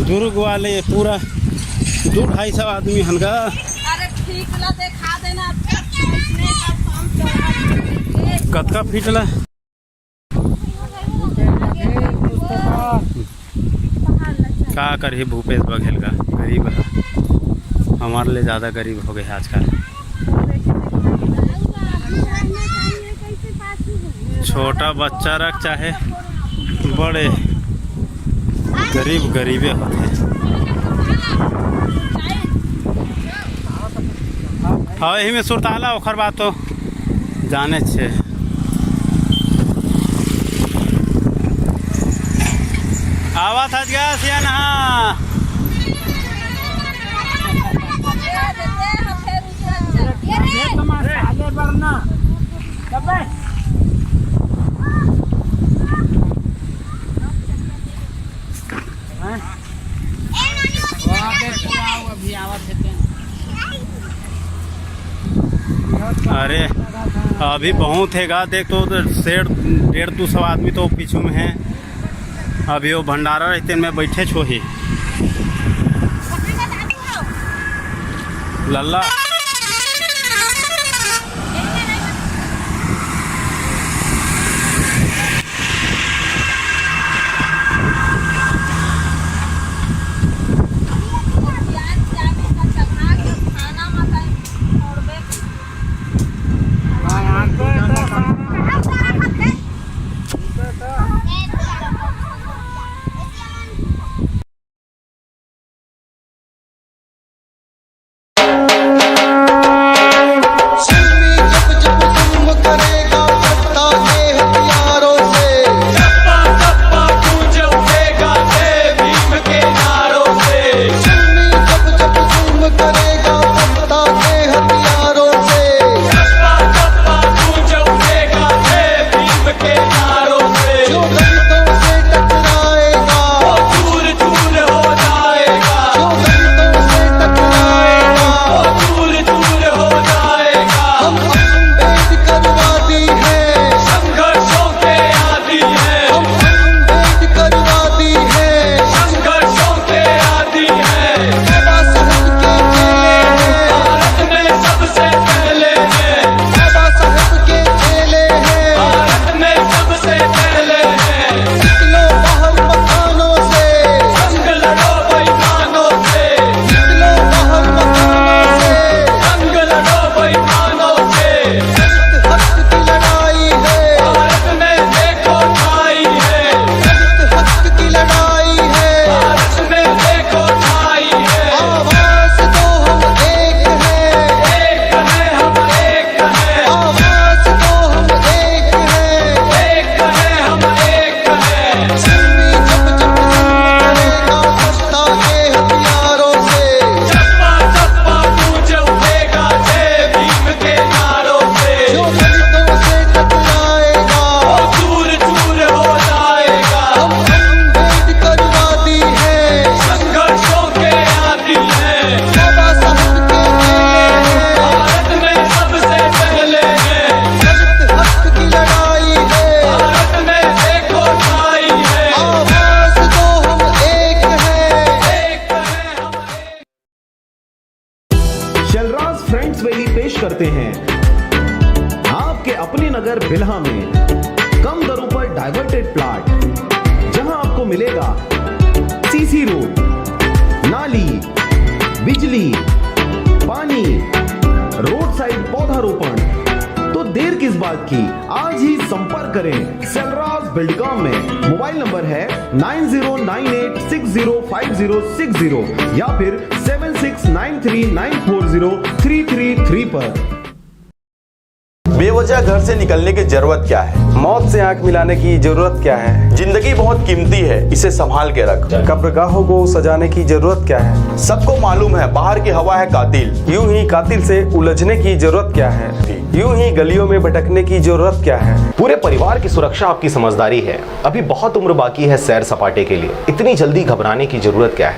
दुर्ग वाले पूरा 200-250 आदमी हन का। अरे ठीक ला देखा देना कतका फीट ला का करी भूपेश बघेल का गरीब है हमारे लिए ज़्यादा गरीब हो गए आजकल। छोटा बच्चा रख चाहे बड़े गरीब गरीबे होते। हाँ यही में सुरताला ओखर बात तो जाने छे। आवा था गैस या ना अरे अभी बहुत हैगा देख तो 150-200 आदमी तो पीछू में है। अभी वो भंडारा रहते में बैठे छो ही लल्ला मुरली नगर बिल्हा में कम दरों पर डाइवर्टेड प्लॉट, जहां आपको मिलेगा सीसी रोड, नाली, बिजली, पानी, रोड साइड पौधारोपण। तो देर किस बात की, आज ही संपर्क करें सेलराज बिल्डकॉम में। मोबाइल नंबर है 9098605060 या फिर 7693940333 पर। बेवजह घर से निकलने की जरूरत क्या है? मौत से आंख मिलाने की जरूरत क्या है? जिंदगी बहुत कीमती है, इसे संभाल के रख। कब्रगाहों को सजाने की जरूरत क्या है? सबको मालूम है बाहर की हवा है कातिल। यूं ही कातिल से उलझने की जरूरत क्या है? यूं ही गलियों में भटकने की जरूरत क्या है? पूरे परिवार की सुरक्षा आपकी समझदारी है। अभी बहुत उम्र बाकी है सैर सपाटे के लिए, इतनी जल्दी घबराने की जरूरत क्या है?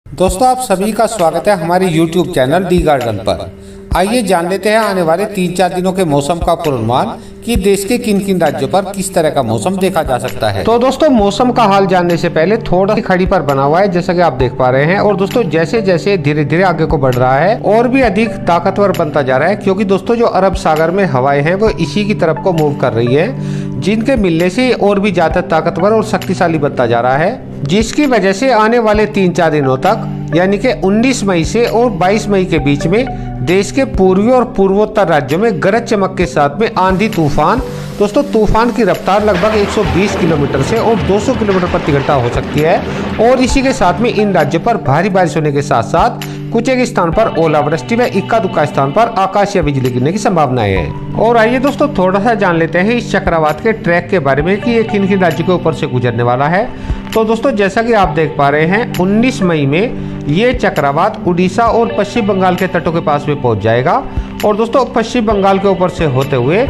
दोस्तों, आप सभी का स्वागत है हमारे YouTube चैनल डी गार्डन पर। आइए जान लेते हैं आने वाले 3-4 दिनों के मौसम का पूर्वानुमान कि देश के किन किन राज्यों पर किस तरह का मौसम देखा जा सकता है। तो दोस्तों, मौसम का हाल जानने से पहले थोड़ा सी खड़ी पर बना हुआ है, जैसा कि आप देख पा रहे हैं। और दोस्तों, जैसे जैसे धीरे धीरे आगे को बढ़ रहा है और भी अधिक ताकतवर बनता जा रहा है, क्योंकि दोस्तों जो अरब सागर में हवाएं हैं वो इसी की तरफ को मूव कर रही है, जिनके मिलने से और भी ज्यादा ताकतवर और शक्तिशाली बनता जा रहा है, जिसकी वजह से आने वाले 3-4 दिनों तक यानी कि 19 मई से और 22 मई के बीच में देश के पूर्वी और पूर्वोत्तर राज्यों में गरज चमक के साथ में आंधी तूफान, दोस्तों तूफान की रफ्तार लगभग 120 किलोमीटर से और 200 किलोमीटर प्रति घंटा हो सकती है। और इसी के साथ में इन राज्यों पर भारी बारिश होने के साथ साथ कुछ एक स्थान पर ओलावृष्टि व इक्का दुक्का स्थान पर आकाशीय बिजली गिरने की संभावनाएं हैं। और आइए दोस्तों, थोड़ा सा जान लेते हैं इस चक्रवात के ट्रैक के बारे में कि ये किन किन राज्यों के ऊपर से गुजरने वाला है। तो दोस्तों, जैसा कि आप देख पा रहे हैं, 19 मई में ये चक्रवात उड़ीसा और पश्चिम बंगाल के तटों के पास में पहुंच जाएगा। और दोस्तों, पश्चिम बंगाल के ऊपर से होते हुए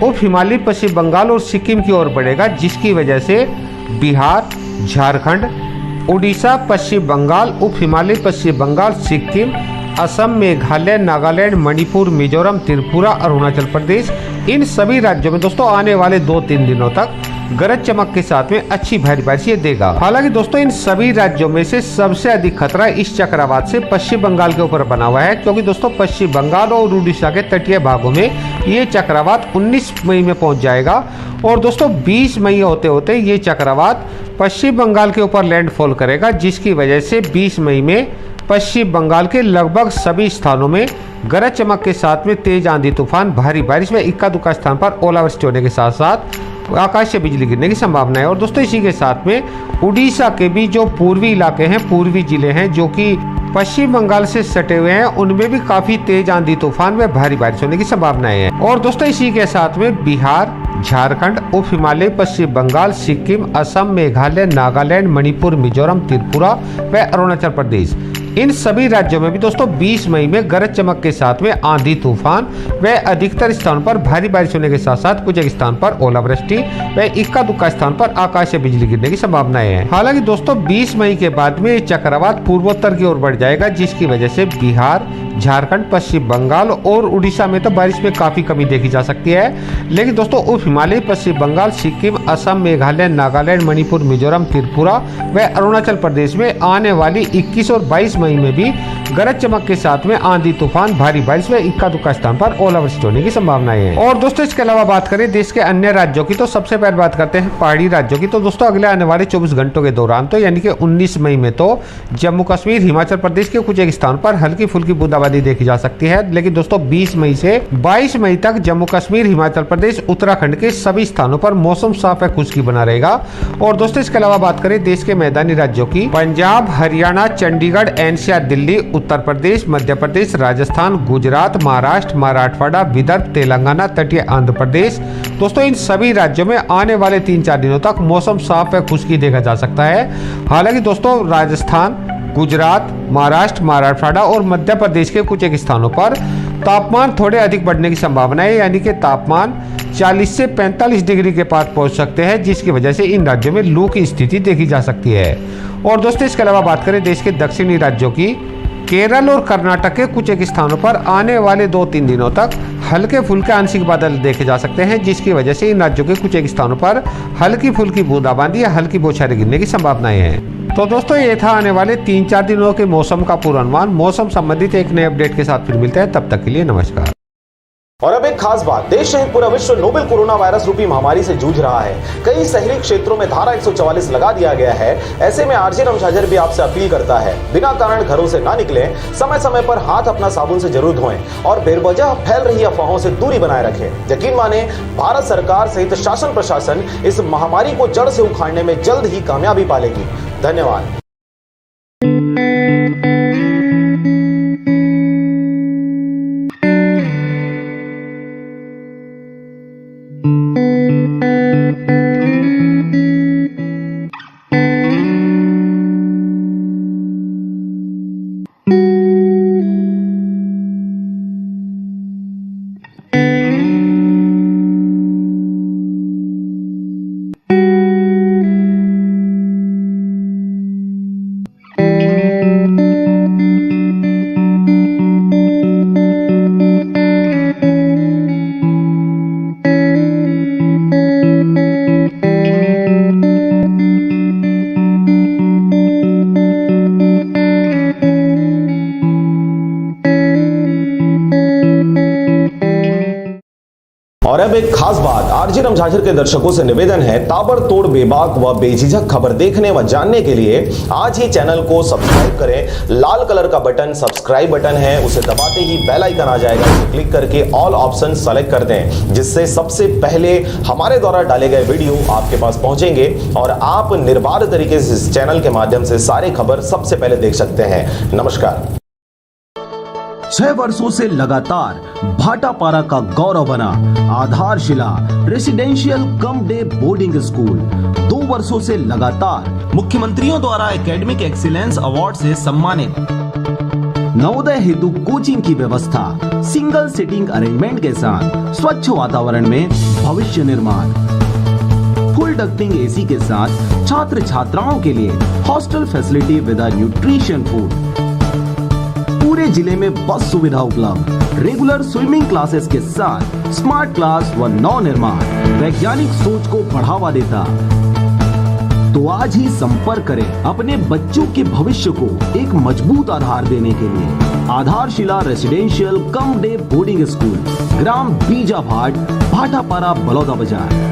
उप हिमालयी पश्चिम बंगाल और सिक्किम की ओर बढ़ेगा, जिसकी वजह से बिहार, झारखंड, उड़ीसा, पश्चिम बंगाल, उप हिमालयी पश्चिम बंगाल, सिक्किम, असम, मेघालय, नागालैंड, मणिपुर, मिजोरम, त्रिपुरा, अरुणाचल प्रदेश, इन सभी राज्यों में दोस्तों आने वाले 2-3 दिनों तक गरज चमक के साथ में अच्छी भारी बारिश ये देगा। हालांकि दोस्तों, इन सभी राज्यों में से सबसे अधिक खतरा इस चक्रवात से पश्चिम बंगाल के ऊपर बना हुआ है, क्योंकि दोस्तों पश्चिम बंगाल और उड़ीसा के तटीय भागों में ये चक्रवात 19 मई में पहुंच जाएगा। और दोस्तों 20 मई होते होते ये चक्रवात पश्चिम बंगाल के ऊपर लैंडफॉल करेगा, जिसकी वजह से 20 मई में पश्चिम बंगाल के लगभग सभी स्थानों में गरज चमक के साथ में तेज आंधी तूफान, भारी बारिश व इक्का दुक्का स्थान पर ओलावृष्टि होने के साथ साथ आकाशीय बिजली गिरने की संभावना है। और दोस्तों, इसी के साथ में उड़ीसा के भी जो पूर्वी इलाके हैं, पूर्वी जिले हैं जो कि पश्चिम बंगाल से सटे हुए हैं, उनमें भी काफी तेज आंधी तूफान व भारी बारिश होने की संभावनाएं हैं। और दोस्तों, इसी के साथ में बिहार, झारखंड, उप हिमालय पश्चिम बंगाल, सिक्किम, असम, मेघालय, नागालैंड, मणिपुर, मिजोरम, त्रिपुरा व अरुणाचल प्रदेश, इन सभी राज्यों में भी दोस्तों 20 मई में गरज चमक के साथ में आंधी तूफान व अधिकतर स्थान पर भारी बारिश होने के साथ साथ कुछ एक स्थान पर ओलावृष्टि व इक्का दुक्का स्थान पर आकाशीय बिजली गिरने की संभावनाएं हैं। हालांकि दोस्तों 20 मई के बाद में ये चक्रवात पूर्वोत्तर की ओर बढ़ जाएगा, जिसकी वजह से बिहार, झारखंड, पश्चिम बंगाल और उड़ीसा में तो बारिश में काफी कमी देखी जा सकती है। लेकिन दोस्तों उप हिमालय पश्चिम बंगाल, सिक्किम, असम, मेघालय, नागालैंड, मणिपुर, मिजोरम, त्रिपुरा व अरुणाचल प्रदेश में आने वाली 21 और 22 मई में भी गरज चमक के साथ में आंधी तूफान, भारी बारिश व इक्का दुक्का स्थान पर ओलावृष्टि होने की संभावनाएं हैं। और दोस्तों, इसके अलावा बात करें देश के अन्य राज्यों की, तो सबसे पहले बात करते हैं पहाड़ी राज्यों की। तो दोस्तों, अगले आने वाले 24 घंटों के दौरान तो यानी कि 19 मई में तो जम्मू कश्मीर, हिमाचल प्रदेश के कुछ एक स्थान पर हल्की फुल्की बूंदाबांदी देखी जा सकती है। लेकिन दोस्तों 20 मई से 22 मई तक जम्मू कश्मीर, हिमाचल प्रदेश, उत्तराखंड के सभी स्थानों पर मौसम साफ व खुशकी बना रहेगा। और दोस्तों, इसके अलावा बात करें देश के मैदानी राज्यों की, पंजाब, हरियाणा, चंडीगढ़, एनसीआर, दिल्ली, उत्तर प्रदेश, मध्य प्रदेश, राजस्थान, गुजरात, महाराष्ट्र, मराठवाड़ा, विदर्भ, तेलंगाना, तटीय आंध्र प्रदेश, दोस्तों इन सभी राज्यों में आने वाले 3-4 दिनों तक मौसम साफ व खुशकी देखा जा सकता है। हालांकि दोस्तों राजस्थान, गुजरात, महाराष्ट्र, मराठवाड़ा और मध्य प्रदेश के कुछ एक स्थानों पर तापमान थोड़े अधिक बढ़ने की संभावना है, यानी कि तापमान 40 से 45 डिग्री के पास पहुंच सकते हैं, जिसकी वजह से इन राज्यों में लू की स्थिति देखी जा सकती है। और दोस्तों, इसके अलावा बात करें देश के दक्षिणी राज्यों की, केरल और कर्नाटक के कुछ एक स्थानों पर आने वाले 2-3 दिनों तक हल्के फुल्के आंशिक बादल देखे जा सकते हैं, जिसकी वजह से इन राज्यों के कुछ एक स्थानों पर हल्की फुल्की बूंदाबांदी या हल्की बौछारें गिरने की संभावनाएं हैं। तो दोस्तों ये था आने वाले 3-4 दिनों के मौसम का पूर्वानुमान। मौसम संबंधित एक नए अपडेट के साथ फिर मिलते हैं, तब तक के लिए नमस्कार। और अब एक खास बात, देश सहित पूरा विश्व नोवेल कोरोना वायरस रूपी महामारी से जूझ रहा है। कई शहरी क्षेत्रों में धारा 144 लगा दिया गया है। ऐसे में आरजे रामझाझर भी आपसे अपील करता है, बिना कारण घरों से ना निकलें, समय समय पर हाथ अपना साबुन से जरूर धोएं और बेवजह फैल रही अफवाहों से दूरी बनाए रखें। यकीन माने, भारत सरकार सहित शासन प्रशासन इस महामारी को जड़ से उखाड़ने में जल्द ही कामयाबी पालेगी। धन्यवाद। और अब एक खास बात, आरजे रामझाझर के दर्शकों से निवेदन है, ताबड़तोड़ बेबाक व बेझिझक खबर देखने व जानने के लिए आज ही चैनल को सब्सक्राइब करें। लाल कलर का बटन सब्सक्राइब बटन है, उसे दबाते ही बेल आइकन आ जाएगा, उसे क्लिक करके ऑल ऑप्शन सेलेक्ट कर दें, जिससे सबसे पहले हमारे द्वारा डाले गए वीडियो आपके पास पहुंचेंगे और आप निर्बाध तरीके से इस चैनल के माध्यम से सारी खबर सबसे पहले देख सकते हैं। नमस्कार। 6 वर्षों से लगातार भाटापारा का गौरव बना आधारशिला residential cum day boarding school 2 वर्षों से लगातार मुख्यमंत्रियों द्वारा एकेडमिक एक्सीलेंस अवार्ड से सम्मानित। नवोदय हेतु कोचिंग की व्यवस्था, सिंगल सिटिंग अरेंजमेंट के साथ स्वच्छ वातावरण में भविष्य निर्माण, फुल डक्टिंग एसी के साथ छात्र छात्राओं के लिए hostel facility with nutrition food, पूरे जिले में बस सुविधा उपलब्ध, रेगुलर स्विमिंग क्लासेस के साथ स्मार्ट क्लास व नव निर्माण वैज्ञानिक सोच को बढ़ावा देता। तो आज ही संपर्क करें अपने बच्चों के भविष्य को एक मजबूत आधार देने के लिए। Adharshila residential cum day boarding school, ग्राम बीजाभाट, भाटापारा, बलौदा बाजार।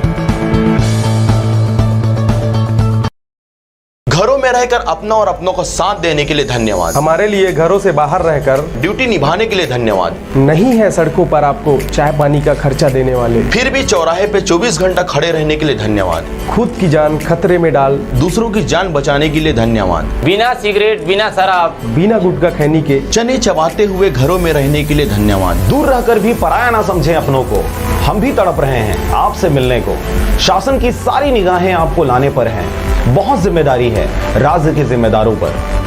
घरों में रहकर अपना और अपनों को साथ देने के लिए धन्यवाद। हमारे लिए घरों से बाहर रहकर ड्यूटी निभाने के लिए धन्यवाद। नहीं है सड़कों पर आपको चाय पानी का खर्चा देने वाले, फिर भी चौराहे पे 24 घंटा खड़े रहने के लिए धन्यवाद। खुद की जान खतरे में डाल दूसरों की जान बचाने के लिए धन्यवाद। बिना सिगरेट, बिना शराब, बिना गुटखा खैनी के चने चबाते हुए घरों में रहने के लिए धन्यवाद। दूर रहकर भी पराया ना समझें अपनों को, हम भी तड़प रहे हैं आपसे मिलने को। शासन की सारी निगाहें आपको लाने पर हैं, बहुत जिम्मेदारी है राज्य के जिम्मेदारों पर।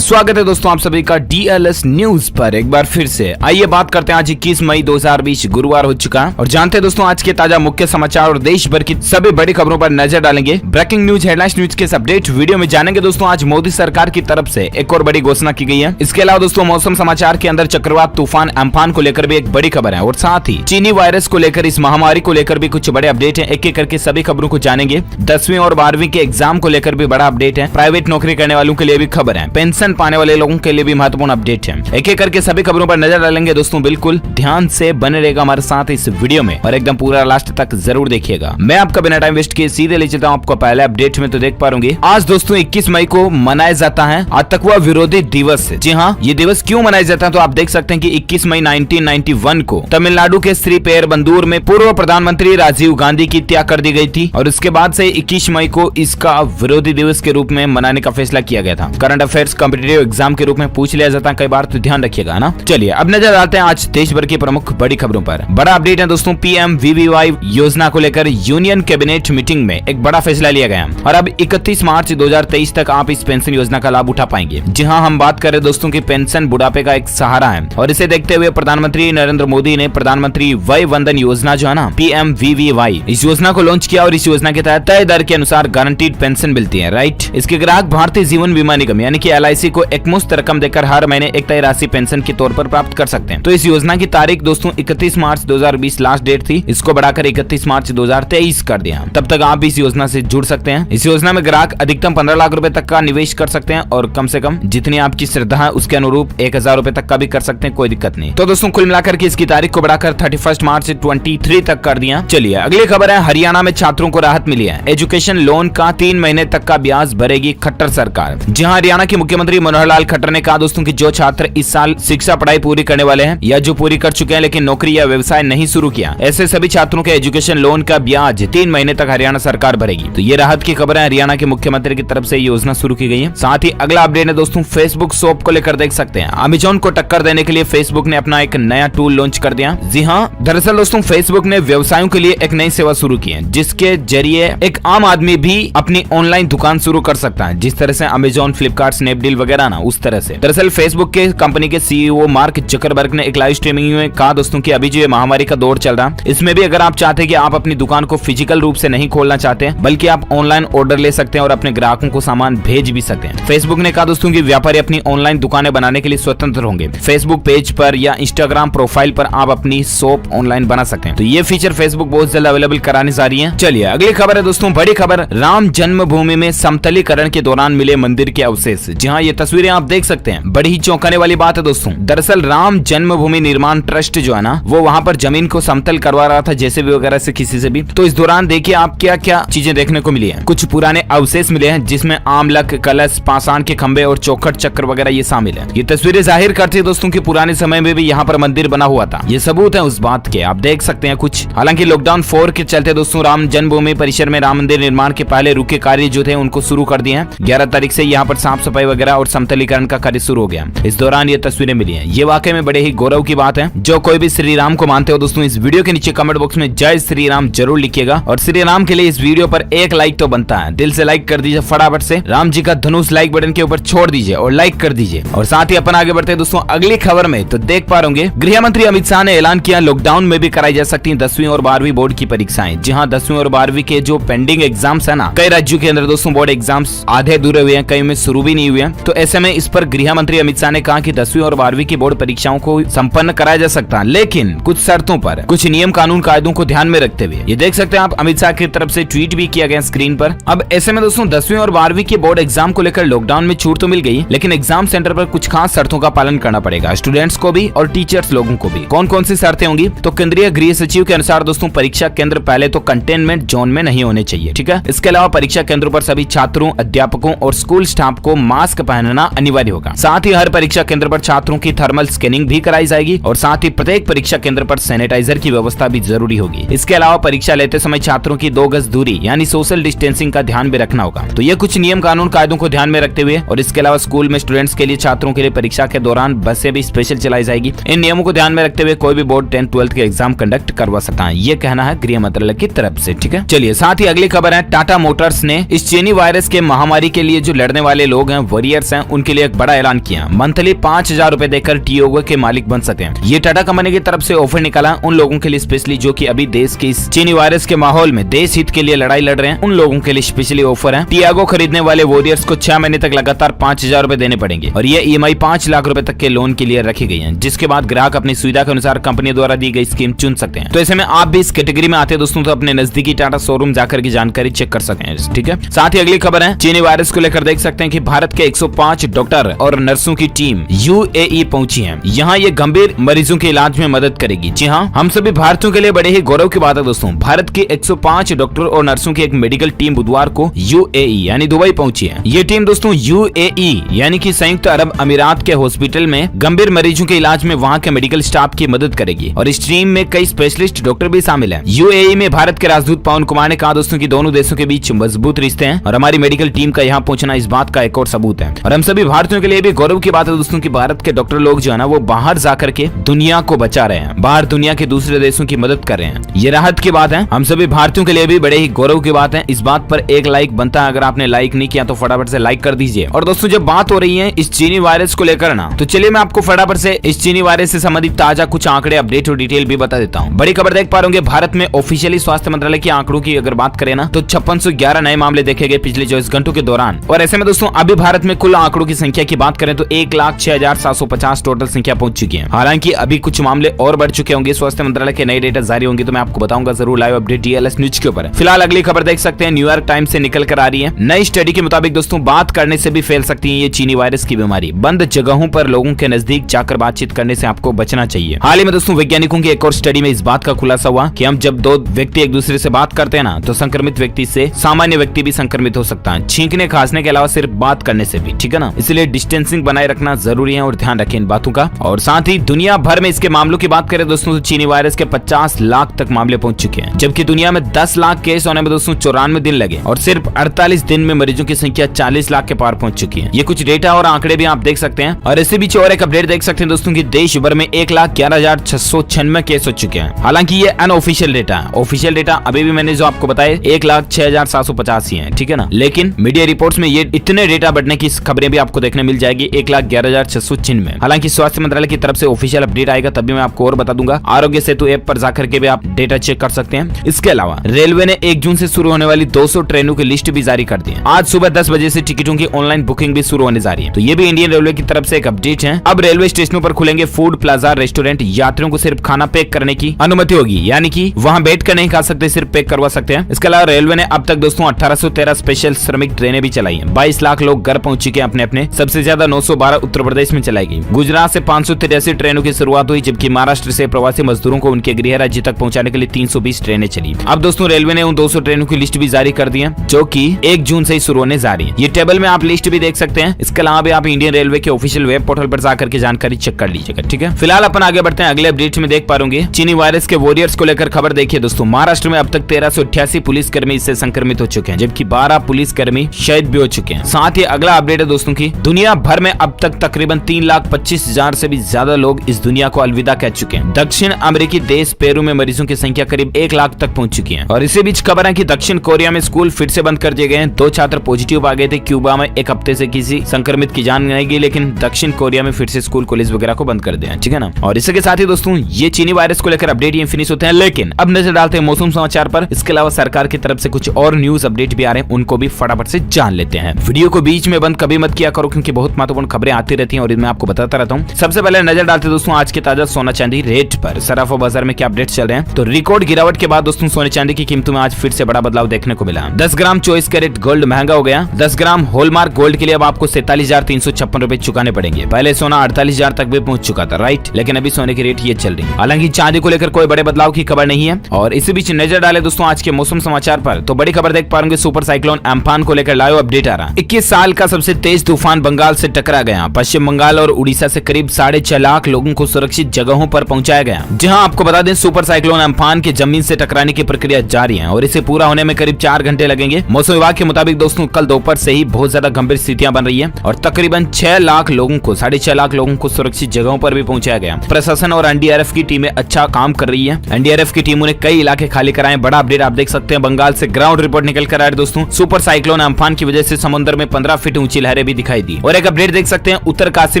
स्वागत है दोस्तों आप सभी का DLS न्यूज पर एक बार फिर से। आइए बात करते हैं, आज 21 मई 2020 गुरुवार हो चुका है और जानते हैं दोस्तों आज के ताजा मुख्य समाचार और देश भर की सभी बड़ी खबरों पर नजर डालेंगे। ब्रेकिंग न्यूज, हेडलाइंस न्यूज के इस अपडेट वीडियो में जानेंगे दोस्तों आज मोदी सरकार की तरफ से एक और बड़ी घोषणा की गई है। इसके अलावा दोस्तों मौसम समाचार के अंदर चक्रवात तूफान अम्फान को लेकर भी एक बड़ी खबर है और साथ ही चीनी वायरस को लेकर, इस महामारी को लेकर भी कुछ बड़े अपडेट है। एक एक करके सभी खबरों को जानेंगे। 10वीं और 12वीं के एग्जाम को लेकर भी बड़ा अपडेट है। प्राइवेट नौकरी करने वालों के लिए भी खबर है। पेंशन पाने वाले लोगों के लिए भी महत्वपूर्ण अपडेट है। एक एक करके सभी खबरों पर नजर डालेंगे दोस्तों, बिल्कुल ध्यान से बने रहेगा हमारे साथ इस वीडियो में और एकदम पूरा लास्ट तक जरूर देखिएगा। मैं आपका बिना टाइम वेस्ट किए सीधे ले चलता हूं आपको पहले अपडेट में। तो देख पा रहे आज दोस्तों 21 मई को मनाया जाता है आतंकवाद विरोधी दिवस। जी हाँ, ये दिवस क्यों मनाया जाता है तो आप देख सकते हैं कि 21 मई 1991 को तमिलनाडु के श्री पेरुंबंदूर में पूर्व प्रधानमंत्री राजीव गांधी की हत्या कर दी गई थी और इसके बाद से 21 मई को इसका विरोधी दिवस के रूप में मनाने का फैसला किया गया था। करंट अफेयर्स कॉम्पिटिटिव एग्जाम के रूप में पूछ लिया जाता है कई बार, तो ध्यान रखिएगा ना। चलिए अब नजर डालते हैं आज देश भर की प्रमुख बड़ी खबरों पर। बड़ा अपडेट है दोस्तों, PMVVY योजना को लेकर यूनियन कैबिनेट मीटिंग में एक बड़ा फैसला लिया गया और अब 31 मार्च 2023 तक आप इस पेंशन योजना का लाभ उठा पाएंगे। जी हाँ, हम बात कर रहे दोस्तों की पेंशन बुढ़ापे का एक सहारा है और इसे देखते हुए प्रधानमंत्री नरेंद्र मोदी ने प्रधानमंत्री वय वंदन योजना जो है ना PMVVY, इस योजना को लॉन्च किया और इस योजना के तहत तय दर के अनुसार गारंटीड पेंशन मिलती है। राइट, इसके ग्राहक भारतीय जीवन बीमा निगम यानी कि LIC को एकमुश्त रकम देकर हर महीने एक तय राशि पेंशन के तौर पर प्राप्त कर सकते हैं। तो इस योजना की तारीख दोस्तों 31 मार्च 2020 लास्ट डेट थी, इसको बढ़ाकर 31 मार्च 2023 कर दिया। तब तक आप भी इस योजना से जुड़ सकते हैं। इस योजना में ग्राहक अधिकतम 15 लाख रुपए तक का निवेश कर सकते हैं और कम से कम जितनी आपकी श्रद्धा है उसके अनुरूप 1000 रुपए तक का भी कर सकते हैं, कोई दिक्कत नहीं। तो दोस्तों कुल मिलाकर के इसकी तारीख को बढ़ाकर 31 मार्च 23 तक कर दिया। चलिए अगली खबर है, हरियाणा में छात्रों को राहत मिली है। एजुकेशन लोन का 3 महीने तक का ब्याज भरेगी खट्टर सरकार। जी हां, हरियाणा के मुख्यमंत्री मनोहर लाल खट्टर ने कहा दोस्तों कि जो छात्र इस साल शिक्षा पढ़ाई पूरी करने वाले हैं या जो पूरी कर चुके हैं लेकिन नौकरी या व्यवसाय नहीं शुरू किया, ऐसे सभी छात्रों के एजुकेशन लोन का ब्याज 3 महीने तक हरियाणा सरकार भरेगी। तो ये राहत की खबर है, हरियाणा के मुख्यमंत्री की तरफ से योजना शुरू की गई है। साथ ही अगला अपडेट है दोस्तों, फेसबुक शॉप को लेकर देख सकते हैं। अमेज़न को टक्कर देने के लिए फेसबुक ने अपना एक नया टूल लॉन्च कर दिया। जी हां, दरअसल दोस्तों फेसबुक ने व्यवसायों के लिए एक नई सेवा शुरू की है जिसके जरिए एक आम आदमी भी अपनी ऑनलाइन दुकान शुरू कर सकता है। जिस तरह से अमेज़न, फ्लिपकार्ट, स्नैपडील वगैरह ना, उस तरह से। दरअसल फेसबुक के कंपनी के सीईओ मार्क जकरबर्ग ने एक लाइव स्ट्रीमिंग में कहा दोस्तों कि अभी जो ये महामारी का दौर चल रहा, इसमें भी अगर आप चाहते हैं कि आप अपनी दुकान को फिजिकल रूप से नहीं खोलना चाहते बल्कि आप ऑनलाइन ऑर्डर ले सकते हैं और अपने ग्राहकों को सामान भेज भी सकते हैं। फेसबुक ने कहा दोस्तों कि व्यापारी अपनी ऑनलाइन दुकानें बनाने के लिए स्वतंत्र होंगे। फेसबुक पेज पर या इंस्टाग्राम प्रोफाइल पर आप अपनी शॉप ऑनलाइन बना सकते हैं। तो ये फीचर फेसबुक बहुत जल्द अवेलेबल कराने जा रही है। चलिए अगली खबर है दोस्तों, बड़ी खबर, राम जन्मभूमि में समतलीकरण के दौरान मिले मंदिर के अवशेष। जी हाँ, ये तस्वीरें आप देख सकते हैं, बड़ी ही चौंकाने वाली बात है दोस्तों। दरअसल राम जन्मभूमि निर्माण ट्रस्ट जो है ना, वो वहाँ पर जमीन को समतल करवा रहा था जेसीबी वगैरह से किसी से भी। तो इस दौरान देखिए आप क्या क्या चीजें देखने को मिली है। कुछ पुराने अवशेष मिले हैं जिसमें आमलक, कलश, पाषाण के खंबे और चौखट चक्र वगैरह ये शामिल है। ये तस्वीरें जाहिर करती है दोस्तों कि पुराने समय में भी यहाँ पर मंदिर बना हुआ था। ये सबूत है उस बात के, आप देख सकते हैं कुछ। हालांकि लॉकडाउन 4 के चलते दोस्तों राम जन्मभूमि परिसर में राम मंदिर निर्माण के पहले रुके कार्य जो थे उनको शुरू कर दिए हैं। 11 तारीख से यहाँ पर साफ सफाई वगैरह और समतलीकरण का कार्य शुरू हो गया। इस दौरान ये तस्वीरें मिली है। ये वाकई में बड़े ही गौरव की बात है। जो कोई भी श्री राम को मानते हो दोस्तों, इस वीडियो के नीचे कमेंट बॉक्स में जय श्री राम जरूर लिखिएगा। और श्री राम के लिए इस वीडियो पर एक लाइक तो बनता है, दिल से लाइक कर दीजिए फटाफट से। राम जी का धनुष लाइक बटन के ऊपर छोड़ दीजिए और लाइक कर दीजिए। और साथ ही अपन आगे बढ़ते हैं दोस्तों अगली खबर में। तो देख पा रहे गृह मंत्री अमित शाह ने ऐलान किया लॉकडाउन में भी कराई जा सकती है 10वीं और 12वीं बोर्ड की परीक्षाएं। जी हाँ, 10वीं और 12वीं के जो पेंडिंग एग्जाम्स है ना, कई राज्यों के अंदर दोस्तों बोर्ड एग्जाम्स आधे अधूरे हुए हैं, कई में शुरू भी नहीं हुए हैं। तो ऐसे में इस पर गृह मंत्री अमित शाह ने कहा कि 10वीं और 12वीं की बोर्ड परीक्षाओं को संपन्न कराया जा सकता है, लेकिन कुछ शर्तों पर, कुछ नियम कानून कायदों को ध्यान में रखते हुए। ये देख सकते हैं आप, अमित शाह की तरफ से ट्वीट भी किया गया स्क्रीन पर। अब ऐसे में दोस्तों 10वीं और 12वीं के बोर्ड एग्जाम को लेकर लॉकडाउन में छूट तो मिल गई, लेकिन एग्जाम सेंटर पर कुछ खास शर्तों का पालन करना पड़ेगा, स्टूडेंट्स को भी और टीचर्स लोगों को भी। कौन कौन सी शर्तें होंगी? तो केंद्रीय गृह सचिव के अनुसार दोस्तों परीक्षा केंद्र पहले तो कंटेनमेंट जोन में नहीं होने चाहिए, ठीक है। इसके अलावा परीक्षा केंद्रों पर सभी छात्रों, अध्यापकों और स्कूल स्टाफ को मास्क पहनना अनिवार्य होगा। साथ ही हर परीक्षा केंद्र पर छात्रों की थर्मल स्कैनिंग भी कराई जाएगी और साथ ही प्रत्येक परीक्षा केंद्र पर सैनिटाइजर की व्यवस्था भी जरूरी होगी। इसके अलावा परीक्षा लेते समय छात्रों की 2 गज दूरी यानी सोशल डिस्टेंसिंग का ध्यान भी रखना होगा। तो ये कुछ नियम कानून कायदों को ध्यान में रखते हुए, और इसके अलावा स्कूल में स्टूडेंट्स के लिए, छात्रों के लिए परीक्षा के दौरान बसें भी स्पेशल चलाई जाएगी। इन नियमों को ध्यान में रखते हुए कोई भी बोर्ड 10th 12th के एग्जाम कंडक्ट करवा सकता है, ये कहना है गृह मंत्रालय की तरफ से, ठीक है। चलिए साथ ही अगली खबर है, टाटा मोटर्स ने इस चीनी वायरस के महामारी के लिए जो लड़ने वाले लोग हैं, वॉरियर्स हैं, उनके लिए एक बड़ा ऐलान किया। मंथली 5000 रुपए देकर टियोगो के मालिक बन सकते हैं। ये टाटा कंपनी की तरफ से ऑफर निकाला उन लोगों के लिए स्पेशली जो कि अभी देश के इस चीनी वायरस के माहौल में देश हित के लिए लड़ाई लड़ रहे हैं, उन लोगों के लिए स्पेशली ऑफर है। टियागो खरीदने वाले वॉरियर्स को 6 महीने तक लगातार 5000 रुपए देने पड़ेंगे और ये EMI 5 लाख रुपए तक के लोन के लिए रखी गई है, जिसके बाद ग्राहक अपनी सुविधा के अनुसार कंपनी द्वारा दी गई स्कीम चुन सकते हैं। तो ऐसे में आप भी इस कैटेगरी में आते हैं दोस्तों, तो अपने नजदीकी टाटा शोरूम जाकर की जानकारी चेक कर सकते हैं, ठीक है। साथ ही अगली खबर है, चीनी वायरस को लेकर देख सकते हैं कि भारत के 105 डॉक्टर और नर्सों की टीम UAE पहुंची है। यहाँ ये गंभीर मरीजों के इलाज में मदद करेगी। जी हाँ, हम सभी भारतीयों के लिए बड़े ही गौरव की बात है दोस्तों, भारत के 105 डॉक्टर और नर्सों की एक मेडिकल टीम बुधवार को UAE यानी दुबई पहुंची है। ये टीम दोस्तों UAE यानी कि संयुक्त अरब अमीरात के हॉस्पिटल में गंभीर मरीजों के इलाज में वहाँ के मेडिकल स्टाफ की मदद करेगी और इस टीम में कई स्पेशलिस्ट डॉक्टर भी शामिल हैं। UAE में भारत के राजदूत पवन कुमार ने कहा दोस्तों कि दोनों देशों के बीच मजबूत रिश्ते हैं और हमारी मेडिकल टीम का यहाँ पहुंचना इस बात का एक और सबूत है। और हम सभी भारतीयों के लिए भी गौरव की बात है दोस्तों कि भारत के डॉक्टर लोग जो है ना, वो बाहर जाकर के दुनिया को बचा रहे हैं, बाहर दुनिया के दूसरे देशों की मदद कर रहे हैं। ये राहत की बात है, हम सभी भारतीयों के लिए भी बड़े ही गौरव की बात है। इस बात पर एक लाइक बनता है, अगर आपने लाइक नहीं किया तो फटाफट से लाइक कर दीजिए। और दोस्तों जब बात हो रही है इस चीनी वायरस को लेकर ना, तो चलिए मैं आपको फटाफट से इस चीनी वायरस से संबंधित ताजा कुछ आंकड़े, अपडेट और डिटेल भी बता देता हूँ। बड़ी खबर देख पा रहे भारत में ऑफिशियली स्वास्थ्य मंत्रालय के आंकड़ों की अगर बात करें ना, तो 5611 नए मामले देखे गए पिछले 24 घंटों के दौरान। और ऐसे में दोस्तों अभी भारत में कुल आंकड़ों की संख्या की बात करें तो 1,06,750 टोटल संख्या पहुंच चुकी है। हालांकि अभी कुछ मामले और बढ़ चुके होंगे। स्वास्थ्य मंत्रालय के नए डेटा जारी होंगे तो मैं आपको बताऊंगा जरूर लाइव अपडेट DLS न्यूज के ऊपर। फिलहाल अगली खबर देख सकते हैं, न्यूयॉर्क टाइम्स से निकल कर आ रही है। नई स्टडी के मुताबिक दोस्तों बात करने से भी फैल सकती है ये चीनी वायरस की बीमारी। बंद जगहों पर लोगों के नजदीक जाकर बातचीत करने से आपको बचना चाहिए। हाल ही में दोस्तों वैज्ञानिकों की एक और स्टडी में इस बात का खुलासा हुआ कि हम जब दो व्यक्ति एक दूसरे से बात करते हैं ना, तो संक्रमित व्यक्ति से सामान्य व्यक्ति भी संक्रमित हो सकता है, छींकने खांसने के अलावा सिर्फ बात करने से भी, ठीक है ना। इसलिए डिस्टेंसिंग बनाए रखना जरूरी है और ध्यान रखें इन बातों का। और साथ ही दुनिया भर में इसके मामलों की बात करें दोस्तों तो चीनी वायरस के 50 लाख तक मामले पहुंच चुके हैं, जबकि दुनिया में 10 लाख केस होने में दोस्तों 94 दिन लगे और सिर्फ 48 दिन में मरीजों की संख्या 40 लाख के पार पहुंच चुकी है। ये कुछ डेटा और आंकड़े भी आप देख सकते हैं। और इसी बीच और एक अपडेट देख सकते हैं दोस्तों की देश भर में 1,11,696 केस हो चुके हैं। हालांकि ये अनऑफिशियल डेटा है, ऑफिशियल डेटा अभी भी मैंने जो आपको बताया 1,06,750 ही है, ठीक है ना। लेकिन मीडिया रिपोर्ट्स में ये इतने डेटा बढ़ने की खबरें भी आपको देखने मिल जाएगी 1,11,696। हालांकि स्वास्थ्य मंत्रालय की तरफ से ऑफिशियल अपडेट आएगा तभी मैं आपको और बता दूंगा। आरोग्य सेतु ऐप पर जाकर के भी आप डेटा चेक कर सकते हैं। इसके अलावा रेलवे ने 1 जून से शुरू होने वाली 200 ट्रेनों की लिस्ट भी जारी कर दी है। आज सुबह 10 बजे से टिकटों की ऑनलाइन बुकिंग भी शुरू होने जा रही है, तो ये भी इंडियन रेलवे की तरफ से एक अपडेट है। अब रेलवे स्टेशनों पर खुलेंगे फूड प्लाजा रेस्टोरेंट। यात्रियों को सिर्फ खाना पैक करने की अनुमति होगी, यानी कि वहां बैठ कर नहीं खा सकते, सिर्फ पैक करवा सकते हैं। इसके अलावा रेलवे ने अब तक दोस्तों 1813 स्पेशल श्रमिक ट्रेनें भी चलाई हैं। 22 लाख लोग घर पहुंच चुके हैं अपने अपने। सबसे ज्यादा 912 उत्तर प्रदेश में चलाई गई। गुजरात से 583 ट्रेनों की शुरुआत हुई, जबकि महाराष्ट्र से प्रवासी मजदूरों को उनके गृह राज्य तक पहुंचाने के लिए 320 ट्रेनें चली। अब दोस्तों रेलवे ने उन 200 ट्रेनों की लिस्ट भी जारी कर दी है, जो कि 1 जून से ही शुरू होने जा रही है। ये टेबल में आप लिस्ट भी देख सकते हैं। इसके अलावा भी आप इंडियन रेलवे के ऑफिशियल वेब पोर्टल पर जाकर के जानकारी चेक कर लीजिएगा, ठीक है। फिलहाल अपन आगे बढ़ते हैं। अगले अपडेट में देख पा रहे चीनी वायरस के वॉरियर्स को लेकर खबर देखिए दोस्तों। महाराष्ट्र में अब तक 1388 पुलिसकर्मी इससे संक्रमित हो चुके हैं, जबकि 12 पुलिसकर्मी शहीद भी हो चुके हैं। साथ ही अगला अपडेट है दोस्तों की दुनिया भर में अब तक तकरीबन 3,25,000 से भी ज्यादा लोग इस दुनिया को अलविदा कह चुके हैं। दक्षिण अमेरिकी देश पेरू में मरीजों की संख्या करीब 1 लाख तक पहुंच चुकी है। और इसी बीच खबर है कि दक्षिण कोरिया में स्कूल फिर से बंद कर दिए गए हैं। 2 छात्र पॉजिटिव आ गए थे। क्यूबा में 1 हफ्ते से किसी संक्रमित की जान नहीं गई, लेकिन दक्षिण कोरिया में फिर से स्कूल कॉलेज वगैरह को बंद कर दिया, ठीक है ना। और इसके साथ ही दोस्तों ये चीनी वायरस को लेकर अपडेट ये फिनिश होते हैं, लेकिन अब नजर डालते हैं मौसम समाचार पर। इसके अलावा सरकार की तरफ से कुछ और न्यूज अपडेट भी आ रहे हैं, उनको भी फटाफट से जान लेते हैं। वीडियो को बीच में बंद कभी मत किया करो, क्योंकि बहुत महत्वपूर्ण खबरें आती रहती हैं और इनमें आपको बताता रहता हूँ। सबसे पहले नजर डालते दोस्तों आज के ताजा सोना चांदी रेट पर। सराफा बाजार में क्या अपडेट चल रहे हैं, तो रिकॉर्ड गिरावट के बाद दोस्तों सोने चांदी की कीमतों में आज फिर से बड़ा बदलाव देखने को मिला। 10 ग्राम 24 कैरेट गोल्ड महंगा हो गया। 10 ग्राम हॉलमार्क गोल्ड के लिए अब आपको 47,356 रुपए चुकाने पड़ेंगे। पहले सोना 48,000 तक भी पहुंच चुका था, राइट, लेकिन अभी सोने की रेट ये चल रही है। हालांकि चांदी को लेकर कोई बड़े बदलाव की खबर नहीं है। और इसी बीच नजर डाले दोस्तों आज के मौसम समाचार पर, तो बड़ी खबर देख पाएंगे सुपर साइक्लोन अम्फान को लेकर लाइव अपडेट आ रहा। 21 साल का सबसे तेज तूफान बंगाल से टकरा गया। पश्चिम बंगाल और उड़ीसा से करीब 6.5 लाख लोगों को सुरक्षित जगहों पर पहुंचाया गया। जहां आपको बता दें सुपर साइक्लोन अम्फान के जमीन से टकराने की प्रक्रिया जारी है और इसे पूरा होने में करीब 4 घंटे लगेंगे। मौसम विभाग के मुताबिक दोस्तों कल दोपहर से ही बहुत ज्यादा गंभीर स्थितियां बन रही है और तकरीबन 6 लाख लोगों को 6.5 लाख लोगों को सुरक्षित जगहों पर भी पहुंचाया गया। प्रशासन और एनडीआरएफ की टीमें अच्छा काम कर रही है। एनडीआरएफ की टीमों ने कई इलाके खाली कराए। बड़ा अपडेट आप देख सकते हैं, बंगाल से ग्राउंड रिपोर्ट निकल कर आए दोस्तों। सुपर साइक्लोन अम्फान की वजह से समुद्र में 15 फीट ऊंची लहरें भी दिखाई दी। और एक अपडेट देख सकते हैं, उत्तर काशी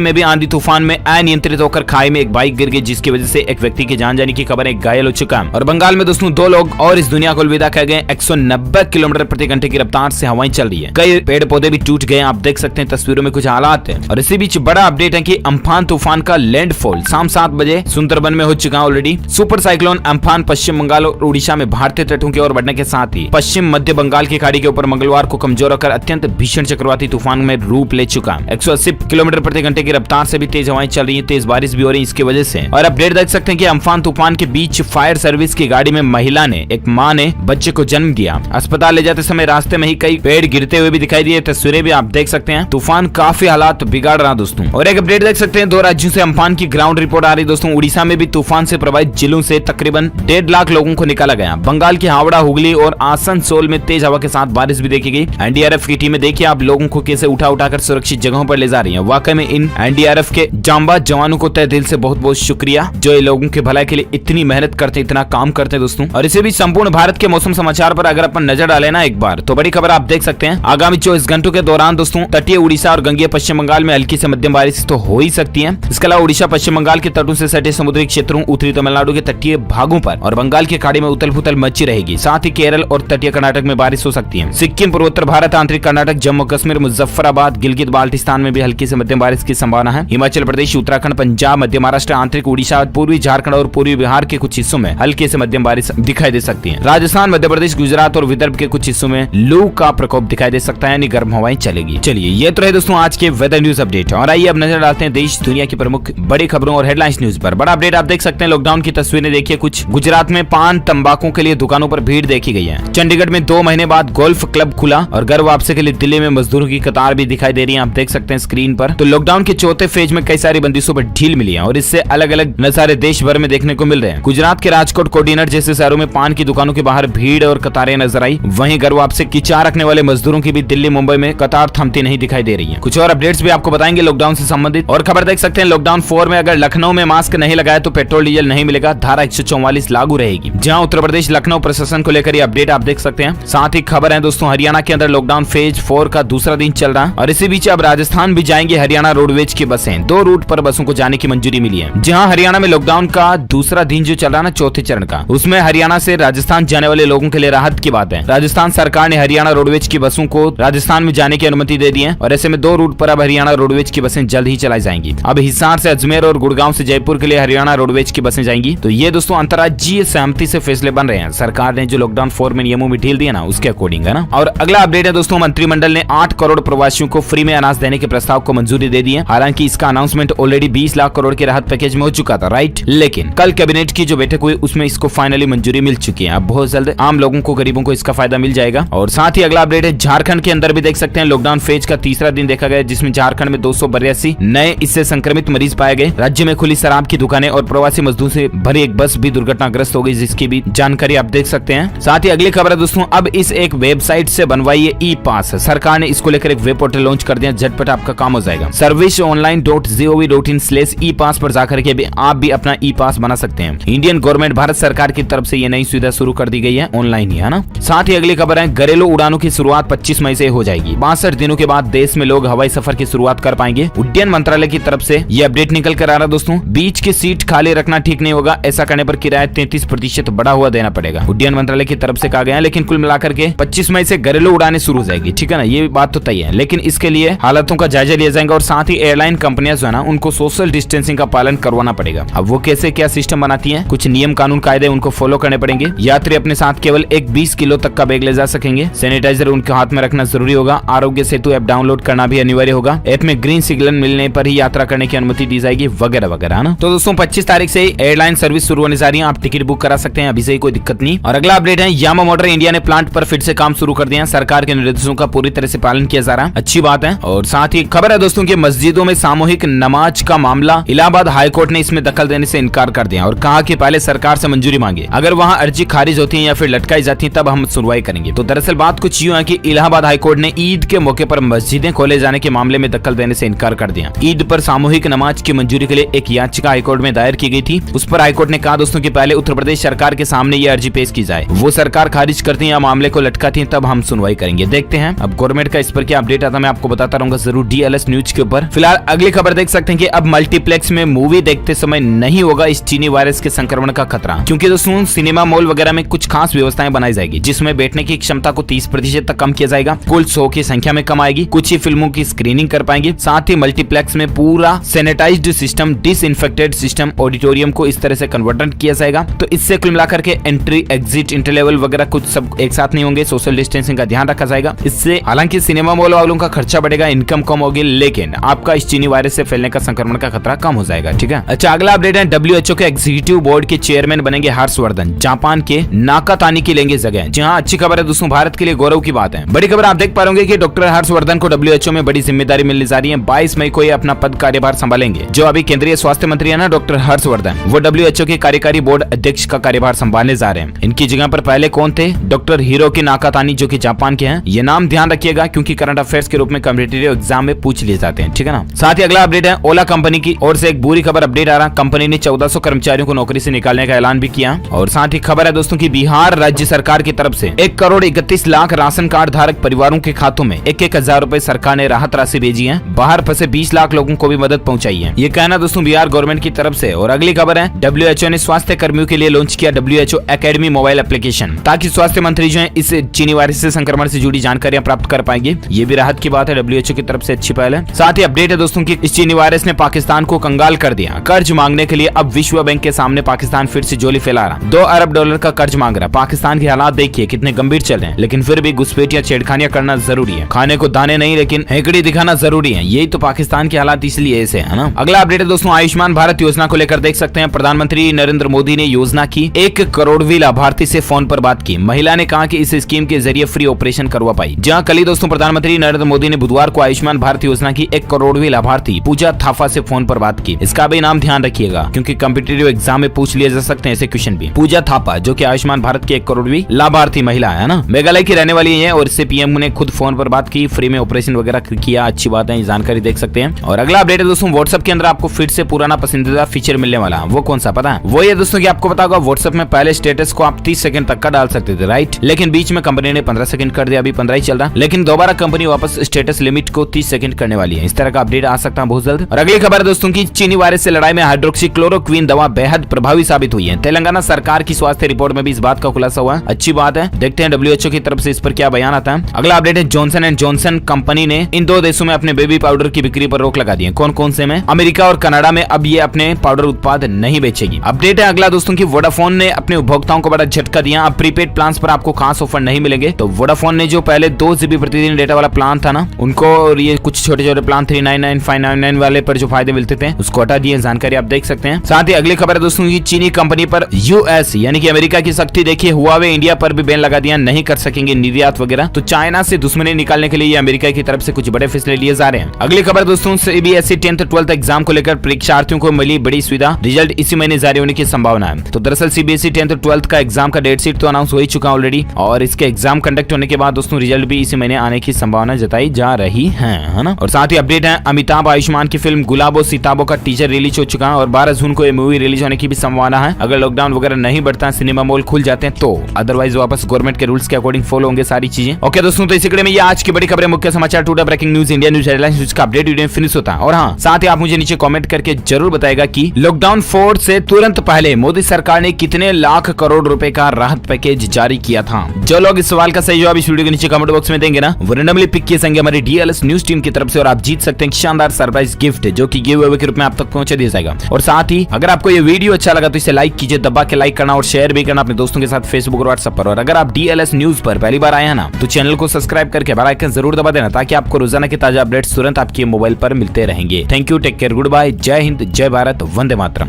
में भी आंधी तूफान में अनियंत्रित होकर खाई में एक बाइक गिर गई, जिसकी वजह से एक व्यक्ति की जान जाने की खबर है, घायल हो चुका है। और बंगाल में दोस्तों 2 लोग और इस दुनिया को अलविदा कह गए। 190 किलोमीटर प्रति घंटे की रफ्तार से हवाएं चल रही है। कई पेड़ पौधे भी टूट गए, आप देख सकते हैं तस्वीरों में कुछ हालात है। और इसी बीच बड़ा अपडेट है कि अम्फान तूफान का लैंडफॉल शाम 7 बजे सुंदरबन में हो चुका है ऑलरेडी। सुपर साइक्लोन अम्फान पश्चिम बंगाल और उड़ीसा में भारतीय तटों की ओर बढ़ने के साथ ही पश्चिम मध्य बंगाल की खाड़ी के ऊपर मंगलवार को कमजोर होकर अत्यंत भीषण चक्रवाती तूफान में रूप ले चुका है। 180 किलोमीटर प्रति घंटे की रफ्तार से भी तेज हवाएं चल रही है, तेज बारिश भी हो रही है इसकी वजह से। और अपडेट देख सकते हैं कि अम्फान तूफान के बीच फायर सर्विस की गाड़ी में महिला ने, एक मां ने बच्चे को जन्म दिया। अस्पताल ले जाते समय रास्ते में ही कई पेड़ गिरते हुए भी दिखाई दिए। तस्वीरें भी आप देख सकते हैं। तूफान काफी हालात बिगाड़ रहा दोस्तों। और एक अपडेट देख सकते हैं, 2 राज्यों से अम्फान की ग्राउंड रिपोर्ट आ रही दोस्तों। उड़ीसा में भी तूफान से प्रभावित जिलों से तकरीबन 1.5 लाख लोगों को निकाला गया। बंगाल की हावड़ा, हुगली और आसनसोल में तेज हवा के साथ बारिश भी देखी गई। एनडीआरएफ की टीमें देखिए आप लोगों को कैसे उठा उठाकर सुरक्षित जगहों पर ले जा रही है। वाकई में इन एनडीआरएफ के जांबाज जवानों को तहे दिल से बहुत बहुत शुक्रिया, जो ये लोगों के भलाई के लिए इतनी मेहनत करते, इतना काम करते दोस्तों। और इसे भी संपूर्ण भारत के मौसम समाचार पर अगर अपन नजर डाले ना एक बार, तो बड़ी खबर आप देख सकते हैं। आगामी 24 घंटों के दौरान दोस्तों तटीय उड़ीसा और गंगेय पश्चिम बंगाल में हल्की से मध्यम बारिश तो हो ही सकती है। इसके अलावा उड़ीसा पश्चिम बंगाल के तटों से सटे समुद्री क्षेत्रों, उत्तरी तमिलनाडु के तटीय भागों पर और बंगाल की खाड़ी में उथल पुथल मची रहेगी। साथ ही केरल और तटीय कर्नाटक में बारिश हो सकती है। सिक्किम, पूर्वोत्तर भारत, आंतरिक कर्नाटक, जम्मू कश्मीर, मुजफ्फराबाद, बाद गिलगित बाल्टिस्तान में भी हल्की से मध्यम बारिश की संभावना है। हिमाचल प्रदेश, उत्तराखंड, पंजाब, मध्य महाराष्ट्र, आंतरिक उड़ीसा, पूर्वी झारखंड और पूर्वी बिहार के कुछ हिस्सों में हल्की से मध्यम बारिश दिखाई दे सकती है। राजस्थान, मध्य प्रदेश, गुजरात और विदर्भ के कुछ हिस्सों में लू का प्रकोप दिखाई दे सकता है, यानी गर्म हवाएं चलेगी। चलिए ये तो है दोस्तों आज के वेदर न्यूज अपडेट, और आइए अब नजर डालते हैं देश दुनिया की प्रमुख बड़ी खबरों और हेडलाइंस न्यूज पर। बड़ा अपडेट आप देख सकते हैं, लॉकडाउन की तस्वीरें देखिए कुछ। गुजरात में पान तंबाकू के लिए दुकानों पर भीड़ देखी गई है। चंडीगढ़ में 2 महीने बाद गोल्फ क्लब खुला और घर वापसी के लिए दिल्ली में मजदूरों की कतार भी दिखाई दे रही है, आप देख सकते हैं स्क्रीन पर। तो लॉकडाउन के चौथे फेज में कई सारी बंदिशों पर ढील मिली है और इससे अलग अलग नजारे देश भर में देखने को मिल रहे हैं। गुजरात के राजकोट, कोडीनर जैसे शहरों में पान की दुकानों के बाहर भीड़ और कतारें नजर आई। वहीं घर वापसी की चाह रखने वाले मजदूरों की भी दिल्ली, मुंबई में कतार थमती नहीं दिखाई दे रही है। कुछ और अपडेट्स भी आपको बताएंगे लॉकडाउन से संबंधित। और खबर देख सकते हैं, लॉकडाउन 4 में अगर लखनऊ में मास्क नहीं लगाया तो पेट्रोल डीजल नहीं मिलेगा, धारा 144 लागू रहेगी। जहां उत्तर प्रदेश लखनऊ प्रशासन को लेकर ये अपडेट आप देख सकते हैं। साथ ही खबर है दोस्तों, हरियाणा के अंदर लॉकडाउन फेज 4 का दूसरा दिन चल रहा है और इसी बीच अब राजस्थान भी जाएंगे हरियाणा रोडवेज की बसें। 2 रूट पर बसों को जाने की मंजूरी मिली है। जहां हरियाणा में लॉकडाउन का दूसरा दिन जो चल रहा है ना, चौथे चरण का, उसमें हरियाणा से राजस्थान जाने वाले लोगों के लिए राहत की बात है। राजस्थान सरकार ने हरियाणा रोडवेज की बसों को राजस्थान में जाने की अनुमति दे दी है और ऐसे में 2 रूट पर अब हरियाणा रोडवेज की बसें जल्द ही चलाई जाएंगी। अब हिसार से अजमेर और गुड़गांव से जयपुर के लिए हरियाणा रोडवेज की बसें जाएंगी। तो ये दोस्तों अंतर्राज्यीय सहमति से फैसले बन रहे हैं। सरकार ने जो लॉकडाउन 4 में नियमों में ढील दिया ना, उसके अकॉर्डिंग है ना। और अगला अपडेट है दोस्तों, मंत्रिमंडल ने 8 करोड़ प्रवासियों को फ्री में अनाज देने के प्रस्ताव को मंजूरी दे दी है। हालांकि इसका अनाउंसमेंट ऑलरेडी 20 लाख करोड़ के राहत पैकेज में हो चुका था, राइट। लेकिन कल कैबिनेट की जो बैठक हुई उसमें इसको फाइनली मंजूरी मिल चुकी है। अब बहुत जल्द आम लोगों को, गरीबों को इसका फायदा मिल जाएगा। और साथ ही अगला अपडेट है, झारखंड के अंदर भी देख सकते हैं लॉकडाउन फेज का तीसरा दिन देखा गया, जिसमें झारखंड में 282 नए इससे संक्रमित मरीज पाए गए। राज्य में खुली शराब की दुकानें और प्रवासी मजदूर से भरी एक बस भी दुर्घटनाग्रस्त हो गई, जिसकी भी जानकारी आप देख सकते हैं। साथ ही अगली खबर है दोस्तों, अब इस एक वेबसाइट से बनवाइए ई पास। सरकार ने इसको लेकर एक वेब पोर्टल लॉन्च कर दिया, झटपट आपका काम हो जाएगा। serviceonline.gov.in/e-pass पर जाकर के भी आप भी अपना ई पास बना सकते हैं। इंडियन गवर्नमेंट, भारत सरकार की तरफ से ये नई सुविधा शुरू कर दी गई है, ऑनलाइन ही है ना। साथ ही अगली खबर है, घरेलू उड़ानों की शुरुआत 25 मई से हो जाएगी। 62 दिनों के बाद देश में लोग हवाई सफर की शुरुआत कर पाएंगे। उड्डयन मंत्रालय की तरफ से ये अपडेट निकल कर आ रहा दोस्तों। बीच की सीट खाली रखना ठीक नहीं होगा, ऐसा करने पर किराया 33% बढ़ा हुआ देना पड़ेगा, उड्डयन मंत्रालय की तरफ से कहा गया है। लेकिन कुल मिलाकर के 25 मई से घरेलू उड़ानें शुरू हो जाएगी, ठीक है ना, ये बात तो तय है। लेकिन इसके लिए हालातों का जायजा लिया जाएगा और साथ ही एयरलाइन कंपनियां जो है ना, उनको सोशल डिस्टेंसिंग का पालन करवाना पड़ेगा। अब वो कैसे क्या सिस्टम बनाती है, कुछ नियम कानून कायदे उनको फॉलो करने पड़ेंगे। यात्री अपने साथ केवल एक 20 किलो तक का बैग ले जा सकेंगे। सैनिटाइजर उनके हाथ में रखना जरूरी होगा। आरोग्य सेतु ऐप डाउनलोड करना भी अनिवार्य होगा। ऐप में ग्रीन सिग्नल मिलने पर ही यात्रा करने की अनुमति दी जाएगी, वगैरह वगैरह ना। तो दोस्तों 25 तारीख से एयरलाइन सर्विस शुरू होने जा रही है, आप टिकट बुक करा सकते हैं, अभी से कोई दिक्कत नहीं। और अगला अपडेट है, यामा मोटर इंडिया ने प्लांट पर फिर से काम शुरू कर दिया। सरकार के निर्देशों का पूरी तरह से पालन किया जा रहा है, अच्छी बात है। और साथ ही खबर है दोस्तों की मस्जिदों में सामूहिक नमाज का मामला, इलाहाबाद हाईकोर्ट ने इसमें दखल देने से इनकार कर दिया और कहा कि पहले सरकार से मंजूरी मांगे, अगर वहां अर्जी खारिज होती है या फिर लटकाई जाती है तब हम सुनवाई करेंगे। तो दरअसल बात कुछ यूं है कि इलाहाबाद हाईकोर्ट ने ईद के मौके पर मस्जिदें खोले जाने के मामले में दखल देने से इनकार कर दिया। ईद पर सामूहिक नमाज की मंजूरी के लिए एक याचिका हाईकोर्ट में दायर की गई थी। उस पर हाईकोर्ट ने कहा दोस्तों कि पहले उत्तर प्रदेश सरकार के सामने ये अर्जी पेश की जाए, वो सरकार खारिज करती है या मामले को लटकाती है तब हम सुनवाई करेंगे। देखते हैं अब गवर्नमेंट का इस पर क्या अपडेट आता है, मैं आपको बताता रहूंगा जरूर DLS न्यूज के ऊपर। फिलहाल अगली खबर देख सकते हैं कि अब मल्टीप्लेक्स में मूवी देखते समय नहीं होगा इस चीनी वायरस के संक्रमण का खतरा, क्योंकि दोस्तों सिनेमा मॉल वगैरह में कुछ खास व्यवस्थाएं बनाई जाएगी, जिसमें बैठने की क्षमता को 30% तक कम किया जाएगा। कुल 100 की संख्या में कम आएगी। कुछ ही फिल्मों की स्क्रीनिंग कर पाएंगे। साथ ही मल्टीप्लेक्स में पूरा sanitised system, disinfected system, auditorium को इस तरह से कन्वर्ट किया जाएगा। तो इससे कुल मिलाकर के एंट्री, एग्जिट, इंटरलेवल वगैरह कुछ सब एक साथ नहीं होंगे। सोशल डिस्टेंसिंग का ध्यान रखा जाएगा। इससे हालांकि सिनेमा मॉल वालों का खर्चा बढ़ेगा, इनकम कम होगी, लेकिन आपका इस चीनी वायरस से फैलने का संक्रमण का खतरा कम हो जाएगा, ठीक है। अच्छा अगला अपडेट है, WHO के एग्जीक्यूटिव बोर्ड के चेयरमैन बनेंगे हर्षवर्धन। जापान के नाकातानी की लेंगे जगह। जी हाँ, अच्छी खबर है दोस्तों, भारत के लिए गौरव की बात है। बड़ी खबर आप देख पा रहे कि डॉक्टर हर्षवर्धन को WHO में बड़ी जिम्मेदारी मिलने जा रही है। 22 मई को ये अपना पद कार्यभार संभालेंगे। जो अभी केंद्रीय स्वास्थ्य मंत्री है ना डॉक्टर हर्षवर्धन, वो WHO के कार्यकारी बोर्ड अध्यक्ष का कार्यभार संभालने जा रहे हैं। इनकी जगह पर पहले कौन थे? डॉक्टर हिरोकी नाकातानी, जो कि जापान के हैं। ये नाम ध्यान रखिएगा क्योंकि करंट अफेयर्स के रूप में कॉम्पिटिटिव एग्जाम में पूछ लिए जाते हैं, ठीक है ना। साथ ही अगला अपडेट है, ओला कंपनी की ओर से एक बुरी खबर अपडेट आ रहा। कंपनी ने 1400 कर्मचारियों को नौकरी से निकालने का ऐलान भी किया। और साथ ही खबर है दोस्तों की बिहार राज्य सरकार की तरफ से 1,31,00,000 राशन कार्ड धारक परिवारों के खातों में 1,000 रुपए सरकार ने राहत राशि भेजी है। बाहर फंसे 20 लाख लोगों को भी मदद पहुंचाई है, ये कहना दोस्तों बिहार गवर्नमेंट की तरफ से। और अगली खबर है, WHO ने स्वास्थ्य कर्मियों के लिए लॉन्च किया WHO एकेडमी मोबाइल एप्लीकेशन, ताकि स्वास्थ्य मंत्री जो है इस चीनी वायरस से संक्रमण से जुड़ी जानकारियां प्राप्त कर पाएंगे। ये भी राहत की बात बात है, WHO की तरफ से अच्छी पहल है। साथ ही अपडेट है दोस्तों की इस चीनी वायरस ने पाकिस्तान को कंगाल कर दिया। कर्ज मांगने के लिए अब विश्व बैंक के सामने पाकिस्तान फिर से झोली फैला रहा, $2 अरब का कर्ज मांग रहा। पाकिस्तान के हालात देखिए कितने गंभीर चल रहे हैं, लेकिन फिर भी घुसपैठियां छेड़खानियां करना जरूरी है। खाने को दाने नहीं लेकिन हेकड़ी दिखाना जरूरी है। यही तो पाकिस्तान के हालात इसलिए ऐसे है ना। अगला अपडेट है दोस्तों आयुष्मान भारत योजना को लेकर, देख सकते हैं प्रधानमंत्री नरेंद्र मोदी ने योजना की 1 करोड़वीं लाभार्थी से फोन पर बात की। महिला ने कहा कि इस स्कीम के जरिए फ्री ऑपरेशन करवा पाई। जहां कल ही दोस्तों प्रधानमंत्री नरेंद्र मोदी ने बुधवार को आयुष्मान भारत योजना की 1 करोड़वीं लाभार्थी पूजा थापा से फोन पर बात की। इसका भी नाम ध्यान रखिएगा क्योंकि कॉम्पिटिटिव एग्जाम में पूछ लिए जा सकते हैं ऐसे क्वेश्चन भी। पूजा थापा जो कि आयुष्मान भारत की 1 करोड़वीं लाभार्थी महिला है ना, मेघालय की रहने वाली है और इससे पीएम ने खुद फोन पर बात की, फ्री में ऑपरेशन वगैरह किया। अच्छी बात है, जानकारी देख सकते हैं। और अगला अपडेट है दोस्तों व्हाट्सएप के अंदर आपको फिर से पुराना पसंदीदा फीचर मिलने वाला है। वो कौन सा पता है? वो ये दोस्तों कि आपको पता होगा व्हाट्सएप में पहले स्टेटस को आप 30 सेकंड तक का डाल सकते थे, राइट? लेकिन बीच में कंपनी ने 15 सेकंड कर दिया, अभी 15 ही चल रहा, लेकिन दोबारा कंपनी वापस स्टेटस लिमिट को 30 सेकंड करने वाली है। इस तरह का अपडेट आ सकता है बहुत जल्द। और अगली खबर है दोस्तों की चीनी वायरस से लड़ाई में हाइड्रोक्सीक्लोरोक्वीन दवा बेहद प्रभावी साबित हुई है। तेलंगाना सरकार की स्वास्थ्य रिपोर्ट में भी इस बात का खुलासा हुआ। अच्छी बात है, देखते हैं WHO की तरफ से इस पर क्या बयान आता है। अगला अपडेट है जॉनसन एंड जॉनसन कंपनी ने इन 2 देशों में अपने बेबी पाउडर की बिक्री पर रोक लगा दी है। कौन कौन से में? अमेरिका और कनाडा में अब ये अपने पाउडर उत्पाद नहीं बेचेगी। अपडेट है अगला दोस्तों की वोडाफोन ने अपने उपभोक्ताओं को बड़ा झटका दिया। अब प्रीपेड प्लान पर आपको खास ऑफर नहीं मिलेंगे। तो वोडाफोन ने जो पहले 2 GB प्रतिदिन डेटा वाला प्लान था ना, उनको और ये कुछ छोटे छोटे प्लान 399, 599 वाले पर जो फायदे मिलते थे उसको हटा दिए। जानकारी आप देख सकते हैं। साथ ही अगली खबर है दोस्तों की चीनी कंपनी पर US यानी कि अमेरिका की सख्ती देखिए। हुआवे इंडिया पर भी बैन लगा दिया, नहीं कर सकेंगे निर्यात वगैरह। तो चाइना से दुश्मनी निकालने के लिए ये अमेरिका की तरफ से कुछ बड़े फैसले लिए जा रहे हैं। अगली खबर दोस्तों CBSE 10th 12th एग्जाम को लेकर परीक्षार्थियों को मिली बड़ी सुविधा। रिजल्ट इसी महीने जारी होने की संभावना है। तो दरअसल CBSE 10th 12th का एग्जाम का डेट शीट तो अनाउंस हो ही चुका ऑलरेडी, और इसके एग्जाम कंडक्ट होने के बाद दोस्तों रिजल्ट भी इसी महीने आने की संभावना जताई जा रही है ना। और साथ ही अपडेट है अमिताभ आयुष्मान की फिल्म गुलाबो सिताबो का टीजर रिलीज हो चुका है और 12 जून को ये मूवी रिलीज होने की भी संभावना है। अगर लॉकडाउन वगैरह नहीं बढ़ता, सिनेमा मॉल खुल जाते हैं तो, अदरवाइज वापस गवर्नमेंट के रूल्स के अकॉर्डिंग फॉलो होंगे सारी चीजें। ओके दोस्तों, तो इसी कड़े में ये आज की बड़ी खबरें, मुख्य समाचार, today breaking news, India news headlines, जिसका अपडेट वीडियो फिनिश होता है। और हाँ, साथ ही आप मुझे नीचे कमेंट करके जरूर बताएगा कि लॉकडाउन 4 से तुरंत पहले मोदी सरकार ने कितने लाख करोड़ रुपए का राहत पैकेज जारी किया था। जो लोग इस सवाल का सही जवाब इस वीडियो के नीचे कमेंट बॉक्स में देंगे ना, वो रैंडमली पिक किए जाएंगे हमारी DLS न्यूज टीम की तरफ से, और आप जीत सकते हैं शानदार सरप्राइज गिफ्ट जो कि गिव अवे के रूप में आप तक पहुंचा दिया जाएगा। और साथ ही अगर आपको ये वीडियो अच्छा लगा तो इसे लाइक कीजिए, दबा के लाइक करना और शेयर भी करना अपने दोस्तों के साथ फेसबुक और व्हाट्सएप पर। और अगर आप DLS न्यूज पर पहली बार आए हैं ना, तो चैनल को सब्सक्राइब करके बेल आइकन जरूर दबा देना ताकि आपको रोजाना के ताजा अपडेट्स तुरंत आपके मोबाइल पर मिलते रहेंगे। Thank you, take care, good bye, जय हिंद, जय भारत, वंदे मातरम।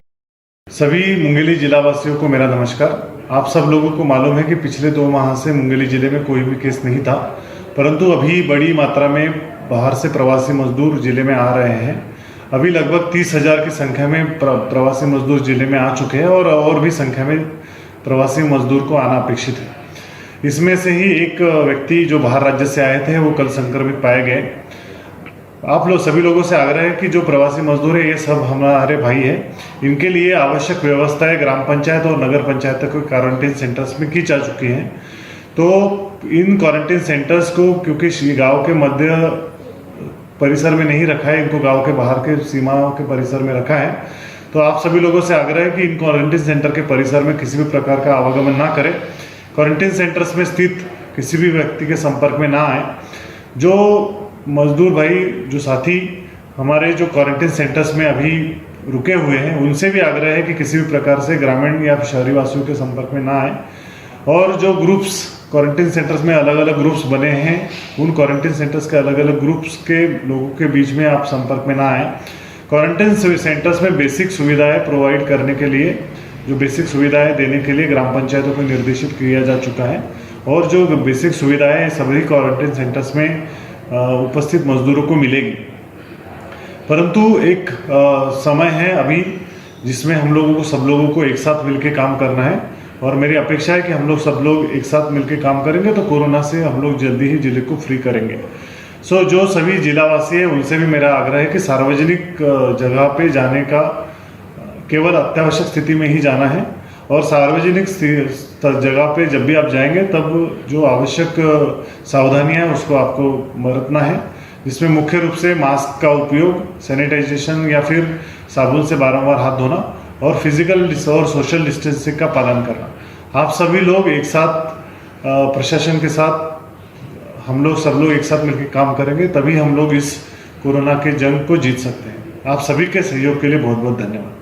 सभी मुंगेली जिला वासियों को मेरा नमस्कार। आप सब लोगों को मालूम है कि पिछले 2 माह से मुंगेली जिले में कोई भी केस नहीं था, परंतु अभी बड़ी मात्रा में बाहर से प्रवासी मजदूर जिले में आ रहे हैं। अभी लगभग 30,000 की संख्या में प्रवासी मजदूर जिले में आ चुके हैं और भी संख्या में प्रवासी मजदूर को आना अपेक्षित है। इसमें से ही एक व्यक्ति जो बाहर राज्य से आए थे वो कल संक्रमित पाए गए। आप लोग सभी लोगों से आग्रह है कि जो प्रवासी मजदूर है ये सब हमारे भाई है, इनके लिए आवश्यक व्यवस्थाएं ग्राम पंचायत और नगर पंचायत के क्वारंटीन सेंटर्स में की जा चुकी हैं। तो इन क्वारंटीन सेंटर्स को क्योंकि गांव के मध्य परिसर में नहीं रखा है, इनको गांव के बाहर के सीमाओं के परिसर में रखा है। तो आप सभी लोगों से आग्रह है कि इन क्वारंटीन सेंटर के परिसर में किसी भी प्रकार का आवागमन ना करें। क्वारंटीन सेंटर्स में स्थित किसी भी व्यक्ति के संपर्क में ना आए। जो मजदूर भाई, जो साथी हमारे जो क्वारंटीन सेंटर्स में अभी रुके हुए हैं, उनसे भी आग्रह है कि किसी भी प्रकार से ग्रामीण या शहरी वासियों के संपर्क में ना आए। और जो ग्रुप्स क्वारंटीन सेंटर्स में अलग अलग ग्रुप्स बने हैं, उन क्वारंटीन सेंटर्स के अलग अलग ग्रुप्स के लोगों के बीच में आप संपर्क में ना आए। क्वारंटीन सेंटर्स में बेसिक सुविधाएं प्रोवाइड करने के लिए, जो बेसिक सुविधाएं देने के लिए ग्राम पंचायतों को निर्देशित किया जा चुका है। और जो बेसिक सुविधाएं सभी क्वारंटीन सेंटर्स में उपस्थित मजदूरों को मिलेगी। परंतु एक समय है अभी जिसमें हम लोगों को, सब लोगों को एक साथ मिलकर काम करना है, और मेरी अपेक्षा है कि हम लोग सब लोग एक साथ मिलकर काम करेंगे तो कोरोना से हम लोग जल्दी ही जिले को फ्री करेंगे। सो जो सभी जिलावासी हैं उनसे भी मेरा आग्रह है कि सार्वजनिक जगह पे जाने का केवल अत्यावश्यक स्थिति में ही जाना है, और सार्वजनिक जगह पे जब भी आप जाएंगे तब जो आवश्यक सावधानियां हैं उसको आपको बरतना है, जिसमें मुख्य रूप से मास्क का उपयोग, सैनिटाइजेशन या फिर साबुन से बारंबार हाथ धोना और फिजिकल और सोशल डिस्टेंसिंग का पालन करना। आप सभी लोग एक साथ प्रशासन के साथ हम लोग सब लोग एक साथ मिलकर काम करेंगे, तभी हम लोग इस कोरोना के जंग को जीत सकते हैं। आप सभी के सहयोग के लिए बहुत बहुत धन्यवाद।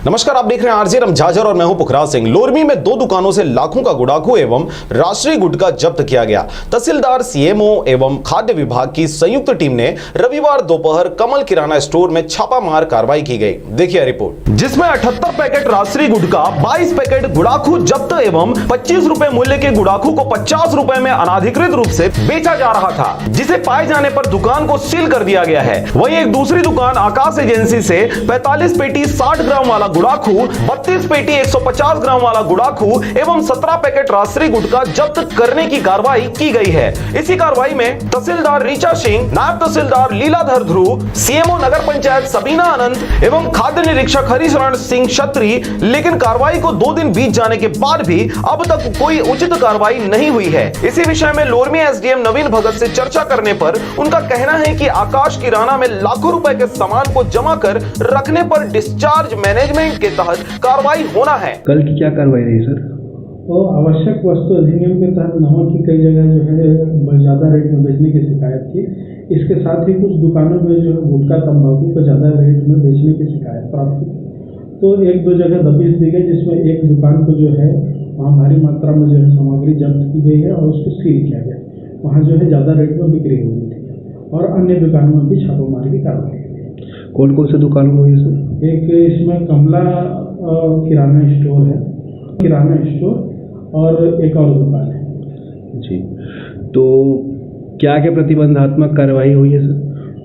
नमस्कार, आप देख रहे हैं आरजे रमझाझर और मैं हूं पुखराज सिंह। लोरमी में 2 दुकानों से लाखों का गुड़ाखू एवं राष्ट्रीय गुटखा जब्त किया गया। तहसीलदार, सीएमओ एवं खाद्य विभाग की संयुक्त टीम ने रविवार दोपहर कमल किराना स्टोर में छापामार कार्रवाई की गई। देखिए रिपोर्ट, जिसमें 78 पैकेट राष्ट्रीय गुटखा, 22 पैकेट गुड़ाखू जब्त एवं 25 रुपए मूल्य के गुड़ाखू को 50 रुपए में अनाधिकृत रूप से बेचा जा रहा था, जिसे पाए जाने पर दुकान को सील कर दिया गया है। वहीं एक दूसरी दुकान आकाश एजेंसी से 45 पेटी 60 ग्राम वाला गुड़ाखू, 32 पेटी 150 ग्राम वाला गुड़ाखू एवं 17 पैकेट राष्ट्रीय गुटखा जब्त करने की कार्रवाई की गई है। इसी कार्रवाई में तहसीलदार ऋचा सिंह, नायब तहसीलदार लीलाधर ध्रुव, सीएमओ नगर पंचायत सबीना आनंद एवं खाद्य निरीक्षक हरिशरण सिंह छत्री। लेकिन कार्रवाई को 2 दिन बीत जाने के बाद भी अब तक कोई उचित कार्रवाई नहीं हुई है। इसी विषय में लोरमी एसडीएम नवीन भगत से चर्चा करने पर उनका कहना है कि आकाश किराना में लाखों रुपए के सामान को जमा कर रखने पर डिस्चार्ज मैनेजमेंट के तहत कार्रवाई होना है। कल की क्या कार्रवाई रही सर? तो आवश्यक वस्तु अधिनियम के तहत नमक की कई जगह जो है ज्यादा रेट में बेचने की शिकायत थी। इसके साथ ही कुछ दुकानों में जो है गुटखा तंबाकू को ज्यादा रेट में बेचने की शिकायत प्राप्त की। तो 1-2 जगह दबिश दी गई, जिसमें एक दुकान को जो है वहाँ भारी मात्रा में जो है सामग्री जब्त की गई है और उसको सील किया गया। वहाँ जो है ज्यादा रेट में बिक्री हो गई थी और अन्य दुकानों में भी छापेमारी की कार्रवाई। कौन कौन से दुकानों में हुई सर? एक इसमें कमला किराना स्टोर है, किराना स्टोर और एक और दुकान है जी। तो क्या क्या प्रतिबंधात्मक कार्रवाई हुई है सर?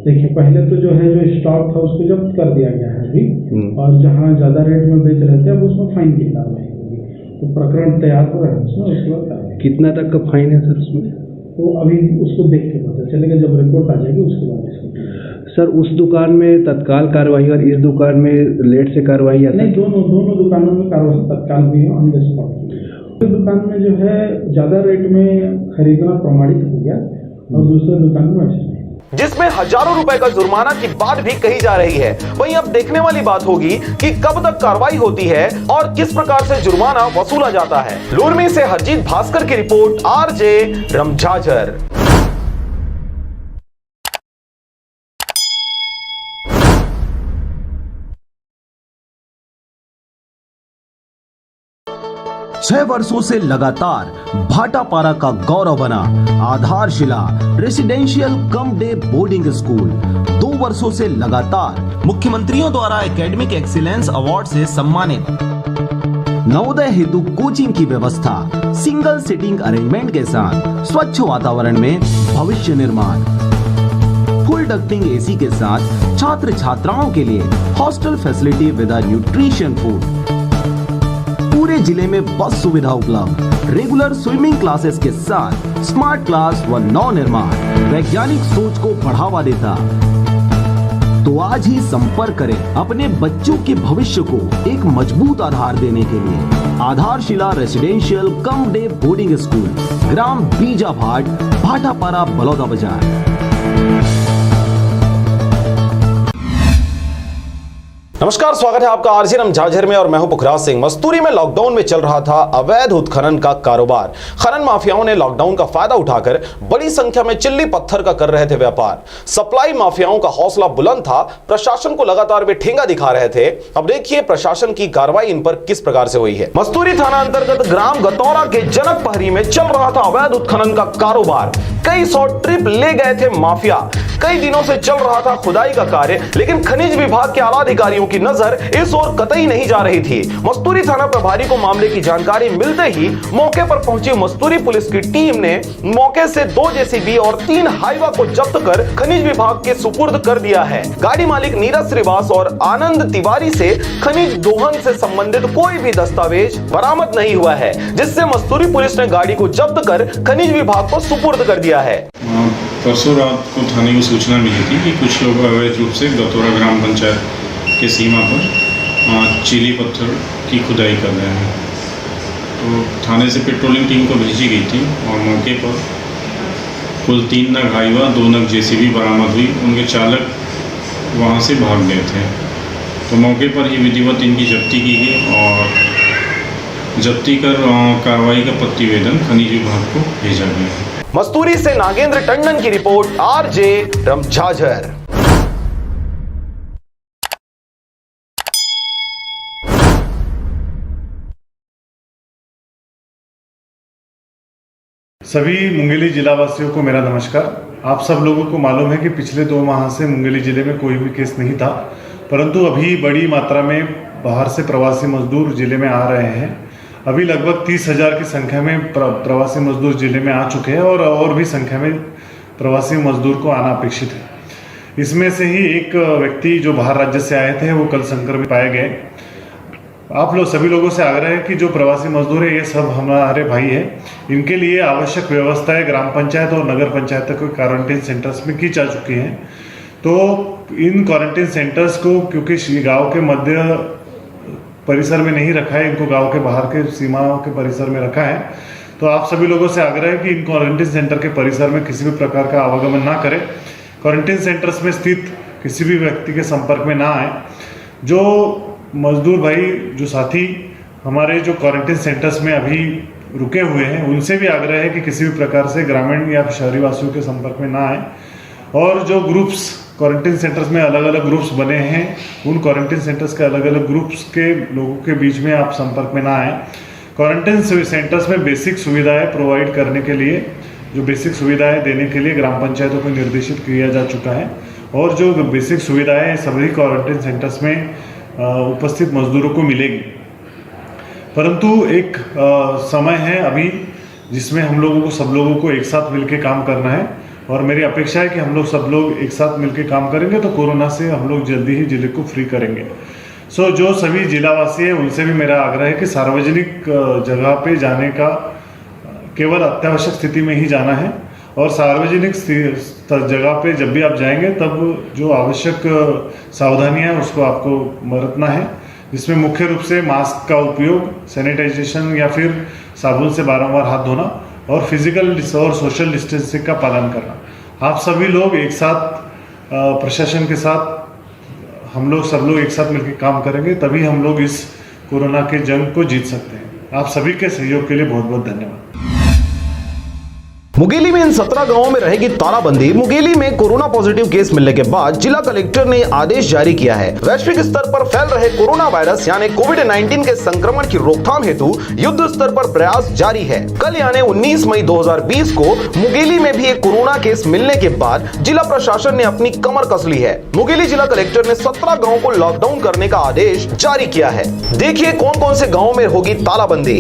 देखिए, पहले तो जो है जो स्टॉक था उसको जब्त कर दिया गया है अभी, और जहाँ ज़्यादा रेट में बेच रहे थे अब उसमें फाइन की कार्रवाई होगी। तो प्रकरण तैयार हो रहा है उसमें, उसके बाद कार्रवाई। कितना तक का फाइन है सर उसमें? तो अभी उसको देख के पता चलेगा, जब रिपोर्ट आ जाएगी उसके बाद इसको। सर, उस दुकान में तत्काल कार्रवाई और इस दुकान में लेट से कार्रवाई? नहीं, दोनों दुकानों में कार्रवाई तत्काल भी है, ऑन द स्पॉट। दुकान में जो है ज्यादा रेट में खरीदना प्रमाणित हो गया और दूसरे दुकान में ऐसा नहीं, जिसमें हजारों रुपए का जुर्माना की बात भी कही जा रही है। वहीं अब देखने वाली बात होगी कि कब तक कार्रवाई होती है और किस प्रकार से जुर्माना वसूला जाता है। लोरमी से हरजीत भास्कर की रिपोर्ट, आरजे रमझाझर। छह वर्षों से लगातार भाटापारा का गौरव बना आधारशिला residential cum day boarding school 2 वर्षों से लगातार मुख्यमंत्रियों द्वारा एकेडमिक एक्सीलेंस अवार्ड से सम्मानित। नवोदय हेतु कोचिंग की व्यवस्था, सिंगल सीटिंग अरेंजमेंट के साथ स्वच्छ वातावरण में भविष्य निर्माण, फुल डक्टिंग एसी के साथ छात्र छात्राओं के लिए hostel facility with nutrition food, पूरे जिले में बस सुविधा उपलब्ध, रेगुलर स्विमिंग क्लासेस के साथ स्मार्ट क्लास व नव निर्माण वैज्ञानिक सोच को बढ़ावा देता। तो आज ही संपर्क करें अपने बच्चों के भविष्य को एक मजबूत आधार देने के लिए। Adharshila residential cum day boarding school, ग्राम बीजाभाट, भाटापारा, बलौदा बाजार। नमस्कार, स्वागत है आपका आरजे रमझाझर में और मैं हूं पुखराज सिंह। मस्तूरी में लॉकडाउन में चल रहा था अवैध उत्खनन का कारोबार। खनन माफियाओं ने लॉकडाउन का फायदा उठाकर बड़ी संख्या में चिल्ली पत्थर का कर रहे थे व्यापार। सप्लाई माफियाओं का हौसला बुलंद था, प्रशासन को लगातार वे ठेंगा दिखा रहे थे। अब देखिए प्रशासन की कार्रवाई इन पर किस प्रकार से हुई है। मस्तूरी थाना अंतर्गत ग्राम गतौरा के जनक पहरी में चल रहा था अवैध उत्खनन का कारोबार। कई 100 ट्रिप ले गए थे माफिया। कई दिनों से चल रहा था खुदाई का कार्य, लेकिन खनिज विभाग के आला अधिकारियों की नजर इस ओर कतई नहीं जा रही थी। मस्तूरी थाना प्रभारी को मामले की जानकारी मिलते ही मौके पर पहुंची मस्तूरी पुलिस की टीम ने मौके से 2 जेसीबी और 3 हाईवा को जब्त कर खनिज विभाग के सुपुर्द कर दिया है। गाड़ी मालिक नीरज श्रीवास और आनंद तिवारी से खनिज दोहन से संबंधित कोई भी दस्तावेज बरामद नहीं हुआ है, जिससे मस्तूरी पुलिस ने गाड़ी को जब्त कर खनिज विभाग को सुपुर्द कर दिया है। परसों रात को थाने को सूचना मिली थी कि कुछ लोग अवैध रूप से गतौरा ग्राम पंचायत के सीमा पर चीली पत्थर की खुदाई कर रहे हैं। तो थाने से पेट्रोलिंग टीम को भेजी गई थी और मौके पर कुल 3 नग हाईवा, 2 नग जेसीबी बरामद हुई। उनके चालक वहां से भाग गए थे। तो मौके पर ही विधिवत इनकी जब्ती की गई और जब्ती कर कार्रवाई का प्रतिवेदन खनिज विभाग को भेजा गया है। मस्तूरी से नागेंद्र टंडन की रिपोर्ट, आरजे रमझाझर। सभी मुंगेली जिला वासियों को मेरा नमस्कार। आप सब लोगों को मालूम है कि पिछले 2 माह से मुंगेली जिले में कोई भी केस नहीं था, परंतु अभी बड़ी मात्रा में बाहर से प्रवासी मजदूर जिले में आ रहे हैं। अभी लगभग 30,000 की संख्या में प्रवासी मजदूर जिले में आ चुके हैं और भी संख्या में प्रवासी मजदूर को आना अपेक्षित है। इसमें से ही एक व्यक्ति जो बाहर राज्य से आए थे वो कल संक्रमित पाए गए। आप लोग सभी लोगों से आग्रह है कि जो प्रवासी मजदूर है ये सब हमारे भाई हैं, इनके लिए आवश्यक व्यवस्थाएं ग्राम पंचायत और नगर पंचायत के क्वारंटीन सेंटर्स में की जा चुकी हैं। तो इन क्वारंटीन सेंटर्स को क्योंकि गांव के मध्य परिसर में नहीं रखा है, इनको गांव के बाहर के सीमाओं के परिसर में रखा है, तो आप सभी लोगों से आग्रह है कि इन क्वारंटीन सेंटर के परिसर में किसी भी प्रकार का आवागमन ना करें। क्वारंटीन सेंटर्स में स्थित किसी भी व्यक्ति के संपर्क में ना आए। जो मजदूर भाई, जो साथी हमारे जो क्वारंटीन सेंटर्स में अभी रुके हुए हैं, उनसे भी आग्रह है कि किसी भी प्रकार से ग्रामीण या शहरी वासियों के संपर्क में ना आए। और जो ग्रुप्स क्वारंटीन सेंटर्स में अलग अलग ग्रुप्स बने हैं, उन क्वारंटीन सेंटर्स के अलग अलग ग्रुप्स के लोगों के बीच में आप संपर्क में ना आए। क्वारंटीन सेंटर्स में बेसिक सुविधाएं प्रोवाइड करने के लिए, जो बेसिक सुविधाएं देने के लिए ग्राम पंचायतों को निर्देशित किया जा चुका है और जो बेसिक सुविधाएं सभी क्वारंटीन सेंटर्स में उपस्थित मजदूरों को मिलेगी। परंतु एक समय है अभी जिसमें हम लोगों को सब लोगों को एक साथ मिलकर काम करना है और मेरी अपेक्षा है कि हम लोग सब लोग एक साथ मिलकर काम करेंगे तो कोरोना से हम लोग जल्दी ही जिले को फ्री करेंगे। जो सभी जिलावासी हैं उनसे भी मेरा आग्रह है कि सार्वजनिक जगह पे जाने का केवल अत्यावश्यक स्थिति में ही जाना है और सार्वजनिक जगह पे जब भी आप जाएंगे तब जो आवश्यक सावधानियां हैं उसको आपको बरतना है, जिसमें मुख्य रूप से मास्क का उपयोग, सैनिटाइजेशन या फिर साबुन से बारंबार हाथ धोना और फिजिकल और सोशल डिस्टेंसिंग का पालन करना। आप सभी लोग एक साथ प्रशासन के साथ हम लोग सब लोग एक साथ मिलकर काम करेंगे, तभी हम लोग इस कोरोना के जंग को जीत सकते हैं। आप सभी के सहयोग के लिए बहुत बहुत धन्यवाद। मुंगेली में इन 17 गांवों में रहेगी तालाबंदी। मुंगेली में कोरोना पॉजिटिव केस मिलने के बाद जिला कलेक्टर ने आदेश जारी किया है। वैश्विक स्तर पर फैल रहे कोरोना वायरस यानी कोविड-19 के संक्रमण की रोकथाम हेतु युद्ध स्तर पर प्रयास जारी है। कल यानी 19 मई 2020 को मुंगेली में भी एक कोरोना केस मिलने के बाद जिला प्रशासन ने अपनी कमर कस ली है। मुंगेली जिला कलेक्टर ने 17 गाँव को लॉकडाउन करने का आदेश जारी किया है। देखिए कौन कौन से गाँव में होगी तालाबंदी।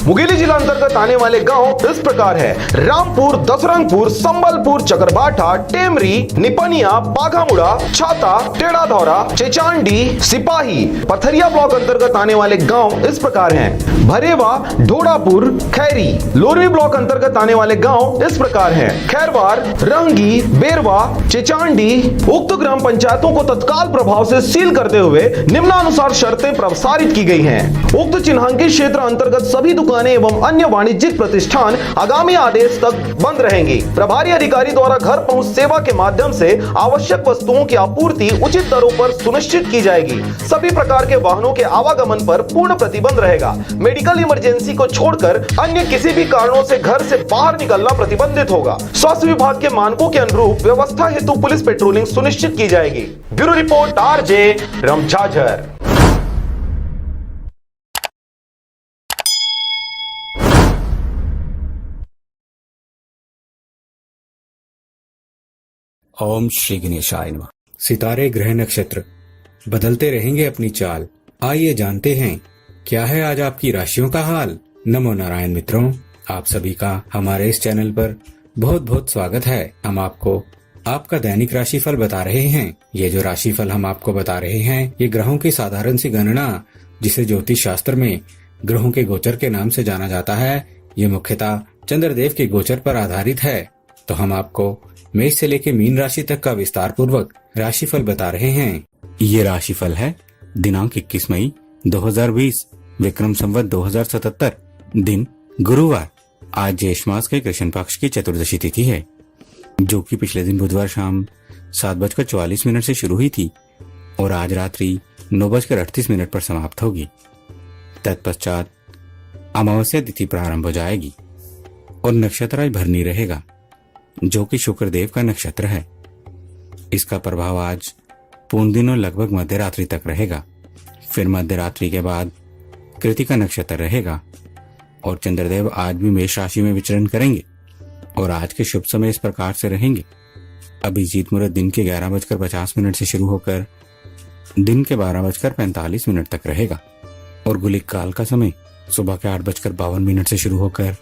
मुंगेली जिला अंतर्गत आने वाले गाँव इस प्रकार है: रामपुर, दसरंगपुर, संबलपुर, चकरभाठा, टेमरी, निपनिया, बाघामुड़ा, छाता, टेढ़ा धौरा, चेचांडी, सिपाही। पथरिया ब्लॉक अंतर्गत आने वाले गांव इस प्रकार हैं: भरेवा, ढोड़ापुर, खैरी। लोरवी ब्लॉक अंतर्गत आने वाले गांव इस प्रकार हैं: खैरवार, रंगी, बेरवा, चेचांडी। उक्त ग्राम पंचायतों को तत्काल प्रभाव से सील करते हुए निम्नानुसार शर्तें प्रसारित की गई हैं। उक्त चिन्हांकित क्षेत्र अंतर्गत सभी दुकानें एवं अन्य वाणिज्यिक प्रतिष्ठान आगामी आदेश तक बंद रहेंगी। प्रभारी अधिकारी द्वारा घर पहुंच सेवा के माध्यम से आवश्यक वस्तुओं की आपूर्ति उचित दरों पर सुनिश्चित की जाएगी। सभी प्रकार के वाहनों के आवागमन पर पूर्ण प्रतिबंध रहेगा। मेडिकल इमरजेंसी को छोड़कर अन्य किसी भी कारणों से घर से बाहर निकलना प्रतिबंधित होगा। स्वास्थ्य विभाग के मानकों के अनुरूप व्यवस्था हेतु पुलिस पेट्रोलिंग सुनिश्चित की जाएगी। Bureau report, RJ Ramjhajhar. ओम श्री गणेशाय नमः। सितारे, ग्रह, नक्षत्र बदलते रहेंगे अपनी चाल। आइए जानते हैं क्या है आज आपकी राशियों का हाल। नमो नारायण मित्रों, आप सभी का हमारे इस चैनल पर बहुत बहुत स्वागत है। हम आपको आपका दैनिक राशिफल बता रहे हैं। ये जो राशिफल हम आपको बता रहे हैं ये ग्रहों की साधारण सी गणना, जिसे ज्योतिष शास्त्र में ग्रहों के गोचर के नाम से जाना जाता है, ये मुख्यतः चंद्रदेव के गोचर पर आधारित है। तो हम आपको मेष से लेकर मीन राशि तक का विस्तार पूर्वक राशिफल बता रहे हैं। ये राशिफल है दिनांक 21 मई 2020, विक्रम संवत 2077, दिन गुरुवार। आज ज्येष्ठ मास के कृष्ण पक्ष की चतुर्दशी तिथि है, जो कि पिछले दिन बुधवार शाम 7:44 से शुरू हुई थी और आज रात्रि 9:38 पर समाप्त होगी। तत्पश्चात अमावस्या तिथि प्रारंभ हो जाएगी और नक्षत्र आज भरनी रहेगा, जो कि शुक्रदेव का नक्षत्र है। इसका प्रभाव आज पूर्ण दिन और लगभग मध्य रात्रि तक रहेगा। फिर मध्य रात्रि के बाद कृतिका नक्षत्र रहेगा और चंद्रदेव आज भी मेष राशि में विचरण करेंगे और आज के शुभ समय इस प्रकार से रहेंगे। अभिजीत मुहूर्त दिन के 11:50 से शुरू होकर दिन के 12:45 तक रहेगा और गुलिक काल का समय सुबह के 8:52 से शुरू होकर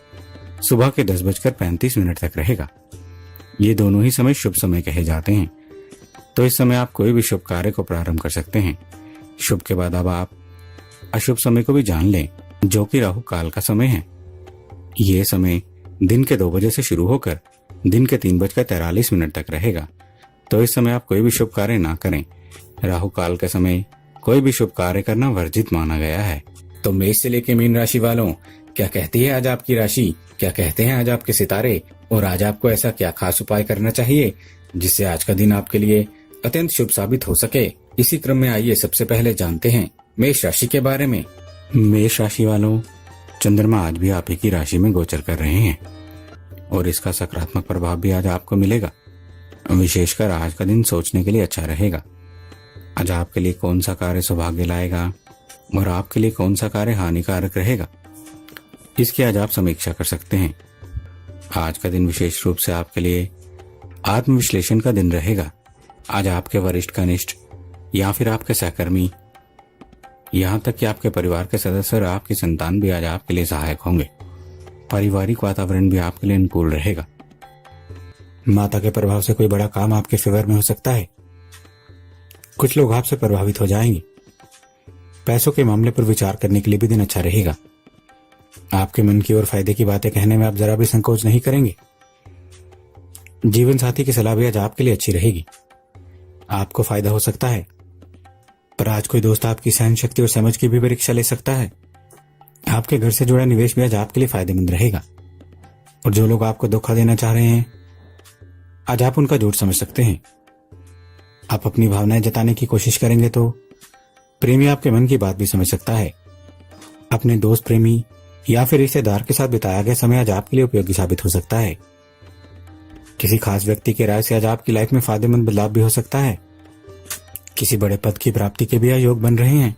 सुबह के 10:35 तक रहेगा। ये दोनों ही समय शुभ समय कहे जाते हैं, तो इस समय आप कोई भी शुभ कार्य को प्रारंभ कर सकते हैं। शुभ के बाद अब आप अशुभ समय को भी जान लें, जो कि राहु काल का समय है। ये समय दिन के 2 बजे से शुरू होकर दिन के 3:43 तक रहेगा, तो इस समय आप कोई भी शुभ कार्य ना करें। राहु काल के समय कोई भी शुभ कार्य करना वर्जित माना गया है। तो मेष से लेकर मीन राशि वालों, क्या कहती है आज आपकी राशि, क्या कहते हैं आज आपके सितारे, और आज आपको ऐसा क्या खास उपाय करना चाहिए जिससे आज का दिन आपके लिए अत्यंत शुभ साबित हो सके। इसी क्रम में आइए सबसे पहले जानते हैं मेष राशि के बारे में। मेष राशि वालों, चंद्रमा आज भी आप ही की राशि में गोचर कर रहे हैं और इसका सकारात्मक प्रभाव भी आज आपको मिलेगा। विशेषकर आज का दिन सोचने के लिए अच्छा रहेगा। आज आपके लिए कौन सा कार्य सौभाग्य लाएगा और आपके लिए कौन सा कार्य हानिकारक रहेगा, इसकी आज आप समीक्षा कर सकते हैं। आज का दिन विशेष रूप से आपके लिए आत्मविश्लेषण का दिन रहेगा। आज आपके वरिष्ठ कनिष्ठ या फिर आपके सहकर्मी, यहाँ तक कि आपके परिवार के सदस्य और आपकी संतान भी आज आपके लिए सहायक होंगे। पारिवारिक वातावरण भी आपके लिए अनुकूल रहेगा। माता के प्रभाव से कोई बड़ा काम आपके फेवर में हो सकता है। कुछ लोग आपसे प्रभावित हो जाएंगे। पैसों के मामले पर विचार करने के लिए भी दिन अच्छा रहेगा। आपके मन की और फायदे की बातें कहने में आप जरा भी संकोच नहीं करेंगे। जीवन साथी की सलाह भी आज आपके लिए अच्छी रहेगी। आपको फायदा हो सकता है, पर आज कोई दोस्त आपकी सहन शक्ति और समझ की भी परीक्षा ले सकता है। आपके घर से जुड़ा निवेश भी आज आपके लिए फायदेमंद रहेगा और जो लोग आपको धोखा देना चाह रहे हैं, आज आप उनका झूठ समझ सकते हैं। आप अपनी भावनाएं जताने की कोशिश करेंगे तो प्रेमी आपके मन की बात भी समझ सकता है। अपने दोस्त, प्रेमी या फिर रिश्तेदार के साथ बिताया गया समय आज आपके लिए उपयोगी साबित हो सकता है। किसी खास व्यक्ति की राय से आज आपकी लाइफ में फायदेमंद बदलाव भी हो सकता है। किसी बड़े पद की प्राप्ति के भी आज योग बन रहे हैं।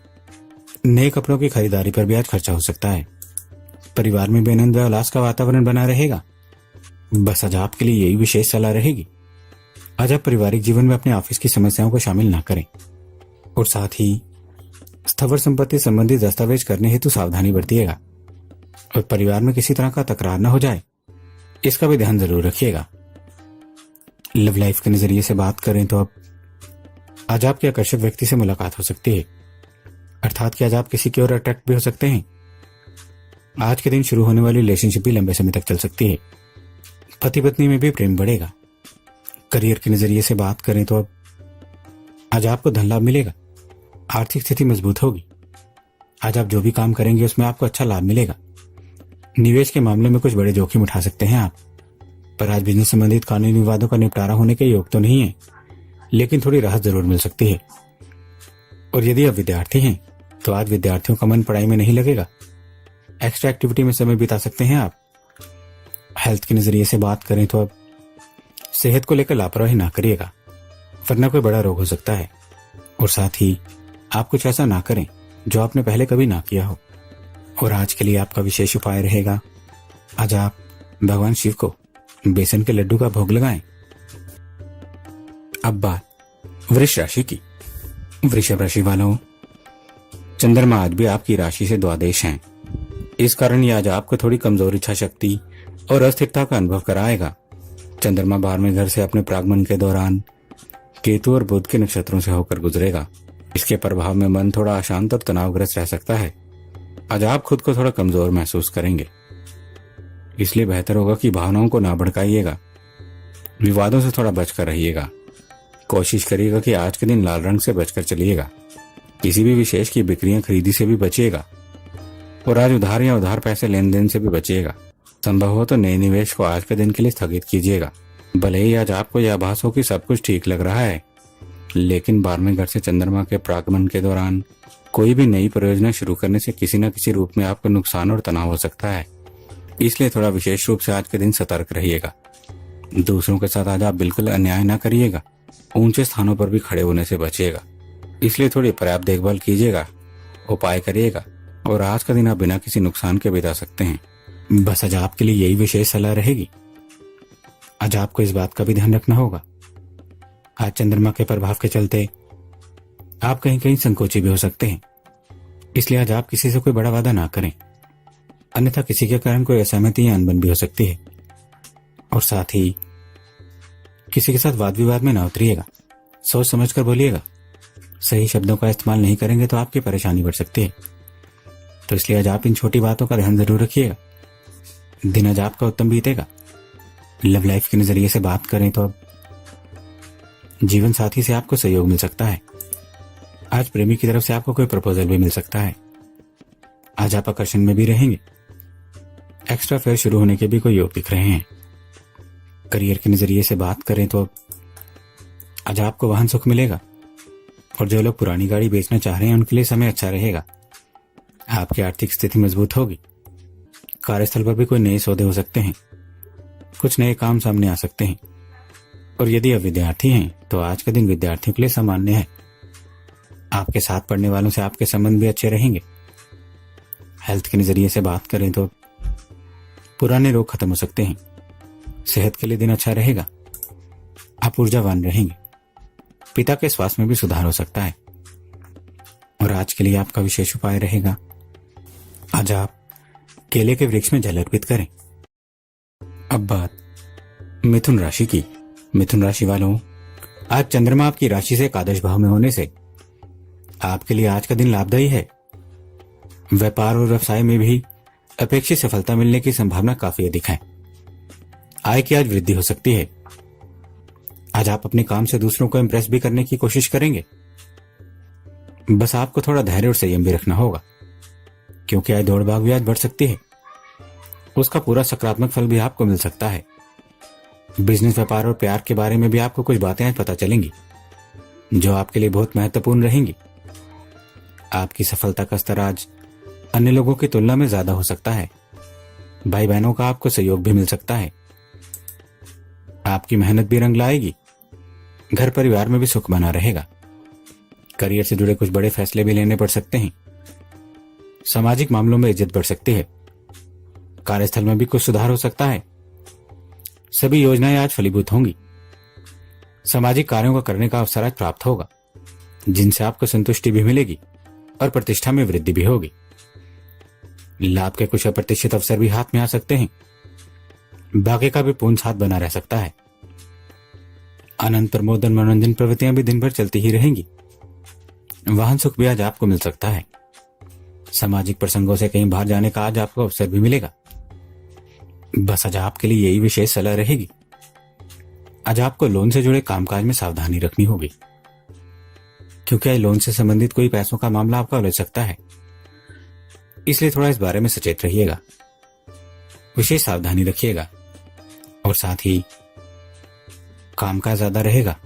नए कपड़ों की खरीदारी पर भी आज खर्चा हो सकता है। परिवार में बेनंद व उल्लास का वातावरण बना रहेगा। बस आज आपके लिए यही विशेष सलाह रहेगी। आज आप पारिवारिक जीवन में अपने ऑफिस की समस्याओं को शामिल ना करें और साथ ही स्थावर संपत्ति संबंधी दस्तावेज करने हेतु सावधानी बरतिएगा और परिवार में किसी तरह का तकरार न हो जाए, इसका भी ध्यान जरूर रखिएगा। लव लाइफ के नजरिए से बात करें तो अब आज आपके आकर्षक व्यक्ति से मुलाकात हो सकती है, अर्थात कि आज आप किसी की ओर अट्रैक्ट भी हो सकते हैं। आज के दिन शुरू होने वाली रिलेशनशिप भी लंबे समय तक चल सकती है। पति पत्नी में भी प्रेम बढ़ेगा। करियर के नजरिए से बात करें तो अब आज आपको धन लाभ मिलेगा। आर्थिक स्थिति मजबूत होगी। आज आप जो भी काम करेंगे उसमें आपको अच्छा लाभ मिलेगा। निवेश के मामले में कुछ बड़े जोखिम उठा सकते हैं आप, पर आज बिजनेस संबंधित कानूनी विवादों का निपटारा होने के योग तो नहीं है, लेकिन थोड़ी राहत जरूर मिल सकती है। और यदि आप विद्यार्थी हैं तो आज विद्यार्थियों का मन पढ़ाई में नहीं लगेगा। एक्स्ट्रा एक्टिविटी में समय बिता सकते हैं आप। हेल्थ के नजरिए से बात करें तो अब सेहत को लेकर लापरवाही ना करिएगा, वरना कोई बड़ा रोग हो सकता है। और साथ ही आप कुछ ऐसा ना करें जो आपने पहले कभी ना किया हो। और आज के लिए आपका विशेष उपाय रहेगा, आज आप भगवान शिव को बेसन के लड्डू का भोग लगाएं। अब बात वृष राशि की। वृषभ राशि वालों, चंद्रमा आज भी आपकी राशि से द्वादश हैं। इस कारण ये आज आपको थोड़ी कमजोर इच्छा शक्ति और अस्थिरता का अनुभव कराएगा। चंद्रमा 12वें घर से अपने प्रागमन के दौरान केतु और बुध के नक्षत्रों से होकर गुजरेगा। इसके प्रभाव में मन थोड़ा अशांत और तनावग्रस्त रह सकता है। आज आप खुद को थोड़ा कमजोर महसूस करेंगे, इसलिए बेहतर होगा कि भावनाओं को ना भड़काइएगा। विवादों से थोड़ा बचकर रहिएगा। कोशिश करिएगा कि आज के दिन लाल रंग से बचकर चलिएगा। किसी भी विशेष की बिक्रियां खरीदी से भी बचिएगा और आज उधार या उधार पैसे लेन देन से भी बचिएगा। संभव हो तो नए निवेश को आज के दिन के लिए स्थगित कीजिएगा। भले ही आज आपको यह आभास हो कि सब कुछ ठीक लग रहा है, लेकिन 12वें घर से चंद्रमा के प्रागमन के दौरान कोई भी नई परियोजना शुरू करने से किसी न किसी रूप में आपको नुकसान और तनाव हो सकता है, इसलिए थोड़ा विशेष रूप से आज के दिन सतर्क रहिएगा। दूसरों के साथ आज आप बिल्कुल अन्याय ना करिएगा। ऊंचे स्थानों पर भी खड़े होने से बचिएगा, इसलिए थोड़ी पर्याप्त देखभाल कीजिएगा, उपाय करिएगा और आज का दिन आप बिना किसी नुकसान के बिता सकते हैं। बस आज आपके लिए यही विशेष सलाह रहेगी। आज आपको इस बात का भी ध्यान रखना होगा, आज चंद्रमा के प्रभाव के चलते आप कहीं कहीं संकोची भी हो सकते हैं, इसलिए आज आप किसी से कोई बड़ा वादा ना करें, अन्यथा किसी के कारण कोई असहमति या अनबन भी हो सकती है। और साथ ही किसी के साथ वाद विवाद में ना उतरिएगा, सोच समझ कर बोलिएगा। सही शब्दों का इस्तेमाल नहीं करेंगे तो आपकी परेशानी बढ़ सकती है, तो इसलिए आज आप इन छोटी बातों का ध्यान जरूर रखिएगा। दिन आज आपका उत्तम बीतेगा। लव लाइफ के नजरिए से बात करें तो अब जीवन साथी से आपको सहयोग मिल सकता है। आज प्रेमी की तरफ से आपको कोई प्रपोजल भी मिल सकता है। आज आप आकर्षण में भी रहेंगे। एक्स्ट्रा फेयर शुरू होने के भी कोई योग दिख रहे हैं। करियर के नजरिए से बात करें तो आज आपको वाहन सुख मिलेगा और जो लोग पुरानी गाड़ी बेचना चाह रहे हैं उनके लिए समय अच्छा रहेगा। आपकी आर्थिक स्थिति मजबूत होगी। कार्यस्थल पर भी कोई नए सौदे हो सकते हैं, कुछ नए काम सामने आ सकते हैं। और यदि आप विद्यार्थी हैं तो आज का दिन विद्यार्थियों के लिए सामान्य है। आपके साथ पढ़ने वालों से आपके संबंध भी अच्छे रहेंगे। हेल्थ के नजरिए से बात करें तो पुराने रोग खत्म हो सकते हैं। सेहत के लिए दिन अच्छा रहेगा। आप ऊर्जावान रहेंगे। पिता के स्वास्थ्य में भी सुधार हो सकता है। और आज के लिए आपका विशेष उपाय रहेगा, आज आप केले के वृक्ष में जल अर्पित करें। अब बात मिथुन राशि की। मिथुन राशि वालों, आज चंद्रमा आपकी राशि से एकादश भाव में होने से आपके लिए आज का दिन लाभदायी है। व्यापार और व्यवसाय में भी अपेक्षित सफलता मिलने की संभावना काफी अधिक है। आय की आज वृद्धि हो सकती है। आज आप अपने काम से दूसरों को इंप्रेस भी करने की कोशिश करेंगे। बस आपको थोड़ा धैर्य और संयम भी रखना होगा, क्योंकि आज दौड़ भाग भी आज बढ़ सकती है। उसका पूरा सकारात्मक फल भी आपको मिल सकता है। बिजनेस, व्यापार और प्यार के बारे में भी आपको कुछ बातें आज पता चलेंगी जो आपके लिए बहुत महत्वपूर्ण रहेंगी। आपकी सफलता का स्तर आज अन्य लोगों की तुलना में ज्यादा हो सकता है। भाई बहनों का आपको सहयोग भी मिल सकता है। आपकी मेहनत भी रंग लाएगी। घर परिवार में भी सुख बना रहेगा। करियर से जुड़े कुछ बड़े फैसले भी लेने पड़ सकते हैं। सामाजिक मामलों में इज्जत बढ़ सकती है। कार्यस्थल में भी कुछ सुधार हो सकता है। सभी योजनाएं आज फलीभूत होंगी। सामाजिक कार्यों का करने का अवसर आज प्राप्त होगा, जिनसे आपको संतुष्टि भी मिलेगी और प्रतिष्ठा में वृद्धि भी होगी। लाभ के कुछ अप्रत्याशित अवसर भी हाथ में आ सकते हैं। भाग्य का भी पूर्ण साथ बना रह सकता है। आनंद, प्रमोदन, मनोरंजन प्रवृत्तियां भी दिन भर चलती ही रहेंगी। वाहन सुख भी आज आपको मिल सकता है। सामाजिक प्रसंगों से कहीं बाहर जाने का आज आपको अवसर भी मिलेगा। बस आज आपके लिए यही विशेष सलाह रहेगी। आज आपको लोन से जुड़े कामकाज में सावधानी रखनी होगी, क्योंकि आज लोन से संबंधित कोई पैसों का मामला आपका उलझ सकता है। इसलिए थोड़ा इस बारे में सचेत रहिएगा, विशेष सावधानी रखिएगा। और साथ ही कामकाज ज्यादा रहेगा,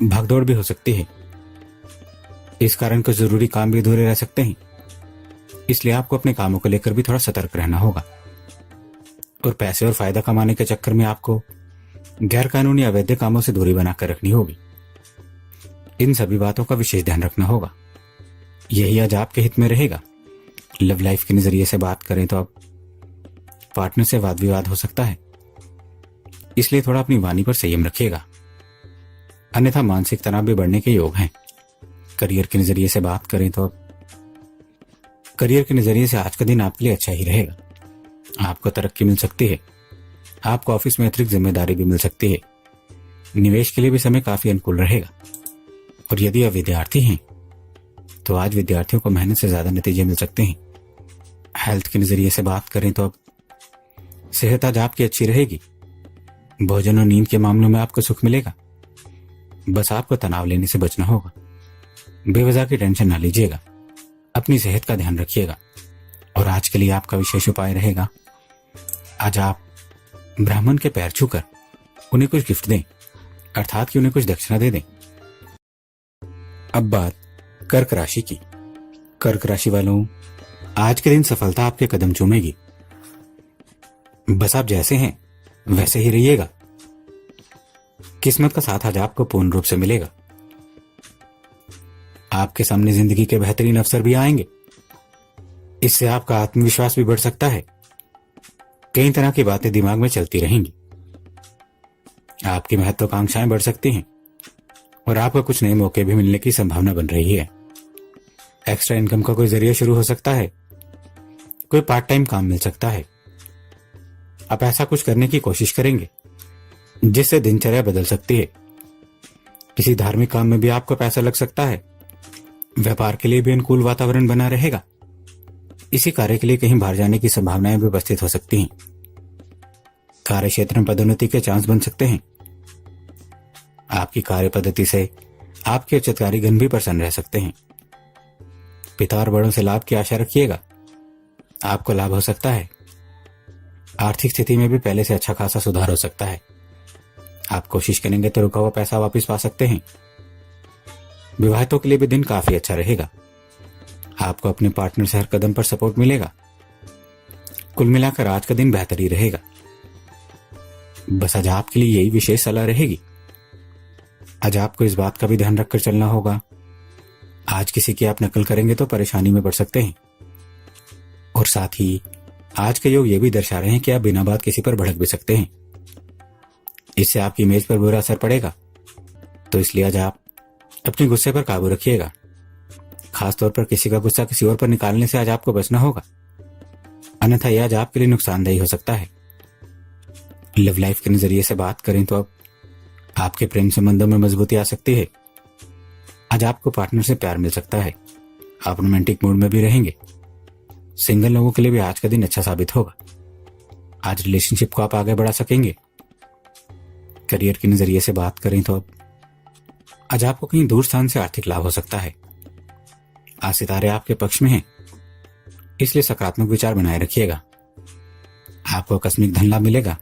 भागदौड़ भी हो सकती है। इस कारण कुछ जरूरी काम भी अधूरे रह सकते हैं। इसलिए आपको अपने कामों को लेकर भी थोड़ा सतर्क रहना होगा। और पैसे और फायदा कमाने के चक्कर में आपको गैर कानूनी अवैध कामों से दूरी बनाकर रखनी होगी। इन सभी बातों का विशेष ध्यान रखना होगा। यही आज आपके हित में रहेगा। लव लाइफ के नजरिए से बात करें तो अब पार्टनर से वाद विवाद हो सकता है, इसलिए थोड़ा अपनी वाणी पर संयम रखिएगा, अन्यथा मानसिक तनाव भी बढ़ने के योग हैं। करियर के नजरिए से बात करें तो करियर के नजरिए से आज का दिन आपके लिए अच्छा ही रहेगा। आपको तरक्की मिल सकती है। आपको ऑफिस में अतिरिक्त जिम्मेदारी भी मिल सकती है। निवेश के लिए भी समय काफी अनुकूल रहेगा। और यदि आप विद्यार्थी हैं तो आज विद्यार्थियों को मेहनत से ज्यादा नतीजे मिल सकते हैं। हेल्थ के नजरिए से बात करें तो अब सेहत आज आपकी अच्छी रहेगी। भोजन और नींद के मामलों में आपको सुख मिलेगा। बस आपको तनाव लेने से बचना होगा। बेवजह की टेंशन ना लीजिएगा। अपनी सेहत का ध्यान रखिएगा। और आज के लिए आपका विशेष उपाय रहेगा, आज आप ब्राह्मण के पैर छूकर उन्हें कुछ गिफ्ट दें, अर्थात कि उन्हें कुछ दक्षिणा दे दें। अब बात कर्क राशि की। कर्क राशि वालों, आज के दिन सफलता आपके कदम चूमेगी। बस आप जैसे हैं वैसे ही रहिएगा। किस्मत का साथ आज आपको पूर्ण रूप से मिलेगा। आपके सामने जिंदगी के बेहतरीन अवसर भी आएंगे। इससे आपका आत्मविश्वास भी बढ़ सकता है। कई तरह की बातें दिमाग में चलती रहेंगी। आपकी महत्वाकांक्षाएं बढ़ सकती हैं और आपको कुछ नए मौके भी मिलने की संभावना बन रही है। एक्स्ट्रा इनकम का कोई जरिया शुरू हो सकता है। कोई पार्ट टाइम काम मिल सकता है। आप ऐसा कुछ करने की कोशिश करेंगे जिससे दिनचर्या बदल सकती है। किसी धार्मिक काम में भी आपको पैसा लग सकता है। व्यापार के लिए भी अनुकूल वातावरण बना रहेगा। इसी कार्य के लिए कहीं बाहर जाने की संभावनाएं भी उपस्थित हो सकती हैं। कार्य क्षेत्र में पदोन्नति के चांस बन सकते हैं। आपकी कार्य पद्धति से आपके उच्च अधिकारीगण भी प्रसन्न रह सकते हैं। पिता और बड़ों से लाभ की आशा रखिएगा। आपको लाभ हो सकता है। आर्थिक स्थिति में भी पहले से अच्छा खासा सुधार हो सकता है। आप कोशिश करेंगे तो रुका हुआ पैसा वापस पा सकते हैं। विवाहितों के लिए भी दिन काफी अच्छा रहेगा। आपको अपने पार्टनर से हर कदम पर सपोर्ट मिलेगा। कुल मिलाकर आज का दिन बेहतर ही रहेगा। बस आज आपके लिए यही विशेष सलाह रहेगी। आज आपको इस बात का भी ध्यान रखकर चलना होगा। आज किसी की आप नकल करेंगे तो परेशानी में पड़ सकते हैं। और साथ ही आज के योग ये भी दर्शा रहे हैं कि आप बिना बात किसी पर भड़क भी सकते हैं। इससे आपकी इमेज पर बुरा असर पड़ेगा। तो इसलिए आज आप अपने गुस्से पर काबू रखिएगा। खासतौर पर किसी का गुस्सा किसी और पर निकालने से आज आपको बचना होगा, अन्यथा यह आज आपके लिए नुकसानदेही हो सकता है। लव लाइफ के नजरिए से बात करें तो अब आपके प्रेम संबंधों में मजबूती आ सकती है। आज आपको पार्टनर से प्यार मिल सकता है। आप रोमांटिक मूड में भी रहेंगे। सिंगल लोगों के लिए भी आज का दिन अच्छा साबित होगा। आज रिलेशनशिप को आप आगे बढ़ा सकेंगे। करियर के नजरिए से बात करें तो अब आज आपको कहीं दूर स्थान से आर्थिक लाभ हो सकता है। आज सितारे आपके पक्ष में हैं, इसलिए सकारात्मक विचार बनाए रखिएगा। आपको आकस्मिक धन लाभ मिलेगा।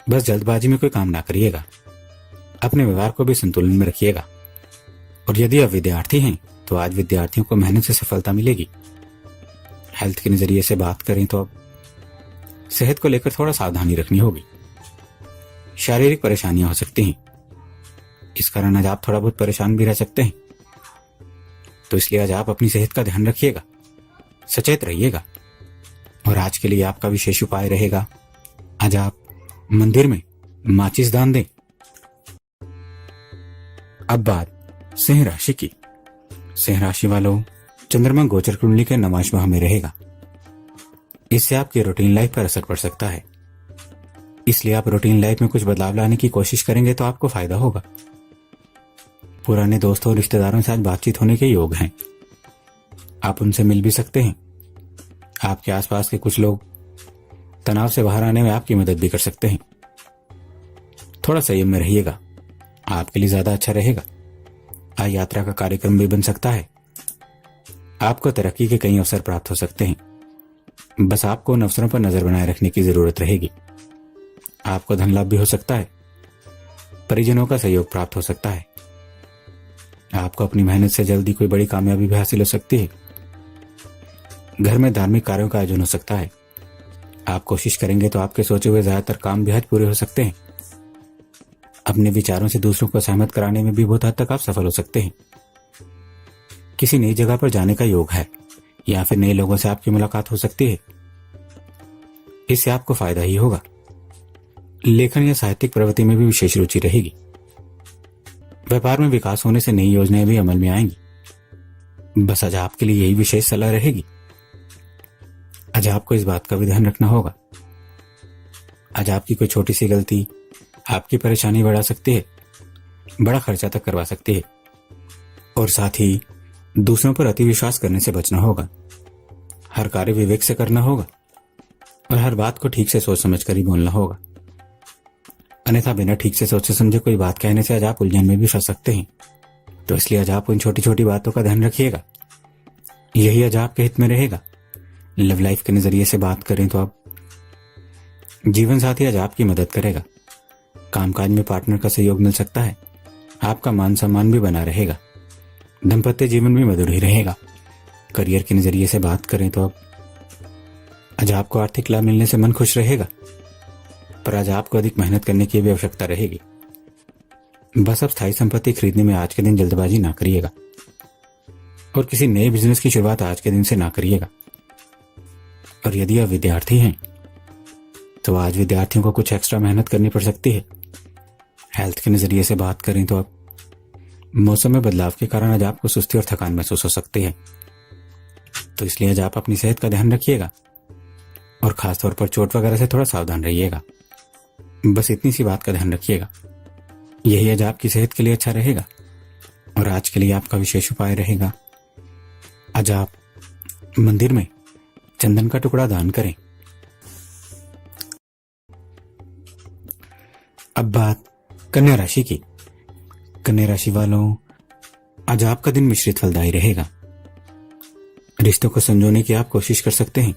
बस जल्दबाजी में कोई काम ना करिएगा। अपने व्यवहार को भी संतुलन में रखिएगा। और यदि आप विद्यार्थी हैं तो आज विद्यार्थियों को मेहनत से सफलता मिलेगी। हेल्थ के नजरिए से बात करें तो अब सेहत को लेकर थोड़ा सावधानी रखनी होगी। शारीरिक परेशानियां हो सकती हैं। इस कारण आज आप थोड़ा बहुत परेशान भी रह सकते हैं। तो इसलिए आज आप अपनी सेहत का ध्यान रखिएगा, सचेत रहिएगा। और आज के लिए आपका विशेष उपाय रहेगा, आज आप मंदिर में माचिस दान दें। अब बात सिंह राशि की। सिंह राशि वालों, चंद्रमा गोचर कुंडली के 9वां माह में रहेगा। इससे आपकी रूटीन लाइफ पर असर पड़ सकता है। इसलिए आप रूटीन लाइफ में कुछ बदलाव लाने की कोशिश करेंगे तो आपको फायदा होगा। पुराने दोस्तों और रिश्तेदारों से आज बातचीत होने के योग हैं। आप उनसे मिल भी सकते हैं। आपके आसपास के कुछ लोग तनाव से बाहर आने में आपकी मदद भी कर सकते हैं। थोड़ा संयम में रहिएगा, आपके लिए ज्यादा अच्छा रहेगा। आज यात्रा का कार्यक्रम भी बन सकता है। आपको तरक्की के कई अवसर प्राप्त हो सकते हैं। बस आपको उन अवसरों पर नजर बनाए रखने की जरूरत रहेगी। आपको धन लाभ भी हो सकता है। परिजनों का सहयोग प्राप्त हो सकता है। आपको अपनी मेहनत से जल्दी कोई बड़ी कामयाबी भी हासिल हो सकती है। घर में धार्मिक कार्यों का आयोजन हो सकता है। आप कोशिश करेंगे तो आपके सोचे हुए ज्यादातर काम भी आज पूरे हो सकते हैं। अपने विचारों से दूसरों को सहमत कराने में भी बहुत हद तक आप सफल हो सकते हैं। किसी नई जगह पर जाने का योग है या फिर नए लोगों से आपकी मुलाकात हो सकती है। इससे आपको फायदा ही होगा। लेखन या साहित्यिक प्रवृत्ति में भी विशेष रुचि रहेगी। व्यापार में विकास होने से नई योजनाएं भी अमल में आएंगी। बस आज आपके लिए यही विशेष सलाह रहेगी। आज आपको इस बात का भी ध्यान रखना होगा। आज आपकी कोई छोटी सी गलती आपकी परेशानी बढ़ा सकती है, बड़ा खर्चा तक करवा सकती है। और साथ ही दूसरों पर अति विश्वास करने से बचना होगा। हर कार्य विवेक से करना होगा और हर बात को ठीक से सोच समझ कर ही बोलना होगा। अन्यथा बिना ठीक से सोचे समझे कोई बात कहने से आज आप उलझन में भी फंस सकते हैं। तो इसलिए आज आप उन छोटी छोटी बातों का ध्यान रखिएगा। यही आज आपके हित में रहेगा। लव लाइफ के नजरिए से बात करें तो अब जीवन साथी आज आपकी मदद करेगा। कामकाज में पार्टनर का सहयोग मिल सकता है। आपका मान सम्मान भी बना रहेगा। दाम्पत्य जीवन भी मधुर ही रहेगा। करियर के नजरिए से बात करें तो अब आज आपको आर्थिक लाभ मिलने से मन खुश रहेगा, पर आज आपको अधिक मेहनत करने की भी आवश्यकता रहेगी। बस अब स्थायी संपत्ति खरीदने में आज के दिन जल्दबाजी ना करिएगा और किसी नए बिजनेस की शुरुआत आज के दिन से ना करिएगा। और यदि आप विद्यार्थी हैं तो आज विद्यार्थियों को कुछ एक्स्ट्रा मेहनत करनी पड़ सकती है। हेल्थ के नजरिए से बात करें तो अब मौसम में बदलाव के कारण आज आपको सुस्ती और थकान महसूस हो सकती है, तो इसलिए आज आप अपनी सेहत का ध्यान रखिएगा और खासतौर पर चोट वगैरह से थोड़ा सावधान रहिएगा। बस इतनी सी बात का ध्यान रखिएगा, यही आज आपकी सेहत के लिए अच्छा रहेगा। और आज के लिए आपका विशेष उपाय रहेगा, आज आप मंदिर में चंदन का टुकड़ा दान करें। अब बात कन्या राशि की। कन्या राशि वालों, आज आपका दिन मिश्रित फलदायी रहेगा। रिश्तों को संजोने की आप कोशिश कर सकते हैं,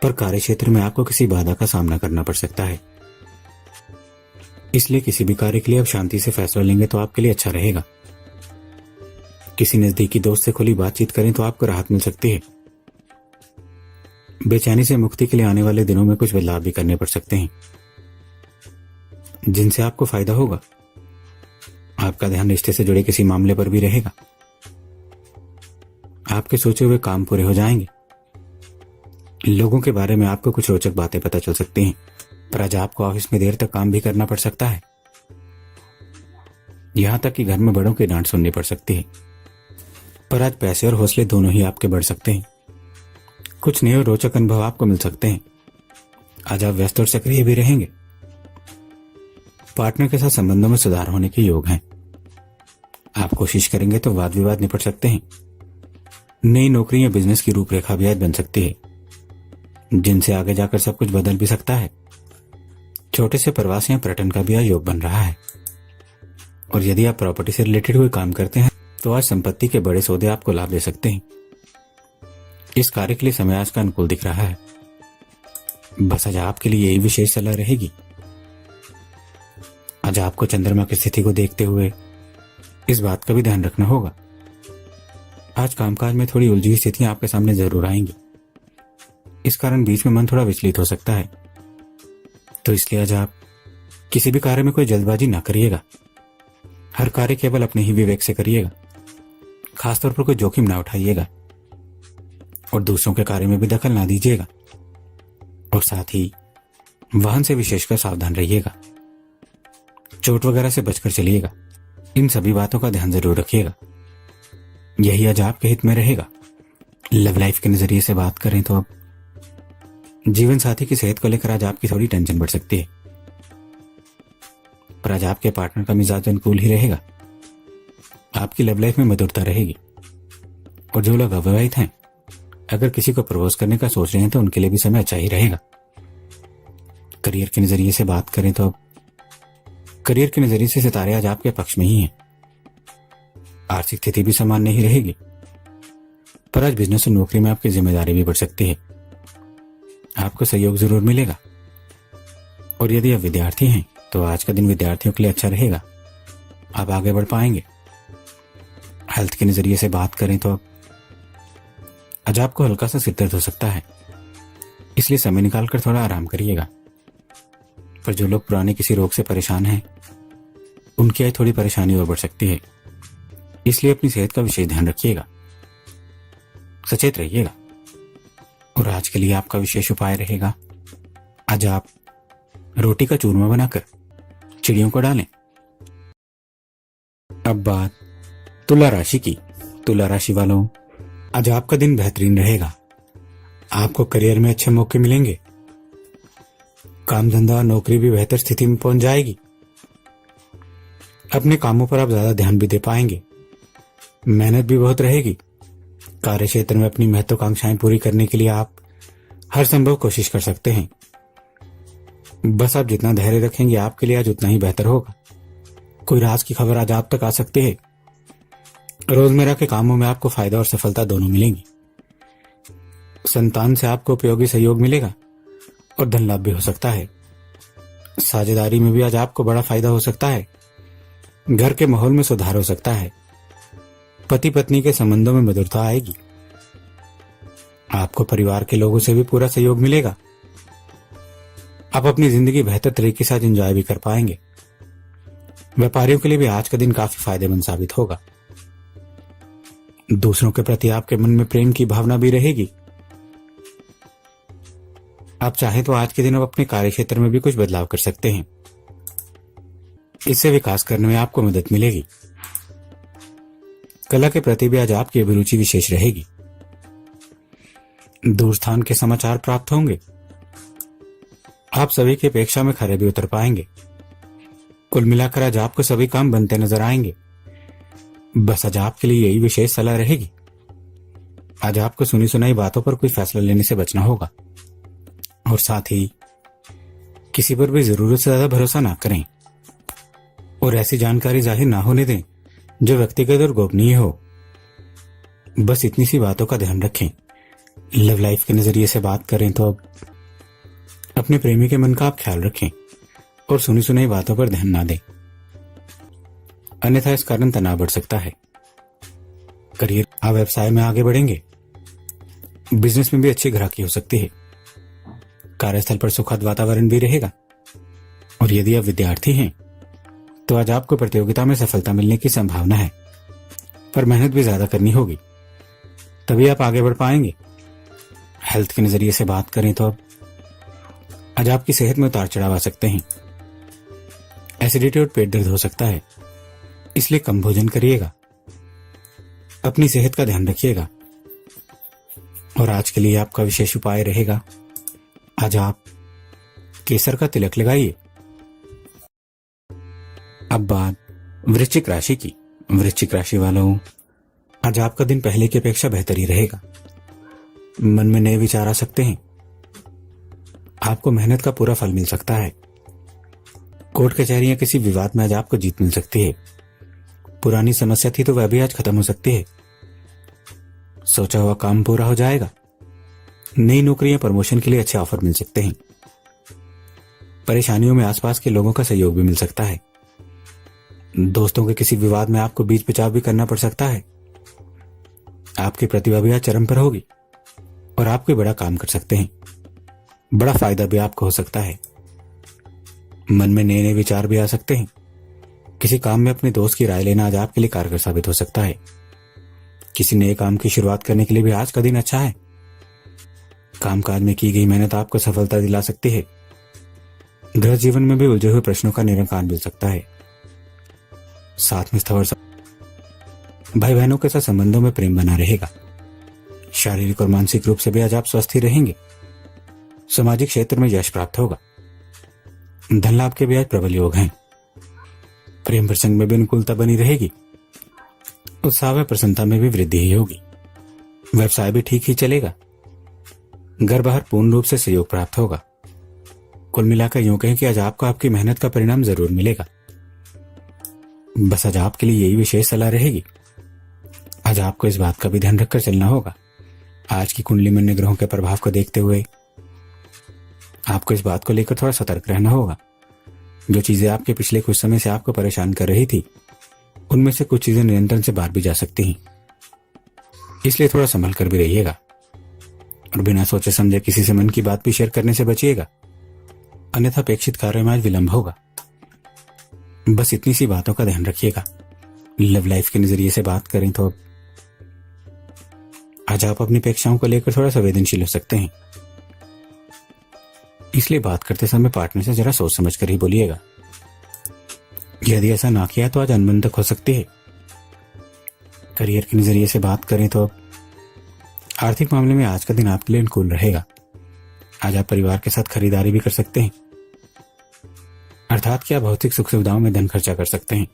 पर कार्य क्षेत्र में आपको किसी बाधा का सामना करना पड़ सकता है। इसलिए किसी भी कार्य के लिए आप शांति से फैसला लेंगे तो आपके लिए अच्छा रहेगा। किसी नजदीकी दोस्त से खुली बातचीत करें तो आपको राहत मिल सकती है। बेचैनी से मुक्ति के लिए आने वाले दिनों में कुछ बदलाव भी करने पड़ सकते हैं जिनसे आपको फायदा होगा। आपका ध्यान रिश्ते से जुड़े किसी मामले पर भी रहेगा। आपके सोचे हुए काम पूरे हो जाएंगे। लोगों के बारे में आपको कुछ रोचक बातें पता चल सकती हैं, पर आज आपको ऑफिस में देर तक काम भी करना पड़ सकता है। यहां तक कि घर में बड़ों की डांट सुननी पड़ सकती है, पर आज पैसे और हौसले दोनों ही आपके बढ़ सकते हैं। कुछ नए और रोचक अनुभव आपको मिल सकते हैं। आज आप व्यस्त और सक्रिय भी रहेंगे। पार्टनर के साथ संबंधों में सुधार होने के योग हैं। आप कोशिश करेंगे तो वाद विवाद निपट सकते हैं। नई नौकरी या बिजनेस की रूपरेखा भी आज बन सकती है, जिनसे आगे जाकर सब कुछ बदल भी सकता है। छोटे से प्रवास या पर्यटन का भी आज योग बन रहा है। और यदि आप प्रॉपर्टी से रिलेटेड हुए काम करते हैं तो आज संपत्ति के बड़े सौदे आपको लाभ दे सकते हैं। इस कार्य के लिए समय आज का अनुकूल दिख रहा है। बस आज आपके लिए यही विशेष सलाह रहेगी। आज आपको चंद्रमा की स्थिति को देखते हुए इस बात का भी ध्यान रखना होगा। आज कामकाज में थोड़ी उलझी स्थितियां आपके सामने जरूर आएंगी। इस कारण बीच में मन थोड़ा विचलित हो सकता है, तो इसलिए आज आप किसी भी कार्य में कोई जल्दबाजी ना करिएगा। हर कार्य केवल अपने ही विवेक से करिएगा। खासतौर पर कोई जोखिम ना उठाइएगा और दूसरों के कार्य में भी दखल ना दीजिएगा। और साथ ही वाहन से विशेषकर सावधान रहिएगा। चोट वगैरह से बचकर चलिएगा। इन सभी बातों का ध्यान जरूर रखिएगा, यही आज आपके हित में रहेगा। लव लाइफ के नजरिए से बात करें तो अब जीवन साथी की सेहत को लेकर आज आपकी थोड़ी टेंशन बढ़ सकती है, पर आज आपके पार्टनर का मिजाज अनुकूल ही रहेगा। आपकी लव लाइफ में मधुरता रहेगी। और जो लोग अविवाहित हैं, अगर किसी को प्रपोज करने का सोच रहे हैं तो उनके लिए भी समय अच्छा ही रहेगा। करियर के नजरिए से बात करें तो अब करियर के नजरिए से सितारे आज आपके पक्ष में ही हैं। आर्थिक स्थिति भी सामान्य ही रहेगी, पर आज बिजनेस और नौकरी में आपकी जिम्मेदारी भी बढ़ सकती है। आपको सहयोग जरूर मिलेगा। और यदि आप विद्यार्थी हैं तो आज का दिन विद्यार्थियों के लिए अच्छा रहेगा। आप आगे बढ़ पाएंगे। हेल्थ के नजरिए से बात करें तो आज आपको हल्का सा सिर दर्द हो सकता है, इसलिए समय निकालकर थोड़ा आराम करिएगा। पर जो लोग पुराने किसी रोग से परेशान हैं, उनकी आज थोड़ी परेशानी और बढ़ सकती है, इसलिए अपनी सेहत का विशेष ध्यान रखिएगा। सचेत रहिएगा। और आज के लिए आपका विशेष उपाय रहेगा, आज आप रोटी का चूरमा बनाकर चिड़ियों को डालें। अब बात तुला राशि की। तुला राशि वालों, आज आपका दिन बेहतरीन रहेगा। आपको करियर में अच्छे मौके मिलेंगे। काम धंधा नौकरी भी बेहतर स्थिति में पहुंच जाएगी। अपने कामों पर आप ज्यादा ध्यान भी दे पाएंगे। मेहनत भी बहुत रहेगी। कार्य क्षेत्र में अपनी महत्वाकांक्षाएं पूरी करने के लिए आप हर संभव कोशिश कर सकते हैं। बस आप जितना धैर्य रखेंगे आपके लिए आज उतना ही बेहतर होगा। कोई राज की खबर आज आप तक आ सकती है। रोजमर्रा के कामों में आपको फायदा और सफलता दोनों मिलेंगी। संतान से आपको उपयोगी सहयोग मिलेगा और धन लाभ भी हो सकता है। साझेदारी में भी आज आपको बड़ा फायदा हो सकता है। घर के माहौल में सुधार हो सकता है। पति पत्नी के संबंधों में मधुरता आएगी। आपको परिवार के लोगों से भी पूरा सहयोग मिलेगा। आप अपनी जिंदगी बेहतर तरीके से एंजॉय भी कर पाएंगे। व्यापारियों के लिए भी आज का दिन काफी फायदेमंद साबित होगा। दूसरों के प्रति आपके मन में प्रेम की भावना भी रहेगी। आप चाहें तो आज के दिन आप अपने कार्य क्षेत्र में भी कुछ बदलाव कर सकते हैं। इससे विकास करने में आपको मदद मिलेगी। कला के प्रति भी आज आपकी अभिरुचि विशेष रहेगी। दूर स्थान के समाचार प्राप्त होंगे। आप सभी की अपेक्षा में खरे भी उतर पाएंगे। कुल मिलाकर आज आपको सभी काम बनते नजर आएंगे। बस आज आपके लिए यही विशेष सलाह रहेगी। आज आपको सुनी सुनाई बातों पर कोई फैसला लेने से बचना होगा और साथ ही किसी पर भी जरूरत से ज्यादा भरोसा ना करें और ऐसी जानकारी जाहिर ना होने दें जो व्यक्तिगत और गोपनीय हो। बस इतनी सी बातों का ध्यान रखें। लव लाइफ के नजरिए से बात करें तो अब अपने प्रेमी के मन का आप ख्याल रखें और सुनी सुनाई बातों पर ध्यान ना दें, अन्यथा इस कारण तनाव बढ़ सकता है। करियर, आप व्यवसाय में आगे बढ़ेंगे। बिजनेस में भी अच्छी ग्राहकी हो सकती है। कार्यस्थल पर सुखद वातावरण भी रहेगा। और यदि आप विद्यार्थी हैं तो आज आपको प्रतियोगिता में सफलता मिलने की संभावना है, पर मेहनत भी ज्यादा करनी होगी, तभी आप आगे बढ़ पाएंगे। हेल्थ के नजरिए से बात करें तो अब आज आपकी सेहत में उतार चढ़ाव आ सकते हैं। एसिडिटी और पेट दर्द हो सकता है, इसलिए कम भोजन करिएगा। अपनी सेहत का ध्यान रखिएगा। और आज के लिए आपका विशेष उपाय रहेगा, आज आप केसर का तिलक लगाइए। अब बात वृश्चिक राशि की। वृश्चिक राशि वालों, आज आपका दिन पहले की अपेक्षा बेहतर ही रहेगा। मन में नए विचार आ सकते हैं। आपको मेहनत का पूरा फल मिल सकता है। कोर्ट कचहरी या किसी विवाद में आज आपको जीत मिल सकती है। पुरानी समस्या थी तो वह भी आज खत्म हो सकती है। सोचा हुआ काम पूरा हो जाएगा। नई नौकरी या प्रमोशन के लिए अच्छे ऑफर मिल सकते हैं। परेशानियों में आसपास के लोगों का सहयोग भी मिल सकता है। दोस्तों के किसी विवाद में आपको बीच बचाव भी करना पड़ सकता है। आपकी प्रतिभा भी आज चरम पर होगी और आप कोई बड़ा काम कर सकते हैं। बड़ा फायदा भी आपको हो सकता है। मन में नए नए विचार भी आ सकते हैं। किसी काम में अपने दोस्त की राय लेना आज आपके लिए कारगर साबित हो सकता है। किसी नए काम की शुरुआत करने के लिए भी आज का दिन अच्छा है। कामकाज में की गई मेहनत आपको सफलता दिला सकती है। गृह जीवन में भी उलझे हुए प्रश्नों का निराकरण मिल सकता है। साथ में स्थावर भाई बहनों के साथ संबंधों में प्रेम बना रहेगा। शारीरिक और मानसिक रूप से भी आज आप स्वस्थ ही रहेंगे। सामाजिक क्षेत्र में यश प्राप्त होगा। धन लाभ के भी आज प्रबल योग हैं। प्रेम प्रसंग में भी अनुकूलता बनी रहेगी। उत्साह व प्रसन्नता में भी वृद्धि ही होगी। व्यवसाय भी ठीक ही चलेगा। घर बाहर पूर्ण रूप से सहयोग प्राप्त होगा। कुल मिलाकर यूं कहें कि आज आपको आपकी मेहनत का परिणाम जरूर मिलेगा। बस आज आपके लिए यही विशेष सलाह रहेगी। आज आपको इस बात का भी ध्यान रखकर चलना होगा। आज की कुंडली में ग्रहों के प्रभाव को देखते हुए आपको इस बात को लेकर थोड़ा सतर्क रहना होगा। जो चीजें आपके पिछले कुछ समय से आपको परेशान कर रही थी, उनमें से कुछ चीजें नियंत्रण से बाहर भी जा सकती हैं। इसलिए थोड़ा संभल कर भी रहिएगा और बिना सोचे समझे किसी से मन की बात भी शेयर करने से बचिएगा, अन्यथा अपेक्षित कार्य में आज विलंब होगा। बस इतनी सी बातों का ध्यान रखिएगा। लव लाइफ के नजरिए से बात करें तो आज आप अपनी अपेक्षाओं को लेकर थोड़ा संवेदनशील हो सकते हैं। इसलिए बात करते समय पार्टनर से जरा सोच समझ कर ही बोलिएगा। यदि ऐसा ना किया तो आज अनबन तक हो सकती है। करियर के नजरिए से बात करें तो आर्थिक मामले में आज का दिन आपके लिए अनुकूल रहेगा। आज आप परिवार के साथ खरीदारी भी कर सकते हैं, अर्थात कि आप भौतिक सुख सुविधाओं में धन खर्चा कर सकते हैं।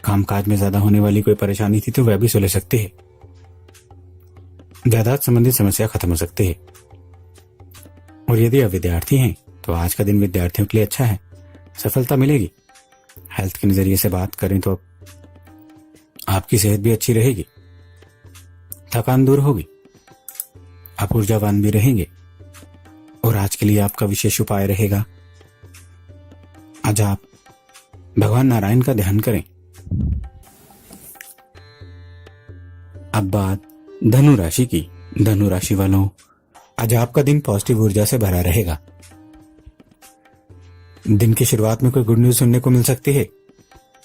कामकाज में ज्यादा होने वाली कोई परेशानी थी तो वह भी सुलझ सकती है। जायदाद संबंधित समस्या खत्म हो सकती है। और यदि आप विद्यार्थी हैं तो आज का दिन विद्यार्थियों के लिए अच्छा है, सफलता मिलेगी। हेल्थ के नजरिए से बात करें तो आपकी सेहत भी अच्छी रहेगी, थकान दूर होगी, आप ऊर्जावान भी रहेंगे। और आज के लिए आपका विशेष उपाय रहेगा, आज आप भगवान नारायण का ध्यान करें। अब बात धनु राशि की। धनु राशि वालों, आज आपका दिन पॉजिटिव ऊर्जा से भरा रहेगा। दिन की शुरुआत में कोई गुड न्यूज सुनने को मिल सकती है।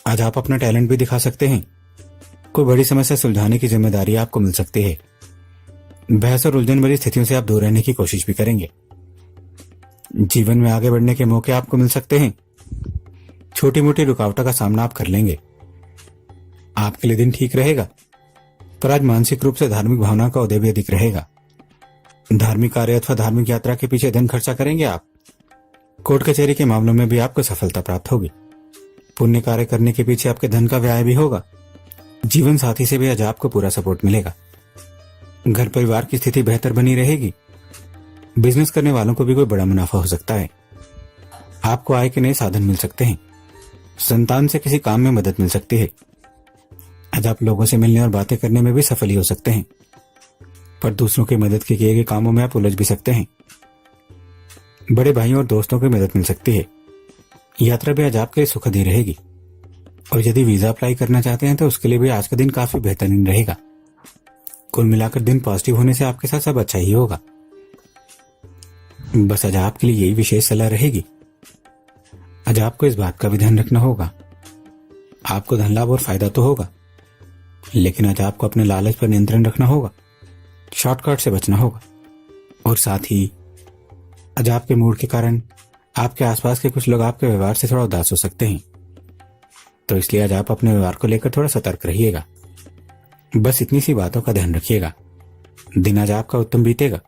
आज आप अपना टैलेंट भी दिखा सकते हैं। कोई बड़ी समस्या सुलझाने की जिम्मेदारी आपको मिल सकती है। बहस और उलझन भरी स्थितियों से आप दूर रहने की कोशिश भी करेंगे। जीवन में आगे बढ़ने के मौके आपको मिल सकते हैं। छोटी मोटी रुकावटों का सामना आप कर लेंगे। आपके लिए दिन ठीक रहेगा, पर आज मानसिक रूप से धार्मिक भावना का उदय भी अधिक रहेगा। धार्मिक कार्य अथवा धार्मिक यात्रा के पीछे धन खर्चा करेंगे आप। कोर्ट कचहरी के मामलों में भी आपको सफलता प्राप्त होगी। पुण्य कार्य करने के पीछे आपके धन का व्यय भी होगा। जीवन साथी से भी आज आपको पूरा सपोर्ट मिलेगा। घर परिवार की स्थिति बेहतर बनी रहेगी। बिजनेस करने वालों को भी कोई बड़ा मुनाफा हो सकता है। आपको आय के नए साधन मिल सकते हैं। संतान से किसी काम में मदद मिल सकती है। आज आप लोगों से मिलने और बातें करने में भी सफल ही हो सकते हैं, पर दूसरों की मदद के किए गए कामों में आप उलझ भी सकते हैं। बड़े भाइयों और दोस्तों की मदद मिल सकती है। यात्रा भी आज आपके लिए सुखद ही रहेगी। और यदि वीजा अप्लाई करना चाहते हैं तो उसके लिए भी आज का दिन काफी बेहतरीन रहेगा। कुल मिलाकर दिन पॉजिटिव होने से आपके साथ सब अच्छा ही होगा। बस आज आपके लिए यही विशेष सलाह रहेगी। आज आपको इस बात का भी ध्यान रखना होगा। आपको धन लाभ और फायदा तो होगा, लेकिन आज आपको अपने लालच पर नियंत्रण रखना होगा। शॉर्टकट से बचना होगा। और साथ ही आज आपके मूड के कारण आपके आसपास के कुछ लोग आपके व्यवहार से थोड़ा उदास हो सकते हैं, तो इसलिए आज आप अपने व्यवहार को लेकर थोड़ा सतर्क रहिएगा। बस इतनी सी बातों का ध्यान रखिएगा। दिन आज आपका उत्तम बीतेगा।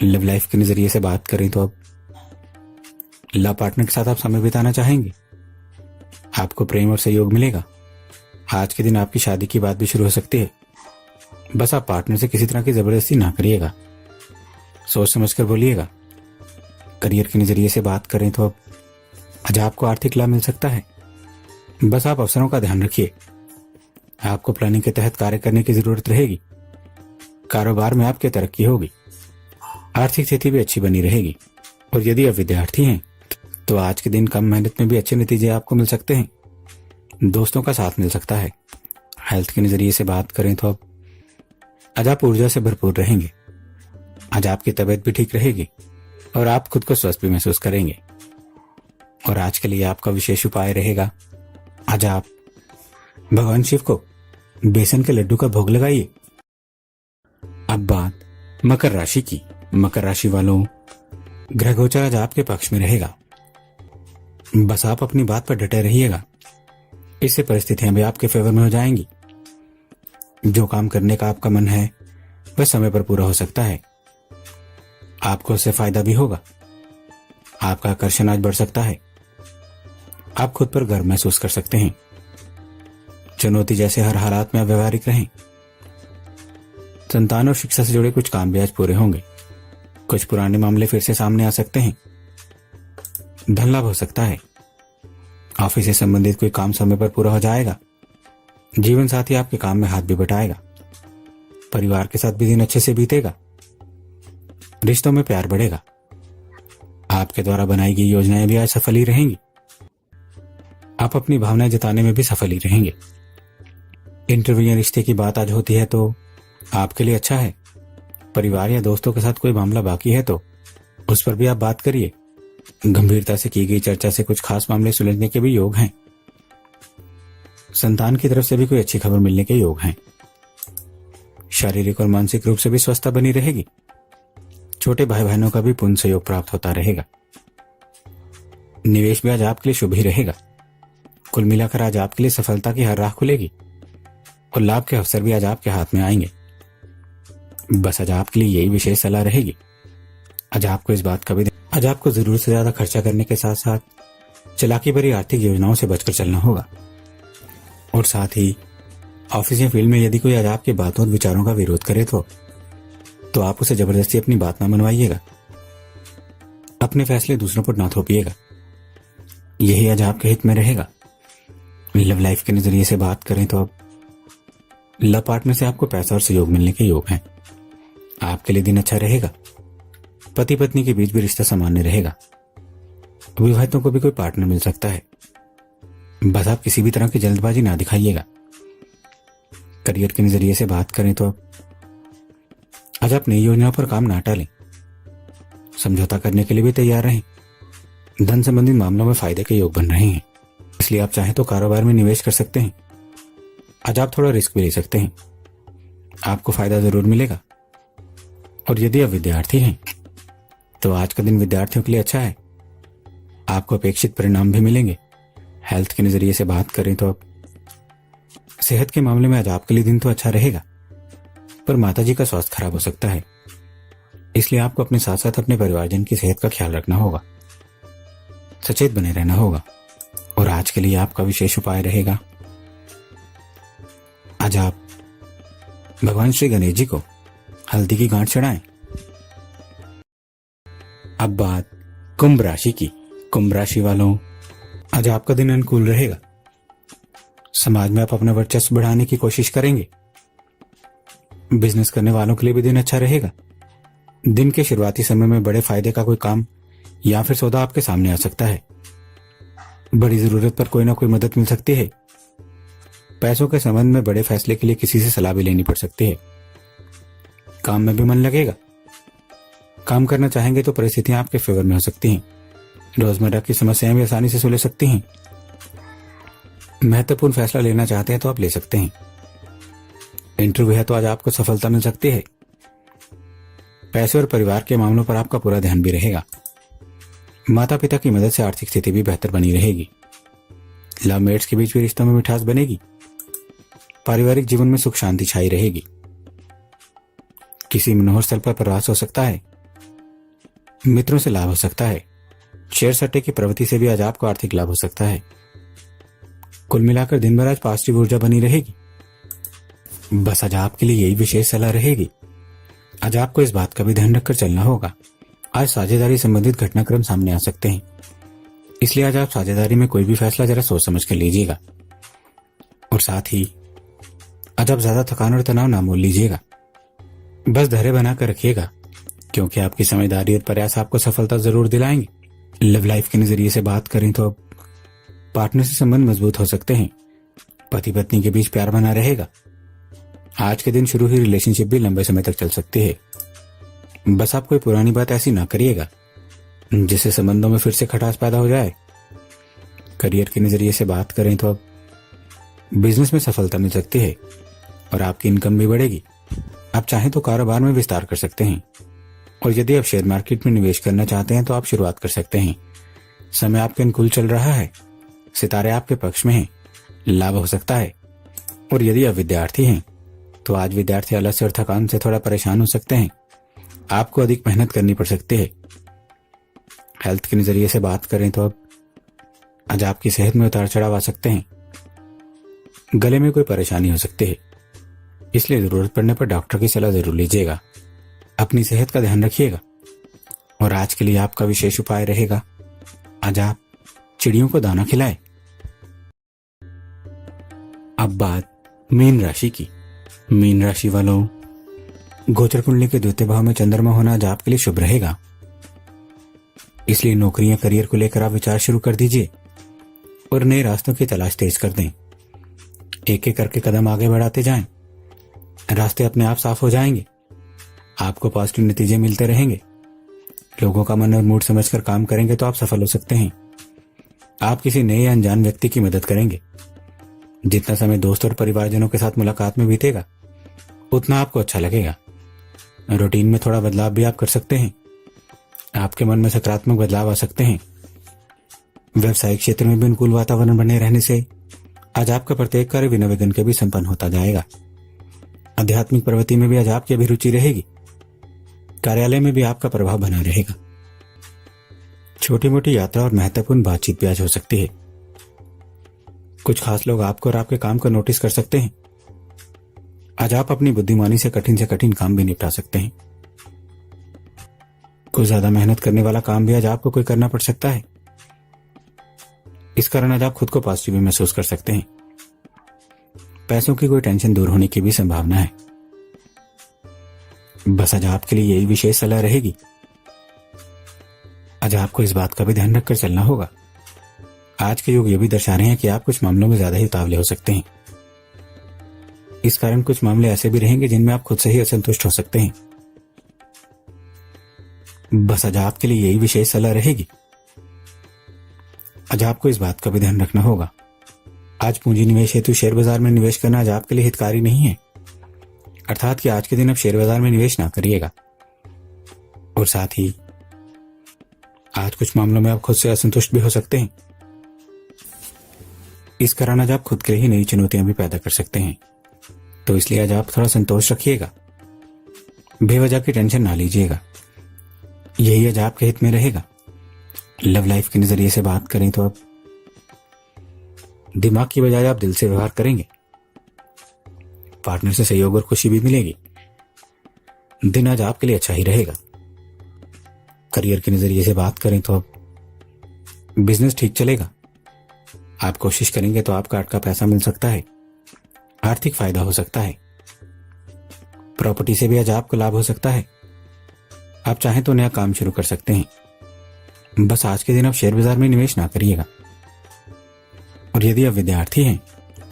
लव लाइफ के नजरिए से बात करें तो अब लव पार्टनर के साथ आप समय बिताना चाहेंगे। आपको प्रेम और सहयोग मिलेगा। आज के दिन आपकी शादी की बात भी शुरू हो सकती है। बस आप पार्टनर से किसी तरह की जबरदस्ती ना करिएगा। सोच समझकर बोलिएगा। करियर के नजरिए से बात करें तो अब आज आपको आर्थिक लाभ मिल सकता है। बस आप अवसरों का ध्यान रखिए। आपको प्लानिंग के तहत कार्य करने की जरूरत रहेगी। कारोबार में आपकी तरक्की होगी। आर्थिक स्थिति भी अच्छी बनी रहेगी। और यदि आप विद्यार्थी हैं तो आज के दिन कम मेहनत में भी अच्छे नतीजे आपको मिल सकते हैं। दोस्तों का साथ मिल सकता है। हेल्थ के नजरिए से बात करें तो अब आज आप ऊर्जा से भरपूर रहेंगे। आज आपकी तबीयत भी ठीक रहेगी और आप खुद को स्वस्थ भी महसूस करेंगे। और आज के लिए आपका विशेष उपाय रहेगा, आज आप भगवान शिव को बेसन के लड्डू का भोग लगाइए। अब बात मकर राशि की। मकर राशि वालों, ग्रह गोचर आज आपके पक्ष में रहेगा। बस आप अपनी बात पर डटे रहिएगा। इससे परिस्थितियां भी आपके फेवर में हो जाएंगी। जो काम करने का आपका मन है वह समय पर पूरा हो सकता है। आपको उससे फायदा भी होगा। आपका आकर्षण आज बढ़ सकता है। आप खुद पर गर्व महसूस कर सकते हैं। चुनौती जैसे हर हालात में आप व्यवहारिक रहें। संतान और शिक्षा से जुड़े कुछ काम भी आज पूरे होंगे। कुछ पुराने मामले फिर से सामने आ सकते हैं। धन लाभ हो सकता है। ऑफिस से संबंधित कोई काम समय पर पूरा हो जाएगा। जीवन साथी आपके काम में हाथ भी बटाएगा। परिवार के साथ भी दिन अच्छे से बीतेगा। रिश्तों में प्यार बढ़ेगा। आपके द्वारा बनाई गई योजनाएं भी आज सफल ही रहेंगी। आप अपनी भावनाएं जताने में भी सफल ही रहेंगे। इंटरव्यू या रिश्ते की बात आज होती है तो आपके लिए अच्छा है। परिवार या दोस्तों के साथ कोई मामला बाकी है तो उस पर भी आप बात करिए। गंभीरता से की गई चर्चा से कुछ खास मामले सुलझने के भी योग हैं। संतान की तरफ से भी कोई अच्छी खबर मिलने के योग हैं। शारीरिक और मानसिक रूप से भी स्वस्थता बनी रहेगी। छोटे भाई बहनों का भी पूर्ण सहयोग प्राप्त होता रहेगा। निवेश भी आज आपके लिए शुभ ही रहेगा। कुल मिलाकर आज आपके लिए सफलता की हर राह खुलेगी और लाभ के अवसर भी आज आपके हाथ में आएंगे। बस आज आपके लिए यही विशेष सलाह रहेगी। आज आपको इस बात का भी आज आपको जरूरत से ज्यादा खर्चा करने के साथ साथ चालाकी भरी आर्थिक योजनाओं से बचकर चलना होगा। और साथ ही ऑफिस या फील्ड में यदि कोई आज आपके बातों और विचारों का विरोध करे तो आप उसे जबरदस्ती अपनी बात ना मनवाइएगा। अपने फैसले दूसरों पर ना थोपिएगा। यही आज आपके हित में रहेगा। लव लाइफ के नजरिए से बात करें तो अब लव पार्टनर से आपको पैसा और सहयोग मिलने के योग हैं। आपके लिए दिन अच्छा रहेगा। पति पत्नी के बीच भी रिश्ता सामान्य रहेगा। विवाहितों को भी कोई पार्टनर मिल सकता है। बस आप किसी भी तरह की जल्दबाजी ना दिखाइएगा। करियर के नजरिए से बात करें तो आज आप नई योजनाओं पर काम ना टालें, समझौता करने के लिए भी तैयार रहें। धन संबंधित मामलों में फायदे के योग बन रहे हैं, इसलिए आप चाहें तो कारोबार में निवेश कर सकते हैं। आज आप थोड़ा रिस्क भी ले सकते हैं, आपको फायदा जरूर मिलेगा। और यदि आप विद्यार्थी हैं तो आज का दिन विद्यार्थियों के लिए अच्छा है, आपको अपेक्षित परिणाम भी मिलेंगे। हेल्थ के नजरिए से बात करें तो सेहत के मामले में आज आपके लिए दिन तो अच्छा रहेगा, पर माताजी का स्वास्थ्य खराब हो सकता है, इसलिए आपको अपने साथ साथ अपने परिवारजन की सेहत का ख्याल रखना होगा, सचेत बने रहना होगा। और आज के लिए आपका विशेष उपाय रहेगा, आज आप भगवान श्री गणेश जी को हल्दी की गांठ चढ़ाएं। अब बात कुंभ राशि की। कुंभ राशि वालों, आज आपका दिन अनुकूल रहेगा। समाज में आप अपना वर्चस्व बढ़ाने की कोशिश करेंगे। बिजनेस करने वालों के लिए भी दिन अच्छा रहेगा। दिन के शुरुआती समय में बड़े फायदे का कोई काम या फिर सौदा आपके सामने आ सकता है। बड़ी जरूरत पर कोई ना कोई मदद मिल सकती है। पैसों के संबंध में बड़े फैसले के लिए किसी से सलाह भी लेनी पड़ सकती है। काम में भी मन लगेगा। काम करना चाहेंगे तो परिस्थितियां आपके फेवर में हो सकती हैं। रोजमर्रा की समस्याएं भी आसानी से सुलझ सकती हैं। महत्वपूर्ण फैसला लेना चाहते हैं तो आप ले सकते हैं। इंटरव्यू है तो आज आपको सफलता मिल सकती है। पैसे और परिवार के मामलों पर आपका पूरा ध्यान भी रहेगा। माता पिता की मदद से आर्थिक स्थिति भी बेहतर बनी रहेगी। लव मेट्स के बीच भी रिश्तों में मिठास बनेगी। पारिवारिक जीवन में सुख शांति छाई रहेगी। किसी मनोहर स्थल पर प्रवास हो सकता है। मित्रों से लाभ हो सकता है। शेयर सट्टे की प्रवृत्ति से भी आज आपको आर्थिक लाभ हो सकता है। कुल मिलाकर दिन भर आज पॉजिटिव ऊर्जा बनी रहेगी। बस आज आपके लिए यही विशेष सलाह रहेगी। आज आपको इस बात का भी ध्यान रखकर चलना होगा, आज साझेदारी संबंधित घटनाक्रम सामने आ सकते हैं, इसलिए आज आप साझेदारी में कोई भी फैसला जरा सोच समझ कर लीजिएगा। और साथ ही आज आप ज्यादा थकान और तनाव ना मोल लीजिएगा। बस धैर्य बनाकर रखिएगा, क्योंकि आपकी समझदारी और प्रयास आपको सफलता जरूर दिलाएंगे। लव लाइफ के नजरिए से बात करें तो पार्टनर से संबंध मजबूत हो सकते हैं। पति पत्नी के बीच प्यार बना रहेगा। आज के दिन शुरू हुई रिलेशनशिप भी लंबे समय तक चल सकती है। बस आप कोई पुरानी बात ऐसी ना करिएगा जिससे संबंधों में फिर से खटास पैदा हो जाए। करियर के नजरिए से बात करें तो अब बिजनेस में सफलता मिल सकती है और आपकी इनकम भी बढ़ेगी। आप चाहें तो कारोबार में विस्तार कर सकते हैं, और यदि आप शेयर मार्केट में निवेश करना चाहते हैं तो आप शुरुआत कर सकते हैं। समय आपके अनुकूल चल रहा है। सितारे आपके पक्ष में हैं। लाभ हो सकता है। और यदि आप विद्यार्थी हैं तो आज विद्यार्थी आलस्य और थकान से थोड़ा परेशान हो सकते हैं। आपको अधिक मेहनत करनी पड़ सकती है। हेल्थ के नजरिए से बात करें तो अब आज आपकी सेहत में उतार चढ़ाव आ सकते हैं। गले में कोई परेशानी हो सकती है, इसलिए जरूरत पड़ने पर डॉक्टर की सलाह जरूर लीजिएगा। अपनी सेहत का ध्यान रखिएगा। और आज के लिए आपका विशेष उपाय रहेगा, आज आप चिड़ियों को दाना खिलाएं। अब बात मीन राशि की। मीन राशि वालों, गोचर कुंडली के द्वितीय भाव में चंद्रमा होना आज आपके लिए शुभ रहेगा, इसलिए नौकरियां करियर को लेकर आप विचार शुरू कर दीजिए और नए रास्तों की तलाश तेज कर दें। एक एक करके कदम आगे बढ़ाते जाएं। रास्ते अपने आप साफ हो जाएंगे। आपको पॉजिटिव नतीजे मिलते रहेंगे। लोगों का मन और मूड समझकर काम करेंगे तो आप सफल हो सकते हैं। आप किसी नए अनजान व्यक्ति की मदद करेंगे। जितना समय दोस्त और परिवारजनों के साथ मुलाकात में बीतेगा उतना आपको अच्छा लगेगा। रूटीन में थोड़ा बदलाव भी आप कर सकते हैं। आपके मन में सकारात्मक बदलाव आ सकते हैं। व्यवसायिक क्षेत्र में भी अनुकूल वातावरण बने रहने से आज आपका प्रत्येक कार्य बिना विघ्न के भी संपन्न होता जाएगा। आध्यात्मिक प्रवृत्ति में भी आज आपकी अभिरुचि रहेगी। कार्यालय में भी आपका प्रभाव बना रहेगा। छोटी मोटी यात्रा और महत्वपूर्ण बातचीत भी आज हो सकती है। कुछ खास लोग आपको और आपके काम को नोटिस कर सकते हैं। आज आप अपनी बुद्धिमानी से कठिन काम भी निपटा सकते हैं। कुछ ज्यादा मेहनत करने वाला काम भी आज आपको कोई करना पड़ सकता है। इस कारण आज आप खुद को पॉजिटिव महसूस कर सकते हैं। पैसों की कोई टेंशन दूर होने की भी संभावना है। बस आज आपके लिए यही विशेष सलाह रहेगी। आज आपको इस बात का भी ध्यान रखकर चलना होगा। आज के योग ये भी दर्शा रहे हैं कि आप कुछ मामलों में ज्यादा ही उतावले हो सकते हैं, इस कारण कुछ मामले ऐसे भी रहेंगे जिनमें आप खुद से ही असंतुष्ट हो सकते हैं। बस आज आपके लिए यही विशेष सलाह रहेगी। आज आपको इस बात का भी ध्यान रखना होगा, आज पूंजी निवेश हेतु शेयर बाजार में निवेश करना आज आपके लिए हितकारी नहीं है। अर्थात कि आज के दिन आप शेयर बाजार में निवेश ना करिएगा। और साथ ही आज कुछ मामलों में आप खुद से असंतुष्ट भी हो सकते हैं। इस कारण आज आप खुद के लिए ही नई चुनौतियां भी पैदा कर सकते हैं। तो इसलिए आज आप थोड़ा संतोष रखिएगा, बेवजह की टेंशन ना लीजिएगा, यही आज आपके हित में रहेगा। लव लाइफ के नजरिए से बात करें तो अब दिमाग की बजाय आप दिल से व्यवहार करेंगे। पार्टनर से सहयोग और खुशी भी मिलेगी। दिन आज आपके लिए अच्छा ही रहेगा। करियर के नजरिए से बात करें तो अब बिजनेस ठीक चलेगा। आप कोशिश करेंगे तो आपका अटका पैसा मिल सकता है, आर्थिक फायदा हो सकता है। प्रॉपर्टी से भी आज आपको लाभ हो सकता है। आप चाहें तो नया काम शुरू कर सकते हैं। बस आज के दिन आप शेयर बाजार में निवेश ना करिएगा। और यदि आप विद्यार्थी हैं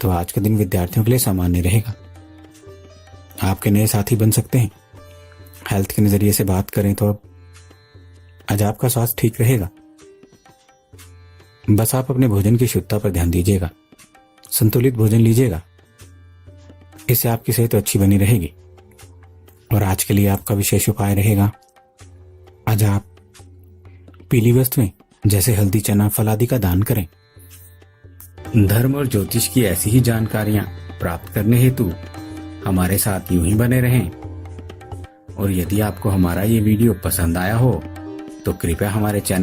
तो आज का दिन विद्यार्थियों के लिए सामान्य रहेगा। आपके नए साथी बन सकते हैं। हेल्थ के नजरिए से बात करें तो अब आज आपका स्वास्थ्य ठीक रहेगा। बस आप अपने भोजन की शुद्धता पर ध्यान दीजिएगा, संतुलित भोजन लीजिएगा, इससे आपकी सेहत अच्छी बनी रहेगी। और आज के लिए आपका विशेष उपाय रहेगा, आज आप पीली वस्तुएं जैसे हल्दी, चना, फल आदि का दान करें। धर्म और ज्योतिष की ऐसी ही जानकारियां प्राप्त करने हेतु हमारे साथ यूं ही बने रहें। और यदि आपको हमारा ये वीडियो पसंद आया हो तो कृपया हमारे चैनल